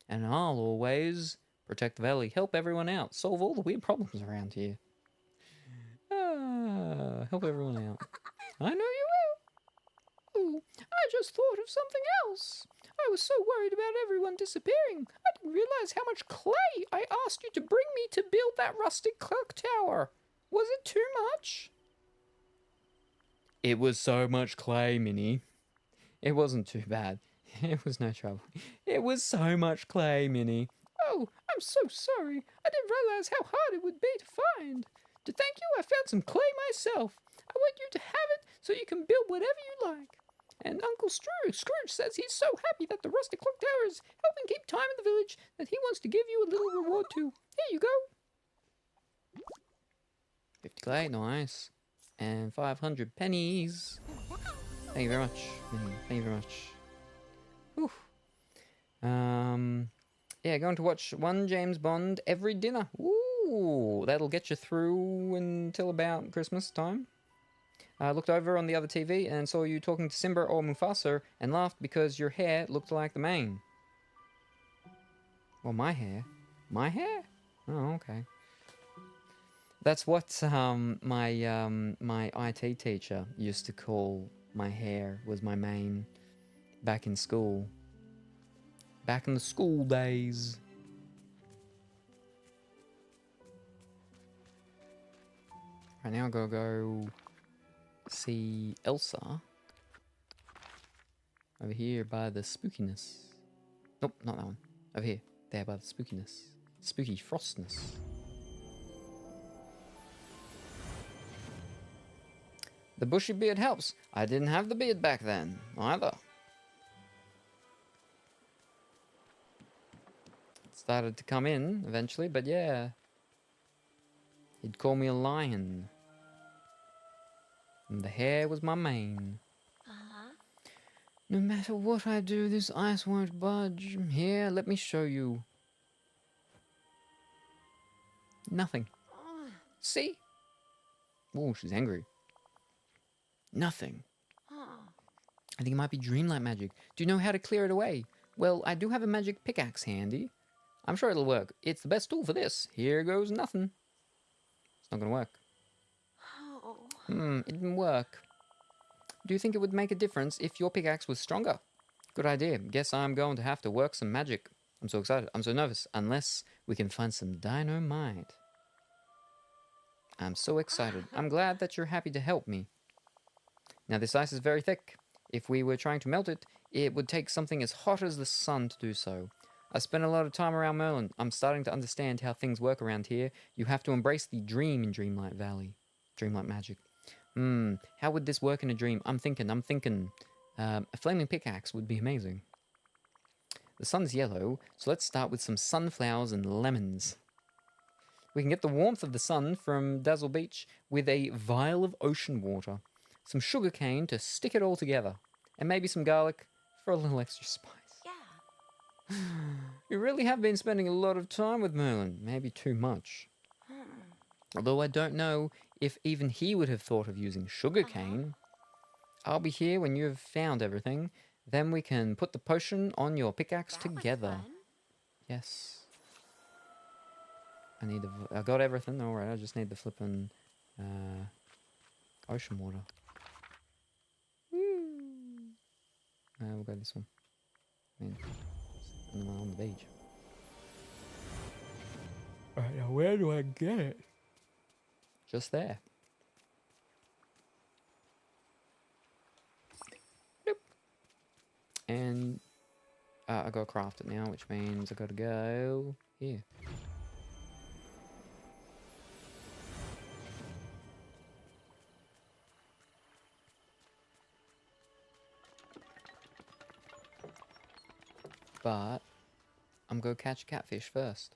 Speaker 2: And I'll always protect the valley, help everyone out, solve all the weird problems around here. Help everyone out. I know you will. just thought of something else. I was so worried about everyone disappearing. I didn't realize how much clay I asked you to bring me to build that rustic clock tower. Was it too much? It was so much clay, Minnie. It wasn't too bad. It was no trouble. It was so much clay, Minnie. Oh, I'm so sorry. I didn't realize how hard it would be to find. To thank you, I found some clay myself. I want you to have it so you can build whatever you like. And Uncle Scrooge says he's so happy that the rustic clock tower is helping keep time in the village that he wants to give you a little reward too. Here you go. 50 clay, nice. And 500 pennies. Thank you very much. Thank you very much. Whew. Yeah, going to watch one James Bond every dinner. Ooh, that'll get you through until about Christmas time. I looked over on the other TV and saw you talking to Simba or Mufasa and laughed because your hair looked like the mane. Well, my hair? My hair? Oh, okay. That's what my IT teacher used to call my hair, was my mane, back in school. Back in the school days. Right now, I'll go see Elsa over here by the spookiness. Nope, not that one. Over here, there by the spookiness. Spooky frostness. The bushy beard helps. I didn't have the beard back then, either. It started to come in eventually, but yeah. He'd call me a lion. And the hair was my mane. No matter what I do, this ice won't budge. Here, let me show you. Nothing. See? Oh, she's angry. Nothing. I think it might be Dreamlight magic. Do you know how to clear it away? Well, I do have a magic pickaxe handy. I'm sure it'll work. It's the best tool for this. Here goes nothing. It's not gonna work. It didn't work. Do you think it would make a difference if your pickaxe was stronger? Good idea. Guess I'm going to have to work some magic. I'm so excited. I'm so nervous. Unless we can find some dynamite. I'm so excited. I'm glad that you're happy to help me. Now this ice is very thick. If we were trying to melt it, it would take something as hot as the sun to do so. I spent a lot of time around Merlin. I'm starting to understand how things work around here. You have to embrace the dream in Dreamlight Valley. Dreamlight magic. How would this work in a dream? I'm thinking. A flaming pickaxe would be amazing. The sun's yellow, so let's start with some sunflowers and lemons. We can get the warmth of the sun from Dazzle Beach with a vial of ocean water. Some sugar cane to stick it all together. And maybe some garlic for a little extra spice.
Speaker 3: Yeah.
Speaker 2: You really have been spending a lot of time with Merlin. Maybe too much. Although I don't know if even he would have thought of using sugar cane. I'll be here when you've found everything. Then we can put the potion on your pickaxe together. Yes. I got everything. Alright, I just need the flippin' ocean water. We'll go this one. And the one on the beach. Alright, now where do I get it? Just there. Nope. And I gotta craft it now, which means I gotta go here. But I'm gonna catch a catfish first.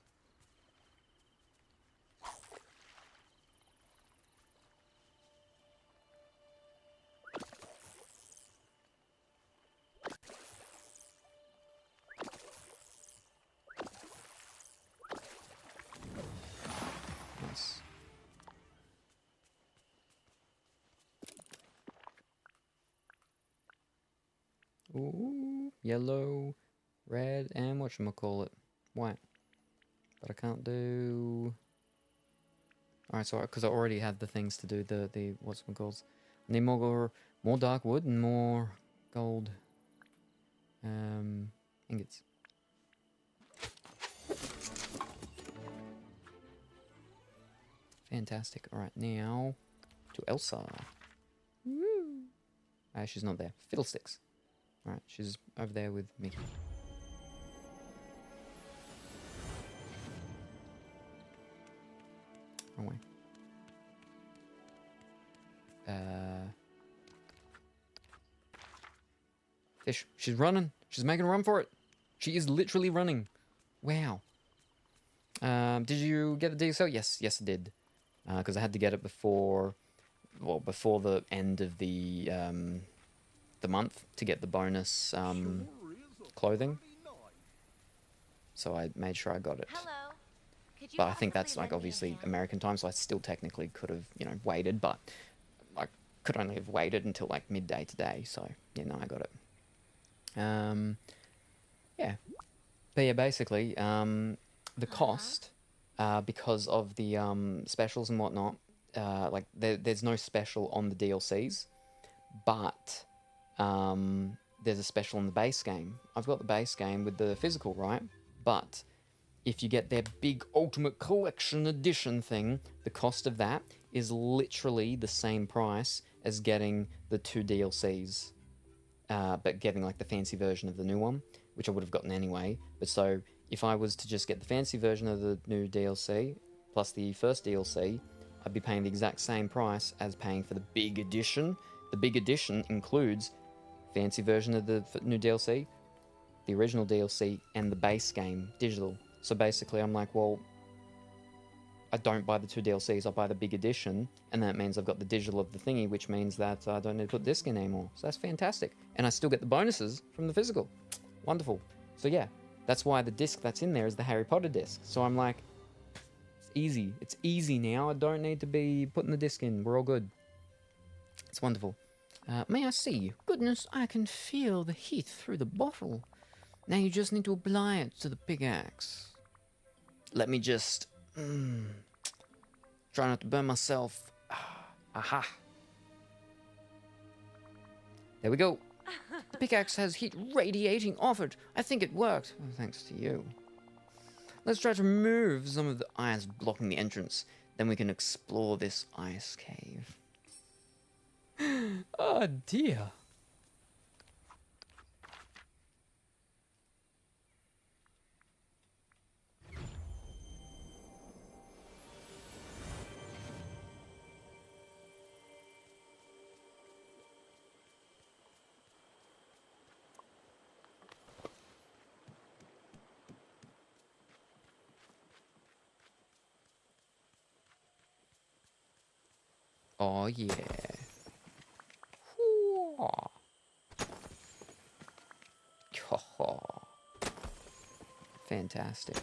Speaker 2: Nice. Ooh, yellow, red, and whatchamacallit, white. But I can't do... Alright, so because I already have the things to do the whatchamacallit. I need more dark wood and more gold Ingots. Fantastic. All right, now to Elsa. Woo. She's not there. Fiddlesticks. All right, she's over there with me. Wrong way. Fish. She's running. She's making a run for it. She is literally running. Wow. Did you get the DSL? Yes, I did. Because I had to get it before the end of the month to get the bonus clothing. So I made sure I got it.
Speaker 3: Hello. Could you
Speaker 2: But I think
Speaker 3: possibly
Speaker 2: that's like
Speaker 3: lend me a
Speaker 2: obviously
Speaker 3: hand?
Speaker 2: American time, so I still technically could have, waited, but I could only have waited until like midday today, so yeah, no, I got it. Yeah. But yeah, basically, the cost, because of the specials and whatnot, like there's no special on the DLCs, but there's a special on the base game. I've got the base game with the physical, right? But if you get their big Ultimate Collection Edition thing, the cost of that is literally the same price as getting the 2 DLCs, but getting like the fancy version of the new one, which I would have gotten anyway. But so if I was to just get the fancy version of the new DLC plus the first DLC, I'd be paying the exact same price as paying for the big edition. The big edition includes fancy version of the new DLC, the original DLC, and the base game digital. So basically I'm like, well, I don't buy the 2 DLCs, I buy the big edition, and that means I've got the digital of the thingy, which means that I don't need to put disc in anymore. So that's fantastic. And I still get the bonuses from the physical. Wonderful. So yeah, that's why the disc that's in there is the Harry Potter disc. So I'm like, it's easy. It's easy now. I don't need to be putting the disc in. We're all good. It's wonderful. May I see? Goodness, I can feel the heat through the bottle. Now you just need to apply it to the pickaxe. Let me just... try not to burn myself. Aha. There we go. The pickaxe has heat radiating off it. I think it worked. Oh, thanks to you. Let's try to remove some of the ice blocking the entrance. Then we can explore this ice cave. Oh dear. Oh yeah. Fantastic.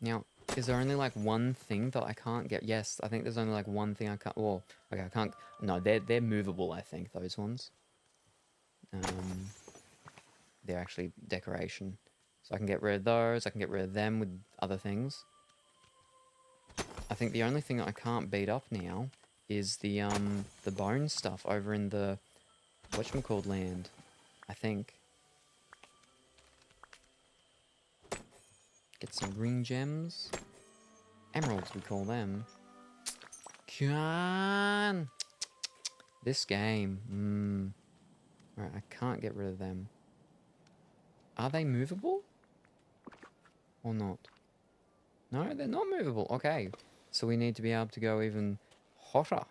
Speaker 2: Now, is there only like one thing that I can't get? Yes, I think there's only like one thing I can't. Well, okay, I can't. No, they're movable. I think those ones. They're actually decoration, so I can get rid of those. I can get rid of them with other things. I think the only thing that I can't beat up now is the bone stuff over in the whatchamacallit land, I think. Get some green gems. Emeralds, we call them. Come on! This game. Alright, I can't get rid of them. Are they movable? Or not? No, they're not movable. Okay. So we need to be able to go even hotter.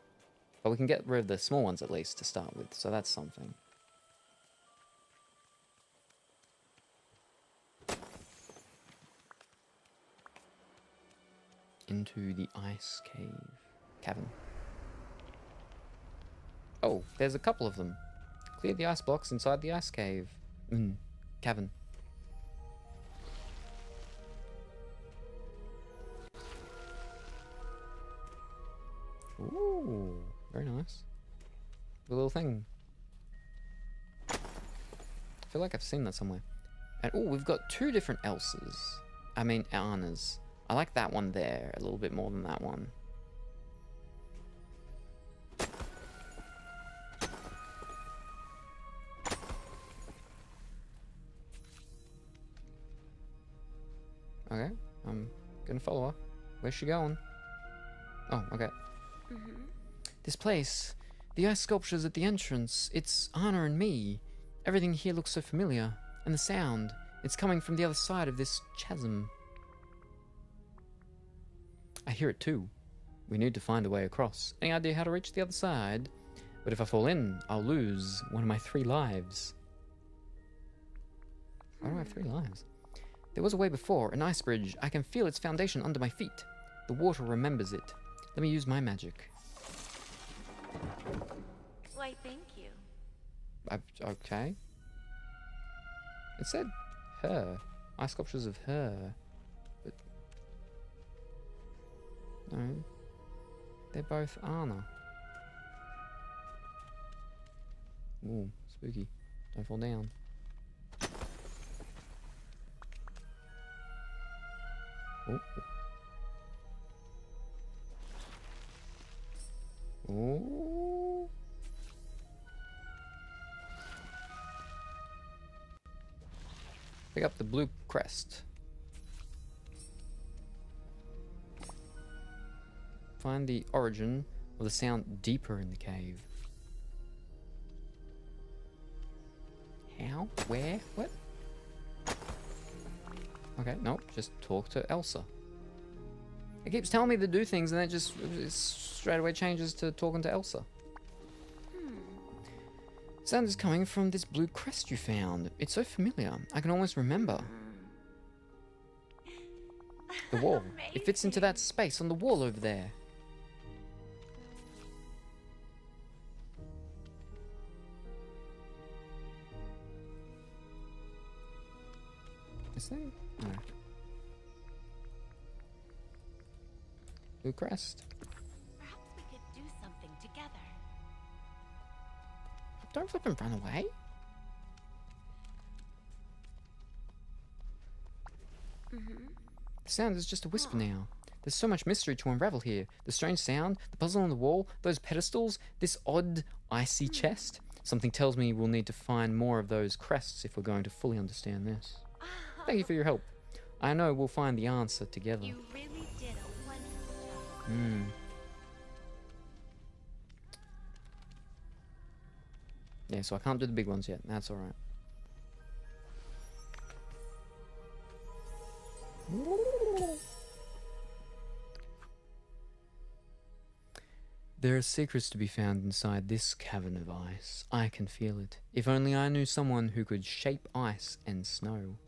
Speaker 2: But we can get rid of the small ones at least to start with. So that's something. Into the ice cavern. Oh, there's a couple of them. Clear the ice blocks inside the ice cavern. Ooh, very nice. The little thing. I feel like I've seen that somewhere. And oh, we've got 2 different Elsas. I mean, Annas. I like that one there a little bit more than that one. Okay, I'm gonna follow her. Where's she going? Oh, okay. This place, the ice sculptures at the entrance, it's Anna and me. Everything here looks so familiar. And the sound, it's coming from the other side of this chasm. I hear it too. We need to find a way across. Any idea how to reach the other side? But if I fall in, I'll lose one of my 3 lives. Why do I have 3 lives? There was a way before, an ice bridge. I can feel its foundation under my feet. The water remembers it. Let me use my magic.
Speaker 3: Why, thank you.
Speaker 2: Okay. It said her. Ice sculptures of her. But no. They're both Anna. Ooh, spooky. Don't fall down. Oh. Oh. Pick up the blue crest. Find the origin of the sound deeper in the cave. How? Where? What? Okay, nope, just talk to Elsa. It keeps telling me to do things and then it straight away changes to talking to Elsa. Sound is coming from this blue crest you found. It's so familiar. I can almost remember. The wall. It fits into that space on the wall over there. Is there? No. Blue crest.
Speaker 3: Perhaps we could do something together.
Speaker 2: Don't flip and run away. The sound is just a whisper now. There's so much mystery to unravel here. The strange sound, the puzzle on the wall, those pedestals, this odd, icy chest. Something tells me we'll need to find more of those crests if we're going to fully understand this. Thank you for your help. I know we'll find the answer together.
Speaker 3: You really did a wonderful job.
Speaker 2: Yeah, so I can't do the big ones yet. That's alright. There are secrets to be found inside this cavern of ice. I can feel it. If only I knew someone who could shape ice and snow.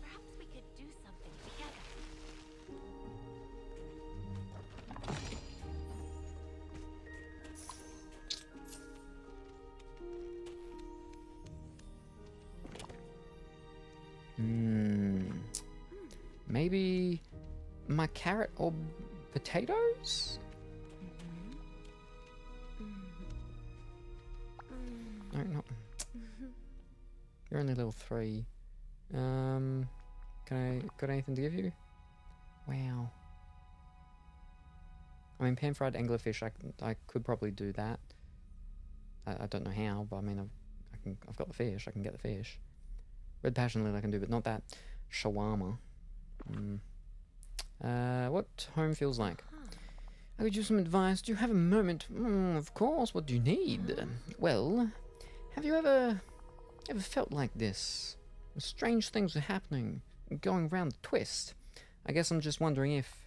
Speaker 3: Perhaps we could do something together.
Speaker 2: Maybe my carrot or potatoes? No, not. You're only level 3. Can I got anything to give you? Wow. I mean, pan-fried anglerfish. I could probably do that. I don't know how, but I mean, I've got the fish. I can get the fish. Red passion lily I can do, but not that shawarma. What home feels like? I could use some advice. Do you have a moment? Of course. What do you need? Well, have you ever felt like this? Strange things are happening, going round the twist. I guess I'm just wondering if...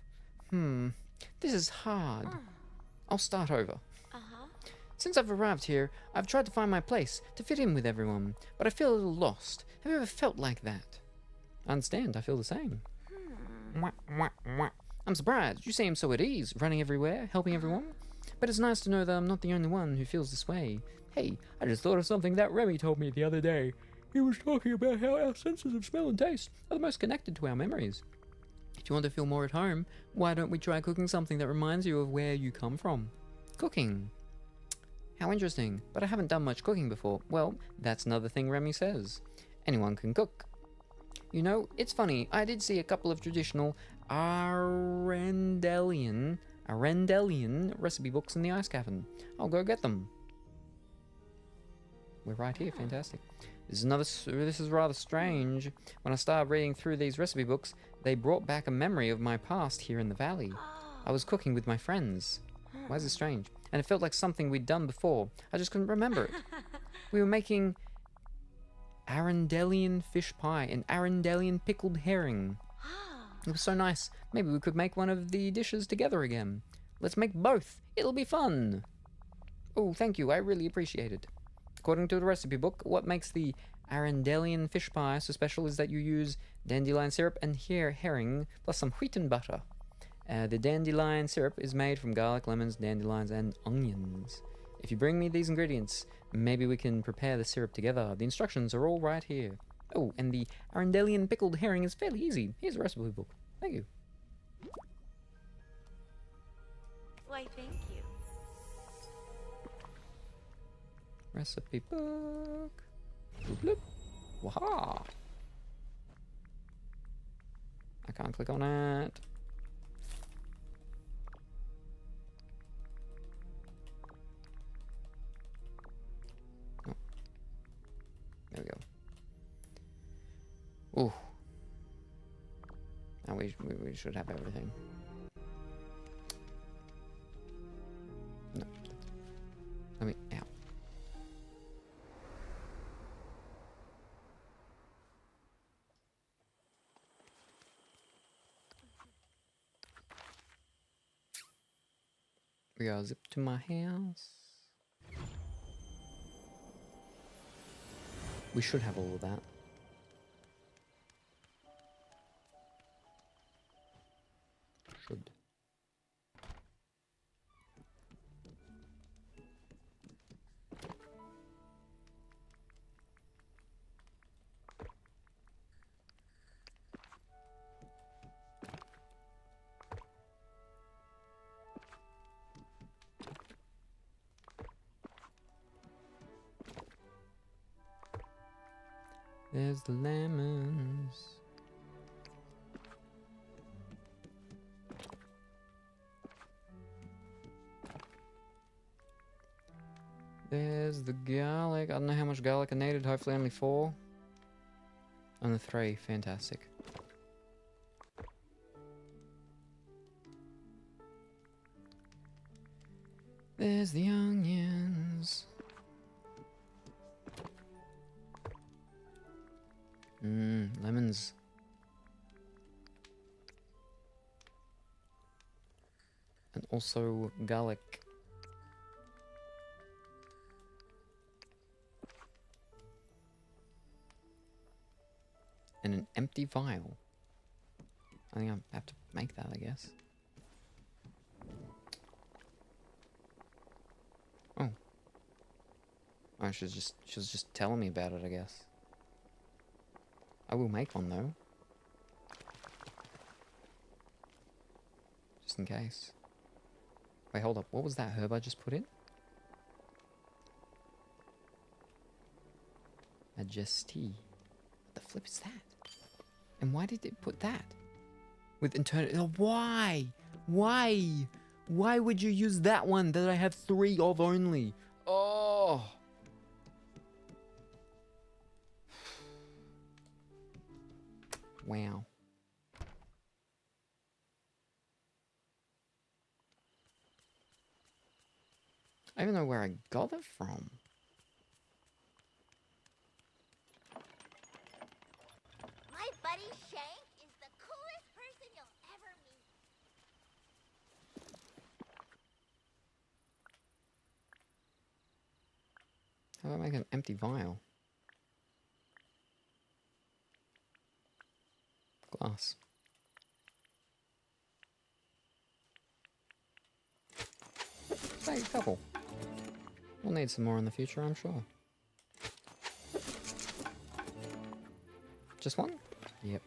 Speaker 2: This is hard. I'll start over. Since I've arrived here, I've tried to find my place, to fit in with everyone, but I feel a little lost. Have you ever felt like that? I understand, I feel the same. I'm surprised. You seem so at ease, running everywhere, helping everyone. But it's nice to know that I'm not the only one who feels this way. Hey, I just thought of something that Remy told me the other day. He was talking about how our senses of smell and taste are the most connected to our memories. If you want to feel more at home, why don't we try cooking something that reminds you of where you come from? Cooking. How interesting, but I haven't done much cooking before. Well, that's another thing Remy says. Anyone can cook. You know, it's funny, I did see a couple of traditional Arendelian recipe books in the ice cavern. I'll go get them. We're right here, fantastic. This is rather strange. When I started reading through these recipe books, they brought back a memory of my past here in the valley. I was cooking with my friends. Why is this strange? And it felt like something we'd done before. I just couldn't remember it. We were making Arendelian fish pie and Arendelian pickled herring. It was so nice. Maybe we could make one of the dishes together again. Let's make both. It'll be fun. Oh, thank you. I really appreciate it. According to the recipe book, what makes the Arendelian fish pie so special is that you use dandelion syrup and herring plus some wheaten butter. The dandelion syrup is made from garlic, lemons, dandelions, and onions. If you bring me these ingredients, maybe we can prepare the syrup together. The instructions are all right here. Oh, and the Arendelian pickled herring is fairly easy. Here's a recipe book. Thank you.
Speaker 3: Why, thank you.
Speaker 2: Recipe book. Bloop, bloop. Waha! I can't click on it. Oh. There we go. Ooh. Now we should have everything. No. Let me out. We gotta zip to my house. We should have all of that. Should. There's the lemons. There's the garlic. I don't know how much garlic I needed. Hopefully only 4. Only 3. Fantastic. There's the onions. Lemons. And also garlic. And an empty vial. I think I have to make that, I guess. Oh. Oh, she was just telling me about it, I guess. I will make one though. Just in case. Wait, hold up. What was that herb I just put in? Majesty. What the flip is that? And why did it put that? With internal... Oh, why? Why? Why would you use that one that I have 3 of only? Oh! Wow. I don't even know where I got it from.
Speaker 3: My buddy Shank is the coolest person you'll ever meet.
Speaker 2: How do I make an empty vial? Glass. Hey, a couple. We'll need some more in the future, I'm sure. Just one? Yep.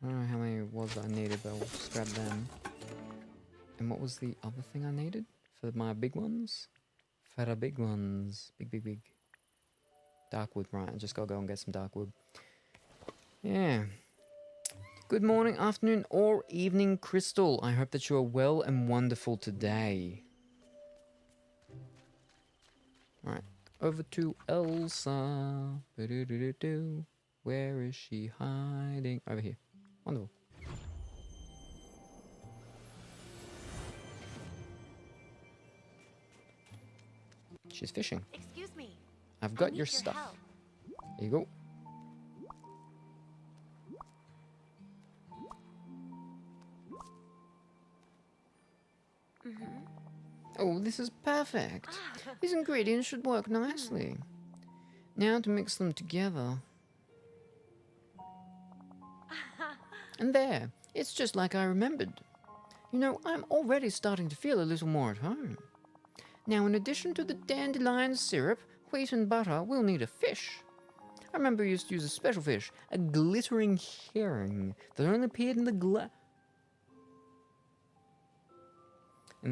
Speaker 2: I don't know how many was I needed, but I'll just grab them. And what was the other thing I needed for my big ones? For the big ones. Big. Dark wood, right. I just gotta go and get some dark wood. Yeah. Good morning, afternoon, or evening, Crystal. I hope that you are well and wonderful today. Alright. Over to Elsa. Ba-do-do-do-do. Where is she hiding? Over here. Wonderful. She's fishing.
Speaker 3: Excuse me.
Speaker 2: I've
Speaker 3: I
Speaker 2: got
Speaker 3: need
Speaker 2: your stuff.
Speaker 3: help.
Speaker 2: Here you go. Oh, this is perfect. These ingredients should work nicely. Now to mix them together. And there, it's just like I remembered. You know, I'm already starting to feel a little more at home. Now, in addition to the dandelion syrup, wheat and butter, we'll need a fish. I remember we used to use a special fish, a glittering herring, that only appeared in the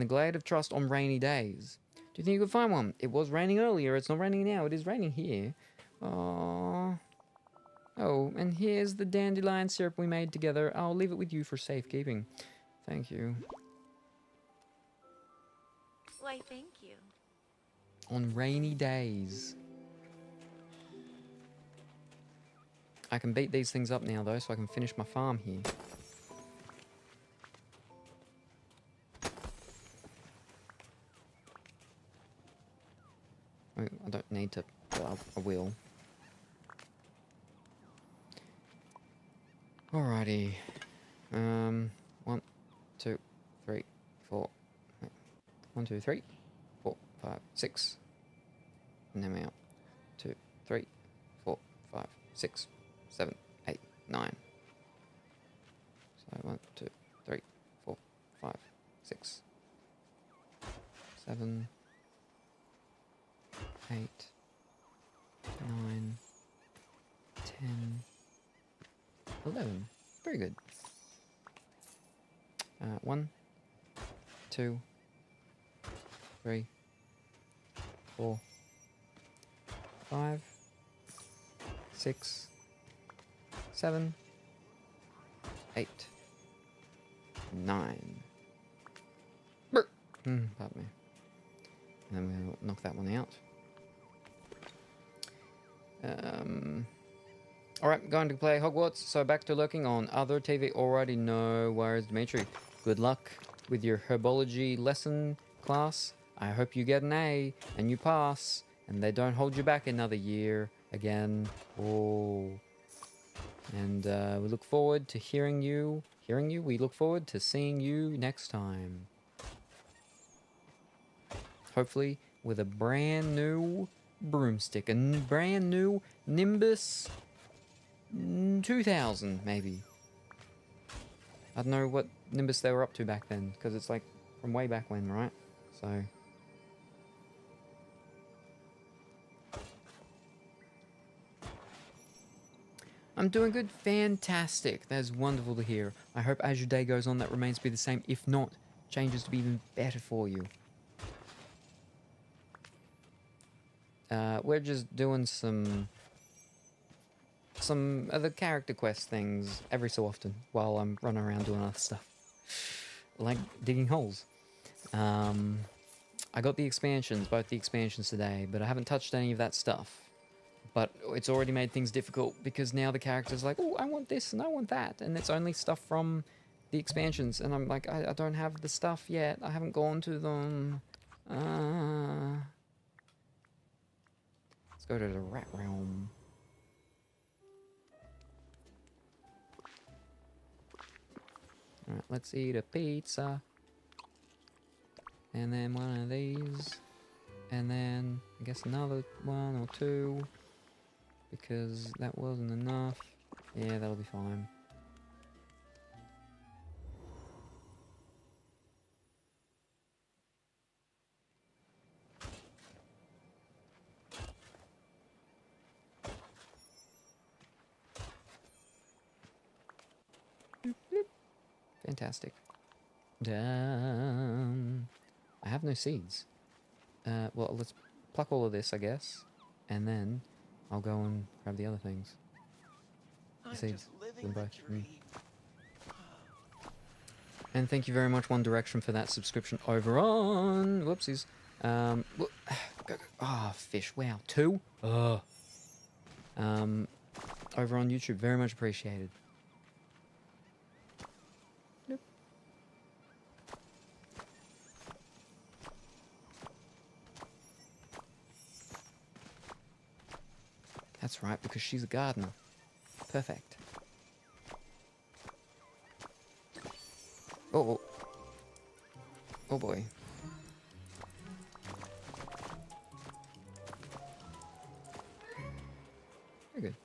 Speaker 2: Glade of Trust on rainy days. Do you think you could find one? It was raining earlier, it's not raining now, it is raining here. Aww. Oh, and here's the dandelion syrup we made together. I'll leave it with you for safekeeping. Thank you.
Speaker 3: Why, thank you.
Speaker 2: On rainy days. I can beat these things up now, though, so I can finish my farm here. I don't need to, but I will. Alrighty. 1, 2, 3, 4. 1, 2, 3, 4, 5, 6. And then we out. 2, 3, 4, 5, 6, 7, 8, 9. So 1, 2, 3, 4, 5, 6, 7, 8, 9, 10, 11. Very good. 1, 2, 3, 4, 5, 6, 7, 8, 9. Pardon me. And then we'll knock that one out. Alright, going to play Hogwarts, so back to lurking on other TV. Alrighty, no worries, Dimitri. Good luck with your herbology lesson class. I hope you get an A and you pass, and they don't hold you back another year again. Oh. And we look forward to hearing you. We look forward to seeing you next time. Hopefully with a brand new broomstick, a brand new Nimbus 2000, maybe. I don't know what Nimbus they were up to back then, because it's like from way back when, right? So I'm doing good. Fantastic. That is wonderful to hear. I hope as your day goes on that remains to be the same. If not, changes to be even better for you. We're just doing some other character quest things every so often while I'm running around doing other stuff. Like digging holes. I got the expansions, both the expansions today, but I haven't touched any of that stuff. But it's already made things difficult because now the character's like, oh, I want this and I want that. And it's only stuff from the expansions. And I'm like, I don't have the stuff yet. I haven't gone to them. Let's go to the Rat Realm. Alright, let's eat a pizza. And then one of these. And then, I guess another one or two. Because that wasn't enough. Yeah, that'll be fine. Fantastic. I have no seeds. Well, let's pluck all of this, I guess, and then I'll go and grab the other things.
Speaker 6: I'm
Speaker 2: Seeds,
Speaker 6: just living
Speaker 2: them
Speaker 6: the
Speaker 2: both.
Speaker 6: dream.
Speaker 2: And thank you very much, One Direction, for that subscription over on... Whoopsies. Fish. Wow. 2? Ugh. Over on YouTube. Very much appreciated. Nope. That's right, because she's a gardener. Perfect. Oh. Oh boy. Very good.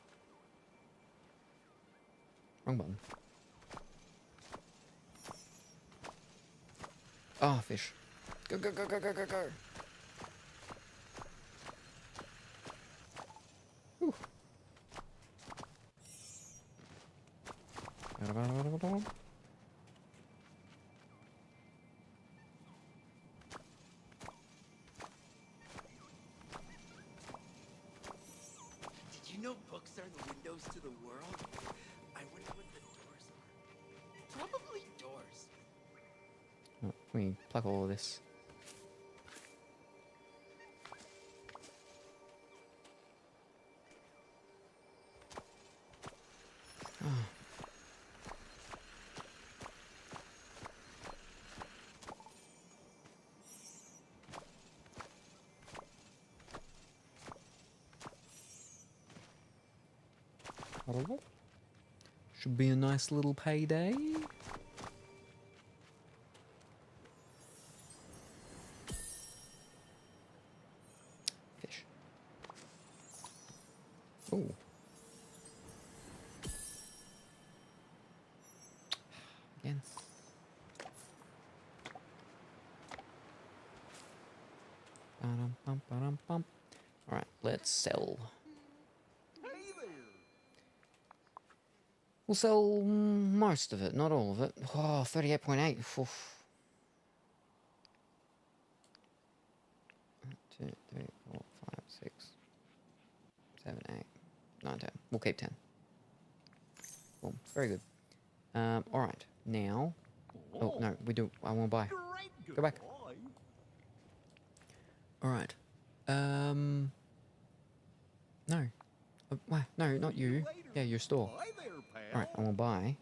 Speaker 2: Wrong button. Oh, fish. Go, go, go, go, go, go, go. Whew.
Speaker 6: Did you know books are the windows to the world? I wonder what the doors are. Probably doors.
Speaker 2: Oh, we pluck all of this. Should be a nice little payday. Fish. Ooh. Again. Ba-dum-bum. Alright, let's sell.
Speaker 6: Hey there.
Speaker 2: We'll sell most of it, not all of it. Oh, 38.8. Oof. 1, 2, 3, 4, 5, 6, 7, 8, 9, 10. We'll keep 10. Boom. Very good. Alright, now... Oh, no, we do... I want to buy.
Speaker 6: Great
Speaker 2: Go back.
Speaker 6: boy.
Speaker 2: Alright. No. Why? No, not you. Yeah, your store.
Speaker 6: Hi there, pal.
Speaker 2: Alright, I want to buy.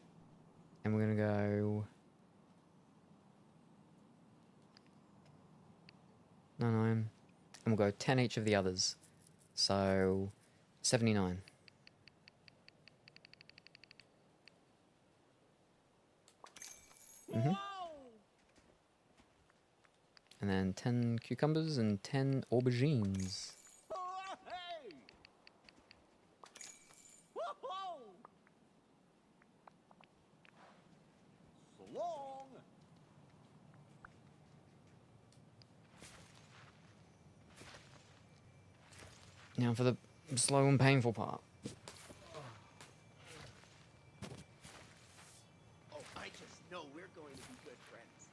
Speaker 2: And we're going to go... 99. And we'll go 10 each of the others. So, 79. Mm-hmm. And then 10 cucumbers and 10 aubergines.
Speaker 6: Oh, hey. Whoa. So long.
Speaker 2: Now for the slow and painful part.
Speaker 6: Oh, I just know we're going to be good friends.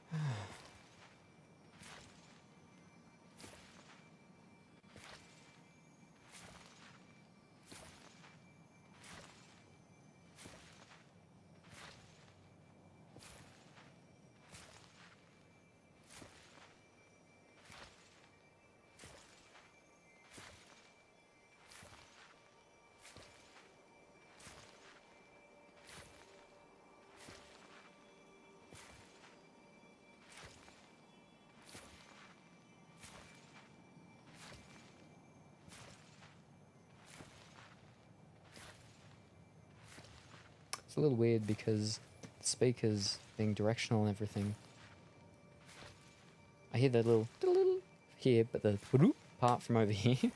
Speaker 2: It's a little weird because the speakers being directional and everything. I hear the little here, but the part from over here.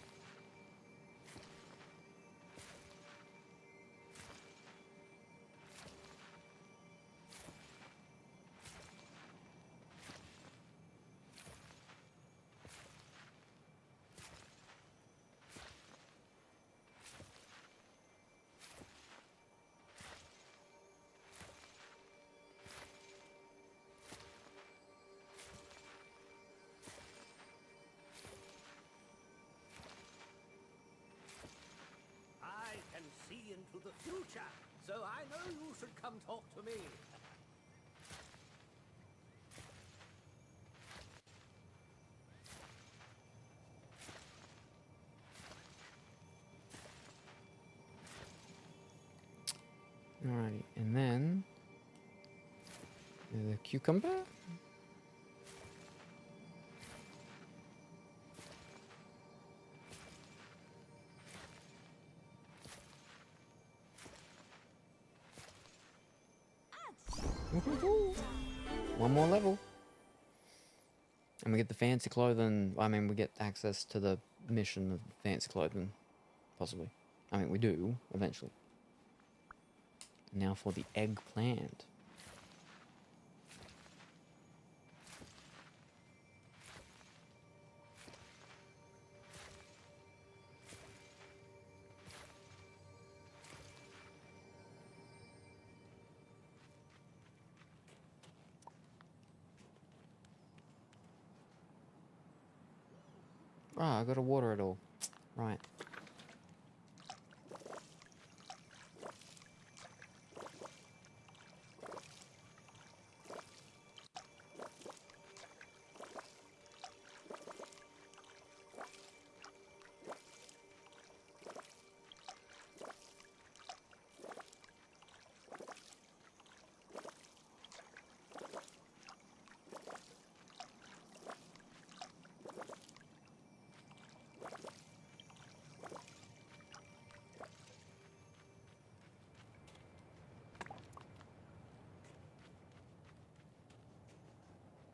Speaker 5: into the future, so I know you should come talk to me.
Speaker 9: Alrighty, and then the cucumber. Woohoo! One more level. And we get the fancy clothing. I mean, we get access to the mission of fancy clothing. Possibly. I mean, we do, eventually. Now for the eggplant. Ah, I gotta water it all. Right.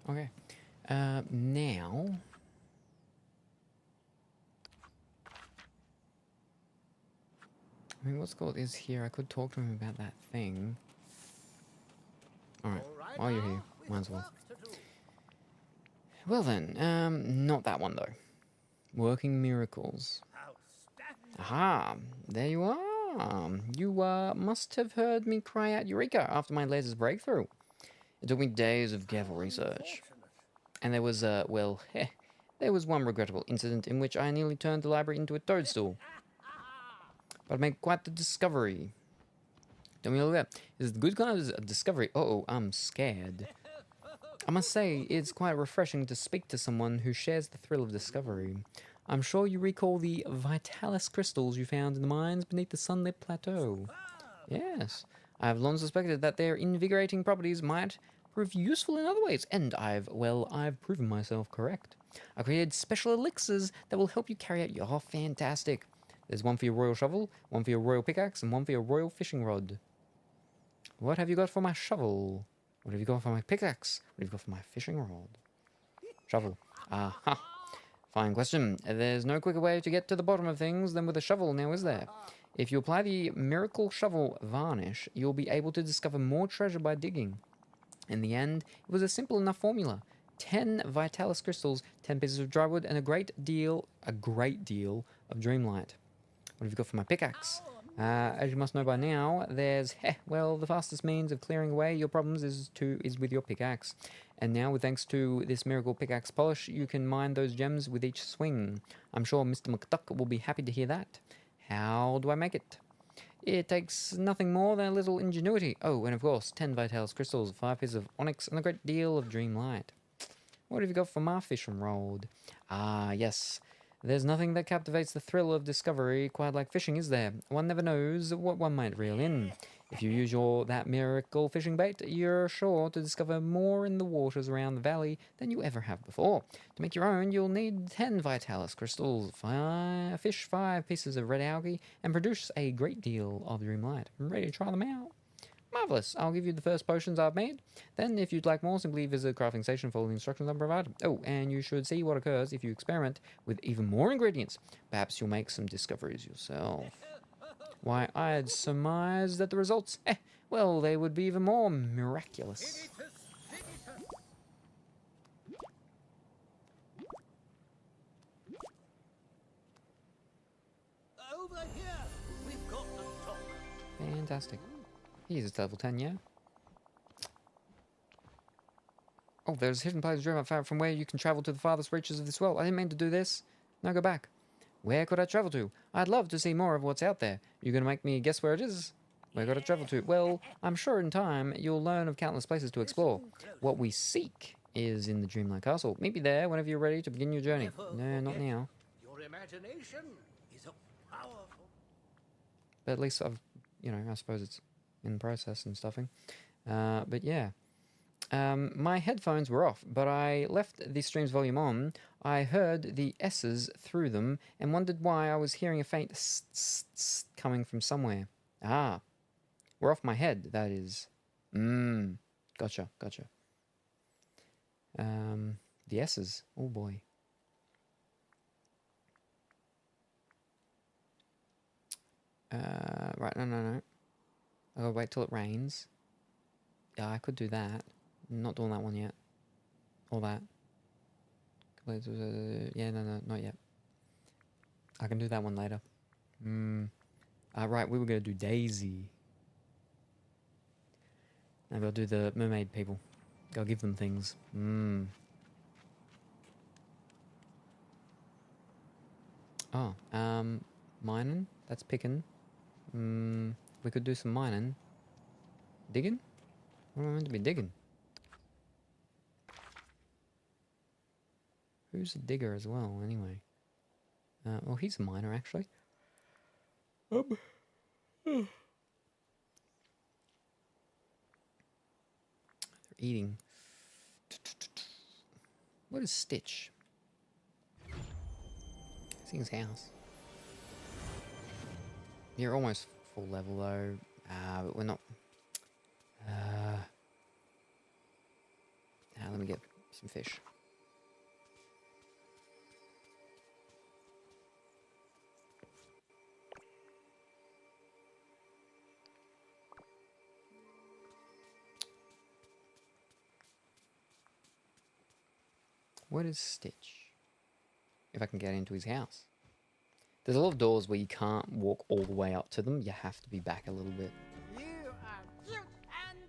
Speaker 9: Okay. Now. I mean, what's called is here. I could talk to him about that thing. Alright. While you're here, might as well. Well then, not that one though. Working miracles. Aha! There you are. You must have heard me cry out Eureka after my latest breakthrough. It took me days of careful research. And there was, well, there was one regrettable incident in which I nearly turned the library into a toadstool. But I made quite the discovery. Don't we look at that? Is the good kind of discovery? Uh-oh, I'm scared. I must say, it's quite refreshing to speak to someone who shares the thrill of discovery. I'm sure you recall the Vitalis crystals you found in the mines beneath the sunlit plateau. Yes, I have long suspected that their invigorating properties might prove useful in other ways, and I've proven myself correct. I created special elixirs that will help you carry out your fantastic. There's one for your royal shovel, one for your royal pickaxe, and one for your royal fishing rod. What have you got for my shovel? What have you got for my pickaxe? What have you got for my fishing rod? Shovel. Aha. Fine question. There's no quicker way to get to the bottom of things than with a shovel, now is there? If you apply the miracle shovel varnish, you'll be able to discover more treasure by digging. In the end, it was a simple enough formula. 10 Vitalis crystals, 10 pieces of dry wood, and a great deal of Dreamlight. What have you got for my pickaxe? As you must know by now, there's, well, the fastest means of clearing away your problems is with your pickaxe. And now, with thanks to this miracle pickaxe polish, you can mine those gems with each swing. I'm sure Mr. McDuck will be happy to hear that. How do I make it? It takes nothing more than a little ingenuity. Oh, and of course, 10 Vitalis crystals, 5 pieces of onyx, and a great deal of Dreamlight. What have you got for my fishing rod? Ah, yes. There's nothing that captivates the thrill of discovery quite like fishing, is there? One never knows what one might reel in. If you use that miracle fishing bait, you're sure to discover more in the waters around the valley than you ever have before. To make your own, you'll need 10 Vitalis crystals, 5 pieces of red algae, and produce a great deal of Dreamlight. I'm ready to try them out. Marvellous. I'll give you the first potions I've made. Then, if you'd like more, simply visit the crafting station for all the instructions I'm provided. Oh, and you should see what occurs if you experiment with even more ingredients. Perhaps you'll make some discoveries yourself. Why, I'd surmise that the results, well, they would be even more miraculous.
Speaker 5: Over here, we've got to talk.
Speaker 9: Fantastic. He's at level 10, yeah? Oh, there's a hidden place of Dreamlight from where you can travel to the farthest reaches of this world. I didn't mean to do this. Now go back. Where could I travel to? I'd love to see more of what's out there. You gonna make me guess where it is? Where could I travel to? Well, I'm sure in time you'll learn of countless places to explore. What we seek is in the Dreamlight Castle. Meet me there whenever you're ready to begin your journey. No, not now.
Speaker 5: Your imagination is a powerful.
Speaker 9: But at least I've, I suppose it's in process and stuffing. But yeah. My headphones were off, but I left the stream's volume on. I heard the S's through them and wondered why I was hearing a faint coming from somewhere. Ah, we're off my head, that is. Gotcha. The S's. Oh boy. Right, no. I gotta wait till it rains. Yeah, I could do that. Not doing that one yet. Or that. Yeah, no, not yet. I can do that one later. Right, we were gonna do Daisy. I gotta do the mermaid people. Gotta give them things. Oh, mining? That's picking. We could do some mining. Digging? What am I meant to be digging? Who's a digger as well, anyway? Well, he's a miner, actually. They're eating. What is Stitch? It's in his house. You're almost full level, though. But we're not... let me get some fish. What is Stitch? If I can get into his house. There's a lot of doors where you can't walk all the way up to them. You have to be back a little bit.
Speaker 5: You are cute and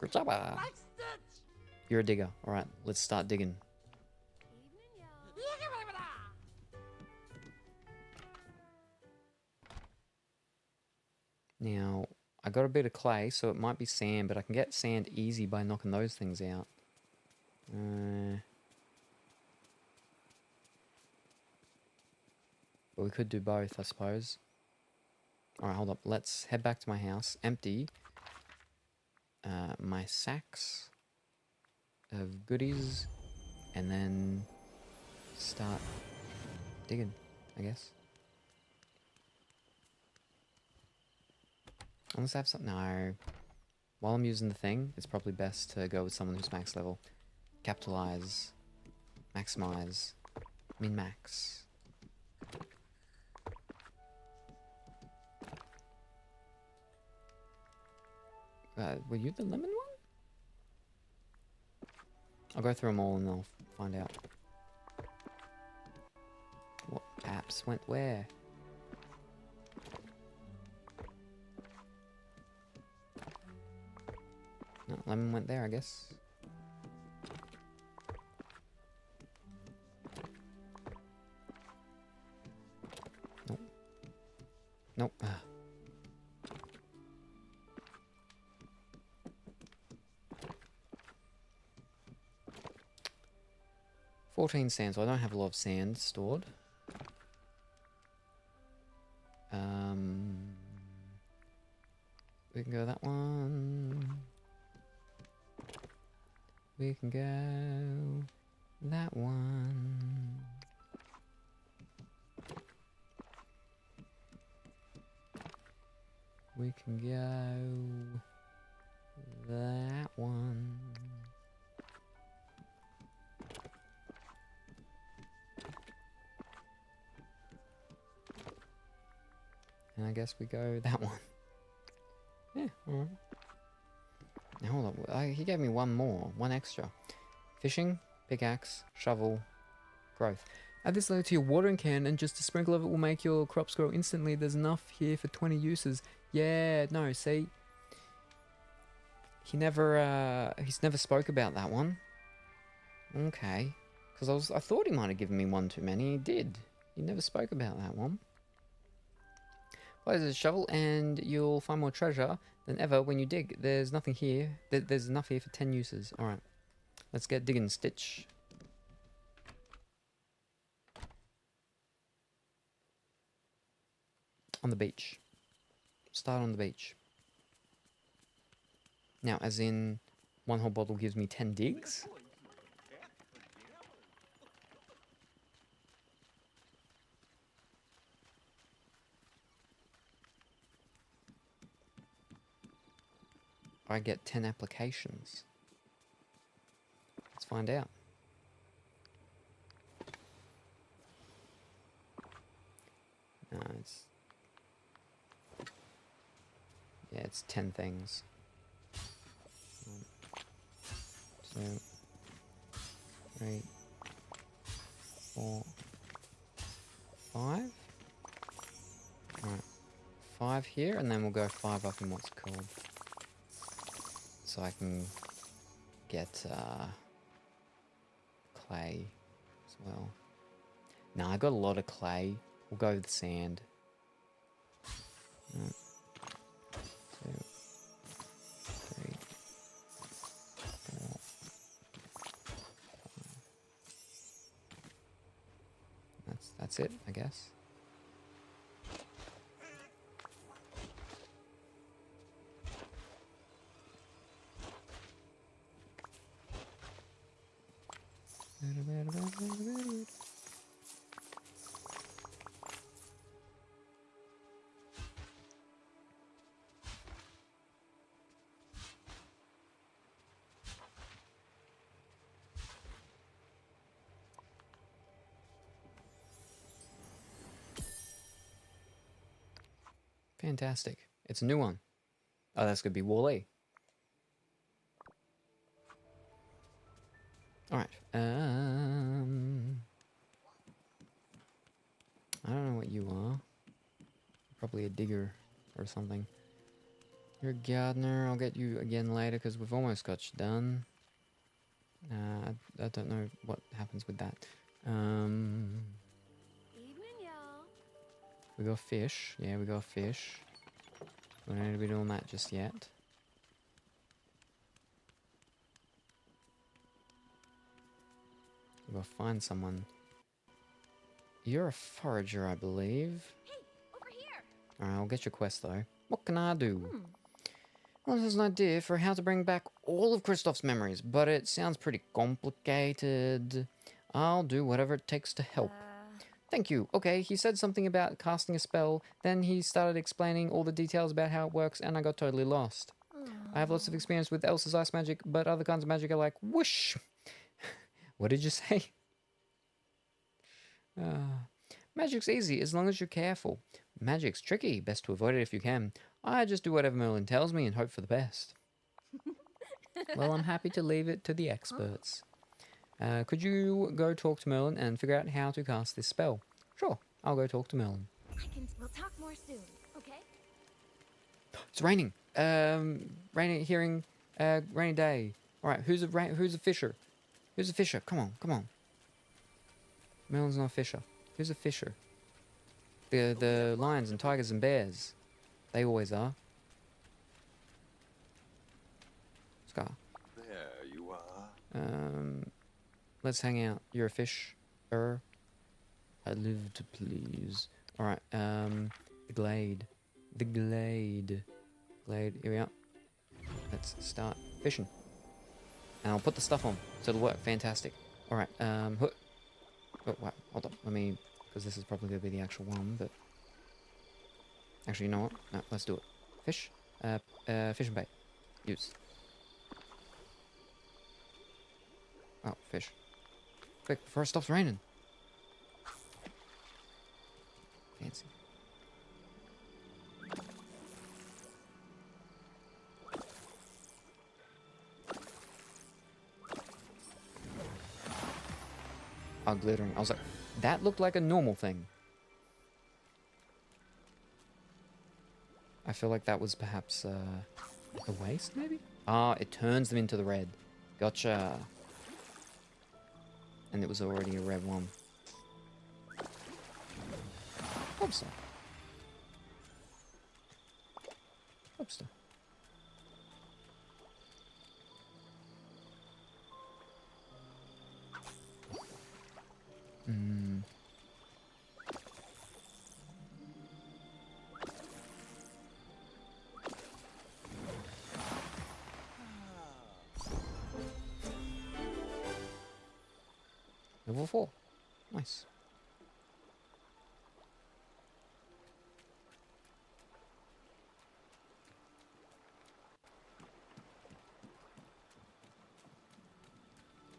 Speaker 9: Good job.
Speaker 5: like Stitch.
Speaker 9: You're a digger. All right, let's start digging. Now, I got a bit of clay, so it might be sand, but I can get sand easy by knocking those things out. But we could do both, I suppose. Alright, hold up. Let's head back to my house. Empty my sacks of goodies. And then start digging, I guess. Unless I have something... No. While I'm using the thing, it's probably best to go with someone who's max level. Capitalize. Maximize. Min-max. Were you the lemon one? I'll go through them all and I'll find out. What apps went where? No, lemon went there, I guess. Nope. Nope. 14 sand, so I don't have a lot of sand stored. We can go that one. We can go that one. We can go that one. And I guess we go that one. Yeah, alright. Now hold on, he gave me one extra. Fishing, pickaxe, shovel, growth. Add this later to your watering can and just a sprinkle of it will make your crops grow instantly. There's enough here for 20 uses. Yeah, no, see? He's never spoke about that one. Okay. Because I thought he might have given me one too many. He did. You never spoke about that one. Place a shovel and you'll find more treasure than ever when you dig. There's nothing here. There's enough here for 10 uses. Alright. Let's get digging, Stitch. On the beach. Start on the beach. Now, as in, one whole bottle gives me 10 digs? I get 10 applications. Let's find out. No, it's... Yeah, it's 10 things. 1, 2, 3, 4, 5. Alright. 5 here, and then we'll go 5 up in what's called. So I can get clay as well. Nah, I got a lot of clay. We'll go with sand. 1, 2, 3, 4, 5. That's it, I guess. Fantastic. It's a new one. Oh, that's going to be Wall-E. Alright. I don't know what you are. Probably a digger or something. You're a gardener. I'll get you again later because we've almost got you done. I don't know what happens with that.
Speaker 8: Evening, y'all.
Speaker 9: We got fish. Yeah, we got fish. We don't need to be doing that just yet. We'll find someone. You're a forager, I believe.
Speaker 3: Hey, over here.
Speaker 9: Alright, I'll get your quest though. What can I do? Well, there's an idea for how to bring back all of Kristoff's memories, but it sounds pretty complicated. I'll do whatever it takes to help. Thank you. Okay, he said something about casting a spell, then he started explaining all the details about how it works, and I got totally lost. I have lots of experience with Elsa's ice magic, but other kinds of magic are like, whoosh! What did you say? Magic's easy as long as you're careful. Magic's tricky, best to avoid it if you can. I just do whatever Merlin tells me and hope for the best. Well, I'm happy to leave it to the experts. Could you go talk to Merlin and figure out how to cast this spell? Sure, I'll go talk to Merlin.
Speaker 3: We'll talk more soon, okay?
Speaker 9: It's raining. Rainy day. All right, who's a fisher? Who's a fisher? Come on. Merlin's not a fisher. Who's a fisher? The lions and tigers and bears. They always are. Scar.
Speaker 4: There you are.
Speaker 9: Let's hang out. You're a fish. I live to please. Alright, the glade. The glade. Glade, here we are. Let's start fishing. And I'll put the stuff on, so it'll work. Fantastic. Alright, oh, wow, hold on. Let me, because this is probably going to be the actual one, but... Actually, you know what? No, let's do it. Fish. Fish and bait. Use. Oh, fish. Quick, before it stops raining. Fancy. Oh, glittering. I was like, that looked like a normal thing. I feel like that was perhaps a waste, maybe? Ah, it turns them into the red. Gotcha. And it was already a red one. Lobster. Lobster. Hmm. Level 4. Nice.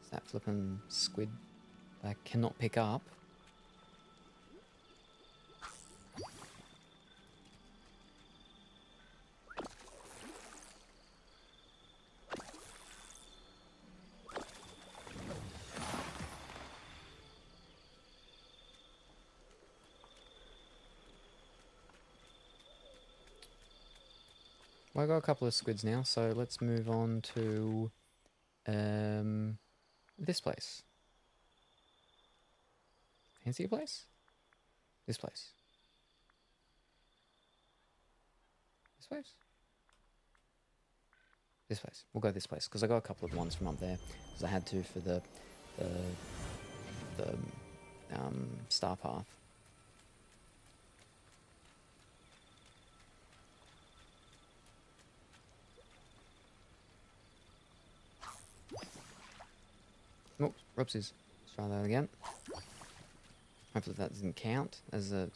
Speaker 9: Is that flipping squid that I cannot pick up? Well, I got a couple of squids now, so let's move on to this place. Fancy place? This place. This place? This place. We'll go this place, because I got a couple of ones from up there, because I had to for the star path. Oh, whoopsies. Let's try that again. Hopefully that doesn't count as a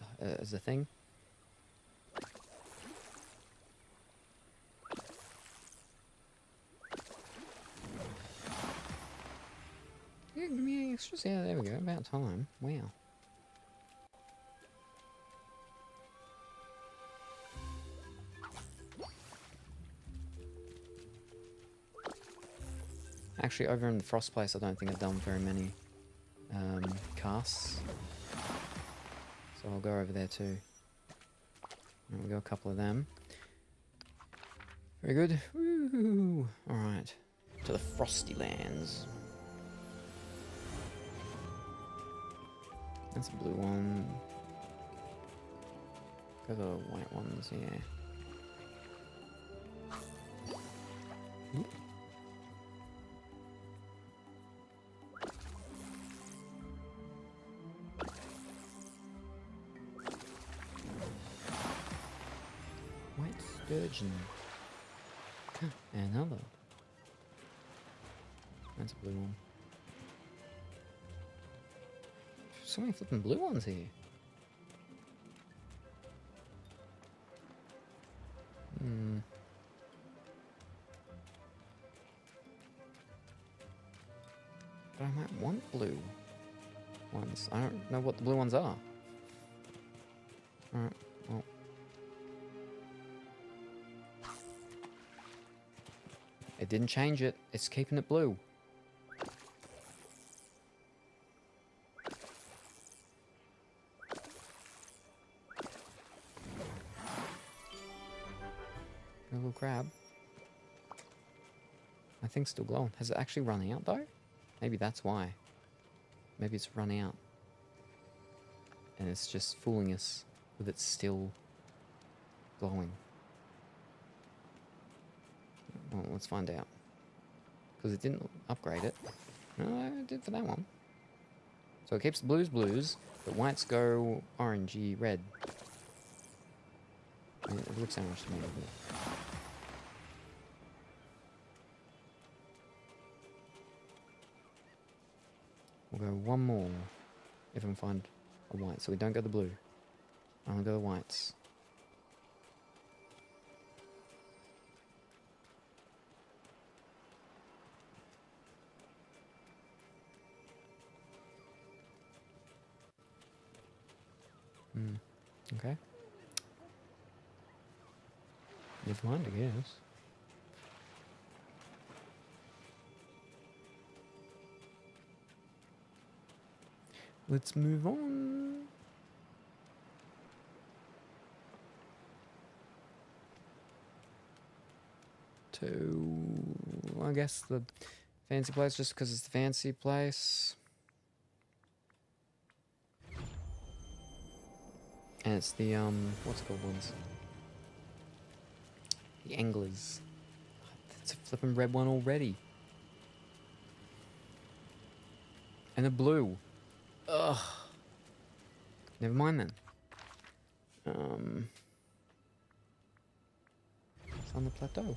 Speaker 9: thing. Yeah, give me extras. Yeah, there we go. About time. Wow. Actually, over in the Frost place, I don't think I've done very many casts. So I'll go over there too. And we got a couple of them. Very good. Woo! Alright. To the Frosty Lands. That's a blue one. Go the white ones, yeah. Ooh. White sturgeon. Another. That's a blue one. So many flipping blue ones here. Hmm. But I might want blue ones. I don't know what the blue ones are. Alright, well. It didn't change it. It's keeping it blue. A little crab. I think still glowing. Has it actually run out though? Maybe that's why. Maybe it's run out. And it's just fooling us with it still glowing. Well, let's find out. Because it didn't upgrade it. No, it did for that one. So it keeps blues blues, but whites go orangey red. I mean, it looks orange to me. We'll go one more if I can find a white. So we don't go the blue. I want to go the whites. Okay. Never mind, I guess. Let's move on. To, I guess, the fancy place, just because it's the fancy place. And it's the, what's it called ones? The anglers. It's a flipping red one already. And a blue. Ugh. Never mind then. It's on the plateau.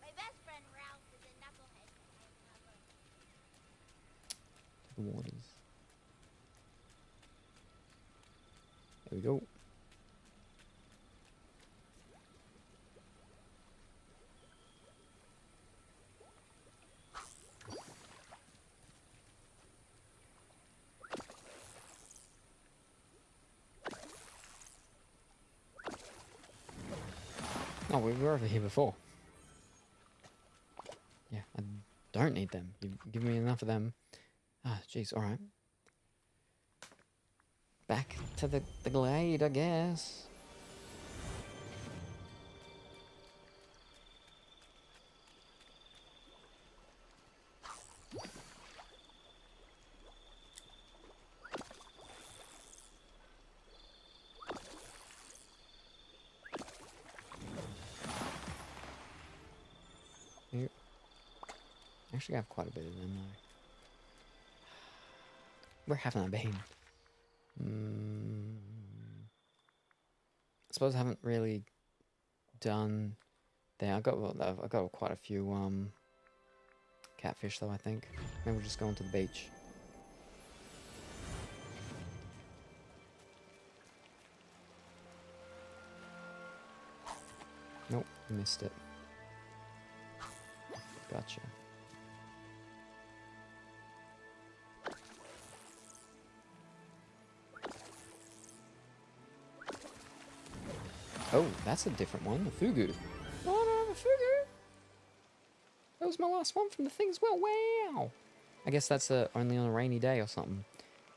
Speaker 3: My best friend Ralph is a knucklehead.
Speaker 9: The waters. There we go. Oh, we were over here before. Yeah, I don't need them. You've given me enough of them. Ah, jeez, alright. Back to the glade, I guess. You actually have quite a bit of them though. Where haven't I been? I suppose I haven't really done there. I've got quite a few catfish though, I think. Maybe we'll just go onto the beach. Nope, missed it. Gotcha. Oh, that's a different one. A fugu. Oh, no, a fugu. That was my last one from the thing as well. Wow. I guess that's only on a rainy day or something.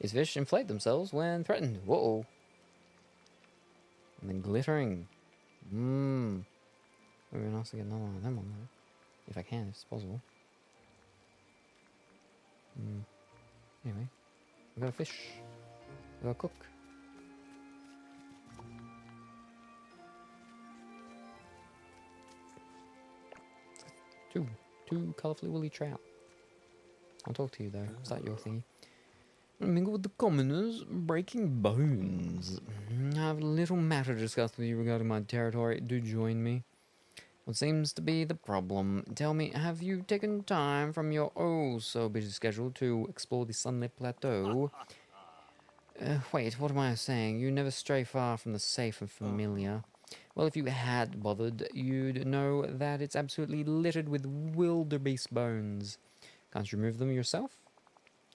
Speaker 9: These fish inflate themselves when threatened. Whoa. And then glittering. Mmm. It would be nice to get another one of them on there. If I can, if it's possible. Anyway. We got a fish. We got a cook. Two colourfully woolly trout. I'll talk to you though. Is that your thingy? Mingle with the commoners, breaking bones. I have a little matter to discuss with you regarding my territory. Do join me. What seems to be the problem? Tell me, have you taken time from your oh so busy schedule to explore the sunlit plateau? Wait, what am I saying? You never stray far from the safe and familiar. Well, if you had bothered, you'd know that it's absolutely littered with wildebeest bones. Can't you remove them yourself?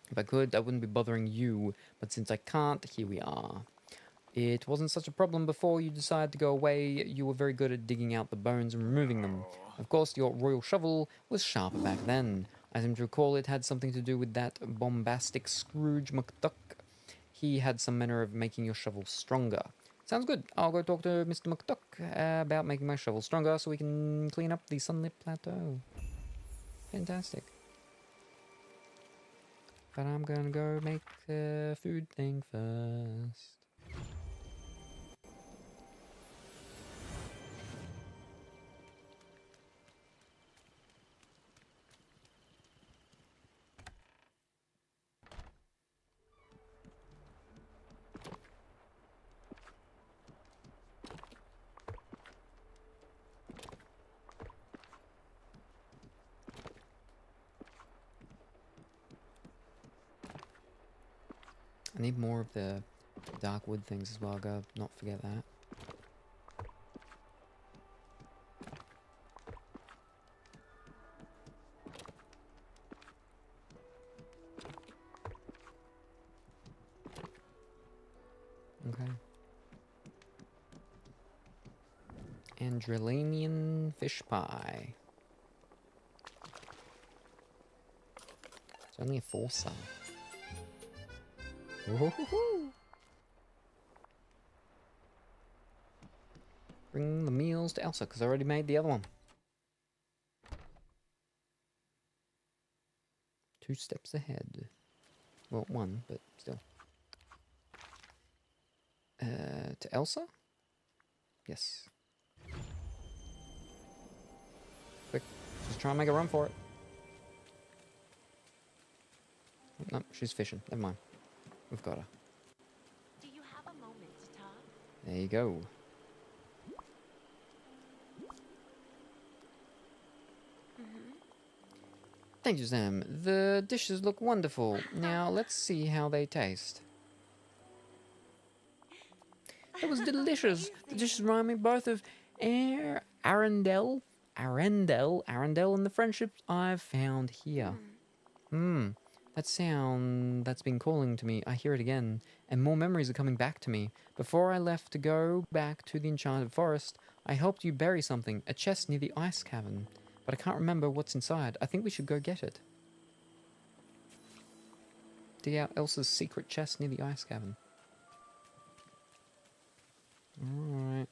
Speaker 9: If I could, I wouldn't be bothering you, but since I can't, here we are. It wasn't such a problem before you decided to go away. You were very good at digging out the bones and removing them. Of course, your royal shovel was sharper back then. I seem to recall it had something to do with that bombastic Scrooge McDuck. He had some manner of making your shovel stronger. Sounds good. I'll go talk to Mr. McDuck about making my shovel stronger so we can clean up the sunlit plateau. Fantastic. But I'm gonna go make the food thing first. I need more of the dark wood things as well. I gotta not forget that. Okay. Andrelanian fish pie. It's only a 4-star. Woohoo! Bring the meals to Elsa, because I already made the other one. 2 steps ahead. Well, one, but still. To Elsa? Yes. Quick, just try and make a run for it. No, she's fishing. Never mind. We've got her.
Speaker 8: Do you have a moment to talk?
Speaker 9: There you go. Thank you, Sam. The dishes look wonderful. Now let's see how they taste. It was delicious. The dishes remind me both of Arendelle, and the friendships I've found here. That sound that's been calling to me, I hear it again, and more memories are coming back to me. Before I left to go back to the enchanted forest, I helped you bury something, a chest near the ice cavern. But I can't remember what's inside. I think we should go get it. Dig out Elsa's secret chest near the ice cavern. Alright.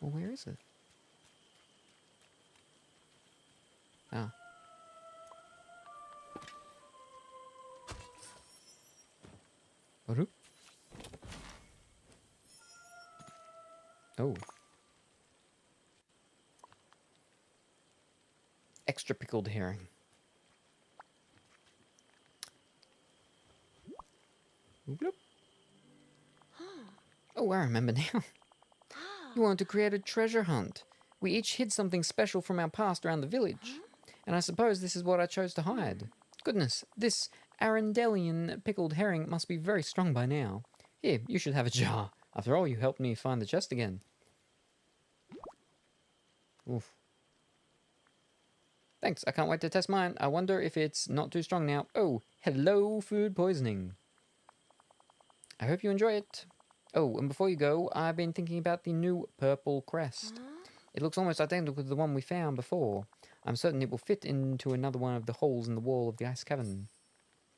Speaker 9: Well, where is it? Ah. What? Oh. Extra pickled herring. Bloop. Oh, I remember now. You wanted to create a treasure hunt. We each hid something special from our past around the village. And I suppose this is what I chose to hide. Goodness, this Arendellian pickled herring must be very strong by now. Here, you should have a jar. After all, you helped me find the chest again. Oof. Thanks, I can't wait to test mine. I wonder if it's not too strong now. Oh, hello, food poisoning. I hope you enjoy it. Oh, and before you go, I've been thinking about the new purple crest. It looks almost identical to the one we found before. I'm certain it will fit into another one of the holes in the wall of the ice cavern.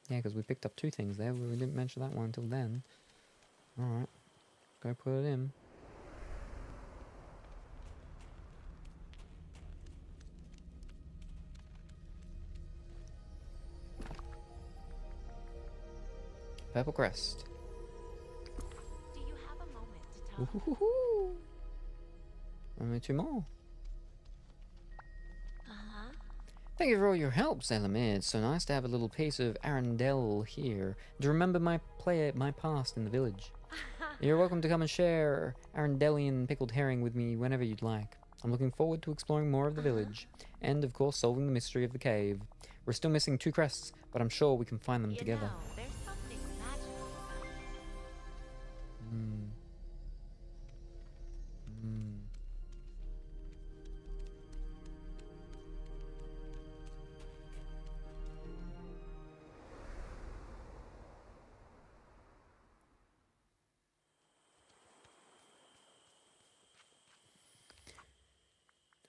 Speaker 9: Yeah, because we picked up two things there. We didn't mention that one until then. Alright. Go put it in. Purple crest.
Speaker 8: Do you have a moment to talk?
Speaker 9: Ooh-hoo-hoo-hoo. Only two more. Thank you for all your help, Salem. It's so nice to have a little piece of Arendelle here. To remember my past in the village. You're welcome to come and share Arendellian pickled herring with me whenever you'd like. I'm looking forward to exploring more of the village. And, of course, solving the mystery of the cave. We're still missing two crests, but I'm sure we can find them together.
Speaker 8: There's something magical about it.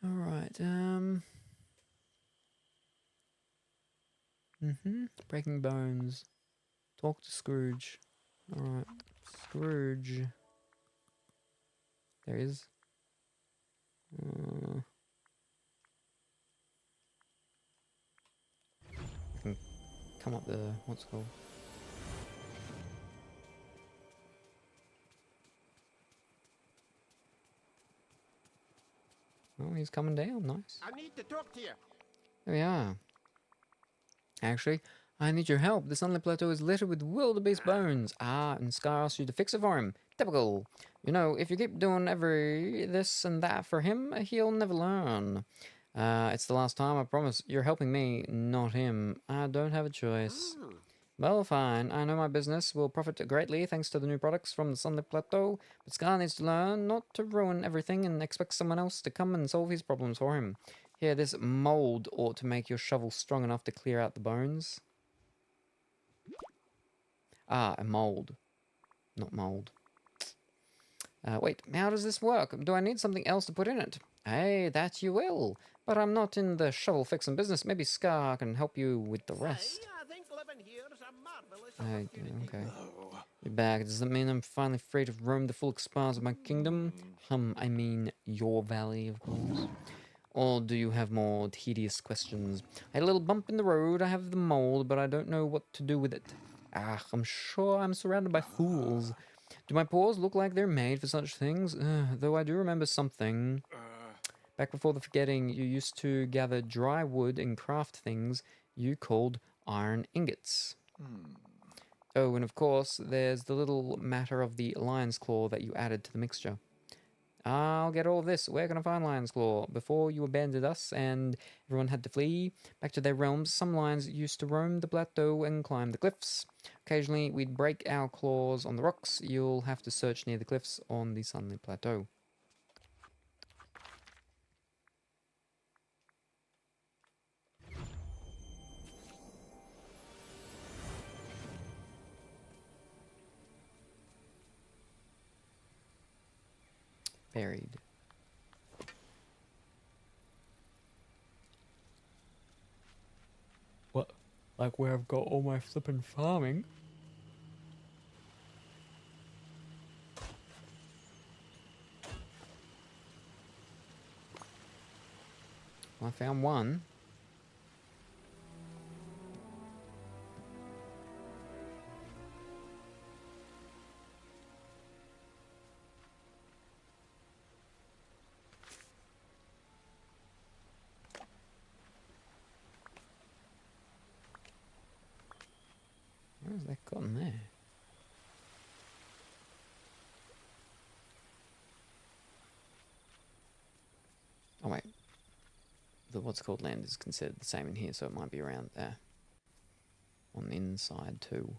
Speaker 9: Alright, Breaking bones. Talk to Scrooge. Alright. Scrooge. There is. I can come up the... what's it called? Oh, he's coming down. Nice.
Speaker 5: I need to talk to you.
Speaker 9: There we are. Actually, I need your help. The Sunlit Plateau is littered with wildebeest bones. Ah, and Scar asked you to fix it for him. Typical. You know, if you keep doing every this and that for him, he'll never learn. It's the last time, I promise. You're helping me, not him. I don't have a choice. Well, fine. I know my business will profit greatly thanks to the new products from the Sunlit Plateau, but Scar needs to learn not to ruin everything and expect someone else to come and solve his problems for him. Here, this mold ought to make your shovel strong enough to clear out the bones. Ah, a mold. Not mold. Wait, how does this work? Do I need something else to put in it? Hey, that you will. But I'm not in the shovel fixing business. Maybe Scar can help you with the rest.
Speaker 5: I think living here is a marvelous opportunity.
Speaker 9: Okay. back. Does that mean I'm finally free to roam the full expanse of my kingdom? I mean your valley, of course. Or do you have more tedious questions? I had a little bump in the road. I have the mold, but I don't know what to do with it. Ah, I'm sure I'm surrounded by fools. Do my paws look like they're made for such things? Though I do remember something. Back before the forgetting, you used to gather dry wood and craft things you called iron ingots. Oh, and of course, there's the little matter of the lion's claw that you added to the mixture. I'll get all of this. Where can I find Lion's Claw? Before you abandoned us and everyone had to flee back to their realms, some lions used to roam the plateau and climb the cliffs. Occasionally, we'd break our claws on the rocks. You'll have to search near the cliffs on the Sunlit Plateau. Buried. What? Like where I've got all my flippin' farming? Well, I found one. Where's that gotten there? Oh wait. The what's called land is considered the same in here, so it might be around there. On the inside too.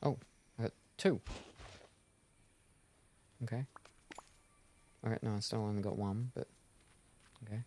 Speaker 9: Oh, I got two. Okay. Alright, no, I still only got one, but okay.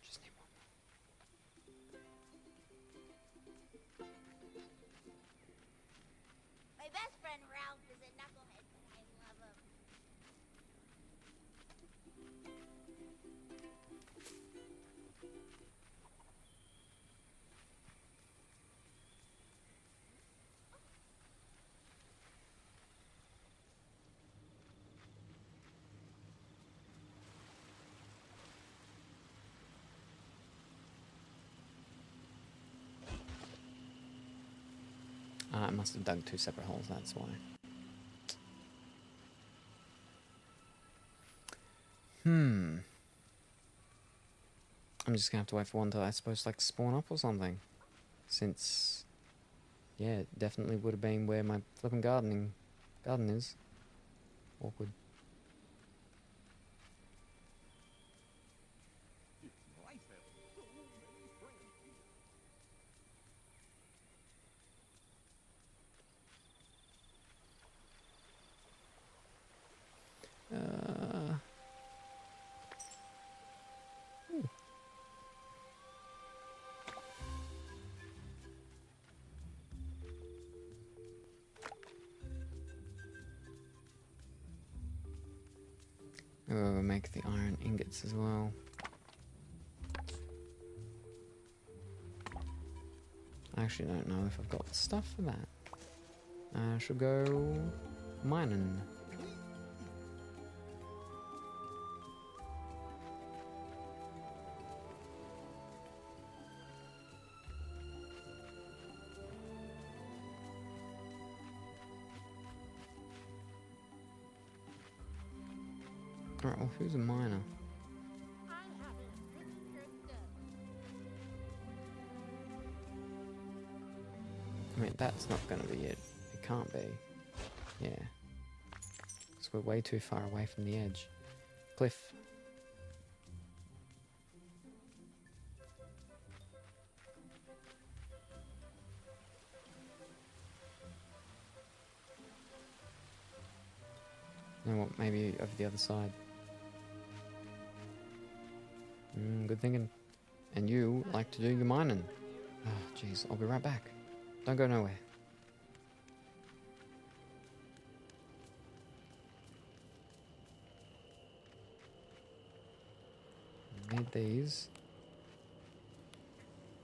Speaker 9: Just need one.
Speaker 3: My best friend Ralph is a knucklehead, but I love him.
Speaker 9: I must have dug two separate holes, that's why. I'm just gonna have to wait for one to, I suppose, like spawn up or something. Since, yeah, it definitely would have been where my flipping garden is. Awkward. We'll make the iron ingots as well. I actually don't know if I've got the stuff for that. I shall go mining. Alright, well, who's a miner? I mean, that's not going to be it. It can't be. Yeah. Because we're way too far away from the edge. Cliff. You know what? Maybe over the other side. Good thinking. And you like to do your mining. Oh, jeez. I'll be right back. Don't go nowhere. Need these.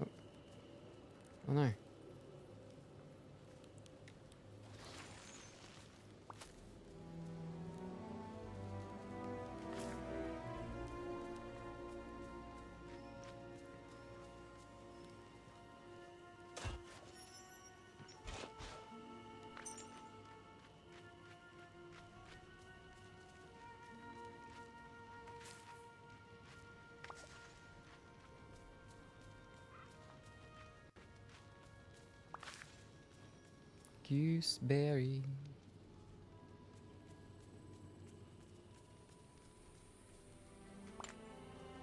Speaker 9: Oh no. Gooseberry.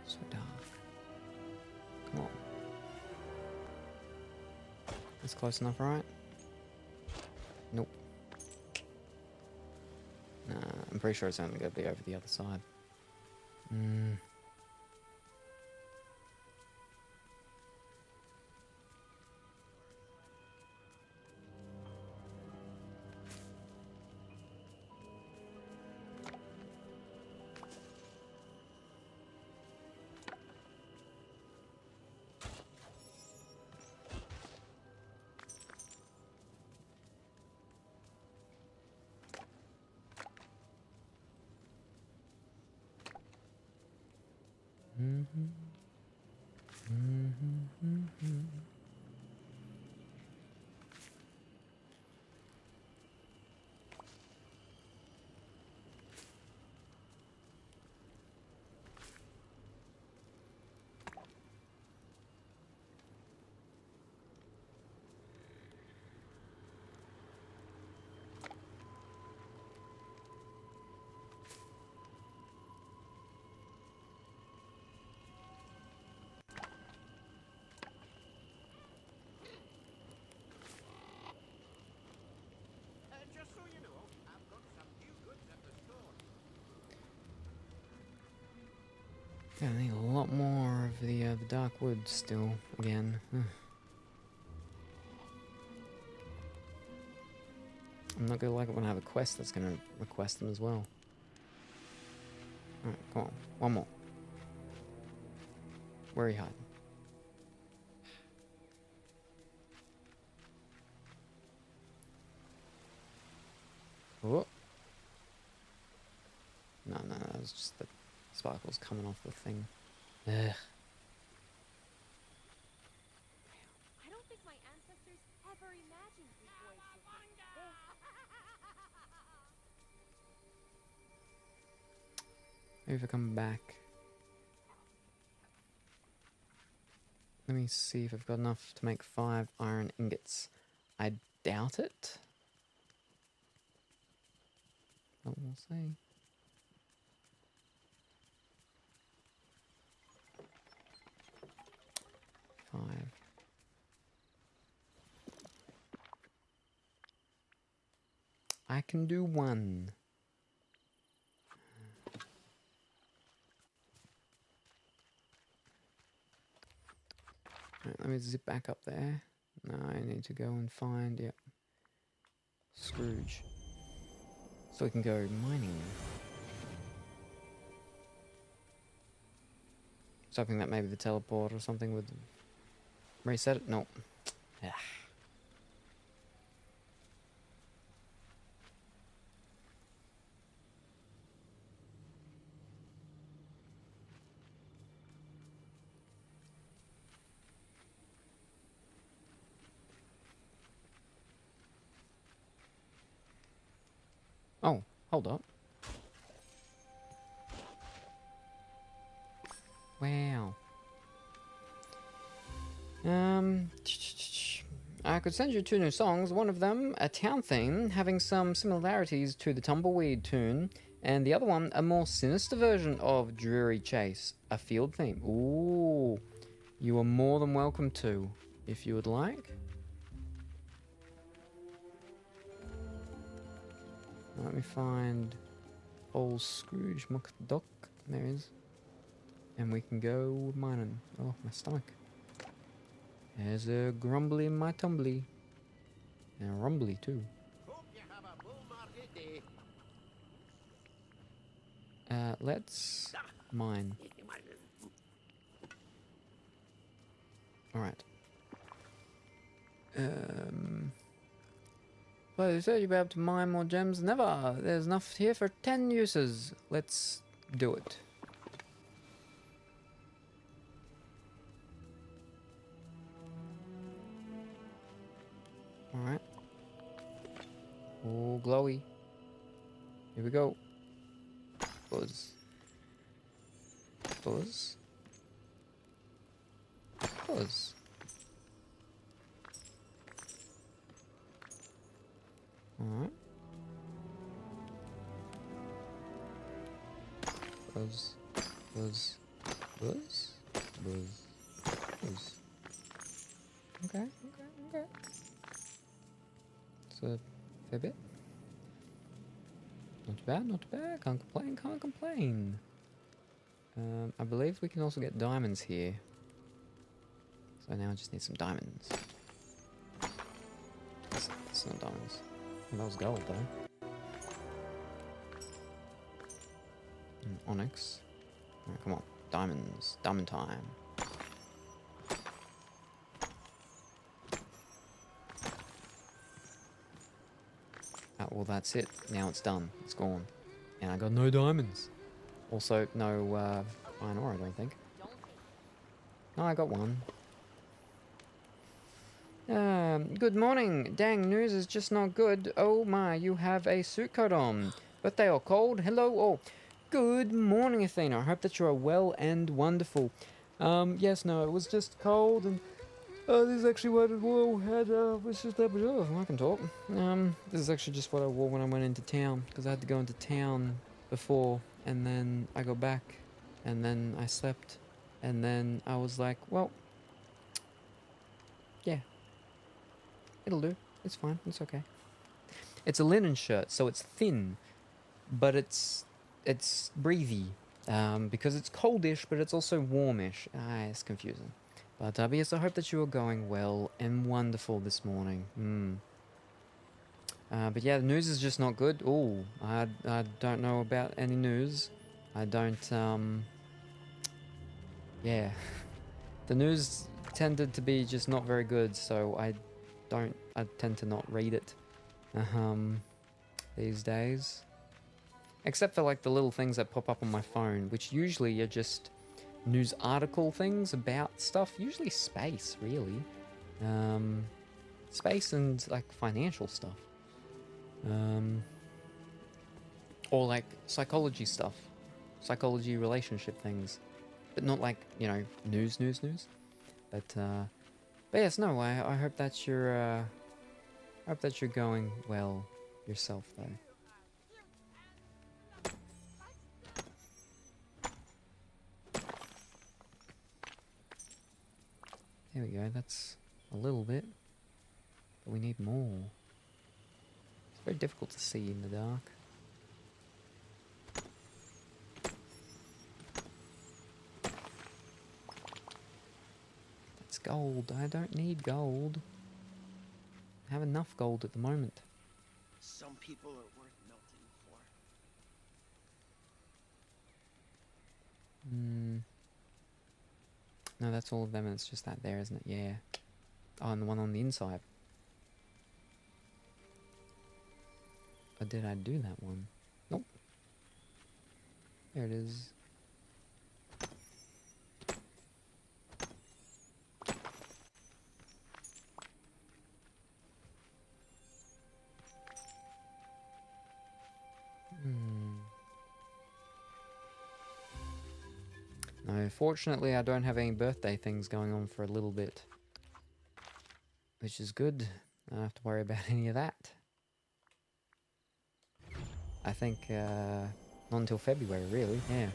Speaker 9: So dark. Come on. That's close enough, right? Nope. Nah, I'm pretty sure it's only going to be over the other side.
Speaker 5: Just so you know, I've got some new goods at the store.
Speaker 9: Yeah, I need a lot more of the dark wood still again. I'm not gonna like it when I have a quest that's gonna request them as well. Alright, come on. One more. Where are you hiding? Oh. No, it's just the sparkles coming off the thing. Ugh.
Speaker 8: I don't think my ancestors ever imagined these voices like this.
Speaker 9: Maybe if I come back. Let me see if I've got enough to make 5 iron ingots. I doubt it. But we'll see. Five. I can do 1. Right, let me zip back up there. No, I need to go and find, yep, Scrooge. So we can go mining. I was hoping that maybe the teleport or something would reset it. Nope. Ah. Oh, hold up. Wow. I could send you 2 new songs. One of them, a town theme, having some similarities to the Tumbleweed tune, and the other one, a more sinister version of Dreary Chase, a field theme. Ooh. You are more than welcome to, if you would like. Let me find old Scrooge McDuck. There he is. And we can go mining. Oh, my stomach. There's a grumbly in my tumbly. And a rumbly too.
Speaker 5: Hope you have a bull market day.
Speaker 9: Let's mine. Alright. Well, you said you'd be able to mine more gems. Never! There's enough here for 10 uses. Let's do it. Alright. Oh, glowy. Here we go. Buzz. Buzz. Buzz. Alright. Buzz. Buzz. Buzz. Buzz. Buzz. Okay, okay. It's a fair bit. Not too bad, not too bad. Can't complain, can't complain. I believe we can also get diamonds here. So now I just need some diamonds. That's not diamonds. Well, that was gold though. Onyx. Alright, come on. Diamonds. Diamond time. Well, that's it. Now it's done. It's gone. And I got no diamonds. Also, no iron ore, I don't think. No, I got one. Good morning. Dang, news is just not good. Oh my, you have a suit coat on. But they are cold. Hello. Oh, good morning, Athena. I hope that you are well and wonderful. Yes, no, it was just cold and... this is actually what I had, was just that, I can talk. This is actually just what I wore when I went into town, because I had to go into town before, and then I got back, and then I slept, and then I was like, well, yeah, it'll do, it's fine, it's okay. It's a linen shirt, so it's thin, but it's breathy, because it's coldish, but it's also warmish. It's confusing. But yes, I hope that you are going well and wonderful this morning. But yeah, the news is just not good. Ooh, I don't know about any news. I don't, yeah. The news tended to be just not very good, so I tend to not read it, these days. Except for like the little things that pop up on my phone, which usually are just news article things about stuff, usually space, really. Space and like financial stuff. Or like psychology stuff. Psychology relationship things. But not like, you know, news. But yes, no, I hope that you're going well yourself though. There we go, that's a little bit, but we need more. It's very difficult to see in the dark. That's gold, I don't need gold. I have enough gold at the moment.
Speaker 6: Some people are worth melting for.
Speaker 9: No, that's all of them, and it's just that there, isn't it? Yeah. Oh, and the one on the inside. Or did I do that one? Nope. There it is. No, fortunately I don't have any birthday things going on for a little bit. Which is good. I don't have to worry about any of that. I think, not until February, really, yeah.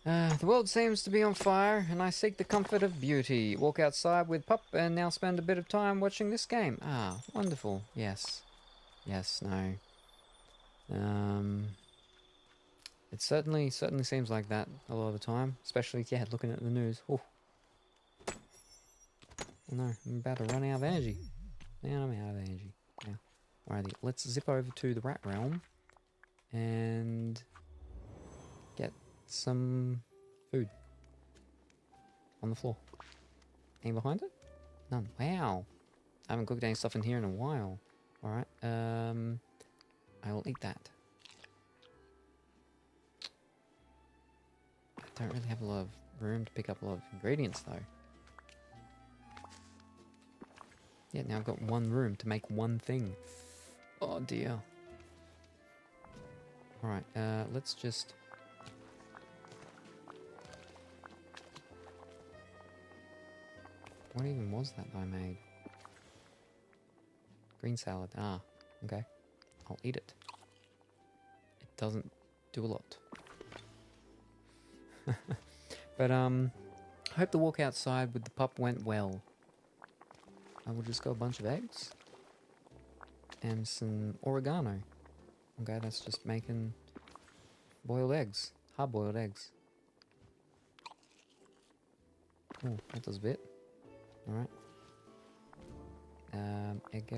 Speaker 9: The world seems to be on fire, and I seek the comfort of beauty. Walk outside with Pup, and now spend a bit of time watching this game. Ah, wonderful. Yes. Yes, no. It certainly seems like that a lot of the time. Especially, yeah, looking at the news. Oh. No, I'm about to run out of energy. Now I'm out of energy. Now. Alrighty, let's zip over to the rat realm and get some food on the floor. Anything behind it? None. Wow. I haven't cooked any stuff in here in a while. Alright, I will eat that. I don't really have a lot of room to pick up a lot of ingredients though. Yeah, now I've got one room to make one thing. Oh dear. Alright, let's just... What even was that I made? Green salad. Ah, okay. I'll eat it. It doesn't do a lot. But, I hope the walk outside with the pup went well. I will just go a bunch of eggs. And some oregano. Okay, that's just making boiled eggs. Hard-boiled eggs. Oh, that does a bit. Alright. Egg.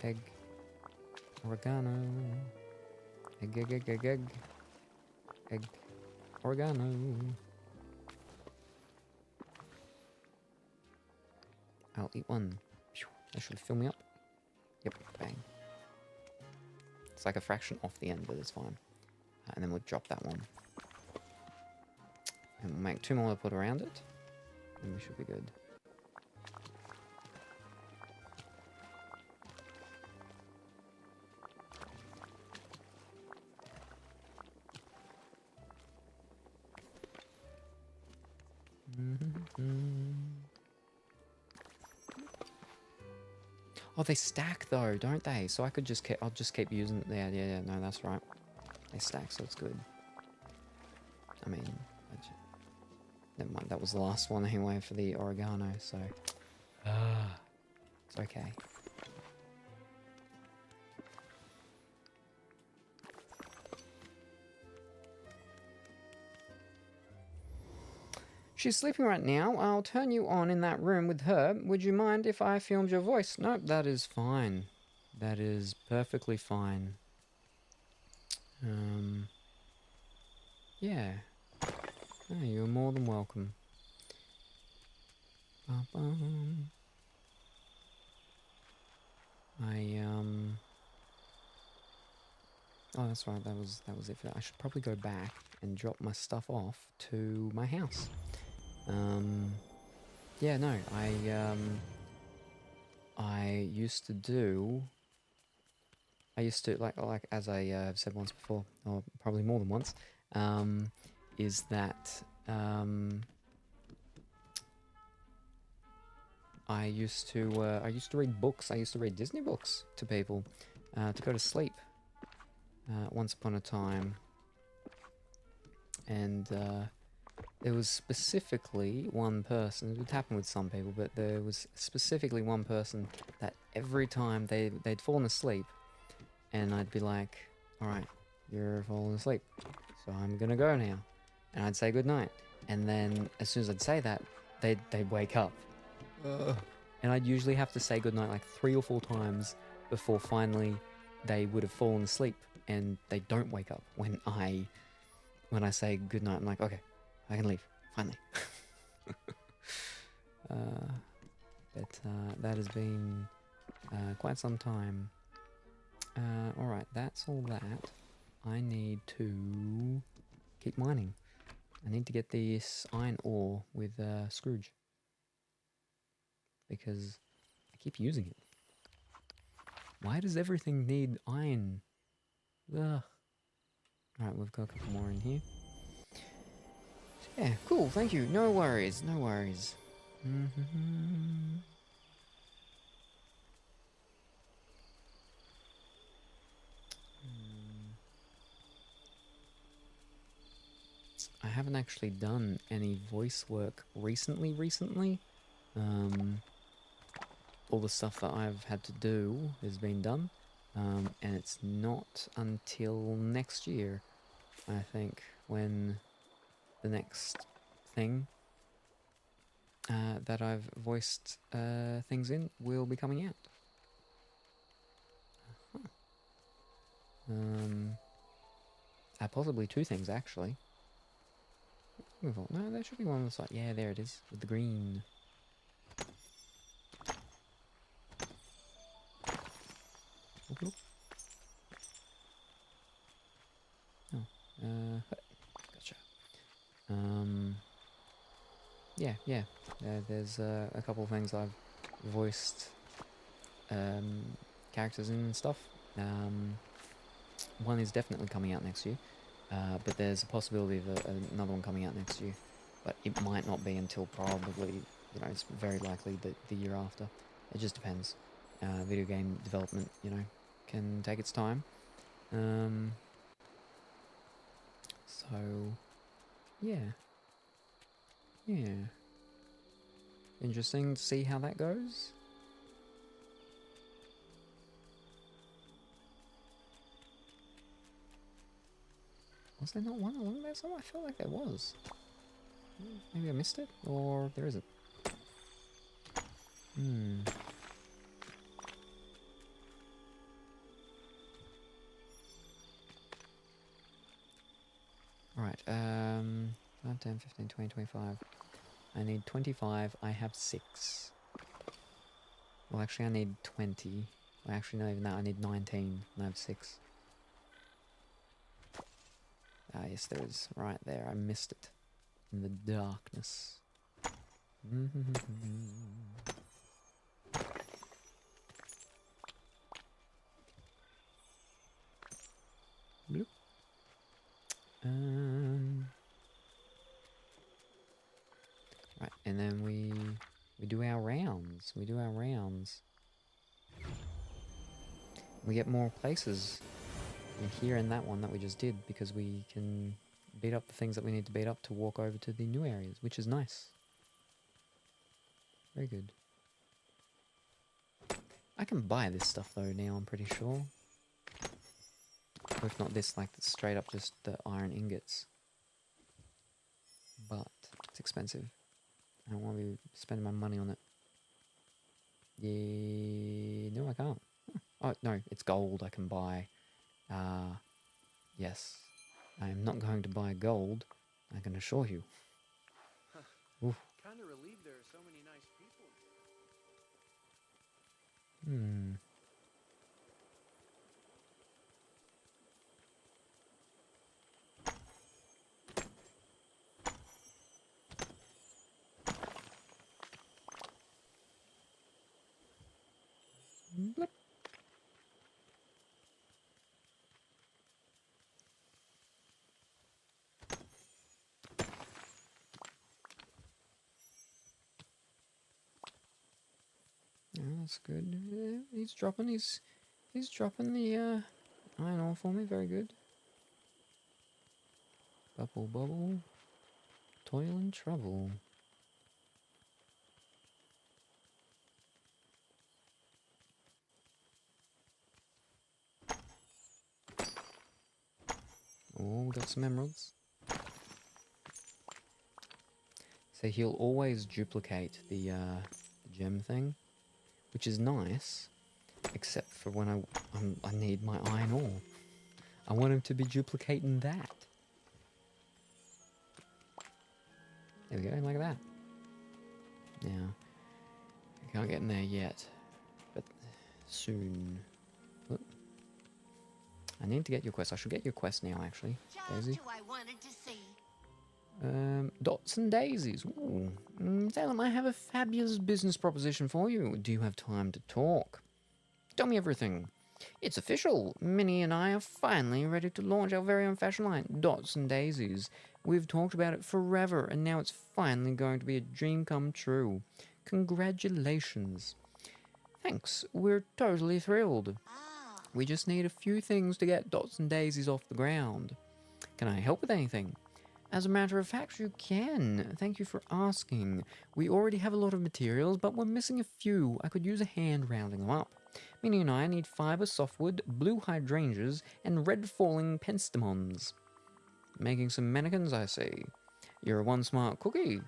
Speaker 9: Egg. Oregano. Egg. Egg. Oregano. I'll eat one. That should fill me up. Yep, bang. It's like a fraction off the end, but it's fine. And then we'll drop that one. And we'll make 2 more to put around it. And we should be good. Oh, they stack though, don't they? So I could just I'll just keep using it. Yeah, no, that's right. They stack, so it's good. I mean, never mind, that was the last one anyway for the oregano, so... it's okay. She's sleeping right now. I'll turn you on in that room with her. Would you mind if I filmed your voice? Nope, that is fine. That is perfectly fine. Yeah. Oh, you're more than welcome. Oh, that's right. That was it for that. I should probably go back and drop my stuff off to my house. Yeah, no, I used to like as I have said once before, or probably more than once, is that I used to read books. I used to read Disney books to people to go to sleep. Once upon a time, and there was specifically one person. It would happen with some people, but there was specifically one person that every time they'd fallen asleep, and I'd be like, "All right, you're falling asleep, so I'm gonna go now," and I'd say goodnight, and then as soon as I'd say that, they'd wake up, and I'd usually have to say goodnight like 3 or 4 times before finally they would have fallen asleep, and they don't wake up when I say goodnight. I'm like, okay, I can leave, finally. But that has been quite some time. Alright, that's all that. I need to keep mining. I need to get this iron ore with Scrooge. Because I keep using it. Why does everything need iron? Ugh. Alright, we've got a couple more in here. Yeah, cool, thank you. No worries, no worries. I haven't actually done any voice work recently. All the stuff that I've had to do has been done, and it's not until next year, I think, when the next thing that I've voiced things in will be coming out. Possibly two things, actually. No, there should be one on the side. Yeah, there it is, with the green. Oop, oop. Oh, gotcha. Yeah. There's a couple of things I've voiced characters in and stuff. One is definitely coming out next year, but there's a possibility of another one coming out next year. But it might not be until probably, you know, it's very likely the year after. It just depends. Video game development, you know, can take its time. So, yeah. Interesting to see how that goes. Was there not one along there somewhere? I felt like there was. Maybe I missed it? Or there isn't. Right, 5, 10, 15, 20, 25. I need 25, I have 6. Well, actually I need 20. Well, actually not even that, I need 19, and I have 6. Ah, yes, there is. Right there, I missed it. In the darkness. Bloop. Right, and then we do our rounds. We get more places in here and that one that we just did, because we can beat up the things that we need to beat up to walk over to the new areas, which is nice. Very good. I can buy this stuff though now, I'm pretty sure. Or if not this, like straight up just the iron ingots. But it's expensive. I don't want to be spending my money on it. Yeah, no I can't. Oh no, it's gold I can buy. Yes. I am not going to buy gold, I can assure you. Oof.
Speaker 6: Kind of relieved there are so many nice people.
Speaker 9: Blip. Oh, that's good. He's dropping the iron ore for me. Very good. Bubble, bubble. Toil and trouble. Oh, we got some emeralds. So he'll always duplicate the gem thing, which is nice, except for when I need my iron ore. I want him to be duplicating that. There we go, like that. Now, I can't get in there yet, but soon. Whoop. I need to get your quest. I should get your quest now, actually. Daisy.
Speaker 3: Just who I wanted to see.
Speaker 9: Dots and daisies. Ooh. Salem, I have a fabulous business proposition for you. Do you have time to talk? Tell me everything. It's official. Minnie and I are finally ready to launch our very own fashion line, Dots and Daisies. We've talked about it forever, and now it's finally going to be a dream come true. Congratulations. Thanks. We're totally thrilled. We just need a few things to get Dots and Daisies off the ground. Can I help with anything? As a matter of fact, you can. Thank you for asking. We already have a lot of materials, but we're missing a few. I could use a hand rounding them up. Minnie and I need fiber softwood, blue hydrangeas, and red falling penstemons. Making some mannequins, I see. You're one smart cookie.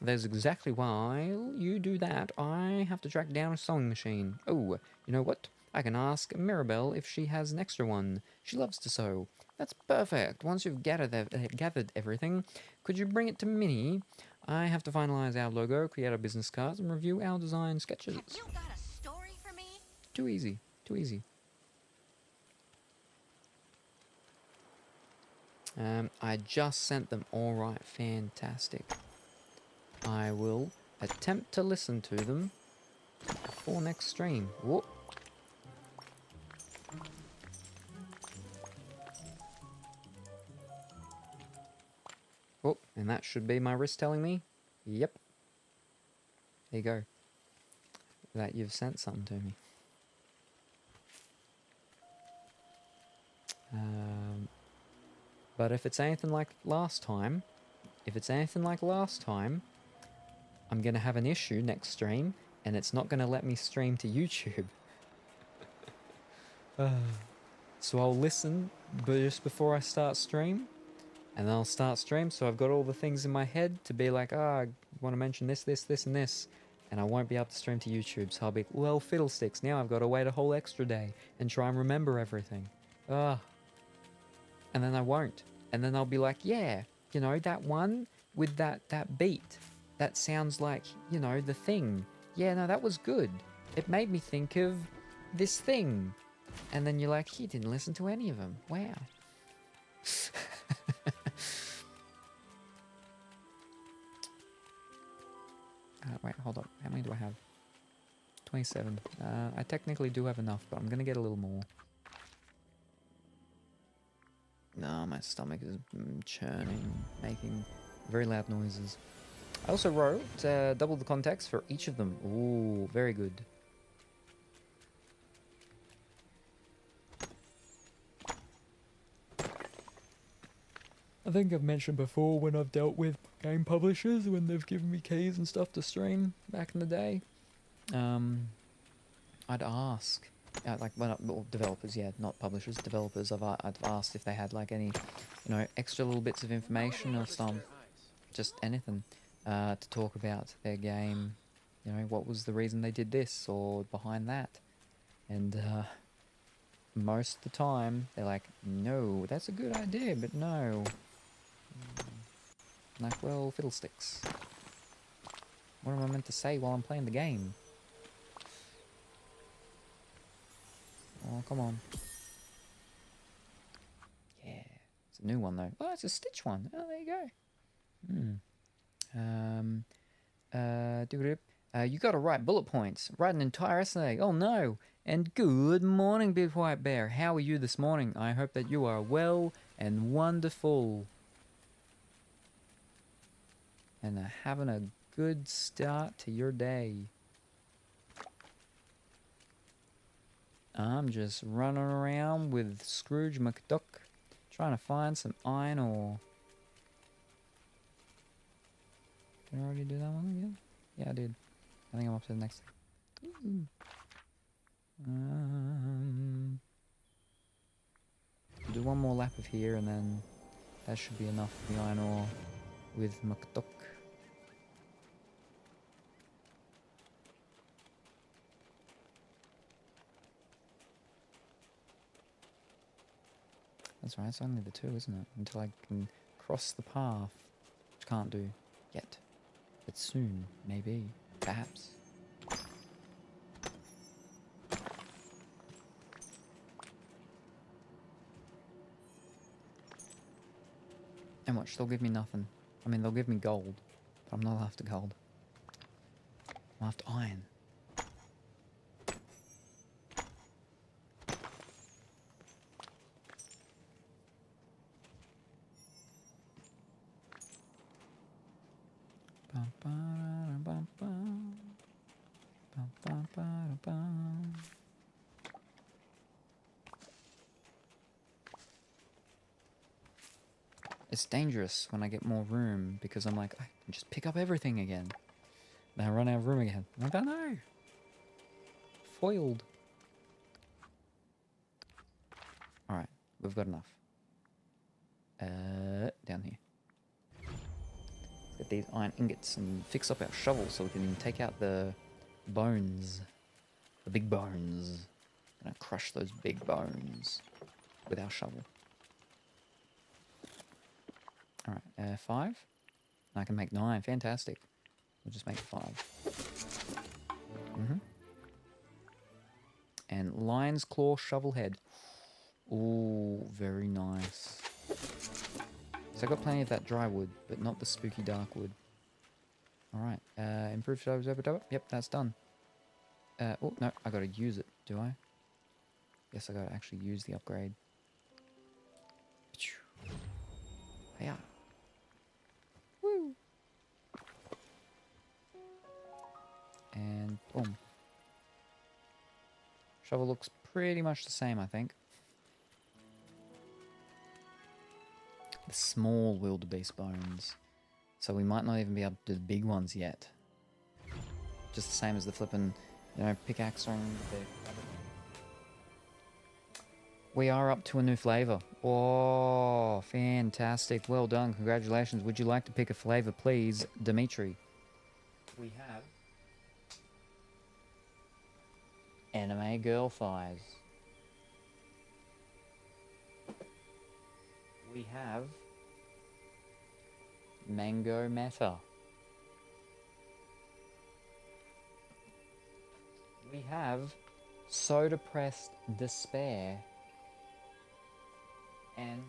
Speaker 9: That's exactly why you do that. I have to track down a sewing machine. Oh, you know what? I can ask Mirabelle if she has an extra one. She loves to sew. That's perfect. Once you've gathered everything, could you bring it to Minnie? I have to finalize our logo, create our business cards, and review our design sketches.
Speaker 3: Have you got a story for me?
Speaker 9: Too easy. Too easy. I just sent them. All right, fantastic. I will attempt to listen to them before next stream. Whoop. Oh, and that should be my wrist telling me. Yep. There you go. That you've sent something to me. But if it's anything like last time, I'm going to have an issue next stream, and it's not going to let me stream to YouTube. So I'll listen just before I start stream, and then I'll start stream, so I've got all the things in my head to be like, I want to mention this, this, this, and this, and I won't be able to stream to YouTube, so I'll be, well, fiddlesticks, now I've got to wait a whole extra day and try and remember everything. And then I won't. And then I'll be like, yeah, you know, that one with that beat. That sounds like, you know, the thing. Yeah, no, that was good. It made me think of this thing. And then you're like, you didn't listen to any of them. Wow. Wait, hold up. How many do I have? 27. I technically do have enough, but I'm going to get a little more. No, my stomach is churning, making very loud noises. I also wrote double the context for each of them. Ooh, very good. I think I've mentioned before when I've dealt with game publishers, when they've given me keys and stuff to stream back in the day. I'd ask. Well, developers, yeah, not publishers, developers. I've asked if they had like any, you know, extra little bits of information or some, just anything, to talk about their game. You know, what was the reason they did this or behind that, and most of the time they're like, no, that's a good idea, but no. Like, well, fiddlesticks. What am I meant to say while I'm playing the game? Oh, come on. Yeah. It's a new one, though. Oh, it's a Stitch one. Oh, there you go. You gotta write bullet points. Write an entire essay. Oh, no. And good morning, Big White Bear. How are you this morning? I hope that you are well and wonderful. And having a good start to your day. I'm just running around with Scrooge McDuck, trying to find some iron ore. Did I already do that one again? Yeah, I did. I think I'm up to the next thing. Do one more lap of here, and then that should be enough for the iron ore with McDuck. That's right, it's only the two, isn't it? Until I can cross the path. Which can't do yet. But soon, maybe. Perhaps. And watch, they'll give me nothing. I mean, they'll give me gold. But I'm not after gold. I'm after iron.
Speaker 2: it's dangerous when I get more room because I'm like, I can just pick up everything again. Then I run out of room again. I'm like, oh no. Foiled. Alright, we've got enough. Down here. Get these iron ingots and fix up our shovel so we can take out the bones. The big bones. Gonna crush those big bones with our shovel. Alright, 5. And I can make 9. Fantastic. We'll just make 5. And lion's claw shovel head. Ooh, very nice. So I got plenty of that dry wood, but not the spooky dark wood. Alright, improved shovels over double. Yep, that's done. Oh, no, I gotta use it, do I? Yes, I gotta actually use the upgrade. Yeah. Woo! And boom. Shovel looks pretty much the same, I think. The small wildebeest bones. So we might not even be able to do the big ones yet. Just the same as the flippin', you know, pickaxe or the... We are up to a new flavor. Oh, fantastic. Well done. Congratulations. Would you like to pick a flavor, please, Dimitri? We have... Anime girl thighs. We have mango meta. We have soda pressed despair. And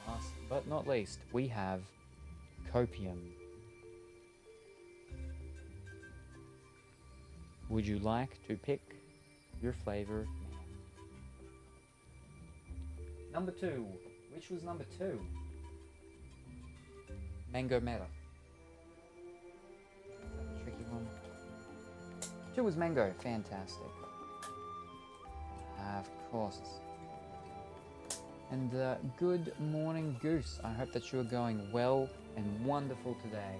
Speaker 2: last but not least, we have copium. Would you like to pick your flavor now? Number 2. Which was number 2? Mango Meta. Tricky one. 2 was mango. Fantastic. Of course. And good morning, Goose. I hope that you are going well and wonderful today.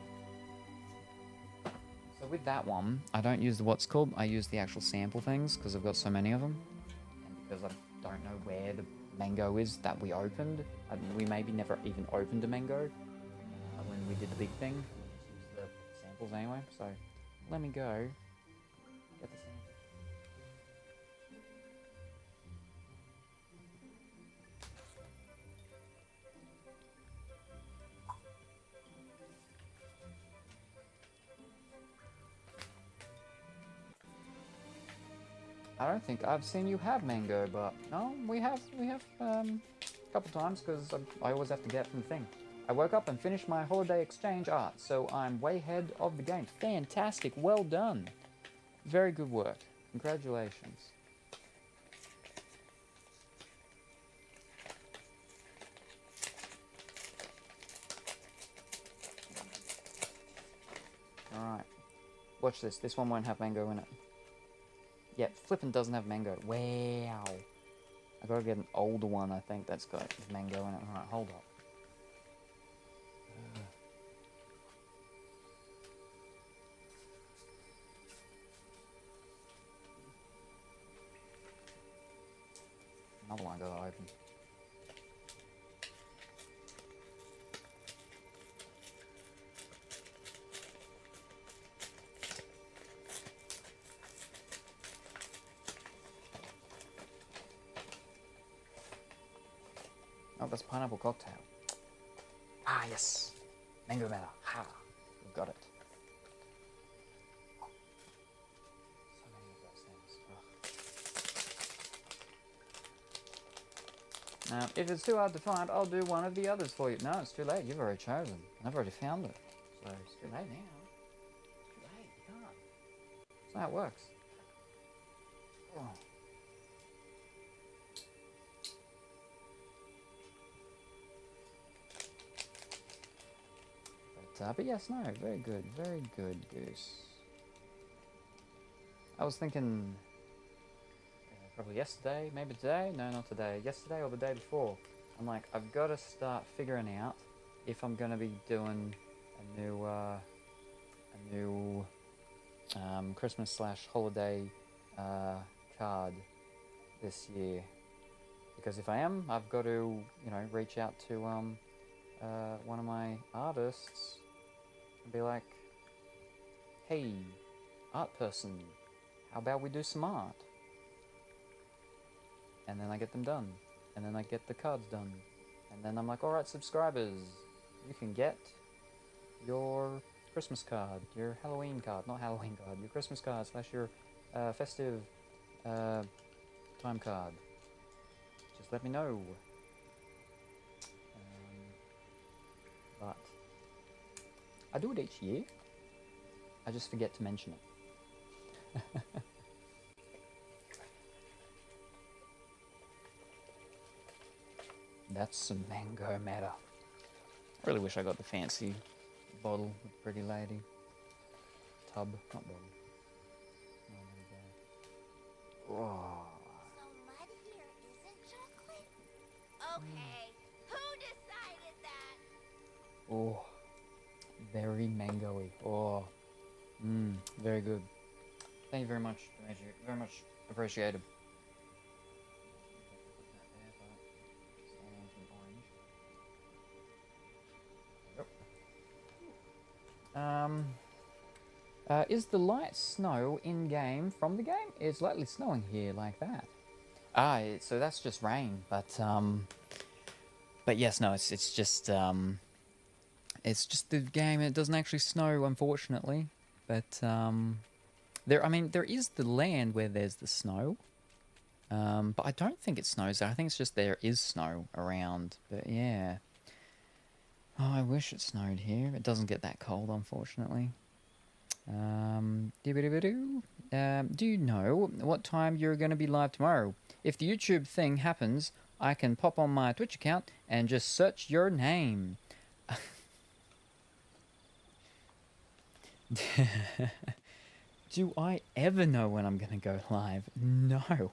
Speaker 2: So with that one, I don't use the what's called, I use the actual sample things because I've got so many of them. And because I don't know where the mango is that we opened. We maybe never even opened a mango when we did the big thing. We just used the samples anyway, so let me go get the sample. I don't think I've seen you have mango, but no, we have a couple times because I always have to get from the thing. I woke up and finished my holiday exchange art, so I'm way ahead of the game. Fantastic, well done. Very good work. Congratulations. Alright. Watch this. This one won't have mango in it. Yeah, flippin' doesn't have mango. Wow. I gotta get an older one, I think, that's got mango in it. Alright, hold up. Another one I gotta open. Oh, that's pineapple cocktail. Ah, yes. Mango matter. Ha. We've got it. So many of those things. Now, if it's too hard to find, I'll do one of the others for you. No, it's too late. You've already chosen. I've already found it. So, it's too late now. It's too late. You can't. That's not how it works. Oh. But yes, no, very good, Goose. I was thinking probably yesterday, maybe today. No, not today. Yesterday or the day before. I'm like, I've got to start figuring out if I'm going to be doing a new Christmas / holiday card this year. Because if I am, I've got to, you know, reach out to one of my artists and be like, hey, art person, how about we do some art? And then I get them done. And then I get the cards done. And then I'm like, alright, subscribers, you can get your Christmas card, your Halloween card, not Halloween card, your Christmas card / your festive time card. Just let me know. But I do it each year. I just forget to mention it. That's some mango matter. I really wish I got the fancy bottle with the pretty lady. Tub, not bottle. Oh.
Speaker 3: So mud here isn't chocolate? Okay, who decided that?
Speaker 2: Oh, very mango-y. Oh, very good. Thank you very much, Dimitri. Very much appreciated. Is the light snow in game from the game? It's lightly snowing here like that. So that's just rain, but yes, no, it's just the game. It doesn't actually snow, unfortunately, but there is the land where there's the snow, but I don't think it snows there. I think it's just there is snow around, but yeah. Oh, I wish it snowed here. It doesn't get that cold, unfortunately. Do you know what time you're going to be live tomorrow? If the YouTube thing happens, I can pop on my Twitch account and just search your name. Do I ever know when I'm going to go live? No.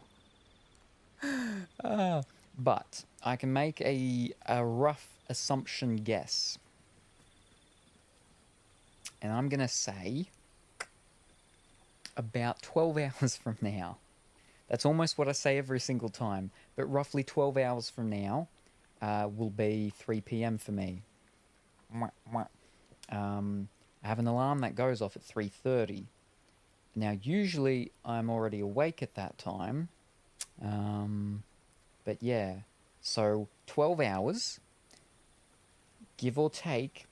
Speaker 2: But I can make a rough assumption guess. And I'm going to say about 12 hours from now. That's almost what I say every single time. But roughly 12 hours from now will be 3 p.m. for me. I have an alarm that goes off at 3:30. Now, usually I'm already awake at that time. But yeah, so 12 hours, give or take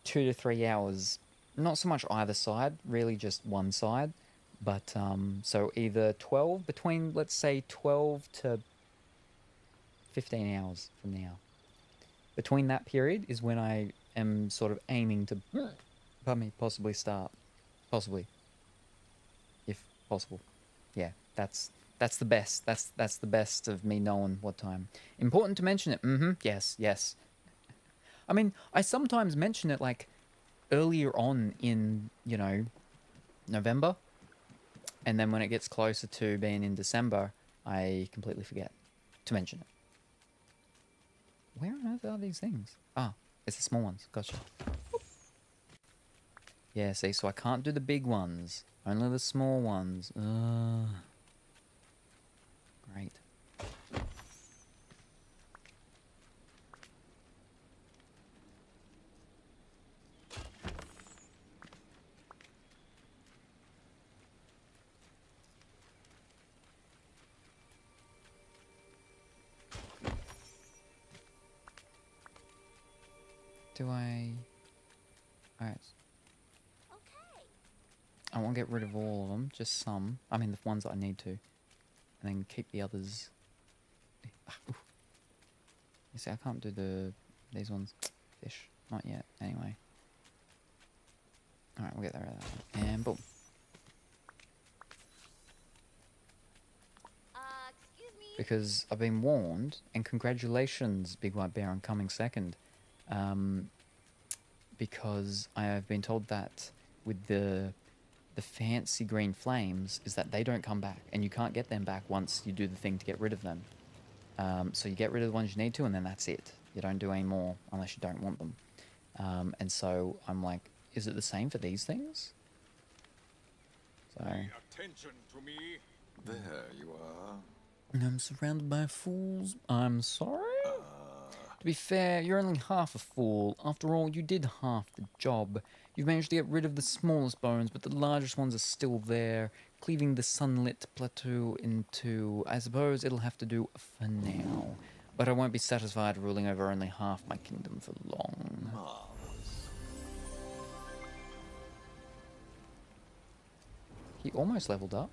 Speaker 2: 2 to 3 hours. Not so much either side, really just one side. But, so either 12, between, let's say, 12 to 15 hours from now. Between that period is when I am sort of aiming to, possibly start. Possibly. If possible. Yeah, that's the best. That's the best of me knowing what time. Important to mention it. Yes. I mean, I sometimes mention it, like, earlier on in, November. And then when it gets closer to being in December, I completely forget to mention it. Where on earth are these things? Ah, it's the small ones. Gotcha. Yeah, see, so I can't do the big ones. Only the small ones. Great. Do I... Alright.
Speaker 3: Okay.
Speaker 2: I won't get rid of all of them, just some. I mean, the ones that I need to. And then keep the others. You see, I can't do these ones. Fish. Not yet, anyway. Alright, we'll get rid of that one. And boom.
Speaker 3: Excuse me.
Speaker 2: Because I've been warned, and congratulations, Big White Bear, on coming second. Because I have been told that with the fancy green flames is that they don't come back, and you can't get them back once you do the thing to get rid of them. So you get rid of the ones you need to, and then that's it. You don't do any more unless you don't want them. And so I'm like, is it the same for these things? So
Speaker 4: Attention to me. There you are.
Speaker 2: I'm surrounded by fools. I'm sorry? To be fair, you're only half a fool. After all, you did half the job. You've managed to get rid of the smallest bones, but the largest ones are still there, cleaving the sunlit plateau in two. I suppose it'll have to do for now. But I won't be satisfied ruling over only half my kingdom for long.
Speaker 4: Marvelous.
Speaker 2: He almost leveled up.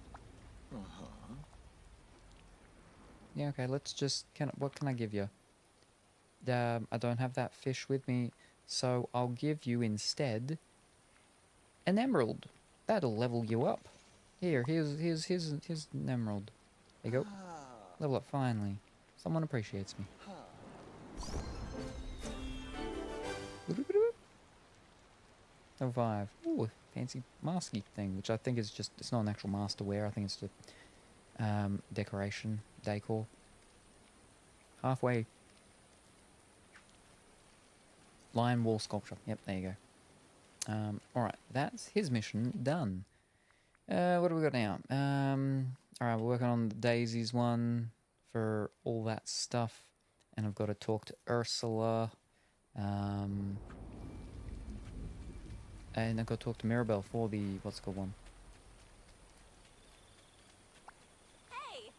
Speaker 2: Yeah, okay, let's just... what can I give you? I don't have that fish with me, so I'll give you instead an emerald. That'll level you up. Here's an emerald. There you go. Level up finally. Someone appreciates me. Level 5. Ooh, fancy masky thing, which I think is just, it's not an actual master wear, I think it's just decoration, decor. Halfway. Lion wall sculpture. Yep, there you go. Alright, that's his mission done. What do we got now? Alright, we're working on the daisies one for all that stuff. And I've got to talk to Ursula. And I've got to talk to Mirabelle for the, what's it called one?
Speaker 8: Hey!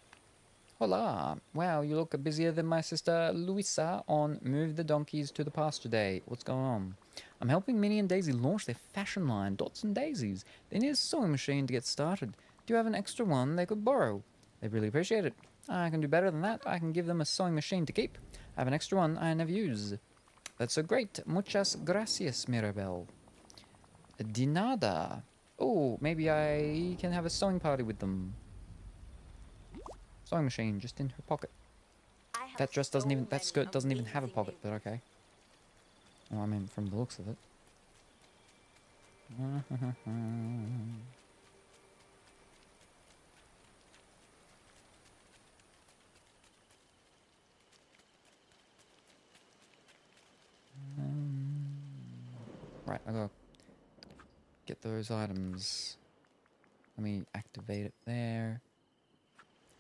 Speaker 2: Hola! Wow, you look busier than my sister Luisa on Move the Donkeys to the Pasture Day. What's going on? I'm helping Minnie and Daisy launch their fashion line, Dots and Daisies. They need a sewing machine to get started. Do you have an extra one they could borrow? They really appreciate it. I can do better than that. I can give them a sewing machine to keep. I have an extra one I never use. That's so great. Muchas gracias, Mirabelle. De nada. Oh, maybe I can have a sewing party with them. Sewing machine just in her pocket. That dress doesn't even, that skirt doesn't even have a pocket, but okay. Well, I mean, from the looks of it. Right, I gotta get those items. Let me activate it there.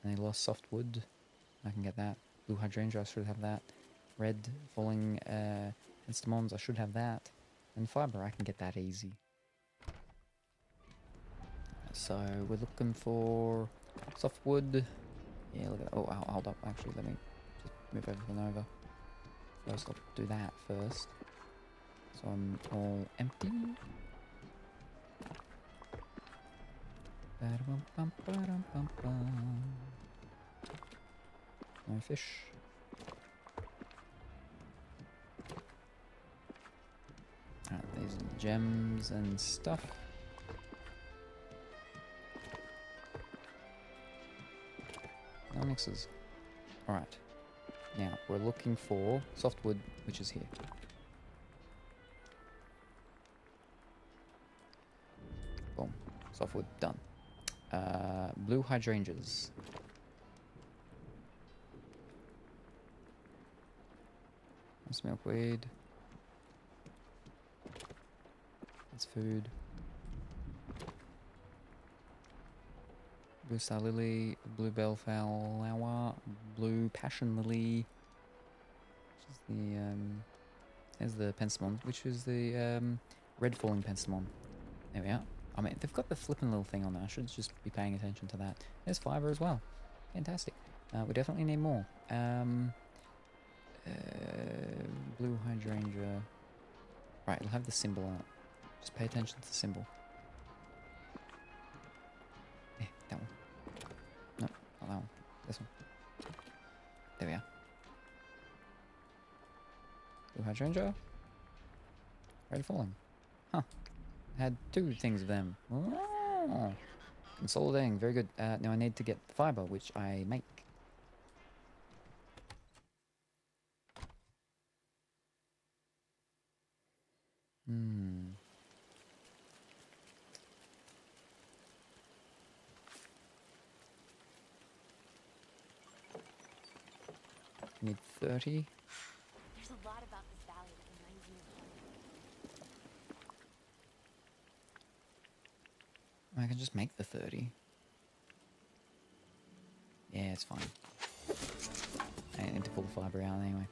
Speaker 2: And they lost softwood. I can get that. Blue hydrangea, I should have that. Red falling instamons, I should have that. And fiber, I can get that easy. So we're looking for softwood. Yeah, look at that. Oh, hold up. Actually, let me just move everything over. First, I'll do that first. So I'm all empty. No fish. Alright, these are the gems and stuff. No mixes. Alright. Now, we're looking for softwood, which is here. Boom. Softwood, done. Blue hydrangeas. That's milkweed. That's food. Blue star lily, blue bellflower, blue passion lily, which is the there's the pensamon, which is the red falling pensamon. There we are. I mean, they've got the flipping little thing on there. I should just be paying attention to that. There's fiber as well. Fantastic. We definitely need more. Blue hydrangea. Right, it'll have the symbol on it. Just pay attention to the symbol. Yeah, that one. No, not that one. This one. There we are. Blue hydrangea. Red falling. Huh. Had two things of them. Oh. Consolidating, very good. Now I need to get the fiber, which I make. need 30.
Speaker 8: There's a lot about this valley that reminds me of home.
Speaker 2: I can just make the 30. Yeah, it's fine. I need to pull the fiber out anyway.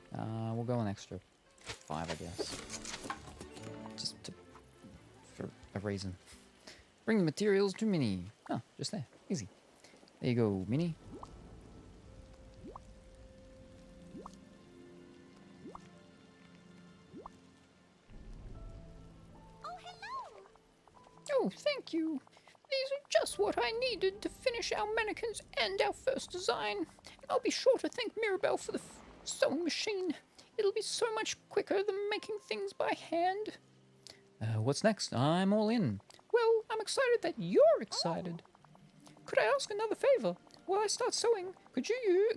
Speaker 2: We'll go an extra 5, I guess. Just for a reason. Bring the materials to Minnie. Oh, just there. Easy. There you go, Minnie.
Speaker 3: Oh, hello!
Speaker 7: Oh, thank you. These are just what I needed to finish our mannequins and our first design. And I'll be sure to thank Mirabelle for the sewing machine. It'll be so much quicker than making things by hand.
Speaker 2: What's next? I'm all in.
Speaker 7: Well, I'm excited that you're excited. Could I ask another favor? While I start sewing, could you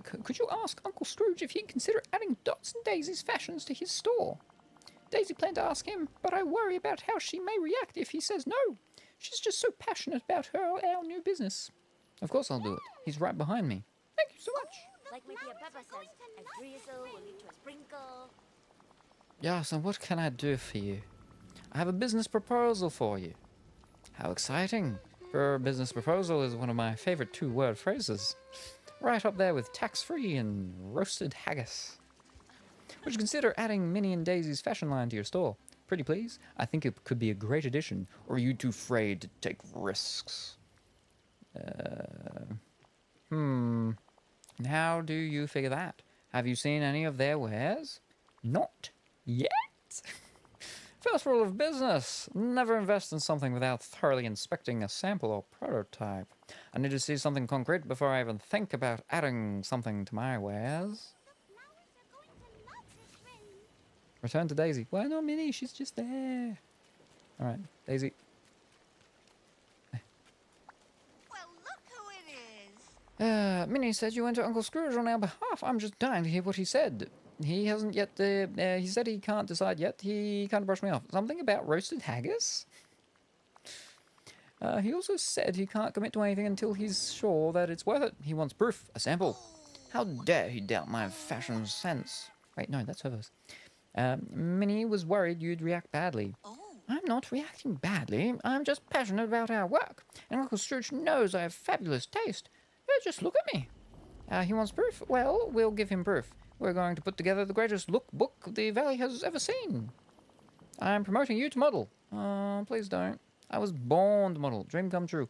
Speaker 7: ask Uncle Scrooge if he'd consider adding Dots and Daisy's fashions to his store? Daisy planned to ask him, but I worry about how she may react if he says no. She's just so passionate about our new business.
Speaker 2: Of course I'll do it. He's right behind me.
Speaker 7: Thank you so much.
Speaker 8: Like my dear Peppa says, a drizzle will lead to a sprinkle.
Speaker 2: Yeah, so what can I do for you? I have a business proposal for you. How exciting. For a business proposal is one of my favorite 2-word phrases. Right up there with tax-free and roasted haggis. Would you consider adding Minnie and Daisy's fashion line to your store? Pretty please? I think it could be a great addition. Or are you too afraid to take risks? And how do you figure that? Have you seen any of their wares? Not yet. First rule of business, never invest in something without thoroughly inspecting a sample or prototype. I need to see something concrete before I even think about adding something to my wares. Return to Daisy. Why not Minnie? She's just there. Alright, Daisy.
Speaker 3: Well, look who it is.
Speaker 7: Minnie said you went to Uncle Scrooge on our behalf. I'm just dying to hear what he said. He hasn't yet, he said he can't decide yet. He kind of brushed me off. Something about roasted haggis? He also said he can't commit to anything until he's sure that it's worth it. He wants proof, a sample. How dare he doubt my fashion sense? Wait, no, that's her voice. Minnie was worried you'd react badly. I'm not reacting badly. I'm just passionate about our work. And Uncle Scrooge knows I have fabulous taste. Just look at me. He wants proof? Well, we'll give him proof. We're going to put together the greatest lookbook the Valley has ever seen. I'm promoting you to model. Please don't. I was born to model. Dream come true.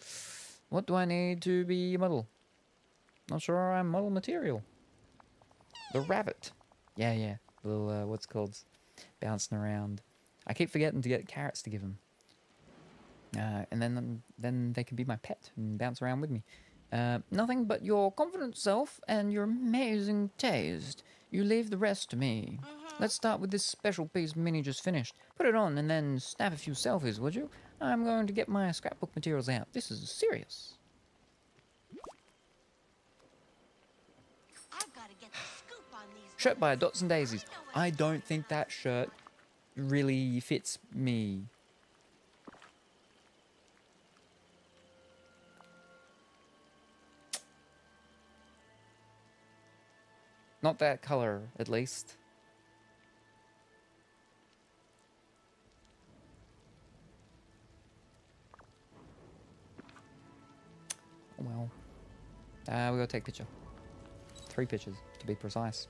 Speaker 7: What do I need to be a model? Not sure I'm model material. The rabbit. Yeah. Little, what's it called? Bouncing around. I keep forgetting to get carrots to give him. And then they can be my pet and bounce around with me. Nothing but your confident self and your amazing taste. You leave the rest to me. Let's start with this special piece Minnie just finished. Put it on and then snap a few selfies, would you? I'm going to get my scrapbook materials out. This is serious.
Speaker 3: I've got to get the scoop on these.
Speaker 2: Shirt by Dots and Daisies. I don't think that shirt really fits me. Not that color, at least. Oh well. We gotta take a picture. 3 pictures, to be precise.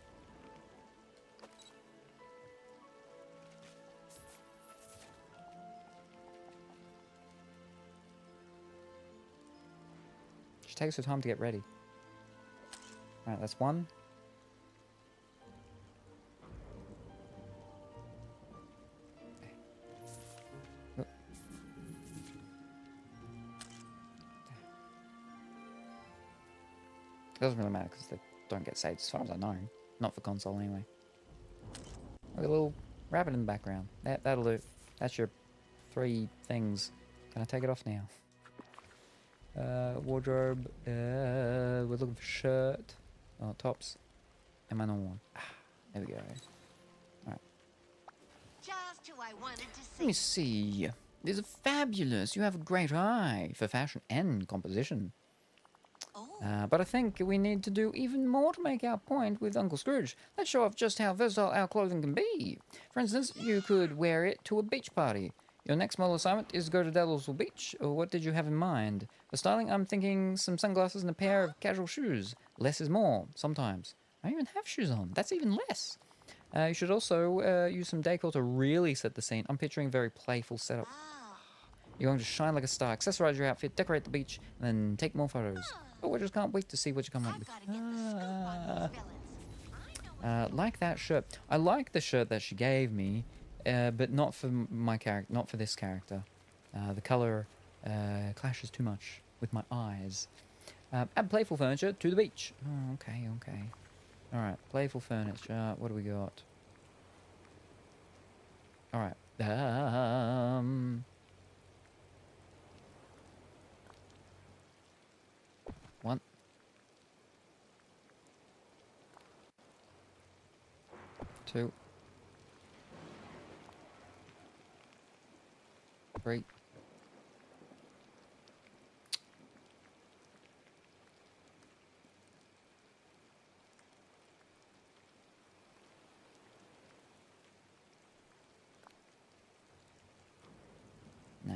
Speaker 2: She takes her time to get ready. Alright, that's 1. It doesn't really matter because they don't get saved as far as I know. Not for console anyway. Look at a little rabbit in the background. That'll do. That's your 3 things. Can I take it off now? Wardrobe. We're looking for shirt. Oh, tops. And my normal one. There we go. Alright.
Speaker 3: Just who I wanted to see.
Speaker 2: Let me see. These are fabulous. You have a great eye for fashion and composition.
Speaker 3: Oh.
Speaker 2: But I think we need to do even more to make our point with Uncle Scrooge. Let's show off just how versatile our clothing can be. For instance, you could wear it to a beach party. Your next model assignment is to go to Dalrymple Beach, or what did you have in mind? For styling, I'm thinking some sunglasses and a pair of casual shoes. Less is more, sometimes. I don't even have shoes on. That's even less. You should also use some decor to really set the scene. I'm picturing a very playful setup. You're going to shine like a star, accessorize your outfit, decorate the beach, and then take more photos. Oh, I just can't wait to see what you come up with. Like that shirt. I like the shirt that she gave me, but not for my character, not for this character. The color clashes too much with my eyes. Add playful furniture to the beach. Oh, okay. All right, playful furniture. What do we got? All right. 1, 2, 3. No.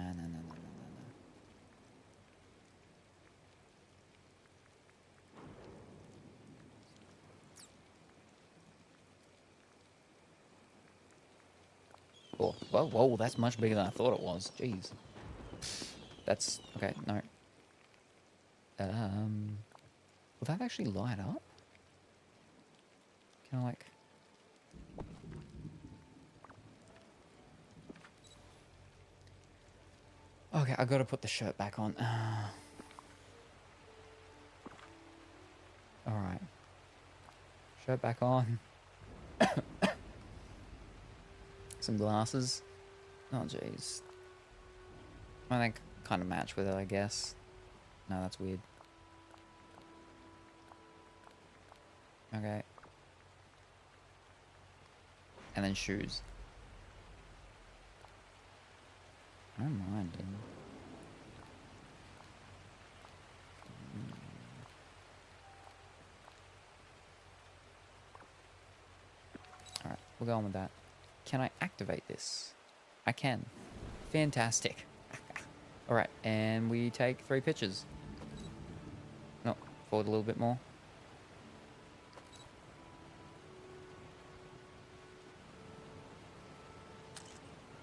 Speaker 2: Oh, whoa, that's much bigger than I thought it was. Jeez. That's, okay, no. Will that actually light up? Can I, like... Okay, I gotta put the shirt back on. Alright. Shirt back on. Some glasses. Oh, jeez. I think kind of match with it, I guess. No, that's weird. Okay. And then shoes. I don't mind. Alright, we'll go on with that. Can I activate this? I can. Fantastic. Alright, and we take 3 pictures. No, forward a little bit more.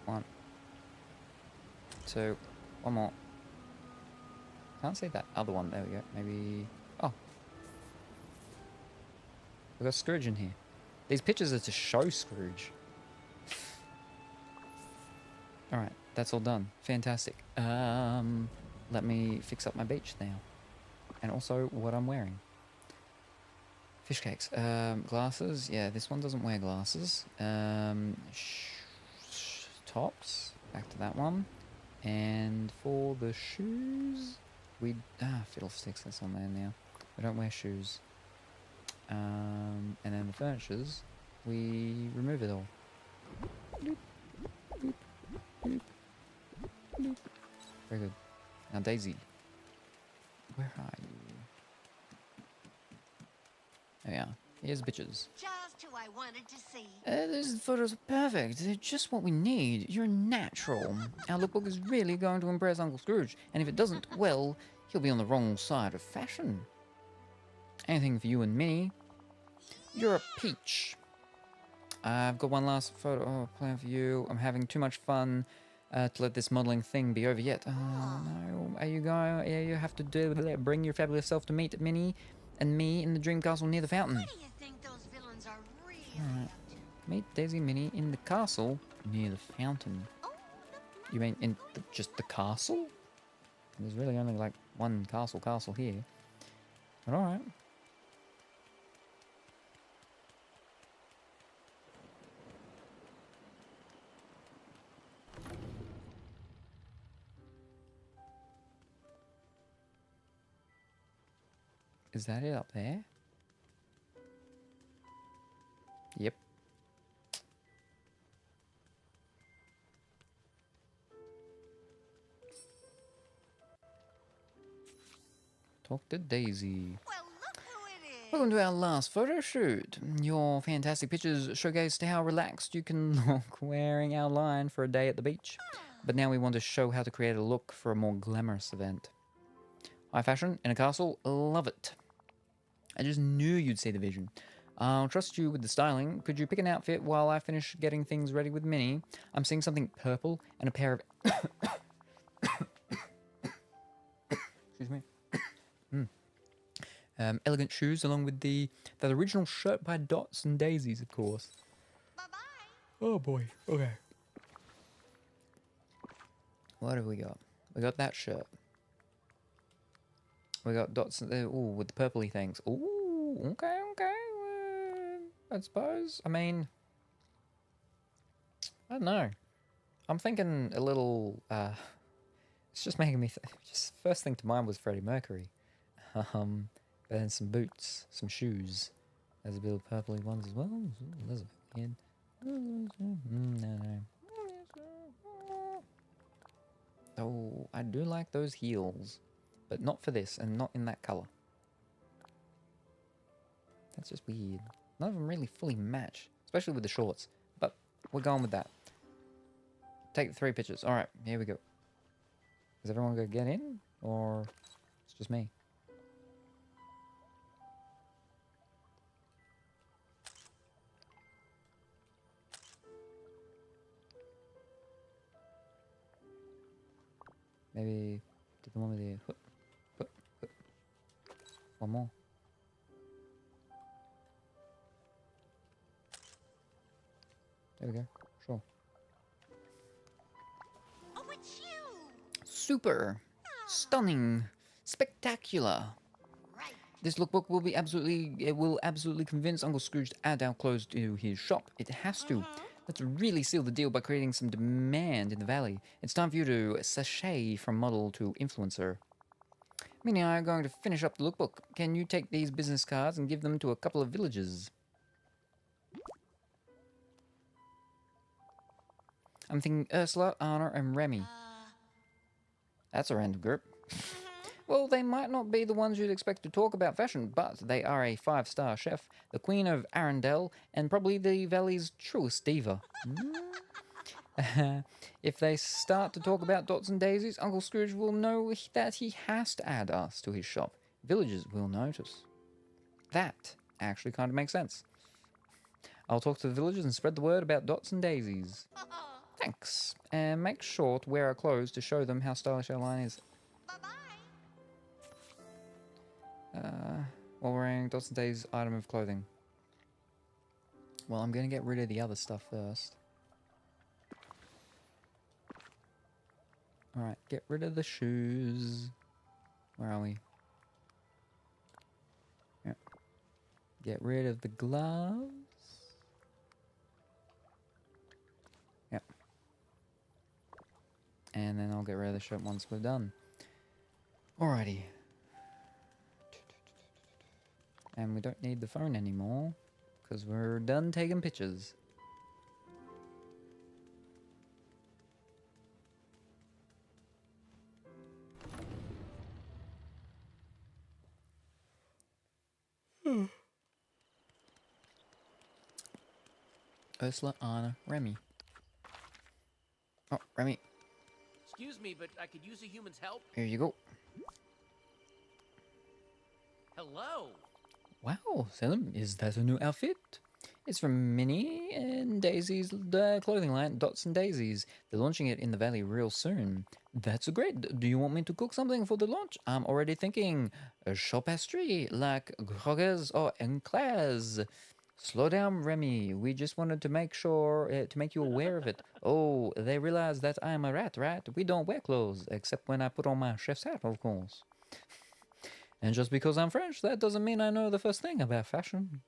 Speaker 2: One. 2. One more. Can't see that other one. There we go. Maybe... Oh. We've got Scrooge in here. These pictures are to show Scrooge. Alright, that's all done. Fantastic. Let me fix up my beach now. And also what I'm wearing. Fish cakes. Glasses. Yeah, this one doesn't wear glasses. Tops. Back to that one. And for the shoes... fiddlesticks, that's on there now. We don't wear shoes. And then the furnitures, we remove it all. Very good. Now Daisy, where are you? There we are. Here's bitches.
Speaker 3: Just who I wanted to see.
Speaker 2: These photos are perfect. They're just what we need. You're natural. Our lookbook is really going to impress Uncle Scrooge. And if it doesn't, well, he'll be on the wrong side of fashion. Anything for you and Minnie. You're a peach. I've got one last photo plan for you. I'm having too much fun to let this modelling thing be over yet. Oh, no. Are you going? Yeah, you have to bring your fabulous self to meet Minnie and me in the dream castle near the fountain.
Speaker 3: Where do you think those villains are really
Speaker 2: Alright.
Speaker 3: up to?
Speaker 2: Meet Daisy and Minnie in the castle near the fountain.
Speaker 3: Oh,
Speaker 2: You mean in just the castle? There's really only like one castle here. But alright. Is that it up there? Yep. talk to Daisy.
Speaker 3: Well, look who it is.
Speaker 2: Welcome to our last photo shoot. Your fantastic pictures showcased how relaxed you can look wearing our line for a day at the beach. But now we want to show how to create a look for a more glamorous event. High fashion in a castle, love it. I just knew you'd see the vision. I'll trust you with the styling. Could you pick an outfit while I finish getting things ready with Minnie? I'm seeing something purple and a pair of... Excuse me. Elegant shoes along with that original shirt by Dots and Daisies, of course.
Speaker 3: Bye-bye.
Speaker 2: Oh boy. Okay. What have we got? We got that shirt. We got Dots with the purpley things. Ooh, okay. I suppose. I mean, I don't know. I'm thinking a little. It's just making me. Just first thing to mind was Freddie Mercury. But then some boots, some shoes. There's a bit of purpley ones as well. Ooh, there's a bit no. Oh, I do like those heels, but not for this and not in that color. That's just weird. None of them really fully match, especially with the shorts. But we're going with that. Take 3 pictures. All right, here we go. Is everyone gonna get in, or it's just me? Maybe do the one with the hook. One more. There we go. Sure.
Speaker 3: Oh, it's you.
Speaker 2: Super. Stunning. Spectacular.
Speaker 3: Right.
Speaker 2: This lookbook will absolutely convince Uncle Scrooge to add our clothes to his shop. It has to. Let's really seal the deal by creating some demand in the valley. It's time for you to sashay from model to influencer. Minnie and I are going to finish up the lookbook. Can you take these business cards and give them to a couple of villagers? I'm thinking Ursula, Anna, and Remy. That's a random group. Well, they might not be the ones you'd expect to talk about fashion, but they are a 5-star chef, the Queen of Arundel, and probably the valley's truest diva. If they start to talk about Dots and Daisies, Uncle Scrooge will know that he has to add us to his shop. Villagers will notice. That actually kind of makes sense. I'll talk to the villagers and spread the word about Dots and Daisies. Thanks. And make sure to wear our clothes to show them how stylish our line is. While wearing Dots and Daisies' item of clothing. Well, I'm going to get rid of the other stuff first. Alright, get rid of the shoes. Where are we? Yep. Get rid of the gloves. Yep. And then I'll get rid of the shirt once we're done. Alrighty. And we don't need the phone anymore, because we're done taking pictures. Ursula, Anna, Remy. Oh, Remy,
Speaker 5: Excuse me, but I could use a human's help.
Speaker 2: here you go.
Speaker 5: Hello.
Speaker 2: Wow, Salem, is that a new outfit? It's from Minnie and Daisy's clothing line, Dots and Daisies. They're launching it in the valley real soon. That's great. Do you want me to cook something for the launch? I'm already thinking a shop pastry, like croquettes or éclairs. Slow down, Remy. We just wanted to make sure, to make you aware of it. Oh, they realize that I'm a rat, right? We don't wear clothes, except when I put on my chef's hat, of course. And just because I'm French, that doesn't mean I know the first thing about fashion.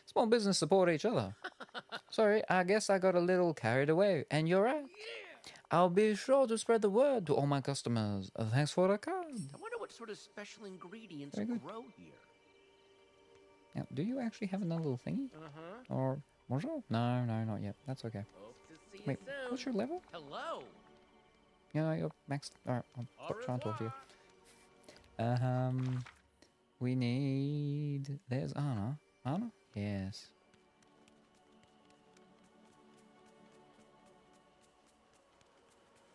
Speaker 2: Small business support each other. Sorry, I guess I got a little carried away, and you're right. I'll be sure to spread the word to all my customers. Thanks for the card.
Speaker 5: I wonder what sort of special ingredients
Speaker 2: Very good.
Speaker 5: grow here.
Speaker 2: Now, do you actually have another little thingy? Or, bonjour? No, not yet. That's okay.
Speaker 5: Hope to see you
Speaker 2: Wait,
Speaker 5: soon.
Speaker 2: what's your level?
Speaker 5: Hello.
Speaker 2: Yeah, you're maxed. Alright, I'll stop trying to talk to you. We need... There's Anna. Anna? Yes.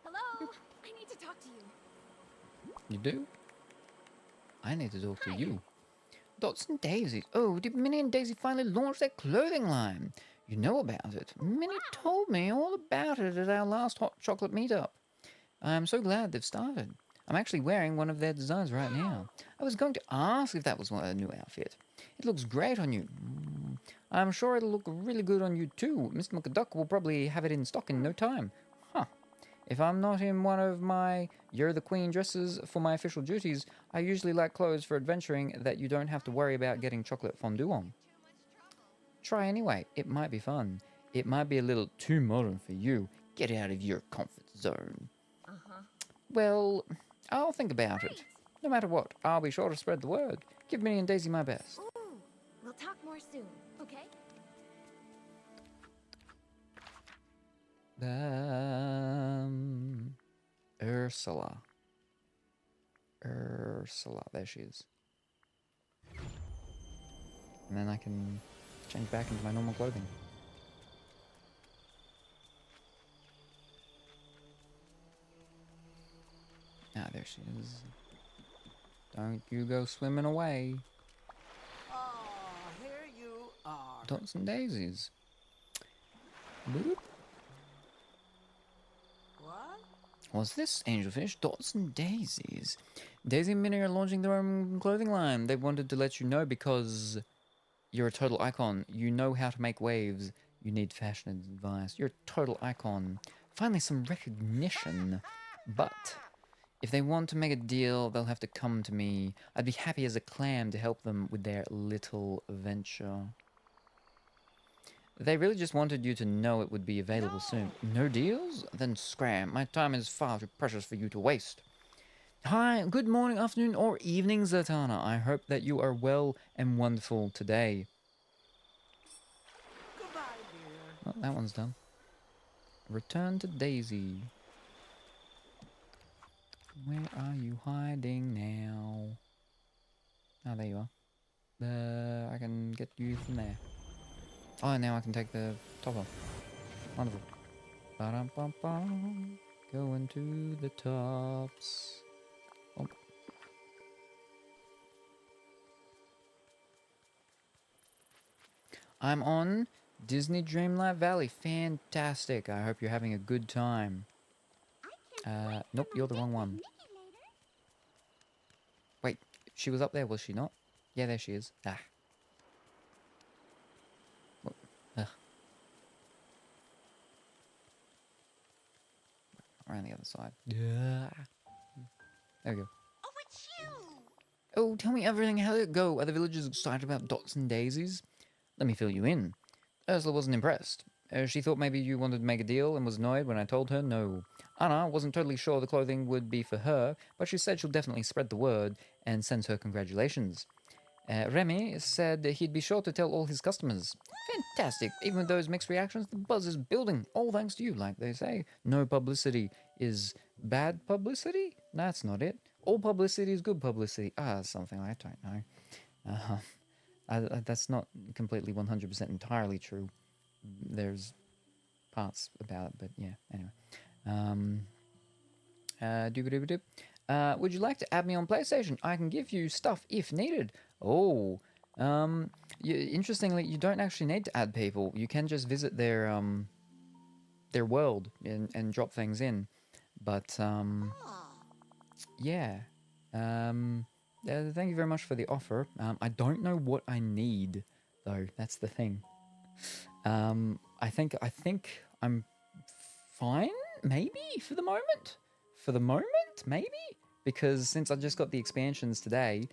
Speaker 8: Hello? I need to talk to you.
Speaker 2: You do? I need to talk to you. Dots and Daisies. Oh, did Minnie and Daisy finally launch their clothing line? You know about it. Minnie told me all about it at our last hot chocolate meetup. I'm so glad they've started. I'm actually wearing one of their designs right now. I was going to ask if that was a new outfit. It looks great on you. I'm sure it'll look really good on you too. Mr. McDuck will probably have it in stock in no time. Huh. If I'm not in one of my You're the Queen dresses for my official duties, I usually like clothes for adventuring that you don't have to worry about getting chocolate fondue on. Try anyway. It might be fun. It might be a little too modern for you. Get out of your comfort zone. Well, I'll think about it. No matter what, I'll be sure to spread the word. Give Minnie and Daisy my best.
Speaker 8: Ooh, we'll talk more soon, okay?
Speaker 2: Ursula. Ursula, there she is. And then I can change back into my normal clothing. Ah, there she is. Don't you go swimming away.
Speaker 5: Oh, here you are.
Speaker 2: Dots and daisies. Boop.
Speaker 5: What?
Speaker 2: What's this, angelfish? Dots and daisies. Daisy and Minnie are launching their own clothing line. They wanted to let you know because you're a total icon. You know how to make waves. You need fashion advice. You're a total icon. Finally, some recognition. But if they want to make a deal, they'll have to come to me. I'd be happy as a clam to help them with their little venture. They really just wanted you to know it would be available soon. No deals? Then scram. My time is far too precious for you to waste. Hi, good morning, afternoon, or evening, Zatanna. I hope that you are well and wonderful today.
Speaker 5: Goodbye, dear.
Speaker 2: Oh, that one's done. Return to Daisy. Where are you hiding now? Oh, there you are. I can get you from there. Oh, now I can take the top off. Wonderful. Ba-dum-bum-bum. Going to the tops. Oh. I'm on Disney Dreamlight Valley. Fantastic. I hope you're having a good time. Nope, you're the wrong one. Wait, she was up there, was she not? Yeah, there she is. Ah. Ugh. Around the other side. Yeah. There we go.
Speaker 3: Oh, it's you!
Speaker 2: Oh, tell me everything. How did it go? Are the villagers excited about dots and daisies? Let me fill you in. Ursula wasn't impressed. She thought maybe you wanted to make a deal and was annoyed when I told her no. Anna wasn't totally sure the clothing would be for her, but she said she'll definitely spread the word and sends her congratulations. Remy said he'd be sure to tell all his customers. Fantastic. Even with those mixed reactions, the buzz is building. All thanks to you, like they say. No publicity is bad publicity? That's not it. All publicity is good publicity. Something I don't know. That's not completely 100% entirely true. There's parts about it, but yeah, anyway. Would you like to add me on PlayStation? I can give you stuff if needed. Oh, interestingly, you don't actually need to add people. You can just visit their world and drop things in. But yeah. Thank you very much for the offer. I don't know what I need though. That's the thing. I think I'm fine. Maybe for the moment. For the moment, maybe. Because since I just got the expansions today,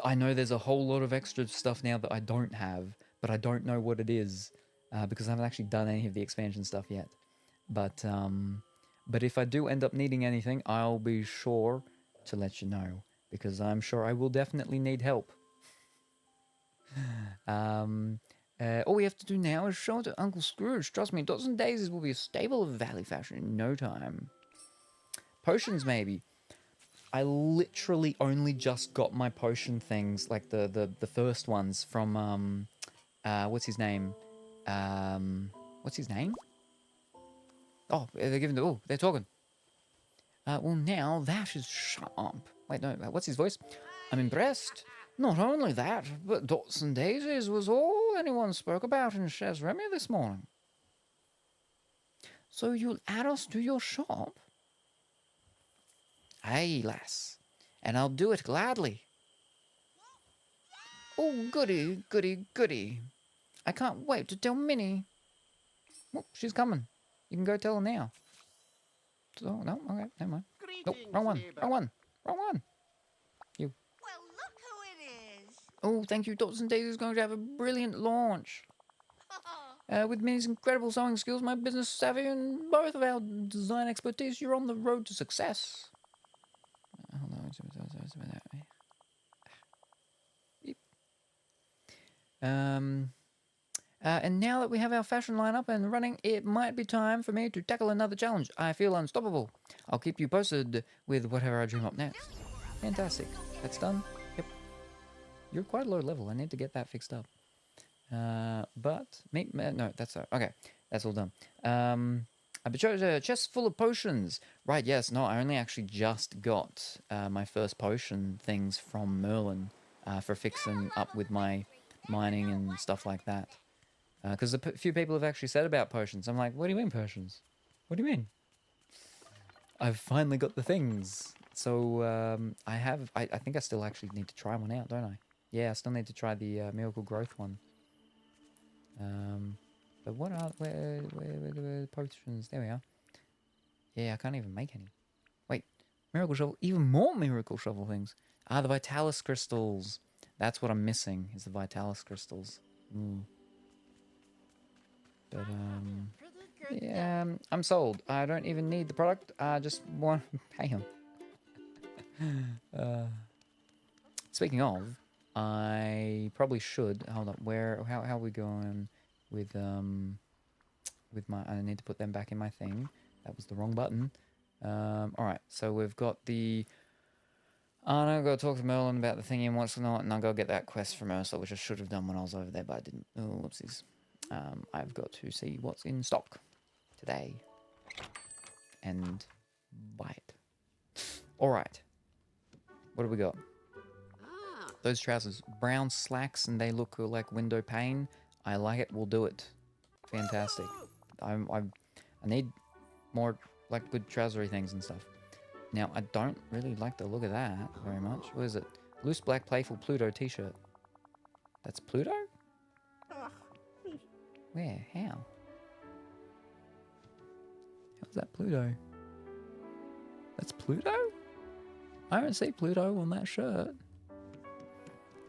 Speaker 2: I know there's a whole lot of extra stuff now that I don't have, but I don't know what it is because I haven't actually done any of the expansion stuff yet. But if I do end up needing anything, I'll be sure to let you know because I'm sure I will definitely need help. All we have to do now is show it to Uncle Scrooge. Trust me, Dots and Daisies will be a staple of Valley fashion in no time. Potions, maybe. I literally only just got my potion things, like the first ones from what's his name? What's his name? Oh, they're giving the they're talking. Well, now that is sharp. Wait, no, what's his voice? I'm impressed. Not only that, but dots and daisies was all anyone spoke about in Shazremi this morning. So you'll add us to your shop? Aye, lass, and I'll do it gladly. Oh, goody, goody, goody. I can't wait to tell Minnie. Oh, she's coming. You can go tell her now. So, no, okay, never mind. Nope, wrong one, wrong one, wrong one. You.
Speaker 3: Well, look who it is.
Speaker 2: Oh, thank you. Dots and Daisies is going to have a brilliant launch. With Minnie's incredible sewing skills, my business savvy, and both of our design expertise, you're on the road to success. Hold on. And now that we have our fashion line up and running, it might be time for me to tackle another challenge. I feel unstoppable. I'll keep you posted with whatever I dream up next. Fantastic. That's done. Yep. You're quite low level. I need to get that fixed up. No, that's okay. That's all done. I chose a chest full of potions. Right, yes. No, I only actually just got my first potion things from Merlin for fixing up with my mining and stuff like that. Because a few people have actually said about potions. I'm like, what do you mean potions? What do you mean? I've finally got the things. So I think I still actually need to try one out, don't I? Yeah, I still need to try the Miracle Growth one. But what are where the potions? There we are. Yeah, I can't even make any. Wait, Miracle Shovel, even more Miracle Shovel things. Ah, the Vitalis crystals. That's what I'm missing, is the Vitalis crystals. But yeah, I'm sold. I don't even need the product. I just want to pay him. Speaking of, I probably should. Hold up. How are we going with my? I need to put them back in my thing. That was the wrong button. All right. So we've got the. Oh no, I've got to talk to Merlin about the thingy and what's not, and I'll go get that quest from Ursula, which I should have done when I was over there, but I didn't. Oh, whoopsies. I've got to see what's in stock today and buy it. All right. What do we got? Those trousers, brown slacks, and they look like window pane. I like it. We'll do it. Fantastic. I need more like good trousery things and stuff. Now I don't really like the look of that very much. What is it? Loose black playful Pluto t-shirt. That's Pluto? Where? How? How's that Pluto? That's Pluto? I don't see Pluto on that shirt.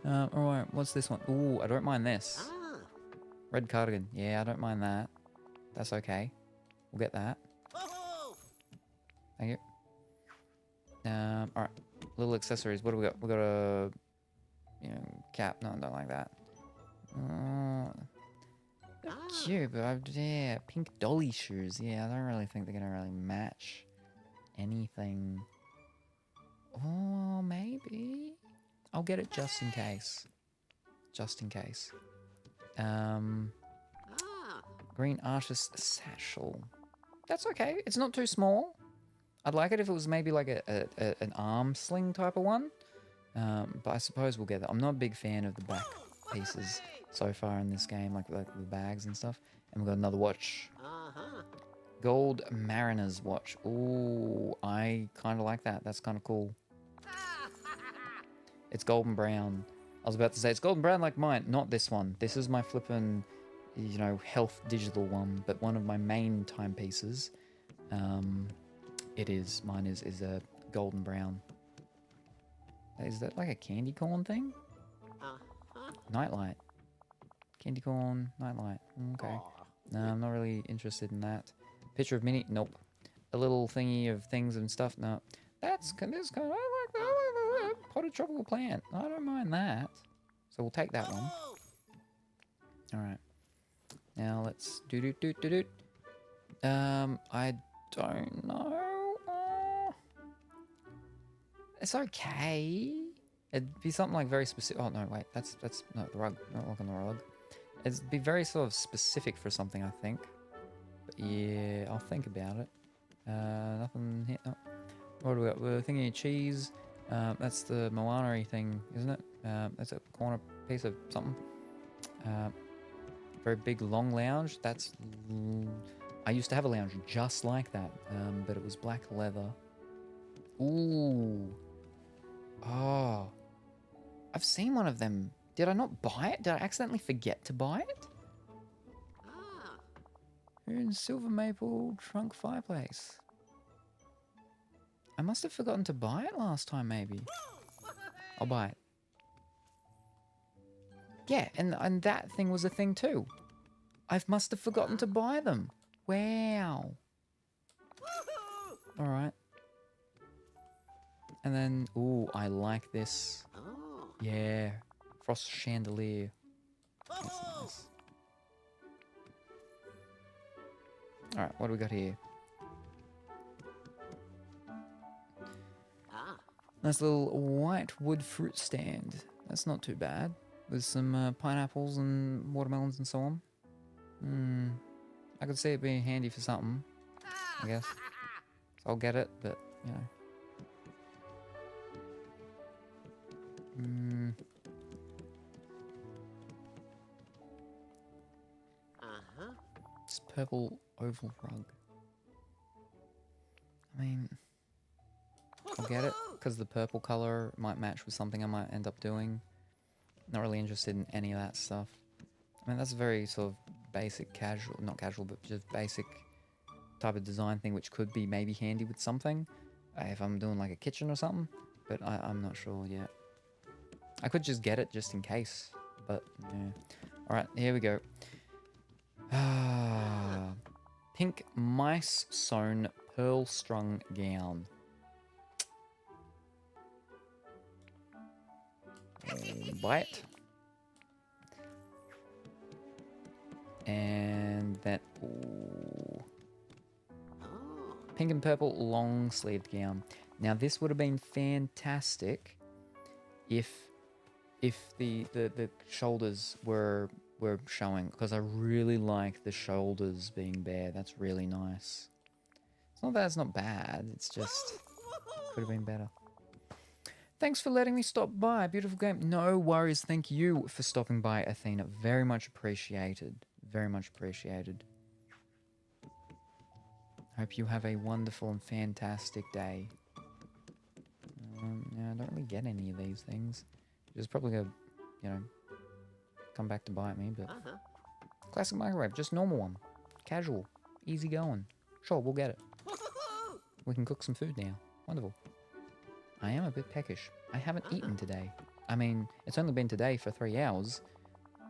Speaker 2: Alright, what's this one? Ooh, I don't mind this. Red cardigan. Yeah, I don't mind that. That's okay. We'll get that. Thank you. Alright. Little accessories. What do we got? We got a... cap. No, I don't like that. They're cute, but yeah, pink dolly shoes. Yeah, I don't really think they're gonna really match anything. Oh, maybe. I'll get it just in case. Just in case. Green artist satchel. That's okay. It's not too small. I'd like it if it was maybe like an arm sling type of one. But I suppose we'll get that. I'm not a big fan of the back pieces so far in this game, like the bags and stuff. And we've got another watch. Gold Mariner's watch. Ooh, I kind of like that. That's kind of cool. It's golden brown. I was about to say it's golden brown like mine. Not this one. This is my flippin', health digital one. But one of my main timepieces, it is. Mine is a golden brown. Is that like a candy corn thing? Nightlight. Candy corn, nightlight. Okay. No, I'm not really interested in that. Picture of Minnie. Nope. A little thingy of things and stuff. No. That's kind of... I like that. Potted tropical plant. I don't mind that. So we'll take that one. Alright. Now let's I don't know. It's okay. It'd be something like very specific. Oh no, wait, that's no the rug. Not looking the rug. It'd be very sort of specific for something, I think. But yeah, I'll think about it. Nothing here. Oh. What do we got? We're thinking of cheese. That's the Moana thing, isn't it? That's a corner piece of something. Very big long lounge. That's. I used to have a lounge just like that, but it was black leather. Ooh. Oh. I've seen one of them. Did I not buy it? Did I accidentally forget to buy it? In silver maple trunk fireplace. I must have forgotten to buy it last time, maybe. I'll buy it. Yeah, and that thing was a thing too. I must have forgotten to buy them. Wow. All right. And then, ooh, I like this. Yeah, frost chandelier. That's nice. All right, what do we got here? Nice little white wood fruit stand. That's not too bad. With some pineapples and watermelons and so on. I could see it being handy for something, I guess. So I'll get it, but, you know. This purple oval rug. I mean, I'll get it because the purple color might match with something I might end up doing. Not really interested in any of that stuff. I mean, that's a very sort of basic, casual, not casual, but just basic type of design thing, which could be maybe handy with something if I'm doing like a kitchen or something, but I'm not sure yet. I could just get it just in case, but yeah. All right, here we go. Pink mice sewn pearl strung gown. Buy it. And that, ooh. Pink and purple long sleeved gown. Now this would have been fantastic if the shoulders were showing, because I really like the shoulders being bare. That's really nice. It's not that it's not bad, it's just could have been better. Thanks for letting me stop by. Beautiful game. No worries. Thank you for stopping by, Athena. Very much appreciated. Very much appreciated. Hope you have a wonderful and fantastic day. Yeah, I don't really get any of these things. Just probably go, you know, come back to bite me, but... Classic microwave, just normal one. Casual. Easy going. Sure, we'll get it. We can cook some food now. Wonderful. I am a bit peckish. I haven't eaten today. I mean, it's only been today for 3 hours,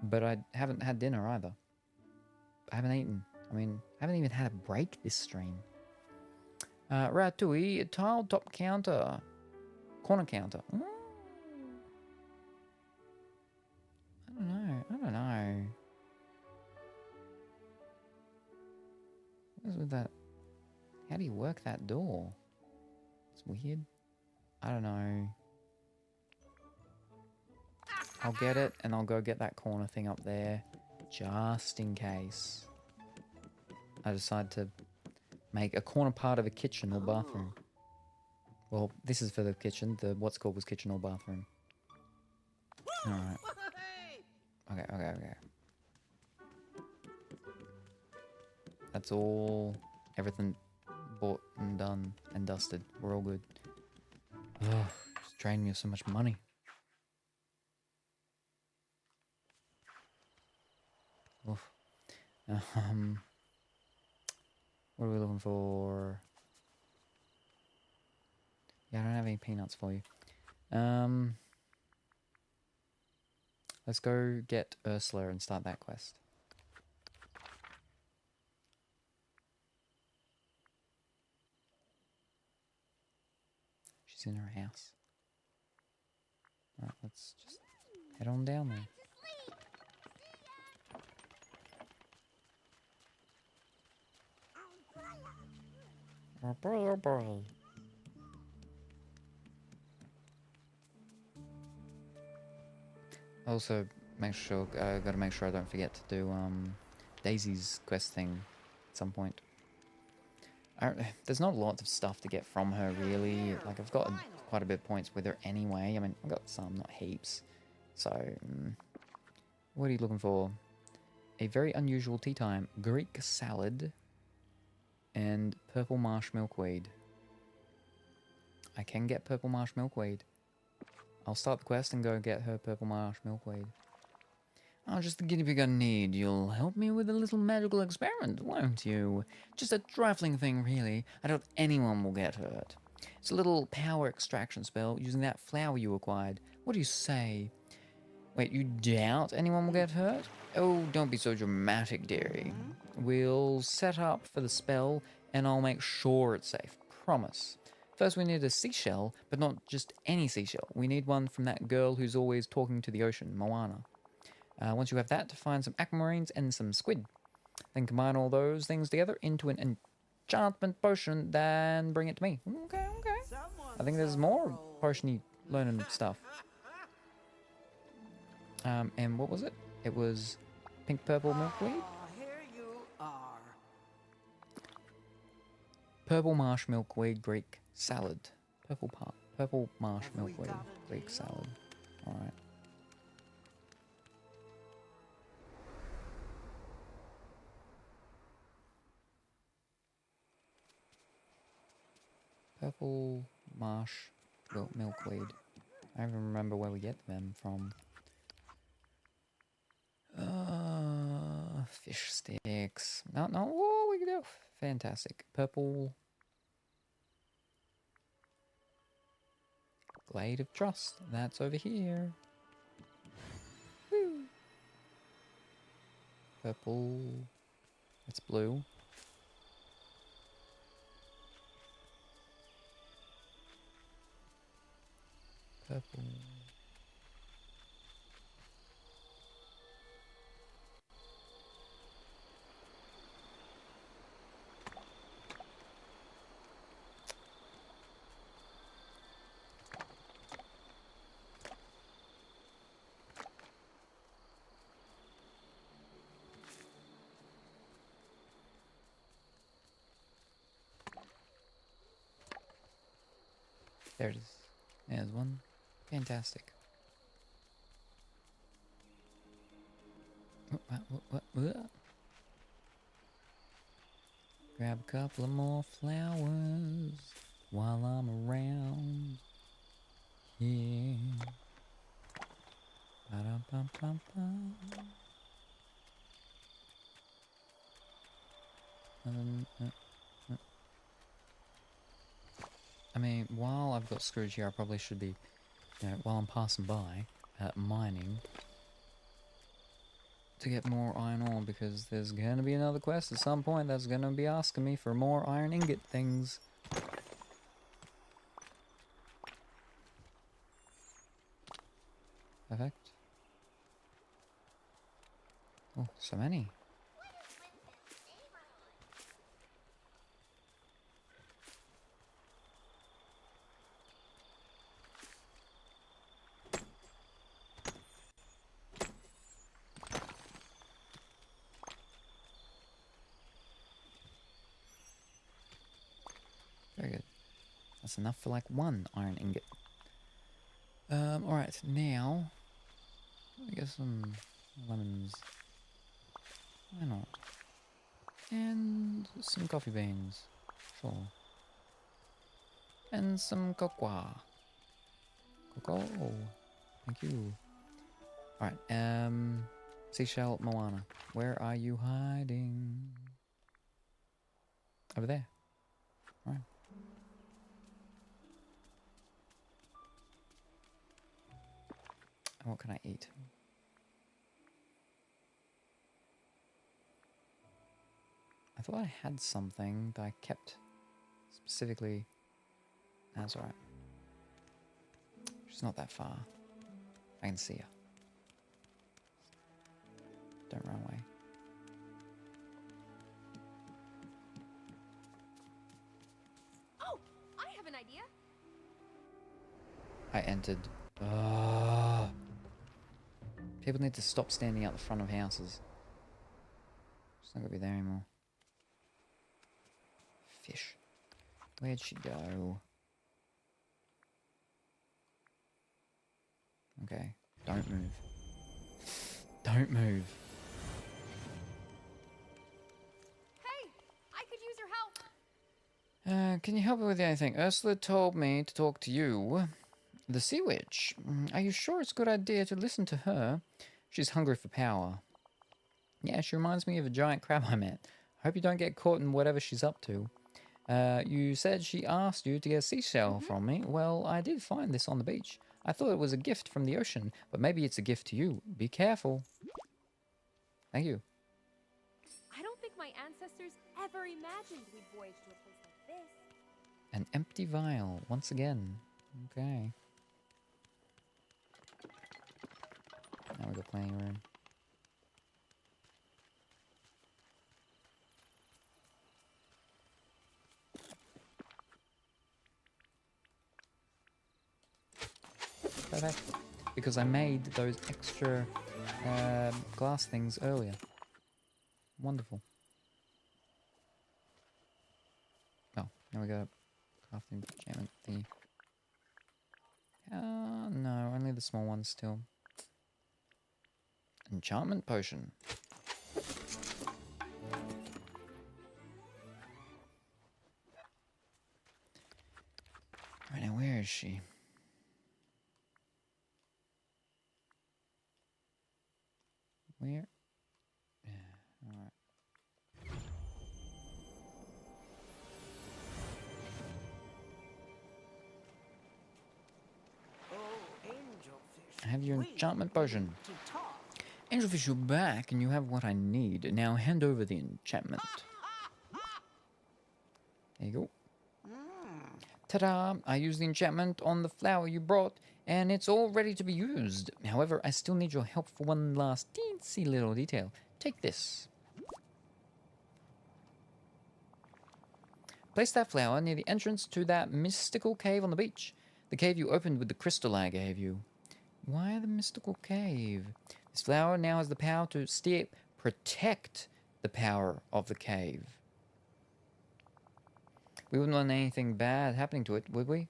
Speaker 2: but I haven't had dinner either. I haven't eaten. I mean, I haven't even had a break this stream. Ratatouille, tile top counter. Corner counter. I don't know. What is with that? How do you work that door? It's weird. I don't know. I'll get it, and I'll go get that corner thing up there, just in case I decide to make a corner part of a kitchen or bathroom. Well, this is for the kitchen. The what's called was kitchen or bathroom. Alright. Okay. That's all. Everything bought and done and dusted. We're all good. Ugh, it's draining me so much money. Oof. What are we looking for? Yeah, I don't have any peanuts for you. Let's go get Ursula and start that quest. She's in her house. Alright, let's just head on down there.
Speaker 7: Oh boy, oh boy.
Speaker 2: Also, gotta make sure I don't forget to do Daisy's quest thing at some point. There's not a lot of stuff to get from her, really. Like, I've got quite a bit of points with her anyway. I mean, I've got some, not heaps. So, what are you looking for? A very unusual tea time. Greek salad and purple marsh milkweed. I can get purple marsh milkweed. I'll start the quest and go get her purple marsh milkweed. Oh, just the guinea pig I need. You'll help me with a little magical experiment, won't you? Just a trifling thing, really. I doubt anyone will get hurt. It's a little power extraction spell using that flower you acquired. What do you say? Wait, you doubt anyone will get hurt? Oh, don't be so dramatic, dearie. We'll set up for the spell, and I'll make sure it's safe. Promise. First, we need a seashell, but not just any seashell. We need one from that girl who's always talking to the ocean, Moana. Once you have that, find some aquamarines and some squid. Then combine all those things together into an enchantment potion, then bring it to me. Okay. I think there's more potion-y learning stuff. And what was it? It was pink purple milkweed?
Speaker 5: Here you are.
Speaker 2: Purple marsh milkweed Greek salad. Purple marsh milkweed Greek salad. Alright. Purple marsh milkweed. I don't even remember where we get them from. Fish sticks. No, oh, we can do. Fantastic. Purple. Glade of Trust. That's over here. Woo. Purple. It's blue. Purple. There it is. There's one. Fantastic. What? Grab a couple of more flowers while I'm around. Yeah. Ba-dum-bum-bum-bum. I mean, while I've got Scrooge here, I probably should be, while I'm passing by, mining to get more iron ore, because there's gonna be another quest at some point that's gonna be asking me for more iron ingot things. Perfect. Oh, so many. Very good. That's enough for like one iron ingot. Alright, now I guess some lemons. Why not? And some coffee beans. Sure. And some cocoa. Cocoa. Thank you. Alright, seashell Moana. Where are you hiding? Over there. Alright. What can I eat? I thought I had something that I kept specifically. That's alright. She's not that far. I can see her. Don't run away.
Speaker 8: Oh, I have an idea.
Speaker 2: I entered. People need to stop standing out the front of houses. It's not gonna be there anymore. Fish. Where'd she go? Okay. Don't move. Don't move.
Speaker 8: Hey, I could use your help.
Speaker 2: Can you help me with anything? Ursula told me to talk to you. The Sea Witch. Are you sure it's a good idea to listen to her? She's hungry for power. Yeah, she reminds me of a giant crab I met. Hope you don't get caught in whatever she's up to. You said she asked you to get a seashell from me. Well, I did find this on the beach. I thought it was a gift from the ocean, but maybe it's a gift to you. Be careful. Thank you.
Speaker 8: I don't think my ancestors ever imagined we'd voyage to a place like this.
Speaker 2: An empty vial, once again. Okay. Now we got plenty of room. Perfect. Because I made those extra glass things earlier. Wonderful. Oh, now we got a crafting enchantment thingy. No, only the small ones still. Enchantment potion. Right now, where is she? Where? Yeah, alright. I have your enchantment potion. Angelfish, you're back and you have what I need. Now hand over the enchantment. There you go. Ta-da! I used the enchantment on the flower you brought, and it's all ready to be used. However, I still need your help for one last teensy little detail. Take this. Place that flower near the entrance to that mystical cave on the beach. The cave you opened with the crystal I gave you. Why the mystical cave? This flower now has the power to protect the power of the cave. We wouldn't want anything bad happening to it, would we?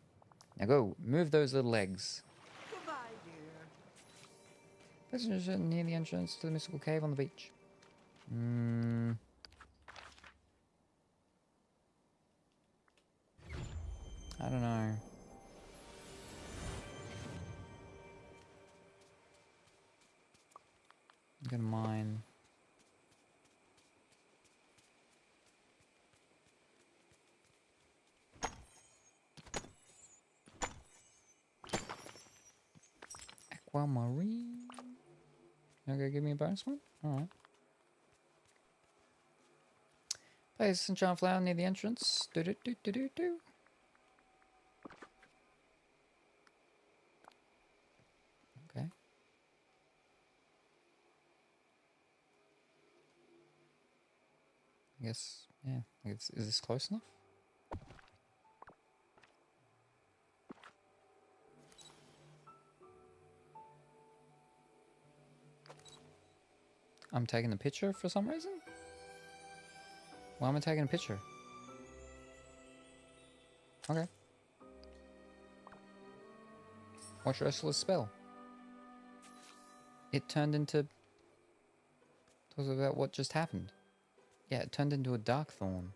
Speaker 2: Now go, move those little legs.
Speaker 5: Goodbye, dear.
Speaker 2: Place it near the entrance to the mystical cave on the beach. I don't know. I'm gonna mine. Aquamarine. Okay, give me a bonus one? Alright. Place enchant flower near the entrance. Do. Okay. I guess, yeah. Is this close enough? I'm taking a picture for some reason? Why am I taking a picture? Okay. What's Ursula's spell? It turned into... Talks about what just happened. Yeah, it turned into a dark thorn.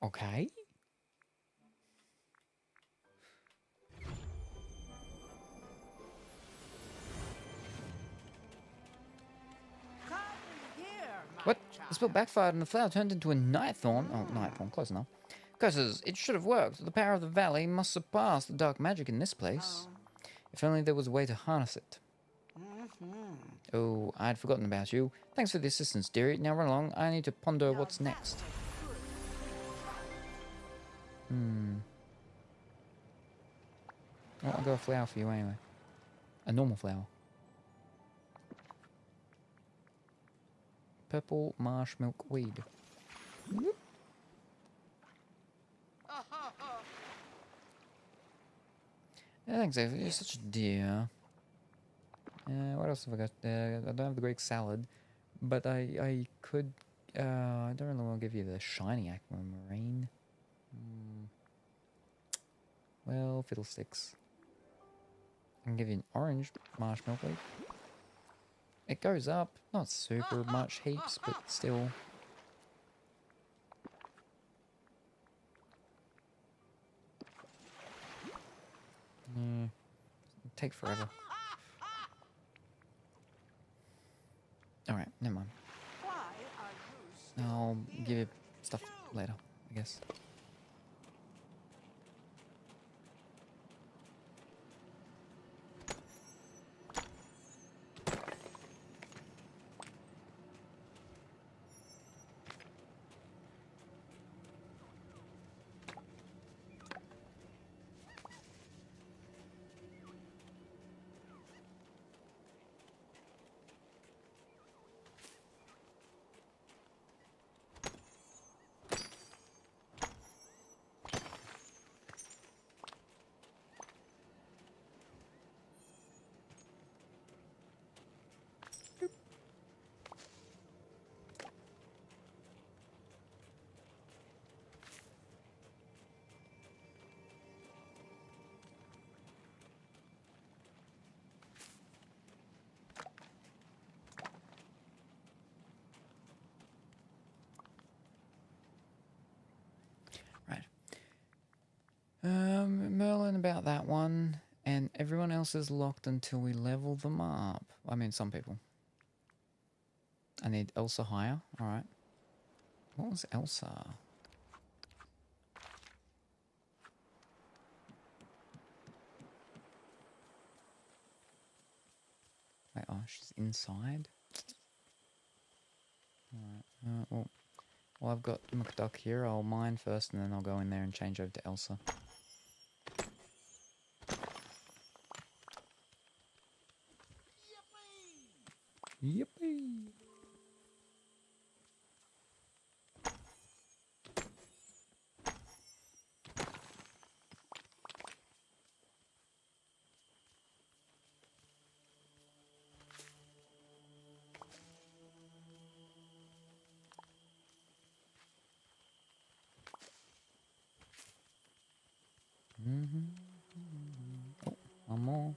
Speaker 2: Okay. What? The spell backfired and the flower turned into a night thorn. Oh, night thorn, close enough. Curses, it should have worked. The power of the valley must surpass the dark magic in this place. If only there was a way to harness it. Oh, I'd forgotten about you. Thanks for the assistance, dearie. Now run along. I need to ponder what's next. Well, I'll go a flower for you anyway. A normal flower. Purple marsh milkweed. Yeah, thanks, Ava. You're such a dear. What else have I got? I don't have the Greek salad, but I could. I don't really want to give you the shiny aquamarine. Well, fiddlesticks. I can give you an orange marsh milkweed. It goes up, not super much heaps, but still. Yeah, it'd take forever. Alright, never mind. I'll give you stuff later, I guess. Merlin about that one, and everyone else is locked until we level them up. I mean, some people. I need Elsa higher. Alright. What was Elsa? Wait, oh, she's inside? Alright, well, I've got McDuck here. I'll mine first, and then I'll go in there and change over to Elsa. Yippee! Oh, one more.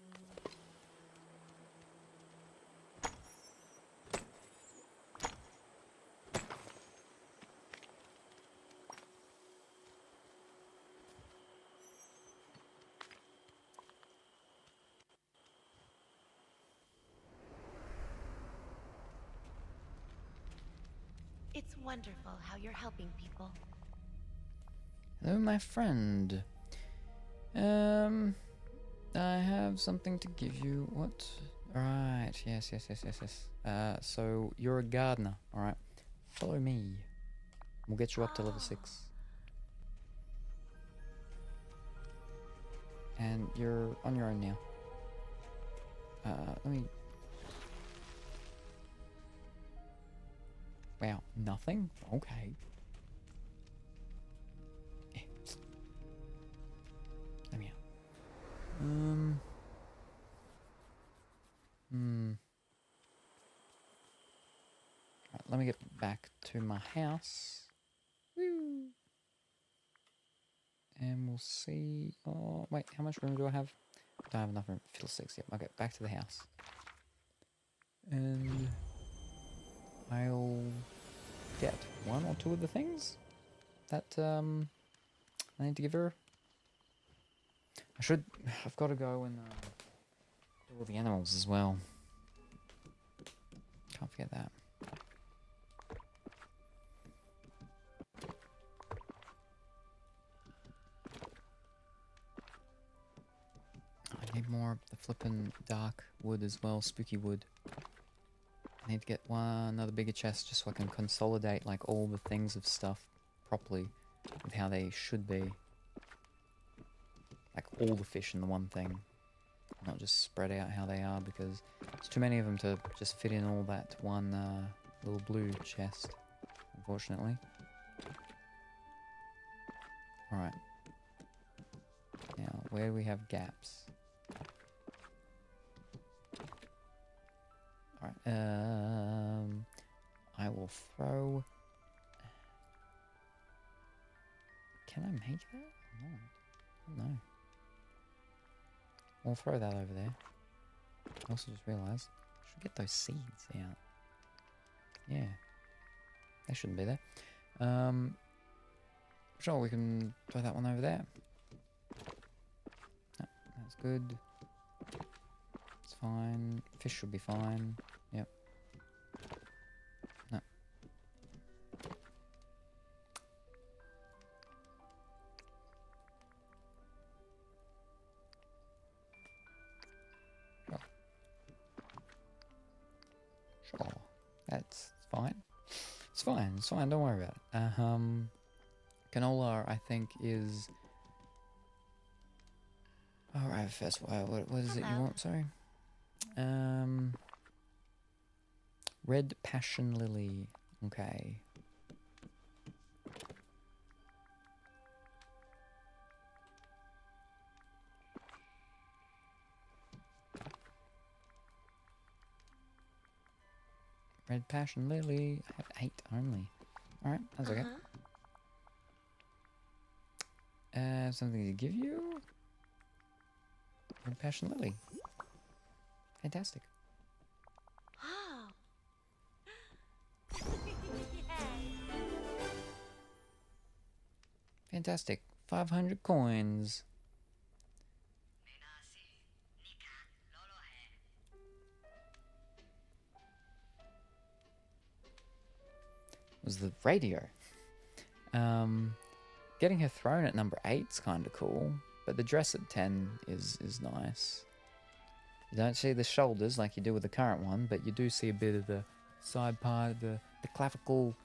Speaker 3: It's wonderful how you're helping people.
Speaker 2: Hello, my friend. I have something to give you. What? Right. Yes. So you're a gardener. All right. Follow me. We'll get you up to level 6. And you're on your own now. Let me. Wow, nothing? Okay. Let me out. Right, let me get back to my house. Woo. And we'll see. Oh, wait, how much room do I have? I don't have enough room. Fiddlesticks. Yep, okay, back to the house. And I'll get 1 or 2 of the things that I need to give her. I've got to go and do all the animals as well. Can't forget that. I need more of the flippin' dark wood as well, spooky wood. I need to get another bigger chest just so I can consolidate like all the things of stuff properly with how they should be. Like all the fish in the one thing. Not just spread out how they are, because there's too many of them to just fit in all that one little blue chest, unfortunately. Alright. Now, where do we have gaps? I will throw. Can I make that? No. No. We'll throw that over there. I also just realised I should get those seeds out. Yeah. They shouldn't be there. Sure, we can throw that one over there. No, that's good. It's fine. Fish should be fine. Yep. No. Sure. Sure. That's fine. It's fine. It's fine. Don't worry about it. Canola, I think, is... Alright, first, what is it you want? Sorry. Red Passion Lily. Okay. Red Passion Lily. I have 8 only. Alright, that's okay. Something to give you? Red Passion Lily. Fantastic. Fantastic. 500 coins. Was the radio. Getting her throne at number 8's kind of cool, but the dress at 10 is nice. You don't see the shoulders like you do with the current one, but you do see a bit of the side part, the clavicle,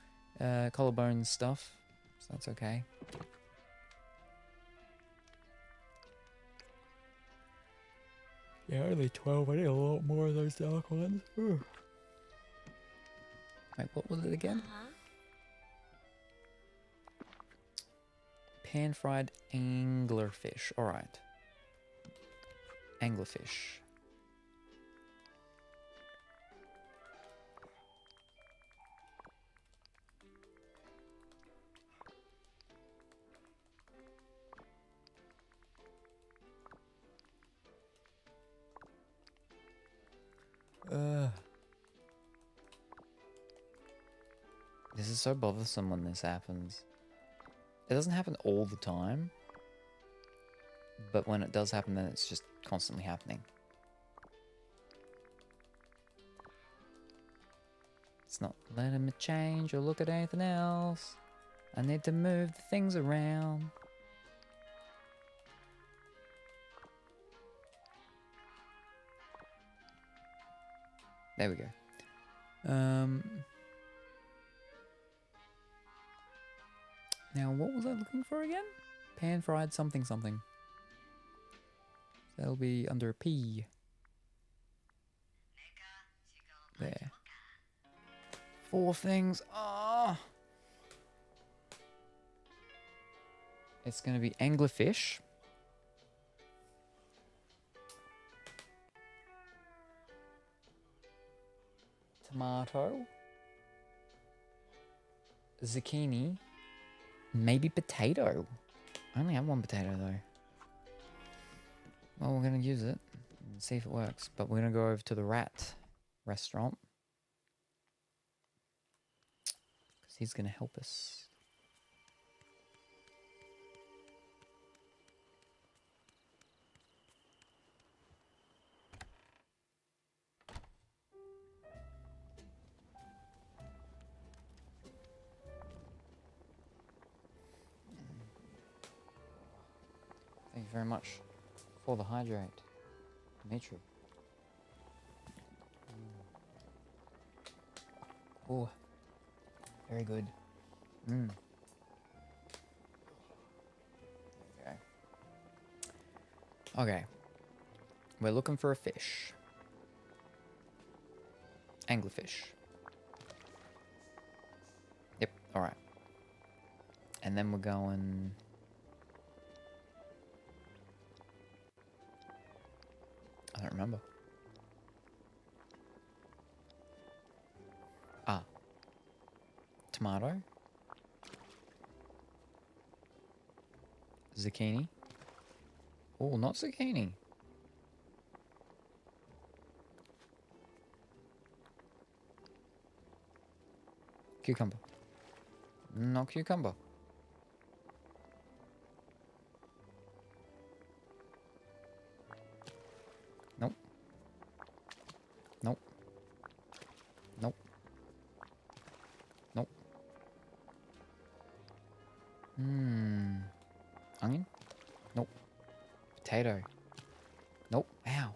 Speaker 2: collarbone stuff, so that's okay. Yeah, only 12. I need a lot more of those dark ones. Wait, what was it again? Pan-fried anglerfish. Alright. Anglerfish. This is so bothersome when this happens. It doesn't happen all the time, but when it does happen, then it's just constantly happening. It's not letting me change or look at anything else. I need to move the things around. There we go. Now, what was I looking for again? Pan-fried something something. That'll be under a P. There. 4 things. Oh! It's going to be anglerfish. Tomato. Zucchini. Maybe potato. I only have 1 potato though. Well, we're going to use it and see if it works. But we're going to go over to the rat restaurant. Because he's going to help us. Thank you very much for the hydrate, Dimitri. Oh, very good. Okay, we're looking for a fish. Anglerfish. Yep, alright. And then we're going... I don't remember. tomato. Zucchini. Oh, not zucchini. Cucumber. No cucumber. Nope. Nope. Nope. Nope. Onion? Nope. Potato? Nope. Ow.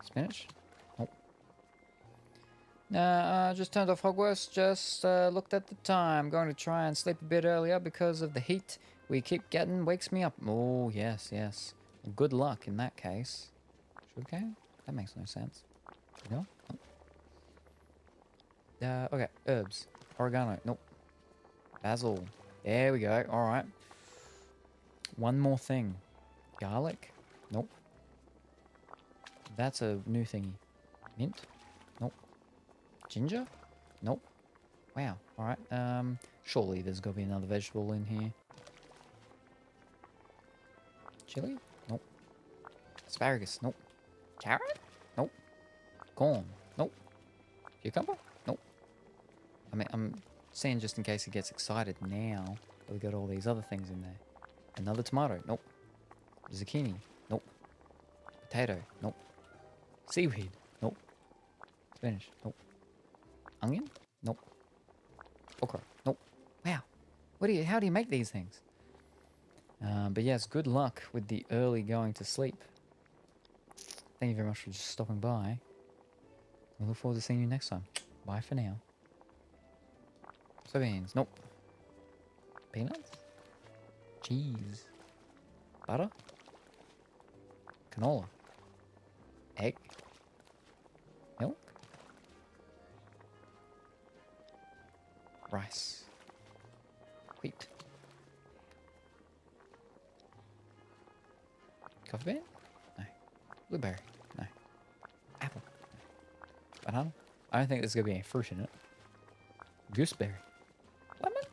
Speaker 2: Spinach? Nope. Nah, just turned off Hogwarts, just looked at the time. Going to try and sleep a bit earlier because of the heat we keep getting wakes me up. Oh, yes, yes. Good luck in that case. Sugarcane? That makes no sense. No? Okay, herbs. Oregano. Nope. Basil. There we go. Alright. One more thing. Garlic? Nope. That's a new thingy. Mint? Nope. Ginger? Nope. Wow. Alright. Surely there's got to be another vegetable in here. Chili? Nope. Asparagus? Nope. Carrot? Nope. Corn? Nope. Cucumber? Nope. I mean, I'm saying just in case he gets excited now that we got all these other things in there. Another tomato? Nope. Zucchini? Nope. Potato? Nope. Seaweed? Nope. Spinach? Nope. Onion? Nope. Okra? Nope. Wow. How do you make these things? But yes, good luck with the early going to sleep. Thank you very much for just stopping by. We look forward to seeing you next time. Bye for now. Soybeans? Nope. Peanuts? Cheese? Butter? Canola? Egg? Milk? Rice? Wheat? Coffee bean? No. Blueberry? No. Apple? No. Banana? I don't think there's going to be any fruit in it. Gooseberry? Lemon?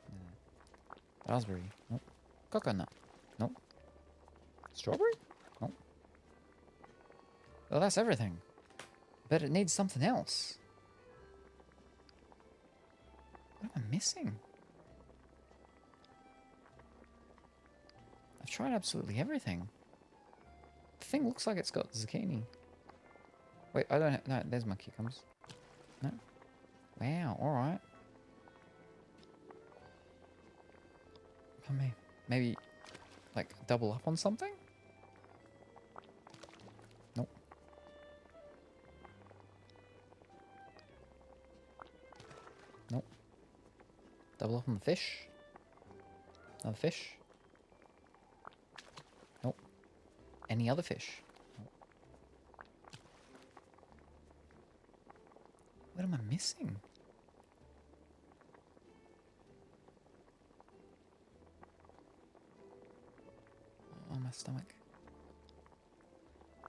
Speaker 2: No. Raspberry? Nope. Coconut? Nope. Strawberry? Nope. Well, that's everything. But it needs something else. What am I missing? I've tried absolutely everything. The thing looks like it's got zucchini. Wait, I don't have... No, there's my cucumbers. No. Wow, alright. I mean, maybe, like, double up on something? Nope. Nope. Double up on the fish? Another fish? Nope. Any other fish? Nope. What am I missing? Oh, my stomach.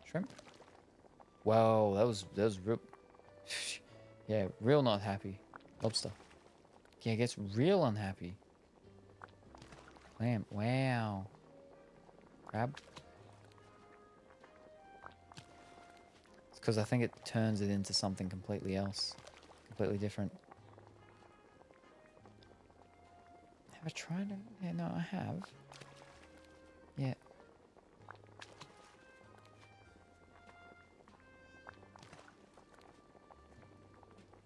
Speaker 2: Shrimp? Whoa, that was real... yeah, real not happy. Lobster. Yeah, it gets real unhappy. Clam. Wow. Crab? It's because I think it turns it into something completely else. Completely different. Have I tried it? Yeah, no, I have. Yeah.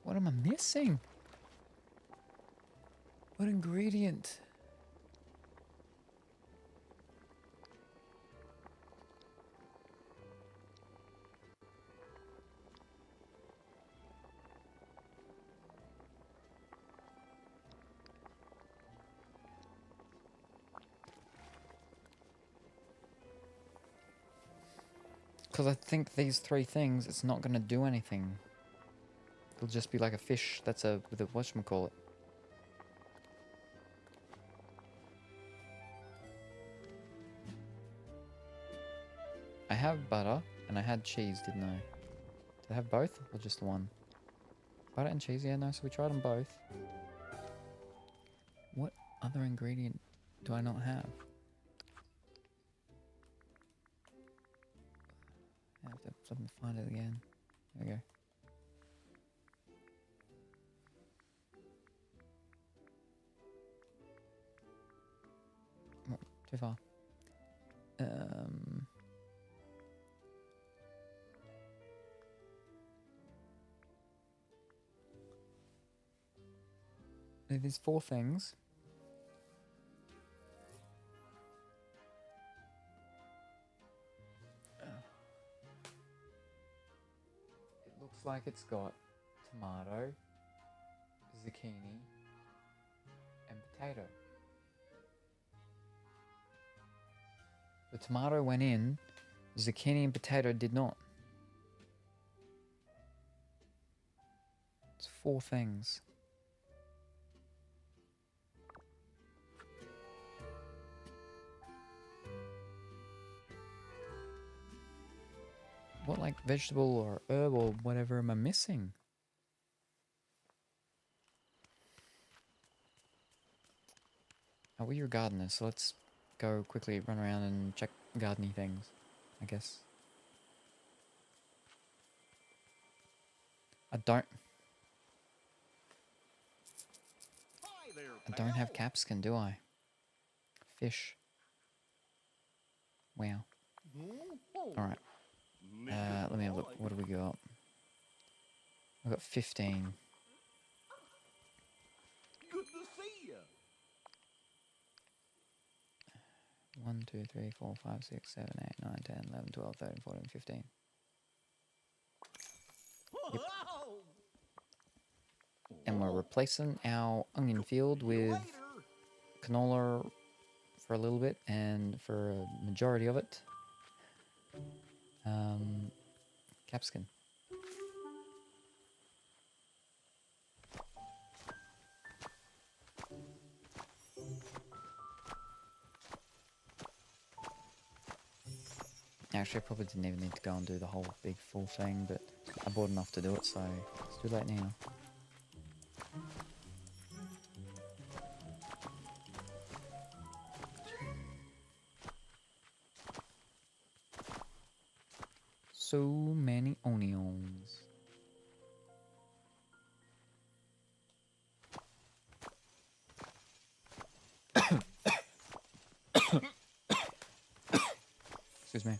Speaker 2: What am I missing? What ingredient? Because I think these three things, it's not going to do anything. It'll just be like a fish that's with a whatchamacallit. I have butter, and I had cheese, didn't I? they have both or just the one? Butter and cheese, yeah, no, so we tried them both. What other ingredient do I not have? I have to find it again. There we go. Oh, too far. There's 4 things. It looks like it's got tomato, zucchini, and potato. The tomato went in, zucchini and potato did not. It's 4 things. What, like, vegetable or herb or whatever am I missing? Oh, well, you're a gardener, so let's go quickly run around and check gardening things, I guess. I don't have capsicum, do I? Fish. Wow. Alright. Let me have a look. What do we got? I've got 15.
Speaker 5: Good to see you.
Speaker 2: 1, 2, 3, 4, 5, 6, 7, 8, 9, 10, 11, 12, 13, 14, 15. Yep. And we're replacing our onion field with canola for a little bit, and for a majority of it, capsicum. Actually, I probably didn't even need to go and do the whole big full thing, but I bought enough to do it, so it's too late now. So many onions. Excuse me.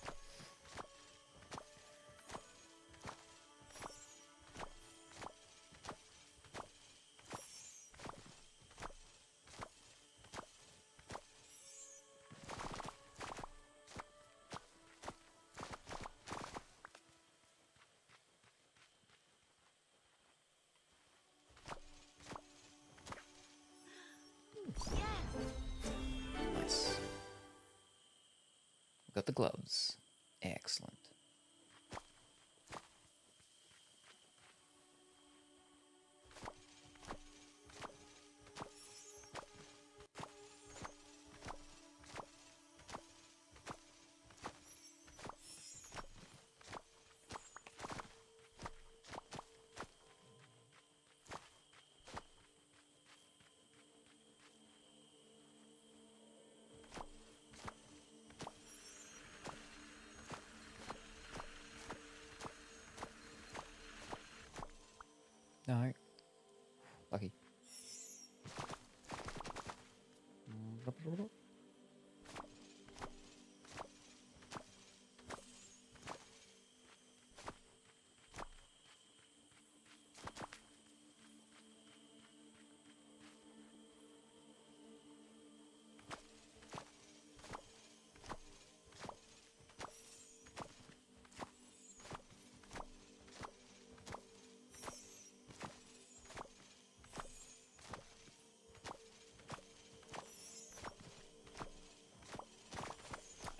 Speaker 2: Nice. Got the gloves. Excellent. No. Lucky.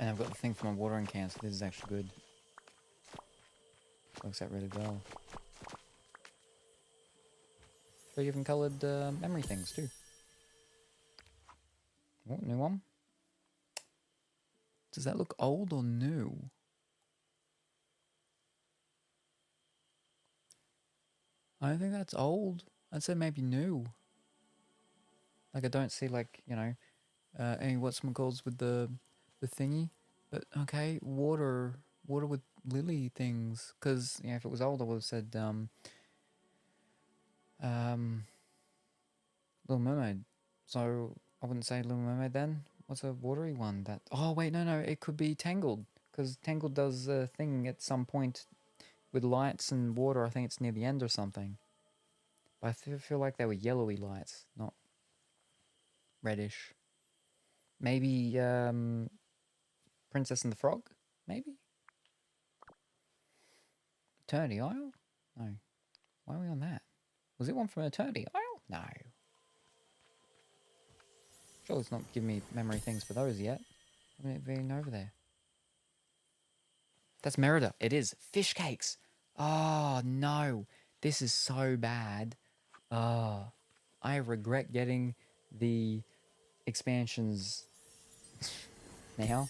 Speaker 2: And I've got the thing for my watering can, so this is actually good. Works out really well. 3 different coloured memory things too. Oh, new one. Does that look old or new? I think that's old. I'd say maybe new. Like I don't see like, you know, any whatchamacalls with the thingy. But okay, water with lily things. Because yeah, if it was old, I would have said Little Mermaid. So I wouldn't say Little Mermaid then. What's a watery one? That oh wait, no, it could be Tangled because Tangled does a thing at some point with lights and water. I think it's near the end or something. But I feel like they were yellowy lights, not reddish. Maybe Princess and the Frog. Maybe Eternity Isle. No, why are we on that? Was it one from Eternity Isle? No. Sure, it's not giving me memory things for those yet. I haven't been over there. That's Merida. It is. Fish cakes. Oh, no. This is so bad. Oh, I regret getting the expansions now.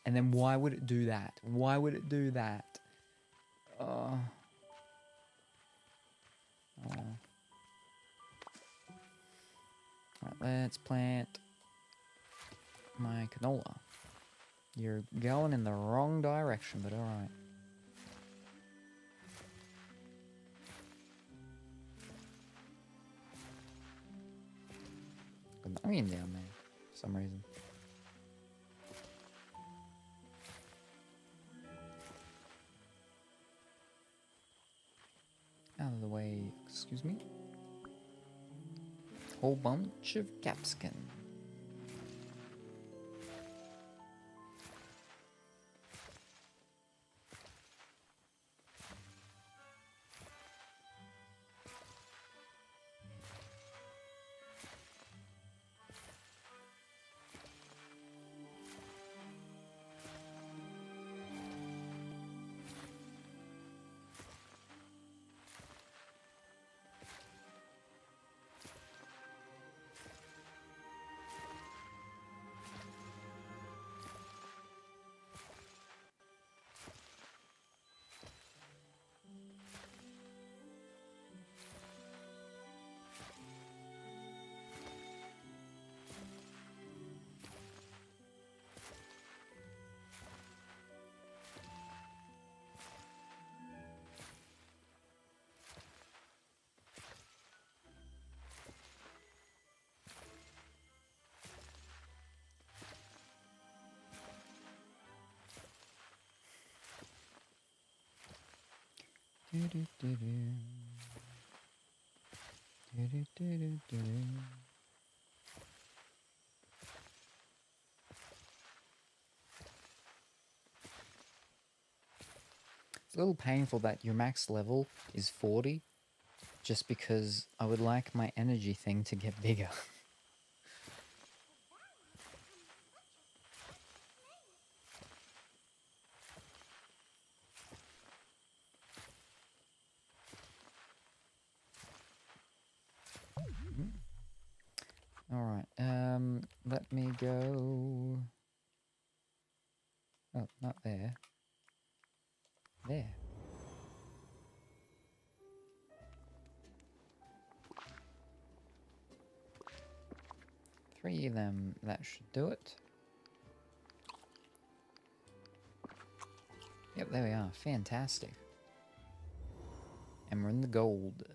Speaker 2: And then why would it do that? Why would it do that? Oh. Right, let's plant my canola. You're going in the wrong direction, but alright. Got an onion down there for some reason. Out of the way, excuse me. Whole bunch of capsicum. It's a little painful that your max level is 40, just because I would like my energy thing to get bigger. Alright, let me go... Oh, not there. There. Three of them, that should do it. Yep, there we are. Fantastic. And we're in the gold.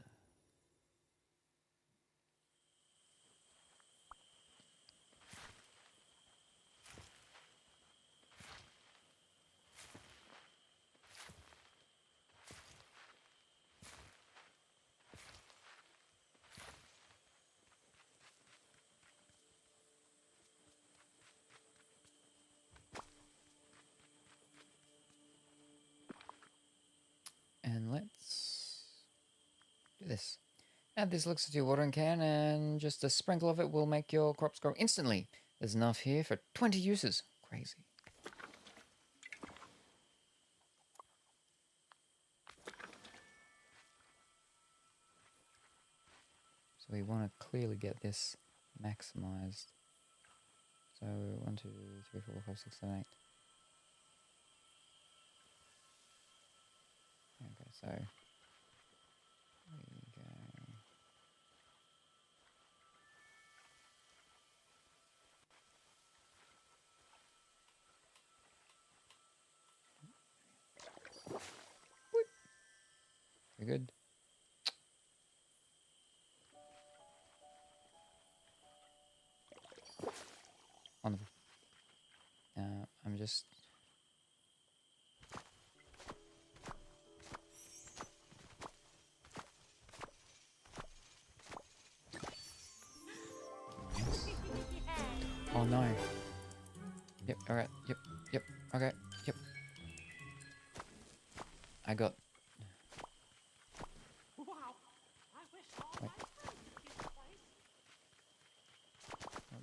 Speaker 2: And let's do this. Add this elixir to your watering can, and just a sprinkle of it will make your crops grow instantly. There's enough here for 20 uses. Crazy. So we want to clearly get this maximized. So 1, 2, 3, 4, 5, 6, 7, 8. So there you go. Very good. Wonderful. I'm just... Oh no. Yep, alright, yep, okay, yep. I got... Wait.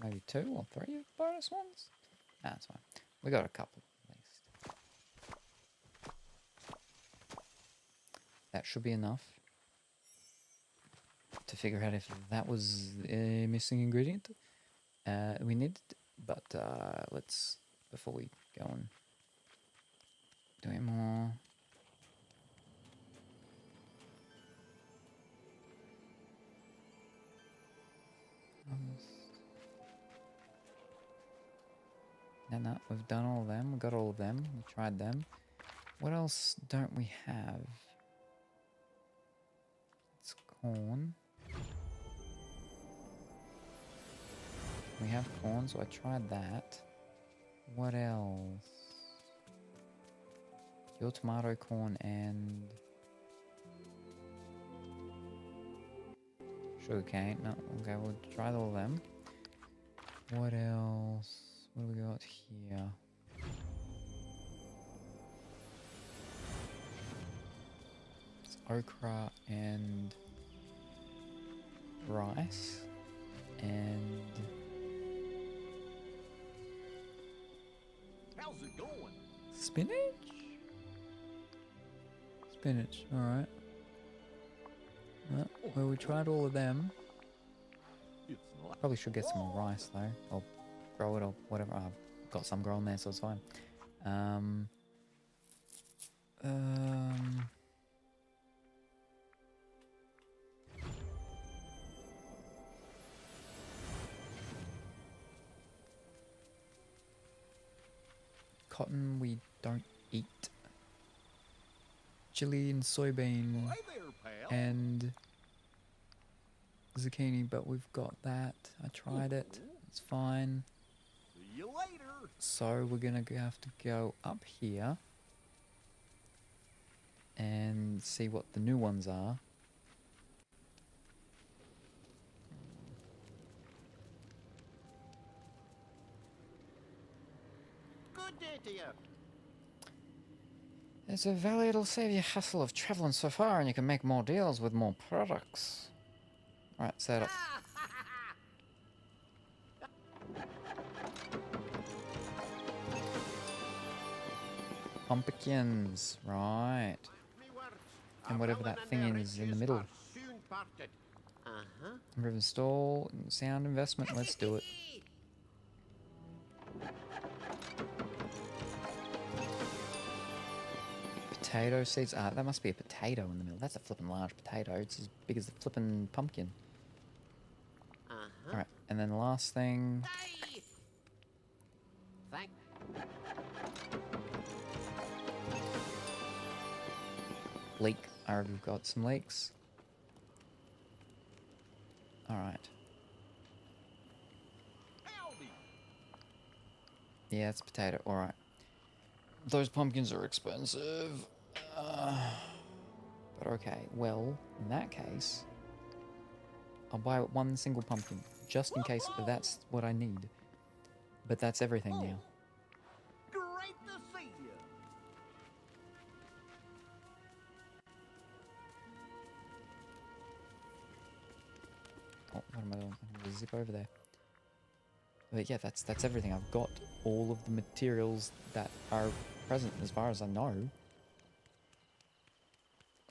Speaker 2: Maybe 2 or 3 bonus ones? Nah, that's fine. We got a couple at least. That should be enough to figure out if that was a missing ingredient we needed. But let's, before we go and do any more... No, we've done all of them. We got all of them. We tried them. What else don't we have? It's corn. We have corn, so I tried that. What else? Your tomato, corn, and... sugarcane. No, okay, we'll try all of them. What else? What do we got here? It's okra and rice and
Speaker 5: How's it going?
Speaker 2: spinach? Spinach, alright. Well, we tried all of them.
Speaker 5: It's not.
Speaker 2: Probably should get some more rice though, or grow it or whatever. I've got some grown there, so it's fine. Cotton we don't eat. Chili and soybean
Speaker 5: Hi there, pal.
Speaker 2: and zucchini, but we've got that. I tried it. It's fine.
Speaker 5: See you later.
Speaker 2: So we're gonna have to go up here and see what the new ones are.
Speaker 5: Good day to you.
Speaker 7: It's a valley, it'll save you hassle of traveling so far, and you can make more deals with more products. Alright, set up.
Speaker 2: Pumpkins, right. And whatever that thing is in the middle. Improve install, sound investment, let's do it. Potato seeds, that must be a potato in the middle. That's a flippin' large potato. It's as big as the flippin' pumpkin. Alright, and then the last thing...
Speaker 5: Thank.
Speaker 2: Leek. I already got some leeks. Alright.
Speaker 5: Howdy.
Speaker 2: Yeah, it's potato. Alright. Those pumpkins are expensive. But okay, well, in that case, I'll buy one single pumpkin, just in case that's what I need. But that's everything now.
Speaker 5: Great to see you.
Speaker 2: Oh, what am I doing? I'm gonna zip over there. But yeah, that's everything. I've got all of the materials that are present as far as I know.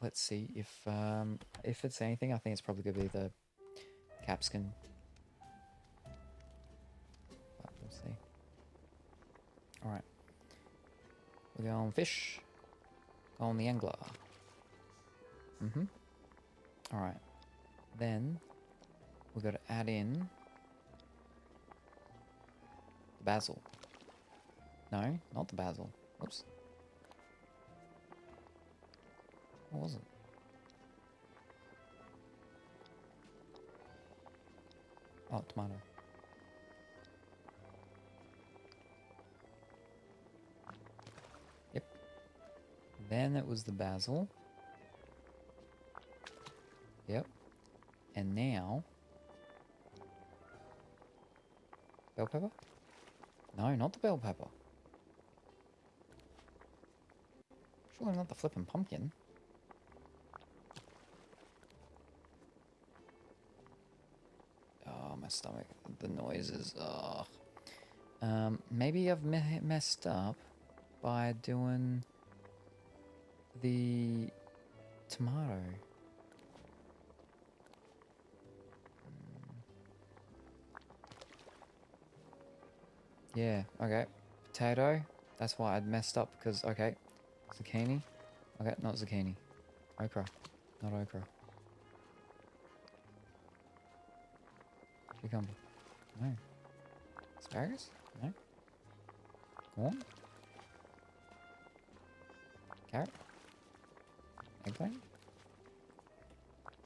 Speaker 2: Let's see if it's anything. I think it's probably gonna be the capsicum. But we'll see. All right, we're going fish. Go on the angler. Mm-hmm. Alright. Then we've got to add in the basil. No, not the basil. Whoops. What was it? Oh, tomato. Yep. Then it was the basil. Yep. And now... bell pepper? No, not the bell pepper. Surely not the flippin' pumpkin. Oh, my stomach. The noises. Oh. Maybe I've messed up by doing the tomato. Yeah, okay. Potato. That's why I'd messed up because, okay. Zucchini. Okay, not zucchini. Okra. Not okra. Cucumber. No. Asparagus? No. Corn? Carrot? Eggplant?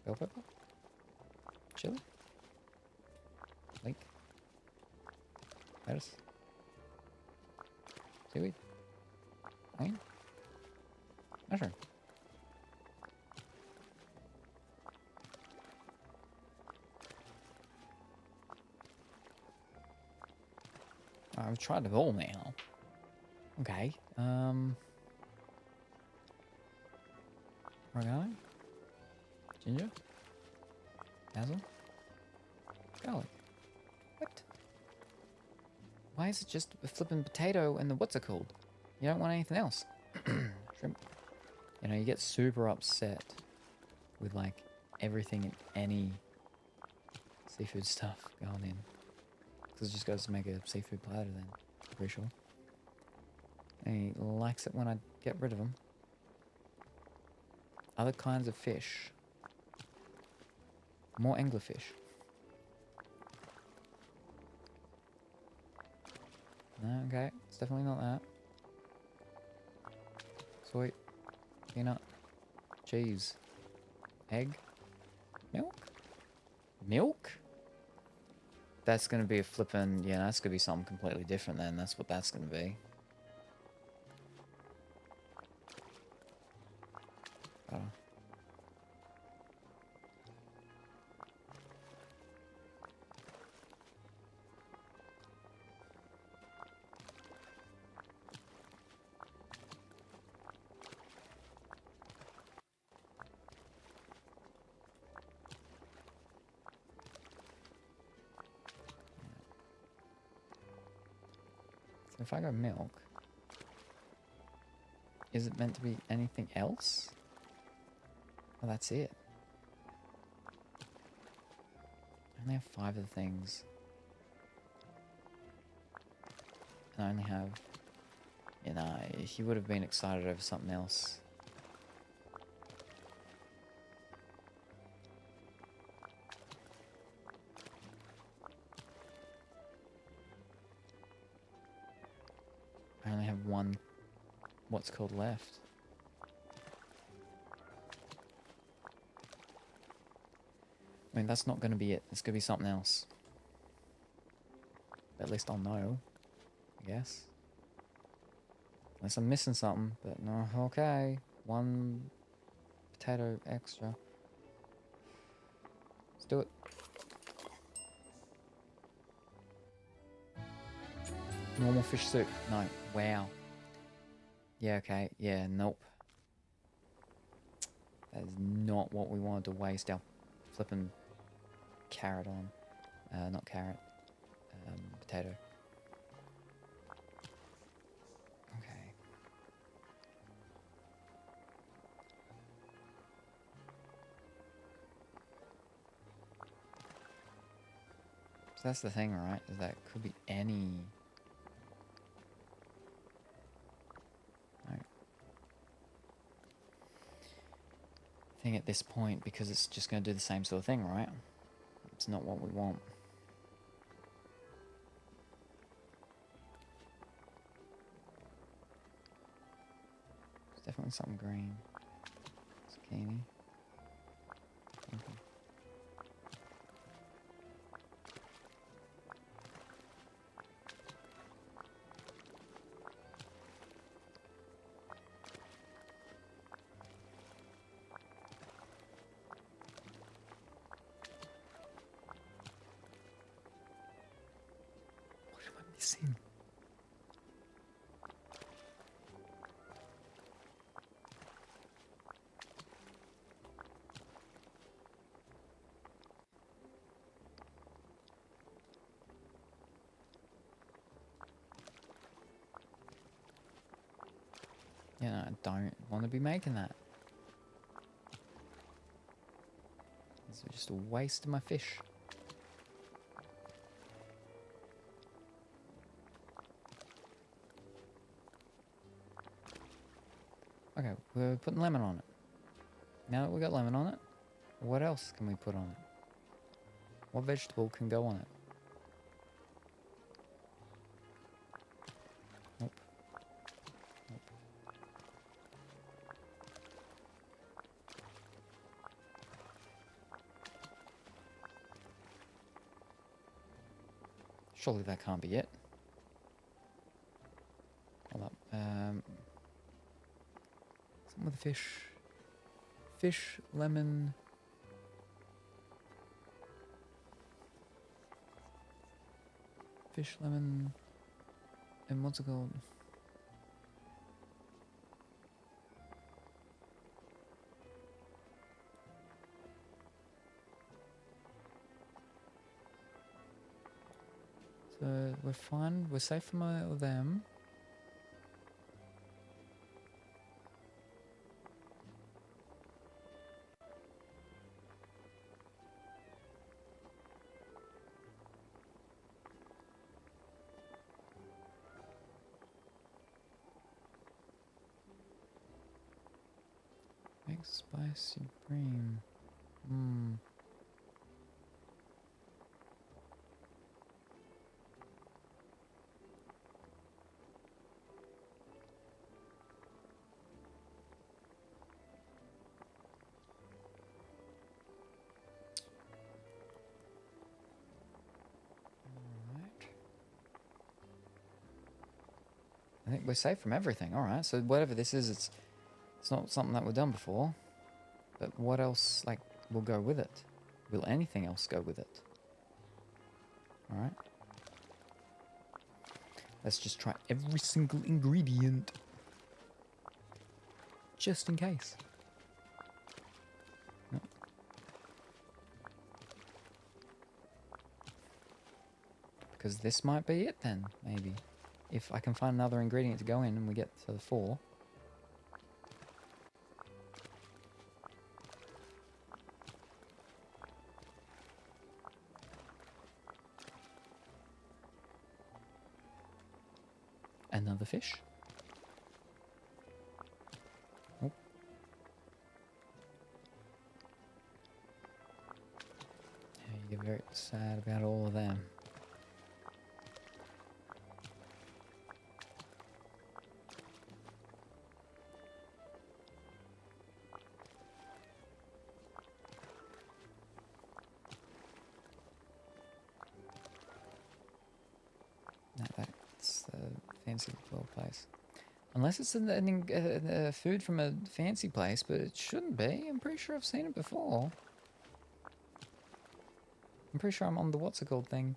Speaker 2: Bell pepper? Chili? Leek? Lettuce? Seaweed? Onion? Mushroom? I've tried it all now. Okay. Oregano? Ginger? Basil? Garlic? What? Why is it just a flippin' potato and the what's it called? You don't want anything else. Shrimp. You know, you get super upset with like everything and any seafood stuff going in. Because it just goes to make a seafood platter then, I'm pretty sure. And he likes it when I get rid of them. Other kinds of fish. More anglerfish. No, okay, it's definitely not that. Soy, peanut, cheese, egg, milk? Milk? That's gonna be a flippin', yeah, that's gonna be something completely different then. That's what that's gonna be. Oh. So if I go milk, is it meant to be anything else? Oh, that's it. I only have 5 of the things. And I only have... You know, he would have been excited over something else. I only have one what's called left. I mean, that's not going to be it. It's going to be something else. At least I'll know, I guess. Unless I'm missing something, but no, okay. 1 potato extra. Let's do it. Normal fish soup. No. Wow. Yeah, okay. Yeah, nope. That is not what we wanted to waste our flipping carrot on. Not carrot. Potato. Okay. So that's the thing, right? Is that it could be any... No. anything at this point because it's just going to do the same sort of thing, right? It's not what we want. It's definitely something green. Zucchini. Okay. What am I missing? You know, I don't want to be making that. It's just a waste of my fish. Okay, we're putting lemon on it. Now that we got lemon on it, what else can we put on it? What vegetable can go on it? Nope. Nope. Surely that can't be it. Hold up. Something with the fish. Fish, lemon. Fish, lemon. And what's it called? So we're fine. We're safe from all of them. Make spicy cream. Hmm. I think we're safe from everything. All right. So whatever this is, it's not something that we've done before. But what else, like, will go with it? Will anything else go with it? All right. Let's just try every single ingredient, just in case. No. Because this might be it then, maybe. If I can find another ingredient to go in and we get to the 4. Another fish. Oh. Yeah, you get very sad about all of them. No, that's the fancy little place. Unless it's food from a fancy place, but it shouldn't be. I'm pretty sure I've seen it before. I'm pretty sure I'm on the what's it called thing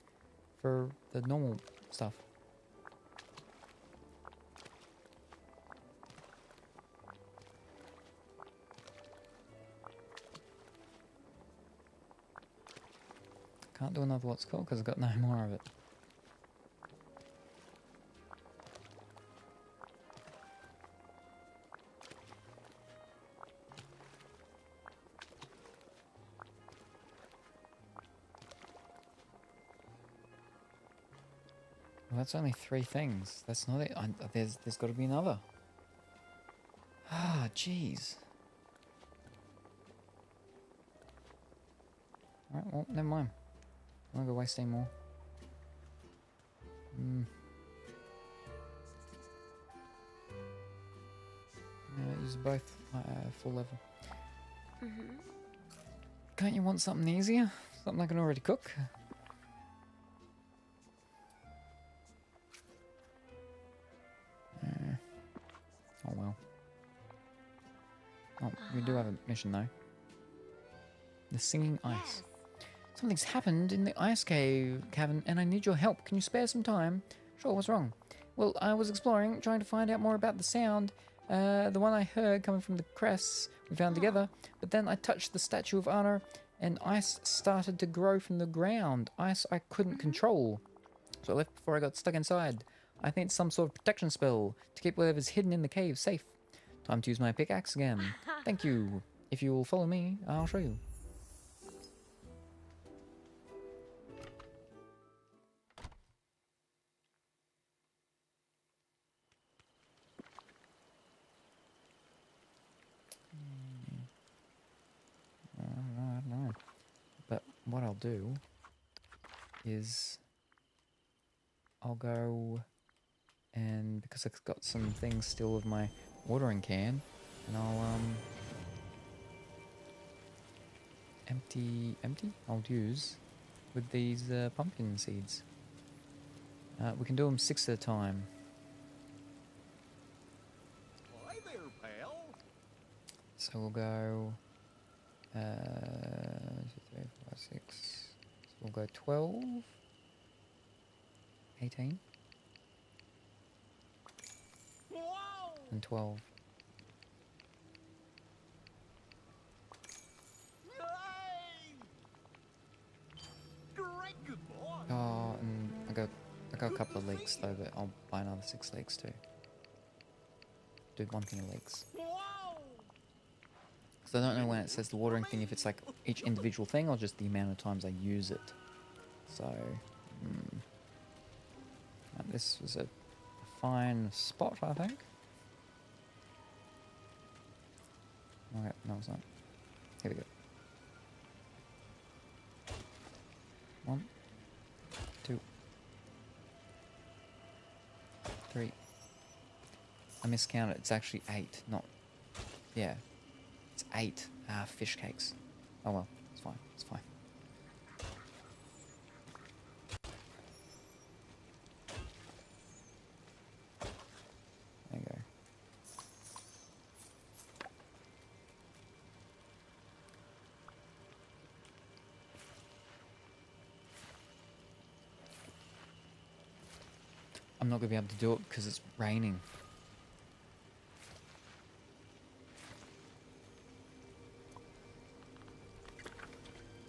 Speaker 2: for the normal stuff. Can't do another what's called because I've got no more of it. Well, that's only 3 things. That's not it. There's got to be another. Ah, jeez. well, never mind. I'm not gonna waste any more. Use both full level. Can't you want something easier? Something I can already cook? Oh well. Oh, we do have a mission though. The singing ice. Something's happened in the ice cavern, and I need your help. Can you spare some time? Sure, what's wrong? Well, I was exploring, trying to find out more about the sound. The one I heard coming from the crests we found together. But then I touched the statue of Anna, and ice started to grow from the ground. Ice I couldn't control. So I left before I got stuck inside. I think it's some sort of protection spell to keep whatever's hidden in the cave safe. Time to use my pickaxe again. Thank you. If you will follow me, I'll show you. No. But what I'll do is I'll go and because I've got some things still of my watering can, and I'll empty I'll use with these pumpkin seeds. We can do them 6 at a time.
Speaker 5: Hi there, pal.
Speaker 2: So we'll go 2, 3, 4, 6. So we'll go 12, 18, and 12.
Speaker 5: Great, good boy.
Speaker 2: Oh, and I got a couple of leeks though, but I'll buy another 6 leeks too. Do one thing of leeks. Because I don't know when it says the watering thing, if it's like each individual thing or just the amount of times I use it. So, this was a fine spot, I think. Okay, no, it's not. Here we go. 1, 2, 3. I miscounted. It's actually 8, not. Yeah. It's 8 fish cakes. Oh well, it's fine. It's fine. There you go. I'm not going to be able to do it because it's raining.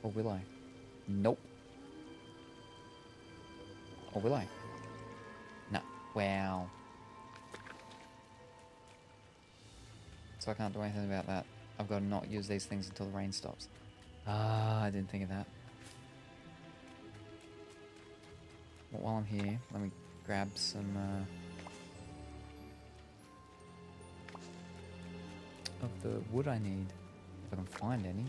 Speaker 2: Or will I? Nope. Or will I? No. Wow. So I can't do anything about that. I've got to not use these things until the rain stops. Ah, I didn't think of that. Well, while I'm here, let me grab some of the wood I need, if I can find any.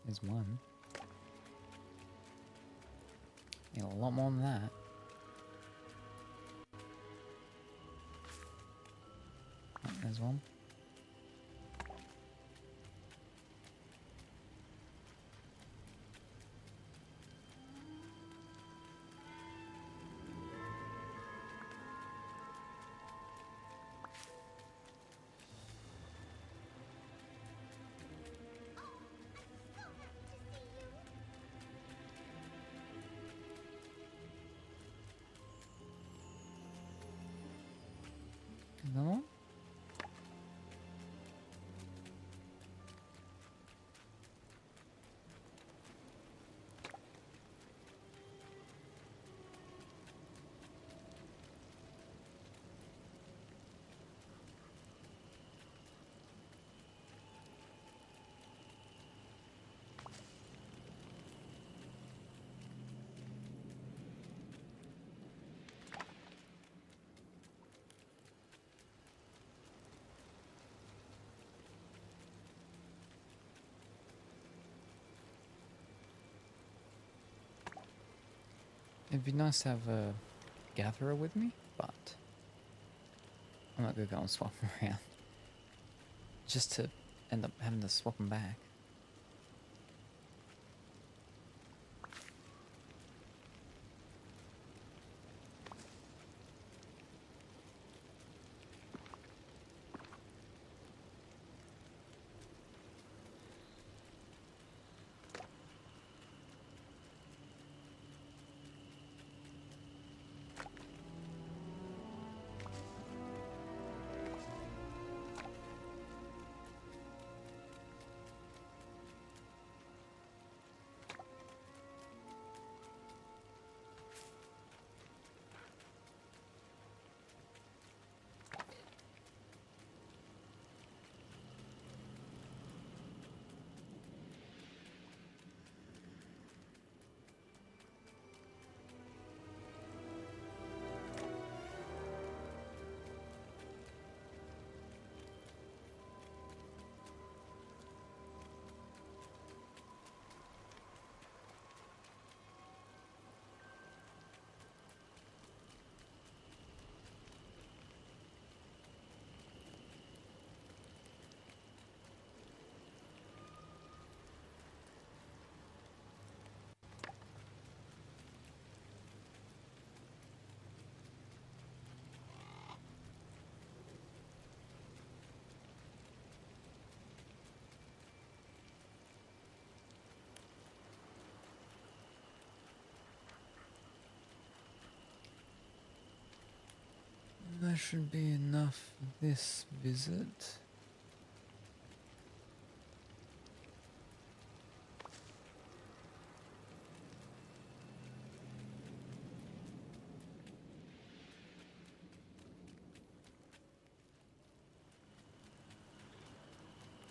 Speaker 2: There's one. Need a lot more than that. Oh, there's one. Another one? It'd be nice to have a gatherer with me, but I'm not gonna go and swap them around. Just to end up having to swap them back. That should be enough for this visit.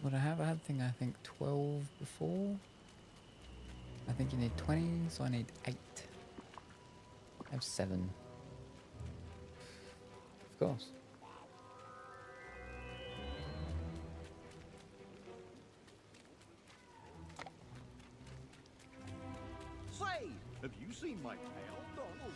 Speaker 2: What I have, I think 12 before. I think you need 20, so I need 8. I have 7. Of course.
Speaker 5: Say, have you seen my pal, Donald?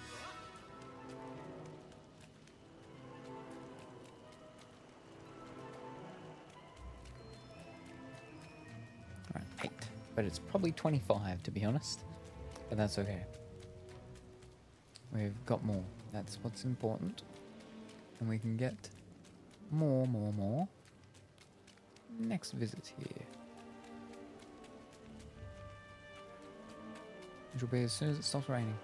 Speaker 2: Alright, 8. But it's probably 25 to be honest. But that's okay. We've got more. That's what's important. And we can get more next visit here. Which will be as soon as it stops raining.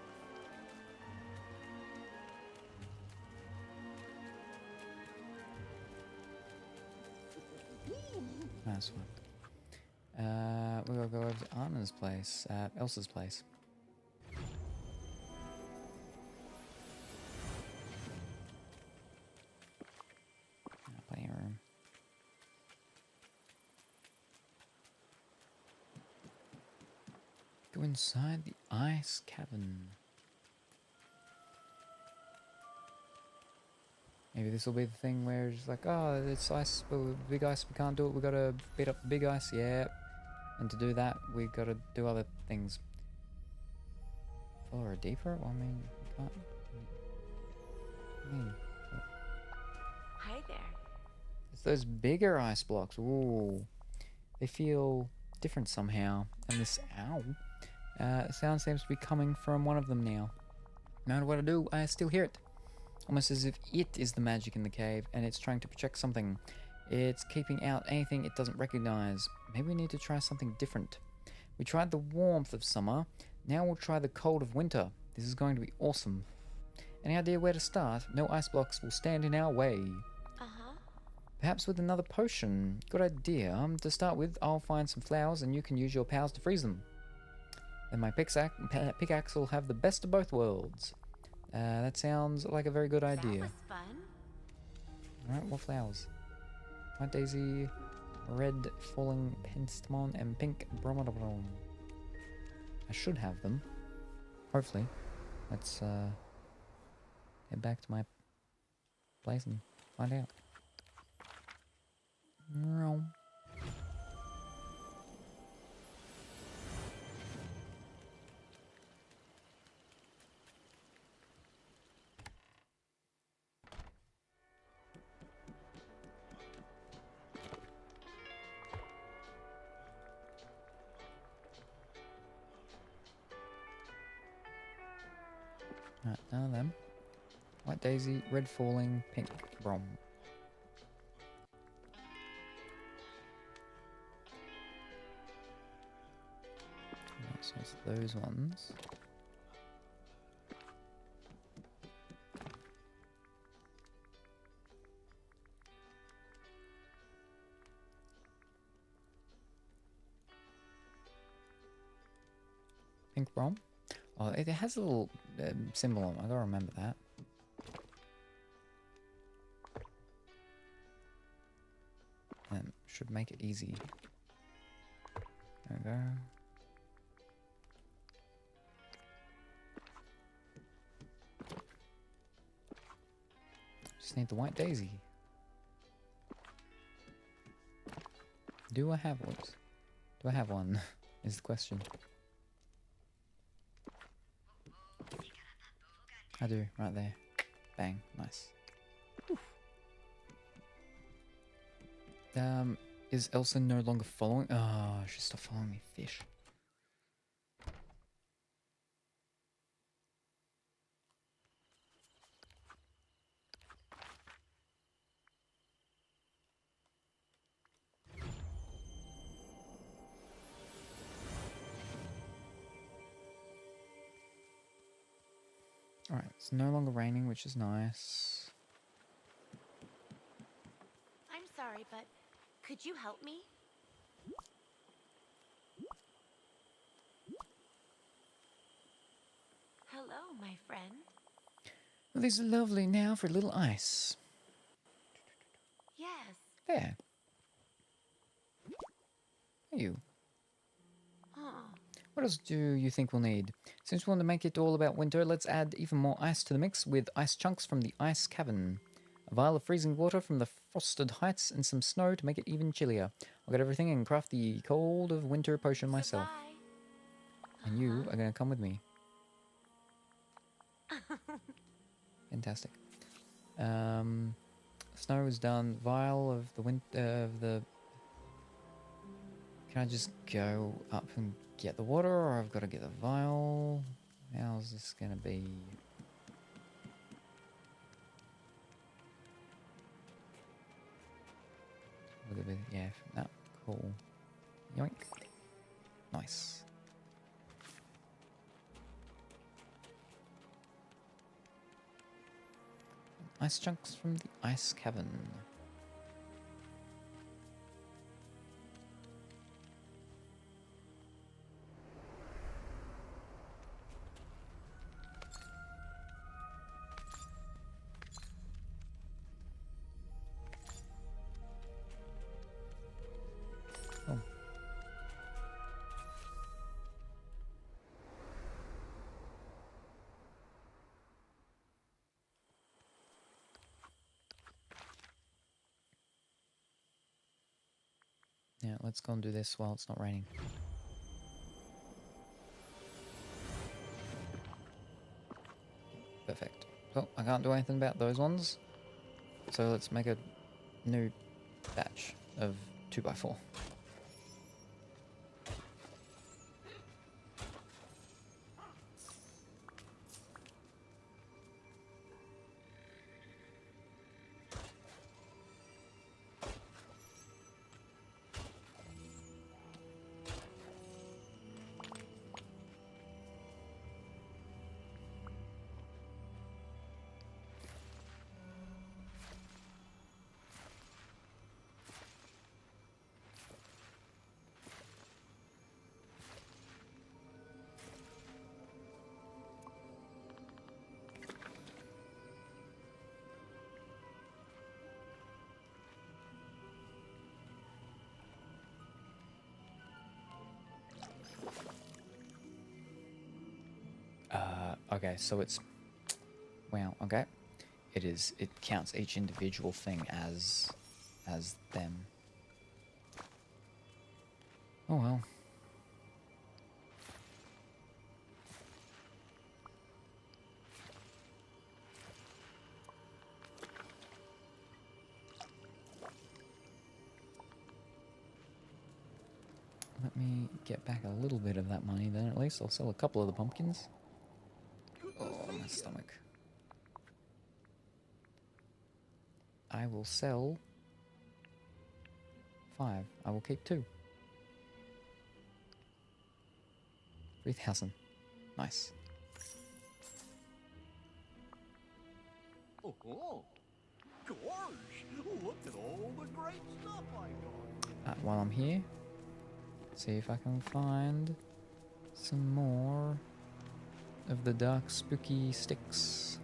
Speaker 2: Nice one. We will go over to Anna's place, Elsa's place. Plenty of room. Go inside the ice cavern. Maybe this will be the thing where it's like, oh, it's ice, but big ice, we can't do it, we gotta beat up the big ice, yeah. And to do that, we gotta do other things. Follow her deeper? Well, I mean, we can't.
Speaker 3: Hi there.
Speaker 2: It's those bigger ice blocks. Ooh. They feel different somehow. And this owl sound seems to be coming from one of them now. No matter what I do, I still hear it. Almost as if it is the magic in the cave and it's trying to protect something. It's keeping out anything it doesn't recognize. Maybe we need to try something different. We tried the warmth of summer. Now we'll try the cold of winter. This is going to be awesome. Any idea where to start? No ice blocks will stand in our way.
Speaker 3: Uh-huh.
Speaker 2: Perhaps with another potion. Good idea. To start with, I'll find some flowers and you can use your powers to freeze them. Then my pickaxe will have the best of both worlds. That sounds like a very good idea.
Speaker 3: That was fun.
Speaker 2: Alright, what flowers? White daisy, red falling penstemon, and pink bromidon. I should have them. Hopefully. Let's head back to my place and find out. Right, none of them. White daisy, red falling, pink brom. Right, so it's those ones. Pink brom? Oh, it has a little symbol on it. I gotta remember that. Should make it easy. There we go. Just need the white daisy. Do I have one? Do I have one? Is the question. I do, right there. Bang, nice. Is Elsa no longer following? Oh, she stopped following me, fish. Alright, it's no longer raining, which is nice.
Speaker 3: I'm sorry, but could you help me? Hello, my friend.
Speaker 2: Well, these are lovely now for a little ice.
Speaker 3: Yes.
Speaker 2: There. You.
Speaker 3: Oh.
Speaker 2: What else do you think we'll need? Since we want to make it all about winter, let's add even more ice to the mix with ice chunks from the ice cavern. A vial of freezing water from the frosted heights and some snow to make it even chillier. I'll get everything and craft the cold of winter potion myself.
Speaker 3: Goodbye.
Speaker 2: And you are going to come with me. Fantastic. Snow is done. Vial of the Can I just go up and get the water, or I've got to get the vial? How's this going to be? Yeah, no, cool. Yoink. Nice. Ice chunks from the ice cavern. Oh. Yeah, let's go and do this while it's not raining. Perfect. Well, I can't do anything about those ones. So let's make a new batch of 2x4. Okay, so it's... Wow, okay. It counts each individual thing as them. Oh well. Let me get back a little bit of that money then, at least. I'll sell a couple of the pumpkins. Oh, my stomach. I will sell 5. I will keep 2. 3,000. Nice.
Speaker 5: Oh, gosh, look at all the great stuff I got.
Speaker 2: While I'm here, see if I can find some more of the dark spooky sticks.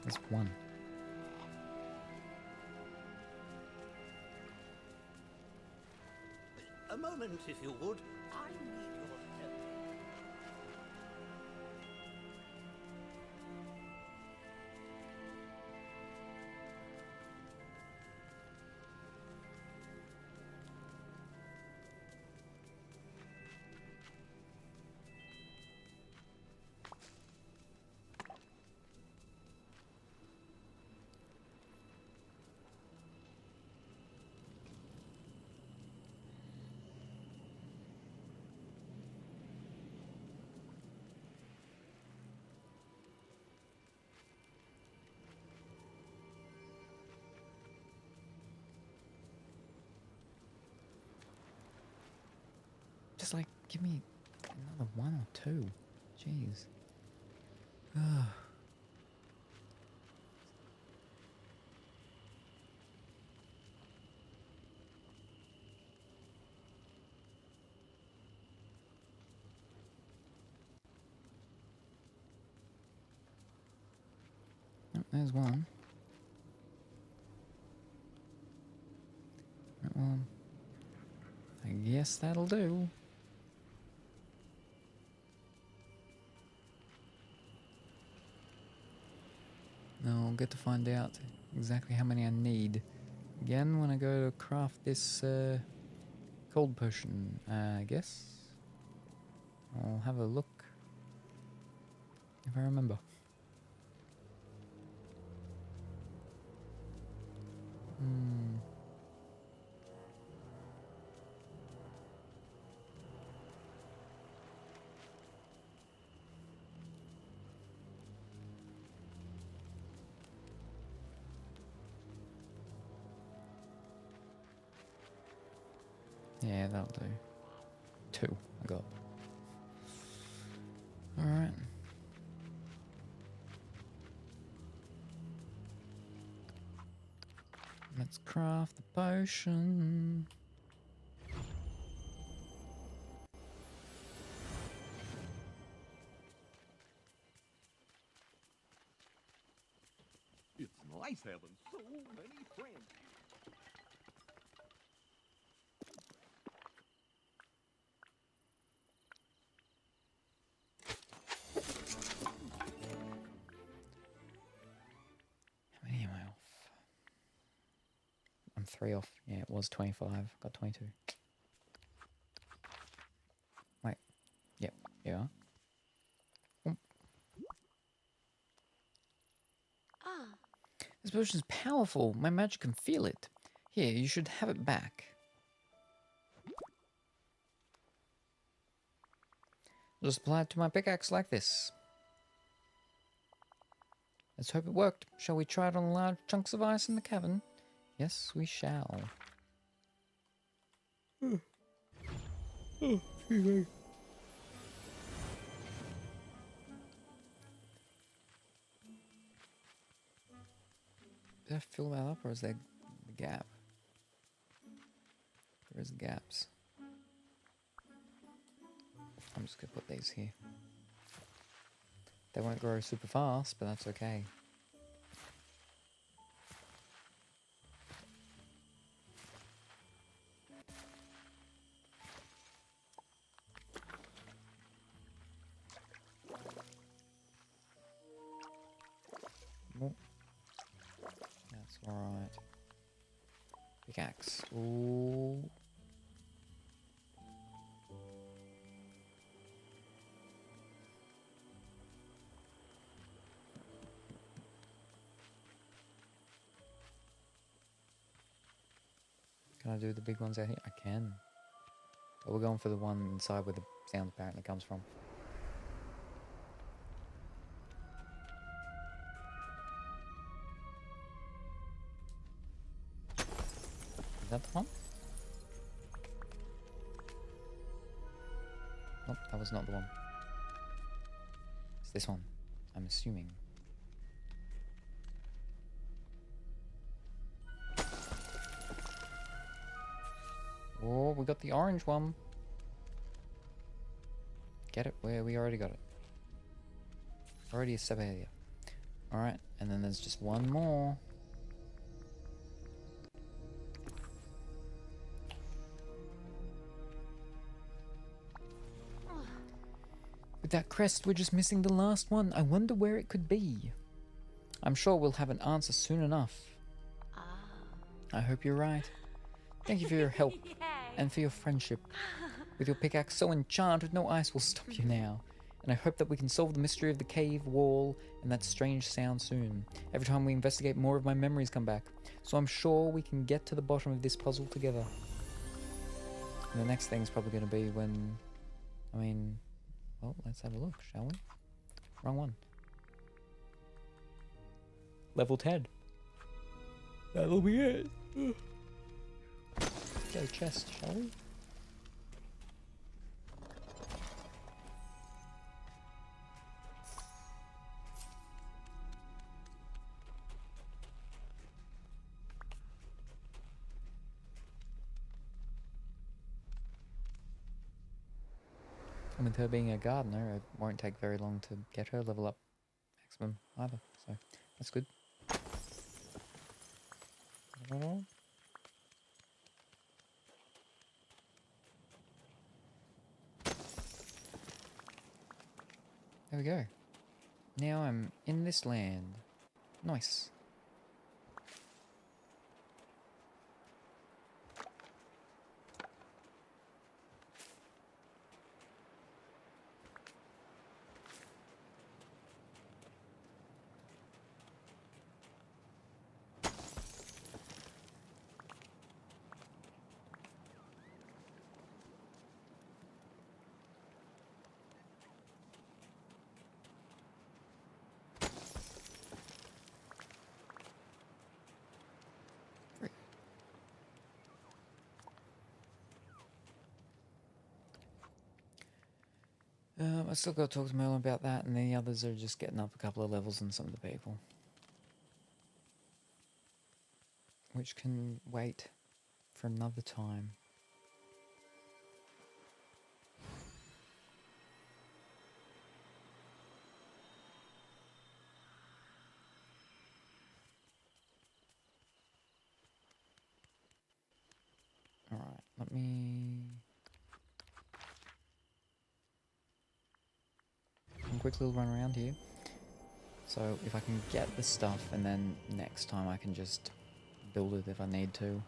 Speaker 2: There's 1.
Speaker 5: A moment, if you would. I need your help.
Speaker 2: Just like, give me another 1 or 2. Jeez. Ugh. Oh, there's 1. Right, well, I guess that'll do. Now I'll get to find out exactly how many I need. Again, when I go to craft this cold potion, I guess. I'll have a look if I remember. Yeah, that'll do. 2 I got. Alright. Let's craft the potion.
Speaker 5: It's nice having so many friends.
Speaker 2: How many am I off? I'm 3 off. Yeah, it was 25. Got 22. Wait. Yep, here you are.
Speaker 8: Ah,
Speaker 2: This potion's powerful. My magic can feel it. Here, you should have it back. Just apply it to my pickaxe like this. Let's hope it worked. Shall we try it on large chunks of ice in the cavern? Yes, we shall. Did I fill that up or is there a gap? There is gaps. I'm just gonna put these here. They won't grow super fast, but that's okay. pickaxe. Ooh. Can I do the big ones out here? I can. But we're going for the one inside where the sound apparently comes from. Is that the one? Nope, that was not the one. It's this one, I'm assuming. Oh, we got the orange one. Get it? Where we already got it. Already a step ahead. Alright, and then there's just one more. With that crest, we're just missing the last one. I wonder where it could be. I'm sure we'll have an answer soon enough. I hope you're right. Thank you for your help and for your friendship. With your pickaxe so enchanted, no ice will stop you now. And I hope that we can solve the mystery of the cave wall and that strange sound soon. Every time we investigate, more of my memories come back. So I'm sure we can get to the bottom of this puzzle together. And the next thing's probably going to be when... well, let's have a look, shall we? Wrong one. Level 10. That'll be it. Go chest, shall we? And with her being a gardener, it won't take very long to get her level up maximum either, so that's good. There we go. Now I'm in this land. Nice. I still got to talk to Merlin about that, and the others are just getting up a couple of levels in some of the people. Which can wait for another time. Alright, let me... a quick little run around here. So if I can get the stuff, and then next time I can just build it if I need to.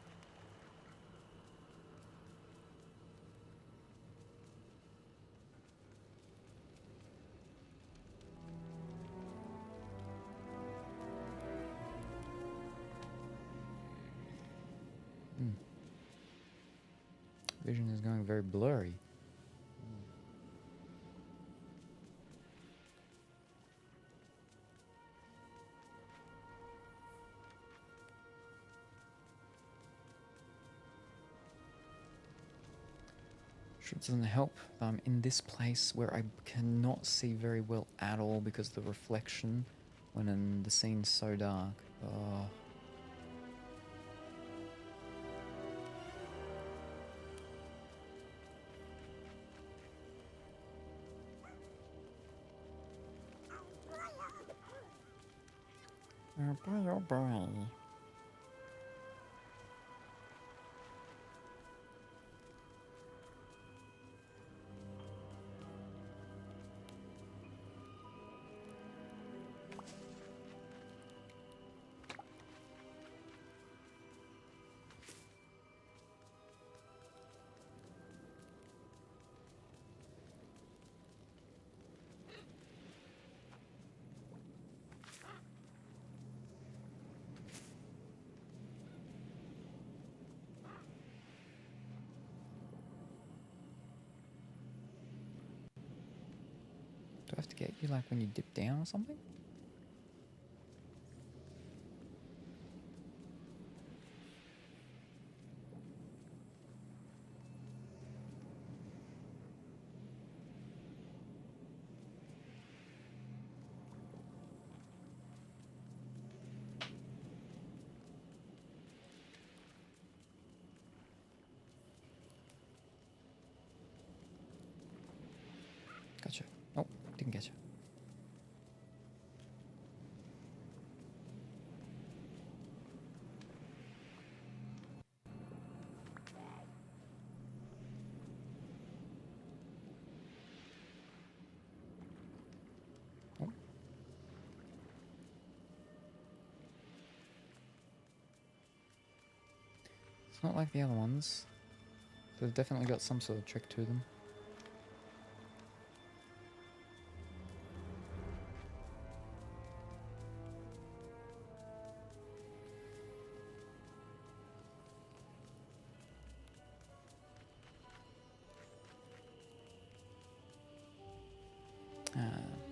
Speaker 2: Vision is going very blurry. Sure, it doesn't help that I'm in this place where I cannot see very well at all because of the reflection when in the scene's so dark. Oh. Oh boy, oh boy. Do I have to get you like when you dip down or something? Gotcha. Oh, didn't get you. Oh. It's not like the other ones. They've definitely got some sort of trick to them.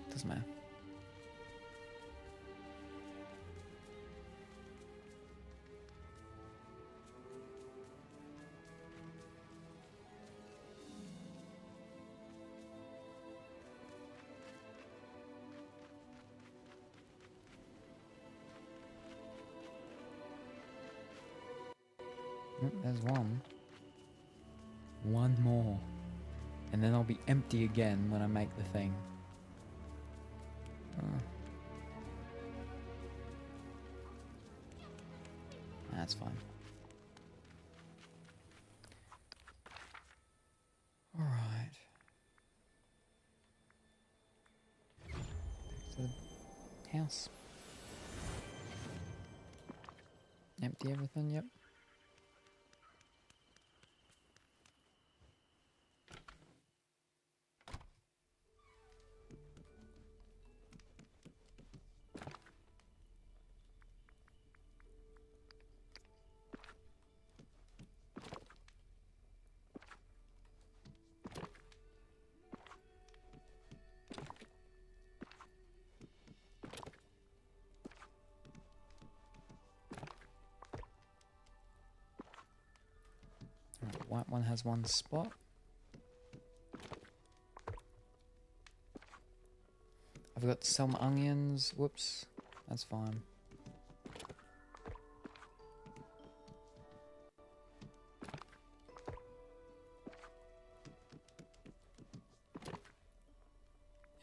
Speaker 2: Doesn't matter. There's one. One more. And then I'll be empty again when I make the thing. That's fine. Alright. Back to the house. Empty everything, yep. Right, white one has one spot. I've got some onions. Whoops. That's fine.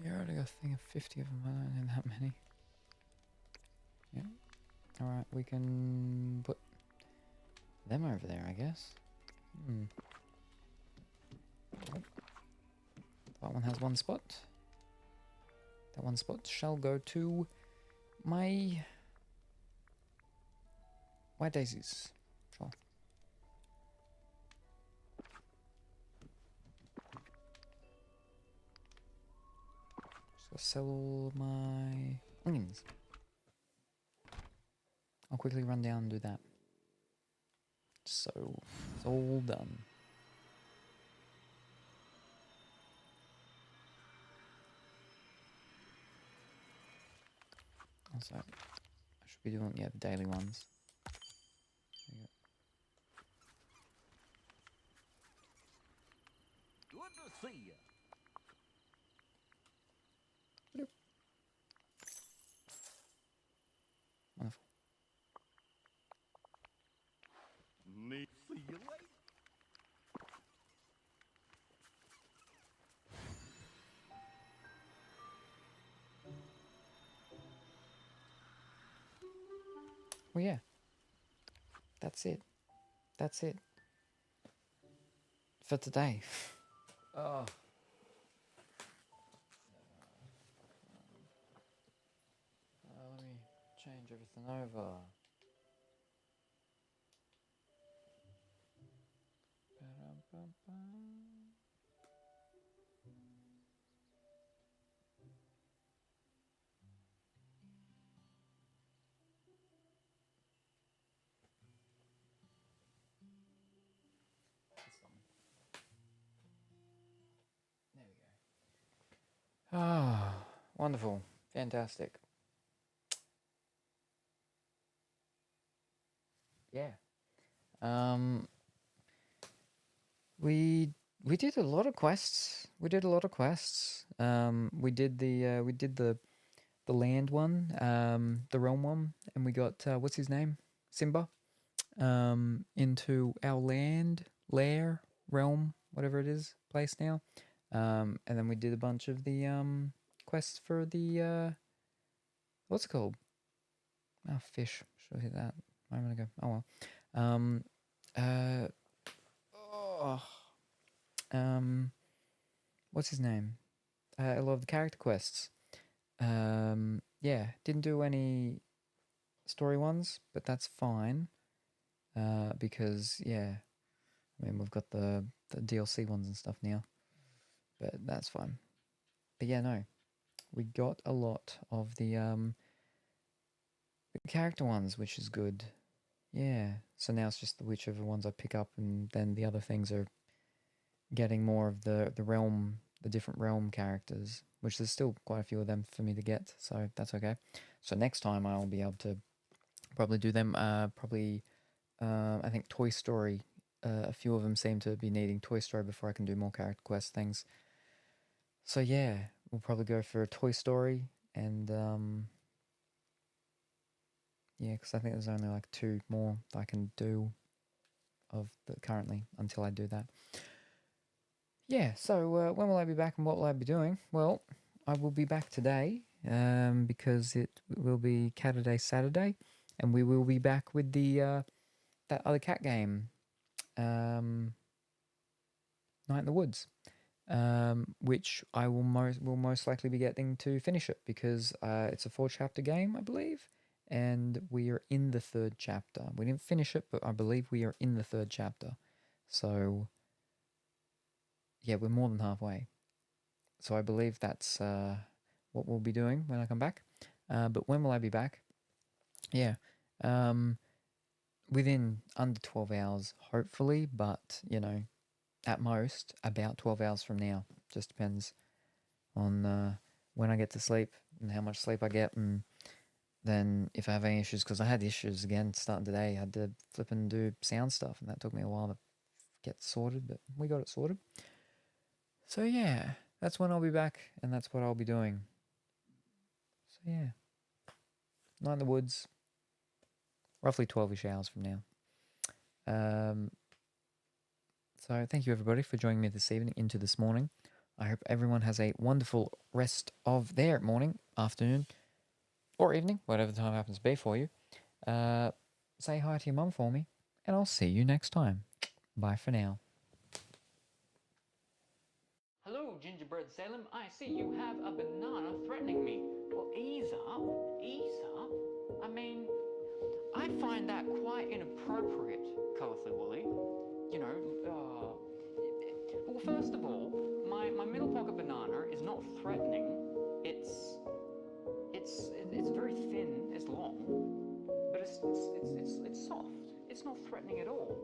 Speaker 2: Yeah, I already got a thing of 50 of them. I don't need that many. Yep. Alright, we can put them over there, I guess. Oh. That one has one spot. That one spot shall go to my white daisies. Sure. So sell my onions. I'll quickly run down and do that. So it's all done. Also, I should be doing, yeah, the daily ones. There you
Speaker 5: Good to see you.
Speaker 2: go. Wonderful.
Speaker 5: Neat. See you later.
Speaker 2: Well, yeah. That's it. That's it. For today. Oh. Let me change everything over. Ba-dum-bum-bum. That's fine. There we Ah, wonderful. Fantastic. Yeah. We did a lot of quests. We did a lot of quests. We did the land one, the realm one, and we got what's his name? Simba. Into our land, lair, realm, whatever it is, place now. And then we did a bunch of the quests for the what's it called? Oh, fish. Should have hit that a moment ago. Oh well. Uh, oh, what's his name? A lot of the character quests. Yeah, didn't do any story ones, but that's fine. Because yeah, I mean we've got the DLC ones and stuff now, but that's fine. But yeah, no, we got a lot of the character ones, which is good. Yeah, so now it's just whichever ones I pick up, and then the other things are getting more of the realm, the different realm characters, which there's still quite a few of them for me to get, so that's okay. So next time I'll be able to probably do them. I think Toy Story. A few of them seem to be needing Toy Story before I can do more character quest things. So yeah, we'll probably go for a Toy Story, and yeah, because I think there's only like 2 more that I can do of the currently until I do that. Yeah, so when will I be back and what will I be doing? Well, I will be back today because it will be Catterday Saturday, and we will be back with the that other cat game, Night in the Woods, which I will most likely be getting to finish it because it's a 4-chapter game, I believe, and we are in the 3rd chapter. We didn't finish it, but I believe we are in the 3rd chapter. So yeah, we're more than halfway. So I believe that's what we'll be doing when I come back. But when will I be back? Yeah, within under 12 hours, hopefully, but you know, at most about 12 hours from now. Just depends on when I get to sleep and how much sleep I get, and then if I have any issues, because I had issues again starting today. I had to flip and do sound stuff, and that took me a while to get sorted, but we got it sorted. So yeah, that's when I'll be back, and that's what I'll be doing. So yeah, Night in the Woods, roughly 12-ish hours from now. So thank you everybody for joining me this evening into this morning. I hope everyone has a wonderful rest of their morning, afternoon, or evening, whatever the time happens to be for you. Say hi to your mum for me, and I'll see you next time. Bye for now. Hello, Gingerbread Salem. I see you have a banana threatening me. Well, ease up. Ease up. I mean, I find that quite inappropriate, Colourfully Woolly. You know, well, first of all, my middle pocket banana is not threatening. It's very thin. It's long, but it's soft. It's not threatening at all.